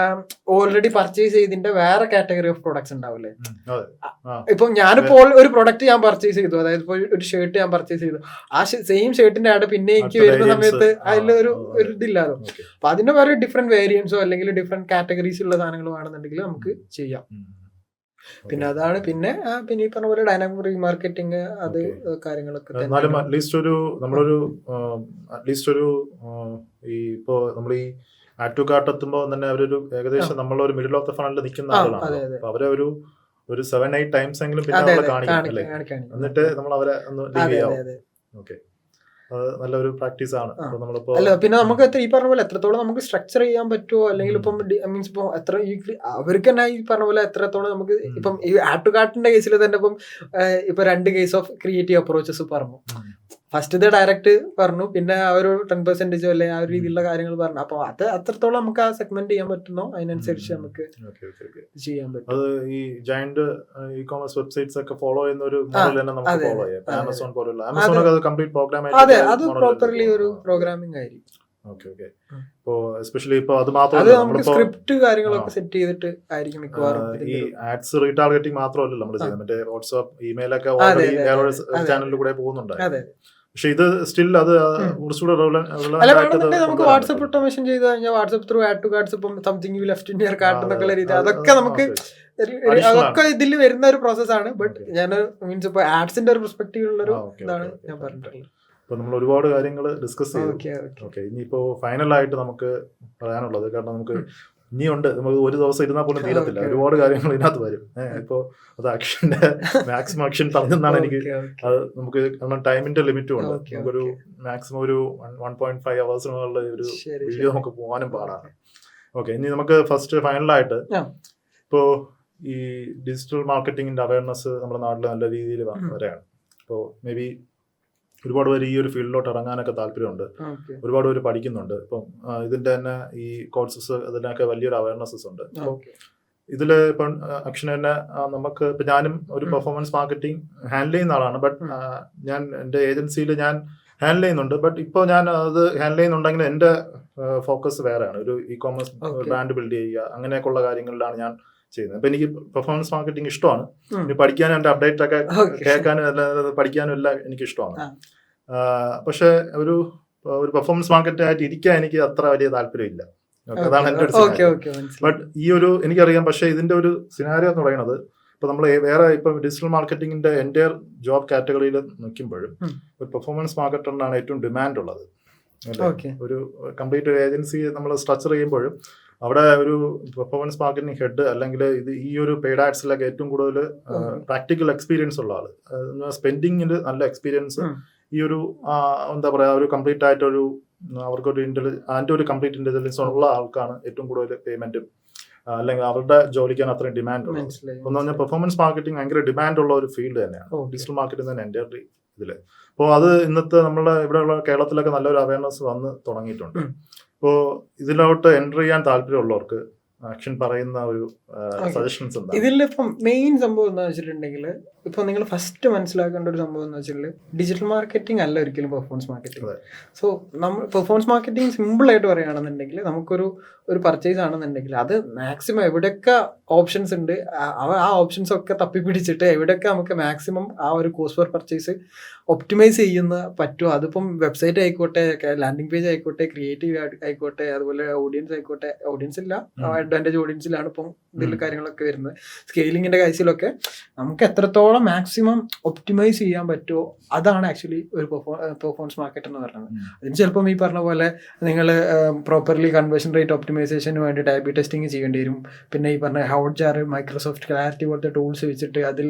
ഓൾറെഡി പർച്ചേസ് ചെയ്തിന്റെ വേറെ കാറ്റഗറി ഓഫ് പ്രൊഡക്ട്സ് ഉണ്ടാവില്ലേ. ഇപ്പം ഞാനിപ്പോൾ ഒരു പ്രൊഡക്റ്റ് ഞാൻ പർച്ചേസ് ചെയ്തു, അതായത് ഇപ്പോൾ ഒരു ഷർട്ട് ഞാൻ പർച്ചേസ് ചെയ്തു, ആ സെയിം ഷർട്ടിന്റെ ആഡ് പിന്നെ എനിക്ക് വരുന്ന സമയത്ത് അതിലൊരു ഇതില്ലാതോ. അപ്പൊ അതിന്റെ വേറെ ഡിഫറെന്റ് വേരിയൻസോ അല്ലെങ്കിൽ ഡിഫറെന്റ് കാറ്റഗറീസ് ഉള്ള സാധനങ്ങൾ വേണമെന്നുണ്ടെങ്കിൽ നമുക്ക് ചെയ്യാം. പിന്നെ അതാണ് പിന്നെ ഈ പറഞ്ഞ പോലെ ഡൈനാമിക് റീമാർക്കറ്റിംഗ് അത് കാര്യങ്ങളൊക്കെ ഇപ്പോ നമ്മൾ ഈ ആഡ് ടു കാർട്ട് എത്തുമ്പോൾ തന്നെ അവരൊരു ഏകദേശം നമ്മളൊരു മിഡിൽ ഓഫ് ദ ഫണലിൽ നിൽക്കുന്ന ആളാണ്. അപ്പൊ അവരെ ഒരു 7-8 times എങ്കിലും പിന്നെ കാണിക്കും, എന്നിട്ട് നമ്മൾ അവരെ ഒന്ന് ലീവ് ചെയ്യാം. ഓക്കെ. നല്ലൊരു പ്രാക്ടീസ് ആണ്. അപ്പൊ നമ്മളിപ്പോ അല്ല പിന്നെ നമുക്ക് ഈ പറഞ്ഞ പോലെ എത്രത്തോളം നമുക്ക് സ്ട്രക്ചർ ചെയ്യാൻ പറ്റുമോ, അല്ലെങ്കിൽ ഇപ്പം മീൻസ് ഇപ്പൊ എത്ര അവർക്ക് തന്നെ ഈ പറഞ്ഞ പോലെ എത്രത്തോളം നമുക്ക് ഇപ്പം ഈ ആഡ് ടു കാർട്ടിന്റെ കേസിൽ തന്നെ ഇപ്പൊ 2 കേസ് ഓഫ് ക്രിയേറ്റീവ് അപ്രോച്ചസ് പറഞ്ഞു. ഫസ്റ്റ് ഡയറക്റ്റ് പറഞ്ഞു, പിന്നെ ആ ഒരു 10% അല്ലെങ്കിൽ ആ ഒരു രീതിയിലുള്ള കാര്യങ്ങൾ പറഞ്ഞു. അപ്പൊ അത് അത്രത്തോളം നമുക്ക് ആ സെഗ്മെന്റ് ചെയ്യാൻ പറ്റുന്നോ അതിനനുസരിച്ച് നമുക്ക് ചെയ്യാൻ പറ്റും. അത് ഈ ജയന്റ് ഇ കോമേഴ്സ് വെബ്സൈറ്റ്സ് ഒക്കെ ഫോളോ ചെയ്യുന്ന ഒരു മോഡൽ തന്നെ നമുക്ക് ഫോളോ ചെയ്യാം. ആമസോൺ പോലുള്ള ആമസോൺ അത് കംപ്ലീറ്റ് പ്രോഗ്രാം അതെ, അത് പ്രോപ്പർലി ഒരു പ്രോഗ്രാമിംഗ് ആയിരിക്കും. Okay okay. ഇപ്പോ എസ്പെഷ്യലി ഇപ്പൊ അത് മാത്രമല്ല, സ്ക്രിപ്റ്റ് കാര്യങ്ങളൊക്കെ സെറ്റ് ചെയ്തിട്ട് ആയിരിക്കും മിക്കവാറും. ഈ ആഡ്സ് റീടാർഗറ്റിംഗ് മാത്രമല്ല നമ്മൾ ചെയ്യുന്നത്, മറ്റേ വാട്സ്ആപ്പ് ഇമെയിലൊക്കെ ചാനലിൽ കൂടെ പോകുന്നുണ്ട്. പക്ഷെ ഇത് സ്റ്റിൽ അത് കുറച്ചുകൂടെ നമുക്ക് വാട്സ്ആപ്പ് ഓട്ടോമേഷൻ ചെയ്ത് കഴിഞ്ഞാൽ WhatsApp through add to cards ഇപ്പം something you left in your cart എന്നൊക്കെ രീതി അതൊക്കെ നമുക്ക് അതൊക്കെ ഇതിൽ വരുന്ന ഒരു പ്രോസസ്സാണ്. ബട്ട് ഞാൻ മീൻസ് ഇപ്പൊ ആഡ്സിന്റെ ഒരു പെർസ്പെക്റ്റീവിലുള്ളൊരു ഇതാണ് ഞാൻ പറഞ്ഞിട്ടുള്ളത്. ഇപ്പൊ നമ്മൾ ഒരുപാട് കാര്യങ്ങൾ ഡിസ്കസ് ചെയ്തു. ഓക്കെ, ഇനിയിപ്പോ ഫൈനലായിട്ട് നമുക്ക് പറയാനുള്ളത്, കാരണം നമുക്ക് ഇനിയുണ്ട്, നമുക്ക് ഒരു ദിവസം ഇരുന്നാൽ പോലും തീരത്തില്ല, ഒരുപാട് കാര്യങ്ങൾ ഇതിനകത്ത് വരും. ഇപ്പോ അത് ആക്ഷന്റെ മാക്സിമം ആക്ഷൻ പറഞ്ഞെന്നാണ് എനിക്ക് അത് നമുക്ക്, കാരണം ടൈമിന്റെ ലിമിറ്റും ഉണ്ട്. നമുക്കൊരു മാക്സിമം ഒരു 1.5 hours ഒരു വീഡിയോ നമുക്ക് പോകാനും പാടാണ്. ഓക്കെ, ഇനി നമുക്ക് ഫസ്റ്റ് ഫൈനലായിട്ട് ഇപ്പോ ഈ ഡിജിറ്റൽ മാർക്കറ്റിംഗിന്റെ അവയർനെസ് നമ്മുടെ നാട്ടിൽ നല്ല രീതിയിൽ വരെയാണ്. ഇപ്പോൾ മേ ബി ഒരുപാട് പേര് ഈ ഒരു ഫീൽഡിലോട്ട് ഇറങ്ങാനൊക്കെ താല്പര്യമുണ്ട്, ഒരുപാട് പേര് പഠിക്കുന്നുണ്ട്. ഇപ്പം ഇതിന്റെ തന്നെ ഈ കോഴ്സസ് അതിനൊക്കെ വലിയൊരു അവയർനെസ്സസ് ഉണ്ട്. അപ്പോൾ ഇതില് ഇപ്പം അക്ഷന് തന്നെ നമുക്ക് ഇപ്പം ഞാനും ഒരു പെർഫോമൻസ് മാർക്കറ്റിംഗ് ഹാൻഡിൽ ചെയ്യുന്ന ആളാണ്. ബട്ട് ഞാൻ എൻ്റെ ഏജൻസിയിൽ ഞാൻ ഹാൻഡിൽ ചെയ്യുന്നുണ്ട്. ബട്ട് ഇപ്പോൾ ഞാൻ അത് ഹാൻഡിൽ ചെയ്യുന്നുണ്ടെങ്കിൽ എൻ്റെ ഫോക്കസ് വേറെയാണ്, ഒരു ഇ കോമേഴ്സ് ബ്രാൻഡ് ബിൽഡ് ചെയ്യുക അങ്ങനെയൊക്കെയുള്ള കാര്യങ്ങളിലാണ് ഞാൻ ചെയ്യുന്നത്. അപ്പൊ എനിക്ക് പെർഫോമൻസ് മാർക്കറ്റിംഗ് ഇഷ്ടമാണ്. ഇനി പഠിക്കാനും എൻ്റെ അപ്ഡേറ്റ് ഒക്കെ കേൾക്കാനും പഠിക്കാനും എല്ലാം എനിക്ക് ഇഷ്ടമാണ്. പക്ഷെ ഒരു പെർഫോമൻസ് മാർക്കറ്റ് ആയിട്ട് ഇരിക്കാൻ എനിക്ക് അത്ര വലിയ താല്പര്യമില്ല. അതാണ് എൻ്റെ ഒരു സിനാരിയോ. ബട്ട് ഈ ഒരു എനിക്കറിയാം. പക്ഷെ ഇതിന്റെ ഒരു സിനാരിയോ എന്ന് പറയുന്നത്, ഇപ്പൊ നമ്മൾ വേറെ ഇപ്പൊ ഡിജിറ്റൽ മാർക്കറ്റിംഗിന്റെ എൻ്റയർ ജോബ് കാറ്റഗറിയിൽ നിൽക്കുമ്പോഴും ഒരു പെർഫോമൻസ് മാർക്കറ്ററിനാണ് ഏറ്റവും ഡിമാൻഡ് ഉള്ളത്. ഒരു കംപ്ലീറ്റ് ഒരു ഏജൻസി നമ്മൾ സ്ട്രക്ചർ ചെയ്യുമ്പോഴും അവിടെ ഒരു പെർഫോമൻസ് മാർക്കറ്റിംഗ് ഹെഡ് അല്ലെങ്കിൽ ഇത് ഈ ഒരു പെയ്ഡ് ആഡ്സിലൊക്കെ ഏറ്റവും കൂടുതൽ പ്രാക്ടിക്കൽ എക്സ്പീരിയൻസ് ഉള്ള ആള്, സ്പെൻഡിങ്ങിൽ നല്ല എക്സ്പീരിയൻസ്, ഈ ഒരു എന്താ പറയാ ഒരു കംപ്ലീറ്റ് ആയിട്ടൊരു അവർക്കൊരു അതിന്റെ ഒരു കംപ്ലീറ്റ് ഇന്റലിജൻസ് ഉള്ള ആൾക്കാണ് ഏറ്റവും കൂടുതൽ പേയ്മെന്റും അല്ലെങ്കിൽ അവരുടെ ജോലിക്കാണ് അത്രയും ഡിമാൻഡ് ഉള്ളത്. എന്ന് പറഞ്ഞാൽ പെർഫോമൻസ് മാർക്കറ്റിംഗ് ഭയങ്കര ഡിമാൻഡ് ഉള്ള ഒരു ഫീൽഡ് തന്നെയാണ് ഡിജിറ്റൽ മാർക്കറ്റിംഗ് തന്നെ എൻ്റെ ഇതില്. അപ്പോൾ അത് ഇന്നത്തെ നമ്മളെ ഇവിടെയുള്ള കേരളത്തിലൊക്കെ നല്ലൊരു അവയർനെസ് വന്ന് തുടങ്ങിയിട്ടുണ്ട്. അപ്പോൾ ഇതിലോട്ട് എൻ്റർ ചെയ്യാൻ താല്പര്യമുള്ളവർക്ക് ആക്ഷൻ പറയുന്ന ഒരു സജഷൻസ് എന്താ? ഇതിലിപ്പം മെയിൻ സംഭവം എന്താ വെച്ചിട്ടുണ്ടെങ്കിൽ, ഇപ്പൊ നിങ്ങൾ ഫസ്റ്റ് മനസ്സിലാക്കേണ്ട ഒരു സംഭവം എന്ന് വെച്ചാൽ ഡിജിറ്റൽ മാർക്കറ്റിംഗ് അല്ല ഒരിക്കലും പെർഫോമൻസ് മാർക്കറ്റിംഗ്. സോ നമ്മൾ പെർഫോമൻസ് മാർക്കറ്റിംഗ് സിമ്പിൾ ആയിട്ട് പറയുകയാണെന്നുണ്ടെങ്കിൽ, നമുക്കൊരു പർച്ചേസ് ആണെന്നുണ്ടെങ്കിൽ അത് മാക്സിമം എവിടെയൊക്കെ ഓപ്ഷൻസ് ഉണ്ട് ആ ഓപ്ഷൻസ് ഒക്കെ തപ്പിപ്പിടിച്ചിട്ട് എവിടെയൊക്കെ നമുക്ക് മാക്സിമം ആ ഒരു കോസ്റ്റ് പെർ പർച്ചേസ് ഒപ്റ്റിമൈസ് ചെയ്യുന്ന പറ്റുമോ. അതിപ്പം വെബ്സൈറ്റ് ആയിക്കോട്ടെ, ലാൻഡിംഗ് പേജ് ആയിക്കോട്ടെ, ക്രിയേറ്റീവ് ആയിക്കോട്ടെ, അതുപോലെ ഓഡിയൻസ് ആയിക്കോട്ടെ. ഓഡിയൻസ് ഇല്ല, അഡ്വാൻറ്റേജ് ഓഡിയൻസിലാണ് ഇപ്പം ഇതിൽ കാര്യങ്ങളൊക്കെ വരുന്നത്. സ്കെയിലിങ്ങിന്റെ കേസിലൊക്കെ നമുക്ക് എത്രത്തോളം മാക്സിമം ഒപ്റ്റിമൈസ് ചെയ്യാൻ പറ്റുമോ അതാണ് ആക്ച്വലി ഒരു പെർഫോമൻസ് മാർക്കറ്റ് എന്ന് പറയുന്നത്. അതിന് ചിലപ്പം ഈ പറഞ്ഞ പോലെ നിങ്ങൾ പ്രോപ്പർലി കൺവേർഷൻ റേറ്റ് ഒപ്റ്റിമൈസേഷന് വേണ്ടിയിട്ട് A/B ടെസ്റ്റിംഗ് ചെയ്യേണ്ടി വരും. പിന്നെ ഈ പറഞ്ഞ ഹൗട്ട്ജാർ, മൈക്രോസോഫ്റ്റ് ക്ലാരിറ്റി പോലത്തെ ടൂൾസ് വെച്ചിട്ട് അതിൽ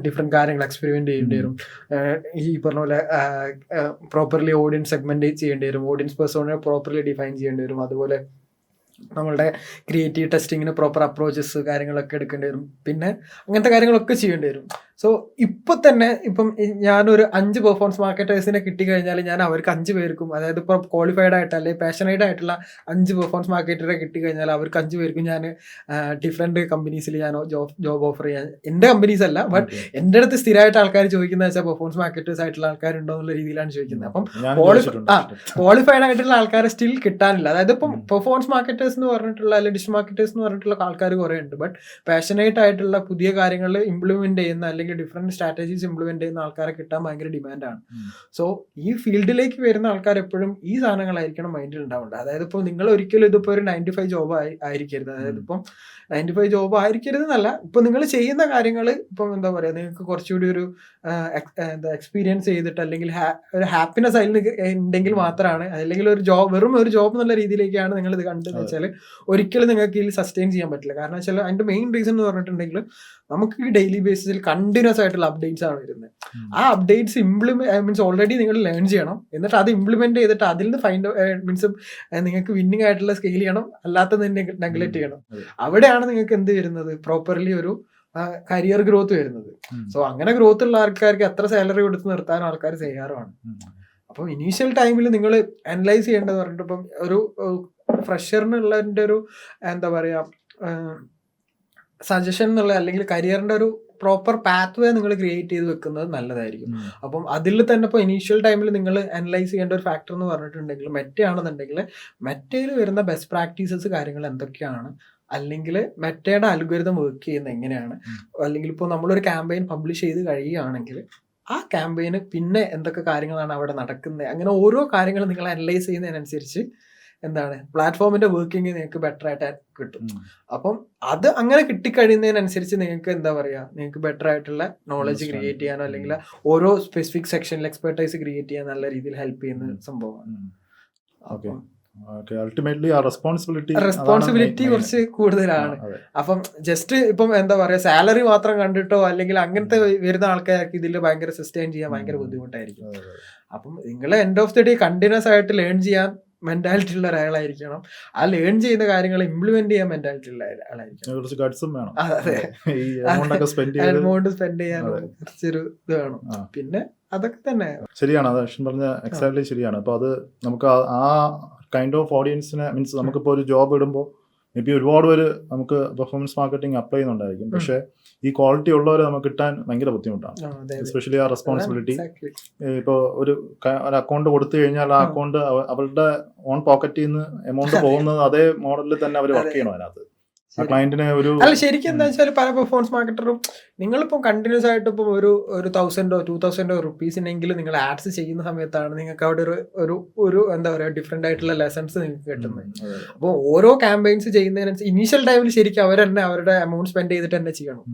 ഡിഫറെൻറ്റ് കാര്യങ്ങൾ എക്സ്പെരിമെൻറ്റ് ചെയ്യേണ്ടി വരും. ഈ പറഞ്ഞ പോലെ പ്രോപ്പർലി ഓഡിയൻസ് സെഗ്മെൻറ്റ് ചെയ്യേണ്ടി വരും, ഓഡിയൻസ് പേഴ്സോണിനെ പ്രോപ്പർലി ഡിഫൈൻ ചെയ്യേണ്ടി വരും. അതുപോലെ നമ്മളുടെ ക്രിയേറ്റീവ് ടെസ്റ്റിങ്ങിന് പ്രോപ്പർ അപ്രോച്ചസ് കാര്യങ്ങളൊക്കെ എടുക്കേണ്ടി വരും. പിന്നെ അങ്ങനത്തെ കാര്യങ്ങളൊക്കെ ചെയ്യേണ്ടി വരും. സോ ഇപ്പം തന്നെ ഇപ്പം ഞാനൊരു 5 പെർഫോമൻസ് മാർക്കറ്റേഴ്സിനെ കിട്ടിക്കഴിഞ്ഞാൽ ഞാൻ അവർക്ക് 5 പേർക്കും, അതായത് ഇപ്പോൾ ക്വാളിഫൈഡ് ആയിട്ട് അല്ലെങ്കിൽ പാഷനേറ്റ് ആയിട്ടുള്ള 5 പെർഫോമൻസ് മാർക്കറ്ററെ കിട്ടിക്കഴിഞ്ഞാൽ അവർക്ക് 5 പേർക്കും ഞാൻ ഡിഫറെൻറ്റ് കമ്പനീസിൽ ഞാൻ ജോബ് ഓഫർ ചെയ്യാൻ, എൻ്റെ കമ്പനീസ് അല്ല ബട്ട് എൻ്റെ അടുത്ത് സ്ഥിരമായിട്ട് ആൾക്കാർ ചോദിക്കുന്നത് വെച്ചാൽ പെർഫോമൻസ് മാർക്കറ്റേഴ്സ് ആയിട്ടുള്ള ആൾക്കാരുണ്ടോ എന്നുള്ള രീതിയിലാണ് ചോദിക്കുന്നത്. അപ്പം ക്വാളിഫൈഡ് ആയിട്ടുള്ള ആൾക്കാരെ സ്റ്റിൽ കിട്ടാനില്ല. അതായത് ഇപ്പം പെർഫോമൻസ് മാർക്കറ്റേഴ്സ് എന്ന് പറഞ്ഞിട്ടുള്ള അല്ലെങ്കിൽ ഡിജിറ്റൽ മാർക്കറ്റേഴ്സ് എന്ന് പറഞ്ഞിട്ടുള്ള ആൾക്കാർ കുറേ ഉണ്ട്. ബട്ട് പാഷനേറ്റ് ആയിട്ടുള്ള പുതിയ കാര്യങ്ങൾ ഇംപ്ലിമെന്റ് ചെയ്യുന്ന അല്ലെങ്കിൽ ഡിഫറെന്റ് സ്ട്രാറ്റജീസ് ഇംപ്ലിമെന്റ് ചെയ്യുന്ന ആൾക്കാരെ കിട്ടാൻ ഭയങ്കര ഡിമാൻഡാണ്. സോ ഈ ഫീൽഡിലേക്ക് വരുന്ന ആൾക്കാർ എപ്പോഴും ഈ സാധനങ്ങളായിരിക്കണം മൈൻഡിൽ ഉണ്ടാവേണ്ടത്. അതായത് ഇപ്പോൾ നിങ്ങൾ ഒരിക്കലും ഇതിപ്പോൾ ഒരു 9 to 5 ജോബ് ആയിരിക്കരുത്. അതായത് ഇപ്പം 9 to 5 ജോബ് ആയിരിക്കരുത് എന്നല്ല, ഇപ്പം നിങ്ങൾ ചെയ്യുന്ന കാര്യങ്ങൾ ഇപ്പം എന്താ പറയുക, നിങ്ങൾക്ക് കുറച്ചുകൂടി ഒരു എക്സ്പീരിയൻസ് ചെയ്തിട്ട് അല്ലെങ്കിൽ ഒരു ഹാപ്പിനെസ് അതിൽ ഉണ്ടെങ്കിൽ മാത്രമാണ്, അല്ലെങ്കിൽ ഒരു ജോബ് വെറും ഒരു ജോബ് എന്നുള്ള രീതിയിലേക്കാണ് നിങ്ങൾ ഇത് കണ്ടതെന്ന് വെച്ചാൽ ഒരിക്കലും നിങ്ങൾക്ക് ഇതിൽ സസ്റ്റെയിൻ ചെയ്യാൻ പറ്റില്ല. കാരണം വെച്ചാൽ അതിൻ്റെ മെയിൻ റീസൺ എന്ന് പറഞ്ഞിട്ടുണ്ടെങ്കിൽ നമുക്ക് ഈ ഡെയിലി ബേസിസിൽ കണ്ടിന്യൂസ് ആയിട്ടുള്ള അപ്ഡേറ്റ്സ് ആണ് വരുന്നത്. ആ അപ്ഡേറ്റ്സ് മീൻസ് ഓൾറെഡി നിങ്ങൾ ലേൺ ചെയ്യണം, എന്നിട്ട് അത് ഇംപ്ലിമെന്റ് ചെയ്തിട്ട് അതിൽ നിന്ന് മീൻസ് നിങ്ങൾക്ക് വിന്നിങ് ആയിട്ടുള്ള സ്കെയിൽ ചെയ്യണം, അല്ലാത്തത് നെഗ്ലക്ട് ചെയ്യണം. അവിടെയാണ് നിങ്ങൾക്ക് എന്ത് വരുന്നത്, പ്രോപ്പർലി ഒരു കരിയർ ഗ്രോത്ത് വരുന്നത്. സോ അങ്ങനെ ഗ്രോത്ത് ഉള്ള ആൾക്കാർക്ക് എത്ര സാലറി കൊടുത്ത് നിർത്താനും ആൾക്കാർ തയ്യാറുമാണ്. അപ്പം ഇനീഷ്യൽ ടൈമിൽ നിങ്ങൾ അനലൈസ് ചെയ്യേണ്ടത് പറഞ്ഞിട്ട്, ഇപ്പം ഒരു ഫ്രഷറിനുള്ളതിൻ്റെ ഒരു എന്താ പറയുക സജഷൻ എന്നുള്ള അല്ലെങ്കിൽ കരിയറിൻ്റെ ഒരു പ്രോപ്പർ പാത്ത് വേ നിങ്ങൾ ക്രിയേറ്റ് ചെയ്ത് വെക്കുന്നത് നല്ലതായിരിക്കും. അപ്പം അതിൽ തന്നെ ഇപ്പോൾ ഇനീഷ്യൽ ടൈമിൽ നിങ്ങൾ അനലൈസ് ചെയ്യേണ്ട ഒരു ഫാക്ടർ എന്ന് പറഞ്ഞിട്ടുണ്ടെങ്കിൽ മെറ്റ ആണെന്നുണ്ടെങ്കിൽ മെറ്റയിൽ വരുന്ന ബെസ്റ്റ് പ്രാക്ടീസസ് കാര്യങ്ങൾ എന്തൊക്കെയാണ്, അല്ലെങ്കിൽ മെറ്റയുടെ അൽഗോരിതം വർക്ക് ചെയ്യുന്നത് എങ്ങനെയാണ്, അല്ലെങ്കിൽ ഇപ്പോൾ നമ്മളൊരു ക്യാമ്പയിൻ പബ്ലിഷ് ചെയ്ത് കഴിയുകയാണെങ്കിൽ ആ ക്യാമ്പയിന് പിന്നെ എന്തൊക്കെ കാര്യങ്ങളാണ് അവിടെ നടക്കുന്നത്, അങ്ങനെ ഓരോ കാര്യങ്ങളും നിങ്ങൾ അനലൈസ് ചെയ്യുന്നതിനനുസരിച്ച് എന്താണ് പ്ലാറ്റ്ഫോമിന്റെ വർക്കിംഗ് നിങ്ങൾക്ക് ബെറ്റർ ആയിട്ട് കിട്ടും. അപ്പം അത് അങ്ങനെ കിട്ടിക്കഴിയുന്നതിനനുസരിച്ച് നിങ്ങൾക്ക് എന്താ പറയുക, നിങ്ങൾക്ക് ബെറ്റർ ആയിട്ടുള്ള നോളജ് ക്രിയേറ്റ് ചെയ്യാനോ അല്ലെങ്കിൽ ഓരോ സ്പെസിഫിക് സെക്ഷനിൽ എക്സ്പെർട്ടൈസ് ക്രിയേറ്റ് ചെയ്യാൻ നല്ല രീതിയിൽ ഹെൽപ്പ് ചെയ്യുന്ന സംഭവമാണ്. റെസ്പോൺസിബിലിറ്റി കുറച്ച് കൂടുതലാണ്. അപ്പം ജസ്റ്റ് ഇപ്പം എന്താ പറയാ സാലറി മാത്രം കണ്ടിട്ടോ അല്ലെങ്കിൽ അങ്ങനത്തെ വരുന്ന ആൾക്കാർക്ക് ഇതിൽ ഭയങ്കര സസ്റ്റെയിൻ ചെയ്യാൻ ഭയങ്കര ബുദ്ധിമുട്ടായിരിക്കും. അപ്പം നിങ്ങൾ end of the day continuous ആയിട്ട് ലേൺ ചെയ്യാൻ മെന്റാലിറ്റി ഉള്ള ഒരാളായിരിക്കണം. ആ ലേൺ ചെയ്യുന്ന കാര്യങ്ങൾ ഇംപ്ലിമെന്റ് ചെയ്യാൻ മെന്റാലിറ്റി ഉള്ള ആളായിരിക്കണം. എമൗണ്ട് സ്പെൻഡ് ചെയ്യാൻ കുറച്ചൊരു ഇത് വേണം. പിന്നെ അതൊക്കെ തന്നെ ശരിയാണ്, അത് അശ്വിൻ പറഞ്ഞ എക്സാക്ട്ലി ശരിയാണ്. അപ്പൊ അത് നമുക്ക് ആ കൈൻഡ് ഓഫ് ഓഡിയൻസിനെ മീൻസ് നമുക്കിപ്പോൾ ഒരു ജോബ് ഇടുമ്പോൾ മേ ബി ഒരുപാട് പേര് നമുക്ക് പെർഫോമൻസ് മാർക്കറ്റിംഗ് അപ്ലൈ ചെയ്യുന്നുണ്ടായിരിക്കും, പക്ഷേ ഈ ക്വാളിറ്റി ഉള്ളവരെ നമുക്ക് കിട്ടാൻ ഭയങ്കര ബുദ്ധിമുട്ടാണ്. എസ്പെഷ്യലി ആ റെസ്പോൺസിബിലിറ്റി. ഇപ്പോൾ ഒരു അക്കൗണ്ട് കൊടുത്തു കഴിഞ്ഞാൽ ആ അക്കൗണ്ട് അവരുടെ ഓൺ പോക്കറ്റിൽ നിന്ന് എമൗണ്ട് പോകുന്നത് അതേ മോഡലിൽ തന്നെ അവർ വർക്ക് ചെയ്യണം അതിനകത്ത്. ക്ലയന്റിനെ ഒരു അല്ല ശരിക്കും എന്താ വെച്ചാൽ പല പെർഫോമൻസ് മാർക്കറ്ററും നിങ്ങളിപ്പം കണ്ടിന്യൂസ് ആയിട്ട് ഇപ്പം ഒരു 1000 2000 റുപ്പീസിനെങ്കിലും നിങ്ങൾ ആഡ്സ് ചെയ്യുന്ന സമയത്താണ് നിങ്ങൾക്ക് അവിടെ ഒരു എന്താ പറയുക ഡിഫറെന്റ് ആയിട്ടുള്ള ലെസൺസ് നിങ്ങൾക്ക് കിട്ടുന്നത്. അപ്പോൾ ഓരോ ക്യാമ്പയിൻസ് ചെയ്യുന്നതിനനുസരിച്ച് ഇനീഷ്യൽ ടൈമിൽ ശരിക്കും അവർ തന്നെ അവരുടെ എമൗണ്ട് സ്പെൻഡ് ചെയ്തിട്ട് തന്നെ ചെയ്യണം.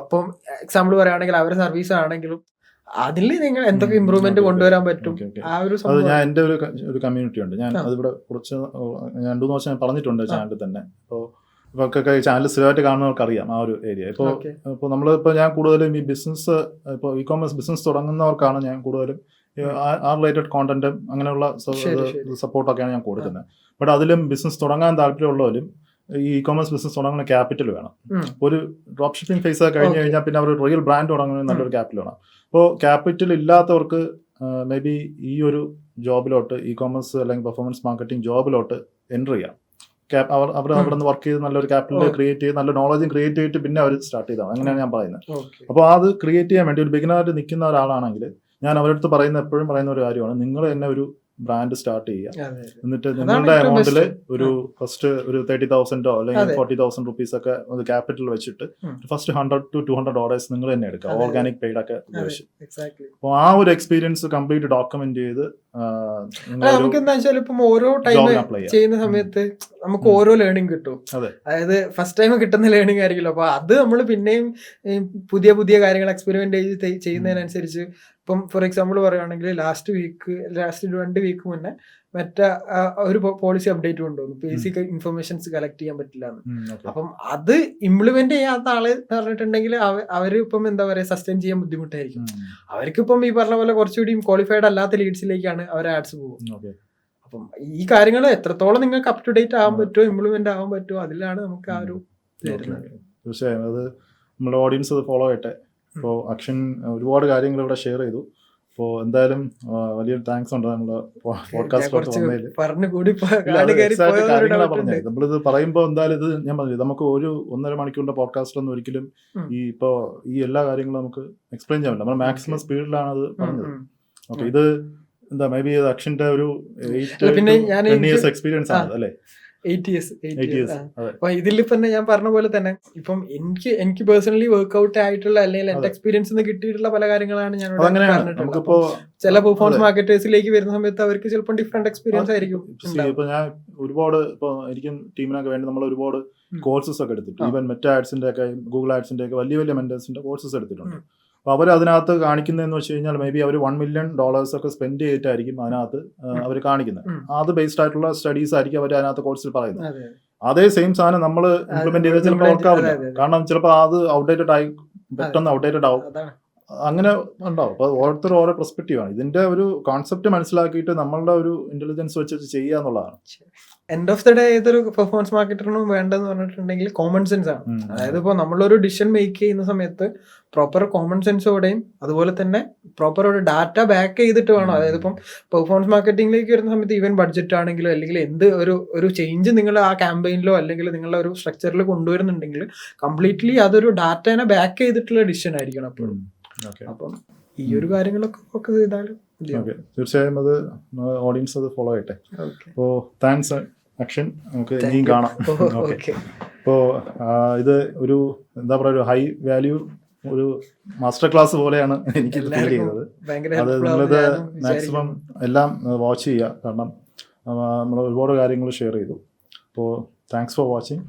അപ്പം എക്സാമ്പിൾ പറയുകയാണെങ്കിൽ അവരുടെ സർവീസ് ആണെങ്കിലും അതിൽ നിങ്ങൾ എന്തൊക്കെ ഇമ്പ്രൂവ്മെന്റ് കൊണ്ടുവരാൻ പറ്റും. ആ ഒരു ഞാൻ എൻ്റെ ഒരു കമ്മ്യൂണിറ്റി ഉണ്ട്, ഞാൻ അതിവിടെ കുറച്ച് 2-3 വർഷം ഞാൻ പറഞ്ഞിട്ടുണ്ട് ചാനലിൽ തന്നെ. അപ്പോൾ ഇപ്പൊക്കെ ചാനൽ സ്ഥിരമായിട്ട് കാണുന്നവർക്ക് അറിയാം ആ ഒരു ഏരിയ. ഇപ്പോൾ നമ്മളിപ്പോൾ ഞാൻ കൂടുതലും ഈ ബിസിനസ് ഇപ്പോൾ ഇ കോമേഴ്സ് ബിസിനസ് തുടങ്ങുന്നവർക്കാണ് ഞാൻ കൂടുതലും ആ റിലേറ്റഡ് കോണ്ടന്റും അങ്ങനെയുള്ള സപ്പോർട്ടൊക്കെയാണ് ഞാൻ കൊടുക്കുന്നത്. ബട്ട് അതിലും ബിസിനസ് തുടങ്ങാൻ താല്പര്യമുള്ളവരും ഈ ഇ കോമേഴ്സ് ബിസിനസ് തുടങ്ങുന്ന ക്യാപിറ്റൽ വേണം. ഒരു ഡ്രോപ്പ് ഷിപ്പിംഗ് ഫേസ് കഴിഞ്ഞ് കഴിഞ്ഞാൽ പിന്നെ അവർ റിയൽ ബ്രാൻഡ് തുടങ്ങുന്ന നല്ലൊരു ക്യാപിറ്റൽ വേണം. അപ്പോൾ ക്യാപിറ്റൽ ഇല്ലാത്തവർക്ക് മേ ബി ഈ ഒരു ജോബിലോട്ട് ഇ കോമേഴ്സ് അല്ലെങ്കിൽ പെർഫോമൻസ് മാർക്കറ്റിംഗ് ജോബിലോട്ട് എൻ്റർ ചെയ്യാം. അവർ അവിടെ നിന്ന് വർക്ക് ചെയ്ത് നല്ലൊരു ക്യാപിറ്റൽ ക്രിയേറ്റ് ചെയ്ത് നല്ല നോളജും ക്രിയേറ്റ് ചെയ്തിട്ട് പിന്നെ അവർ സ്റ്റാർട്ട് ചെയ്താൽ അങ്ങനെയാണ് ഞാൻ പറയുന്നത്. അപ്പോൾ അത് ക്രിയേറ്റ് ചെയ്യാൻ വേണ്ടി ഒരു ബിഗിനറായിട്ട് നിൽക്കുന്ന ഒരാളാണെങ്കിൽ ഞാൻ അവരുടെ അടുത്ത് എപ്പോഴും പറയുന്ന ഒരു കാര്യമാണ്, നിങ്ങൾ തന്നെ ഒരു ബ്രാൻഡ് സ്റ്റാർട്ട് ചെയ്യുക. എന്നിട്ട് നിങ്ങളുടെ എമൗണ്ടിൽ ഒരു ഫസ്റ്റ് ഒരു 30,000 അല്ലെങ്കിൽ 40,000 റുപ്പീസ് ഒക്കെ ഒരു ക്യാപിറ്റൽ വെച്ചിട്ട് ഫസ്റ്റ് $100 to $200 നിങ്ങൾ തന്നെ എടുക്കുക, ഓർഗാനിക് പെയ്ഡ് ഒക്കെ ഉപയോഗിച്ച്. അപ്പോൾ ആ ഒരു എക്സ്പീരിയൻസ് കംപ്ലീറ്റ് ഡോക്യുമെന്റ് ചെയ്ത് നമുക്ക് എന്താ വെച്ചാൽ ഇപ്പം ഓരോ ടൈം ചെയ്യുന്ന സമയത്ത് നമുക്ക് ഓരോ ലേണിംഗ് കിട്ടും. അതായത് ഫസ്റ്റ് ടൈം കിട്ടുന്ന ലേണിംഗ് ആയിരിക്കുമല്ലോ. അപ്പൊ അത് നമ്മൾ പിന്നെയും പുതിയ പുതിയ കാര്യങ്ങൾ എക്സ്പെരിമെന്റ് ചെയ്യുന്നതിനനുസരിച്ച് ഇപ്പം ഫോർ എക്സാമ്പിൾ പറയുകയാണെങ്കിൽ ലാസ്റ്റ് 2 വീക്ക് മുന്നേ മറ്റേ ഒരു പോളിസി അപ്ഡേറ്റ് കൊണ്ടുവന്നു, ബേസിക് ഇൻഫർമേഷൻസ് കളക്ട് ചെയ്യാൻ പറ്റില്ല എന്ന്. അപ്പം അത് ഇംപ്ലിമെന്റ് ചെയ്യാത്ത ആള് പറഞ്ഞിട്ടുണ്ടെങ്കിൽ അവര് ഇപ്പം എന്താ പറയാ സസ്റ്റെയിൻ ചെയ്യാൻ ബുദ്ധിമുട്ടായിരിക്കും. അവർക്കിപ്പം ഈ പറഞ്ഞ പോലെ കുറച്ചുകൂടി ക്വാളിഫൈഡ് അല്ലാത്ത ലീഡ്സിലേക്കാണ് അവർ ആഡ്സ് പോകും. അപ്പം ഈ കാര്യങ്ങൾ എത്രത്തോളം നിങ്ങൾക്ക് അപ് ടു ഡേറ്റ് ആവാൻ പറ്റുമോ ഇംപ്ലിമെന്റ് ആവാൻ പറ്റുമോ അതിലാണ് നമുക്ക് ആ ഒരു തീർച്ചയായും അത് നമ്മുടെ ഓഡിയൻസ് അത് ഫോളോ ചെയ്യട്ടെ. ഇപ്പോൾ അക്ഷൻ ഒരുപാട് കാര്യങ്ങൾ ഇവിടെ ഷെയർ ചെയ്തു. അപ്പോൾ എന്തായാലും വലിയൊരു താങ്ക്സ് ഉണ്ട് നമ്മുടെ പോഡ്കാസ്റ്റിലോട്ട് വന്നതിൽ. കാര്യങ്ങളാണ് പറഞ്ഞത്. നമ്മളിത് പറയുമ്പോൾ എന്തായാലും ഇത് ഞാൻ പറഞ്ഞു നമുക്ക് 1.5 മണിക്കൂറിന്റെ പോഡ്കാസ്റ്റിലൊന്നും ഒരിക്കലും ഈ എല്ലാ കാര്യങ്ങളും നമുക്ക് എക്സ്പ്ലെയിൻ ചെയ്യാൻ പറ്റില്ല. നമ്മൾ മാക്സിമം സ്പീഡിലാണ് അത് പറഞ്ഞത്. ഓക്കെ, ഇത് എന്താ മേ ബി അക്ഷന്റെ ഒരു 8 years എക്സ്പീരിയൻസ് ആണ് അല്ലേ? 8 years. അപ്പൊ ഇതിൽ തന്നെ ഞാൻ പറഞ്ഞ പോലെ തന്നെ ഇപ്പം എനിക്ക് പേഴ്സണലി വർക്ക്ഔട്ട് ആയിട്ടുള്ള അല്ലെങ്കിൽ എന്റെ എക്സ്പീരിയൻസ് കിട്ടിയിട്ടുള്ള പല കാര്യങ്ങളാണ് ഞാൻ പറഞ്ഞിട്ടുള്ളത്. ചില പെർഫോമൻസ് മാർക്കറ്റേഴ്സിലേക്ക് വരുന്ന സമയത്ത് അവർക്ക് ചിലപ്പോൾ ഡിഫറെന്റ് എക്സ്പീരിയൻസ് ആയിരിക്കും. ഇപ്പൊ ഞാൻ ഒരുപാട് എനിക്കും ടീമിനൊക്കെ വേണ്ടി നമ്മൾ ഒരുപാട് കോഴ്സസ് ഒക്കെ എടുത്തിട്ട് ഈവൻ മെറ്റ ആഡ്സിന്റെ ഒക്കെ ഗൂഗിൾ ആഡ്സിന്റെ ഒക്കെ വലിയ വലിയ മെന്റേഴ്സിന്റെ കോഴ്സസ് എടുത്തിട്ടുണ്ട്. അപ്പോൾ അവർ അതിനകത്ത് കാണിക്കുന്നതെന്ന് വെച്ച് കഴിഞ്ഞാൽ മേ ബി അവർ $1 million ഒക്കെ സ്പെൻഡ് ചെയ്തിട്ടായിരിക്കും അതിനകത്ത് അവർ കാണിക്കുന്നത്. അത് ബേസ്ഡ് ആയിട്ടുള്ള സ്റ്റഡീസ് ആയിരിക്കും അവർ അതിനകത്ത് കോഴ്സിൽ പറയുന്നത്. അതേ സെയിം സാധനം നമ്മൾ ഇംപ്ലിമെന്റ് ചെയ്താൽ ചിലപ്പോൾ വർക്കാവില്ല. കാരണം ചിലപ്പോൾ അത് ഔട്ട്ഡേറ്റഡ് ആയി, പെട്ടെന്ന് ഔട്ട്ഡേറ്റഡ് ആവും. അങ്ങനെ ഉണ്ടാവും. അപ്പോൾ ഓരോരുത്തരും ഓരോ പെർസ്പെക്റ്റീവ് ആണ്. ഇതിന്റെ ഒരു കോൺസെപ്റ്റ് മനസ്സിലാക്കിയിട്ട് നമ്മളുടെ ഒരു ഇന്റലിജൻസ് വെച്ചിട്ട് ചെയ്യുക എന്നുള്ളതാണ്. എൻഡ് ഓഫ് ദ ഡേ ഏതൊരു പെർഫോമൻസ് മാർക്കറ്ററിനും വേണ്ടതെന്ന് പറഞ്ഞിട്ടുണ്ടെങ്കിൽ കോമൺ സെൻസ് ആണ്. അതായത് ഇപ്പോൾ നമ്മളൊരു ഡിസിഷൻ മേക്ക് ചെയ്യുന്ന സമയത്ത് പ്രോപ്പർ കോമൺ സെൻസോടെയും അതുപോലെ തന്നെ പ്രോപ്പർ ഒരു ഡാറ്റ ബാക്ക് ചെയ്തിട്ട് വേണം. അതായത് ഇപ്പം പെർഫോമൻസ് മാർക്കറ്റിംഗിലേക്ക് വരുന്ന സമയത്ത് ഈവൻ ബഡ്ജറ്റ് ആണെങ്കിലും അല്ലെങ്കിൽ എന്ത് ഒരു ചേഞ്ച് നിങ്ങൾ ആ ക്യാമ്പയിനിലോ അല്ലെങ്കിൽ നിങ്ങളുടെ ഒരു സ്ട്രക്ചറിൽ കൊണ്ടുവരുന്നുണ്ടെങ്കിൽ കംപ്ലീറ്റ്ലി അതൊരു ഡാറ്റേനെ ബാക്ക് ചെയ്തിട്ടുള്ള ഡിസിഷൻ ആയിരിക്കണം എപ്പോഴും. അപ്പം ഈ ഒരു കാര്യങ്ങളൊക്കെ ഫോക്കസ് ചെയ്താലും തീർച്ചയായും അത് ഓഡിയൻസ് അത് ഫോളോ ചെയ്യട്ടെ. അപ്പോൾ താങ്ക്സ് അക്ഷൻ, നമുക്ക് ഇനിയും കാണാം. ഓക്കെ. അപ്പോൾ ഇത് ഒരു എന്താ പറയുക, ഒരു ഹൈ വാല്യൂ ഒരു മാസ്റ്റർ ക്ലാസ് പോലെയാണ് എനിക്ക് ഫീൽ ചെയ്തത്. അത് നിങ്ങളിത് മാക്സിമം എല്ലാം വാച്ച് ചെയ്യുക. കാരണം നമ്മൾ ഒരുപാട് കാര്യങ്ങൾ ഷെയർ ചെയ്തു. അപ്പോൾ താങ്ക്സ് ഫോർ വാച്ചിങ്.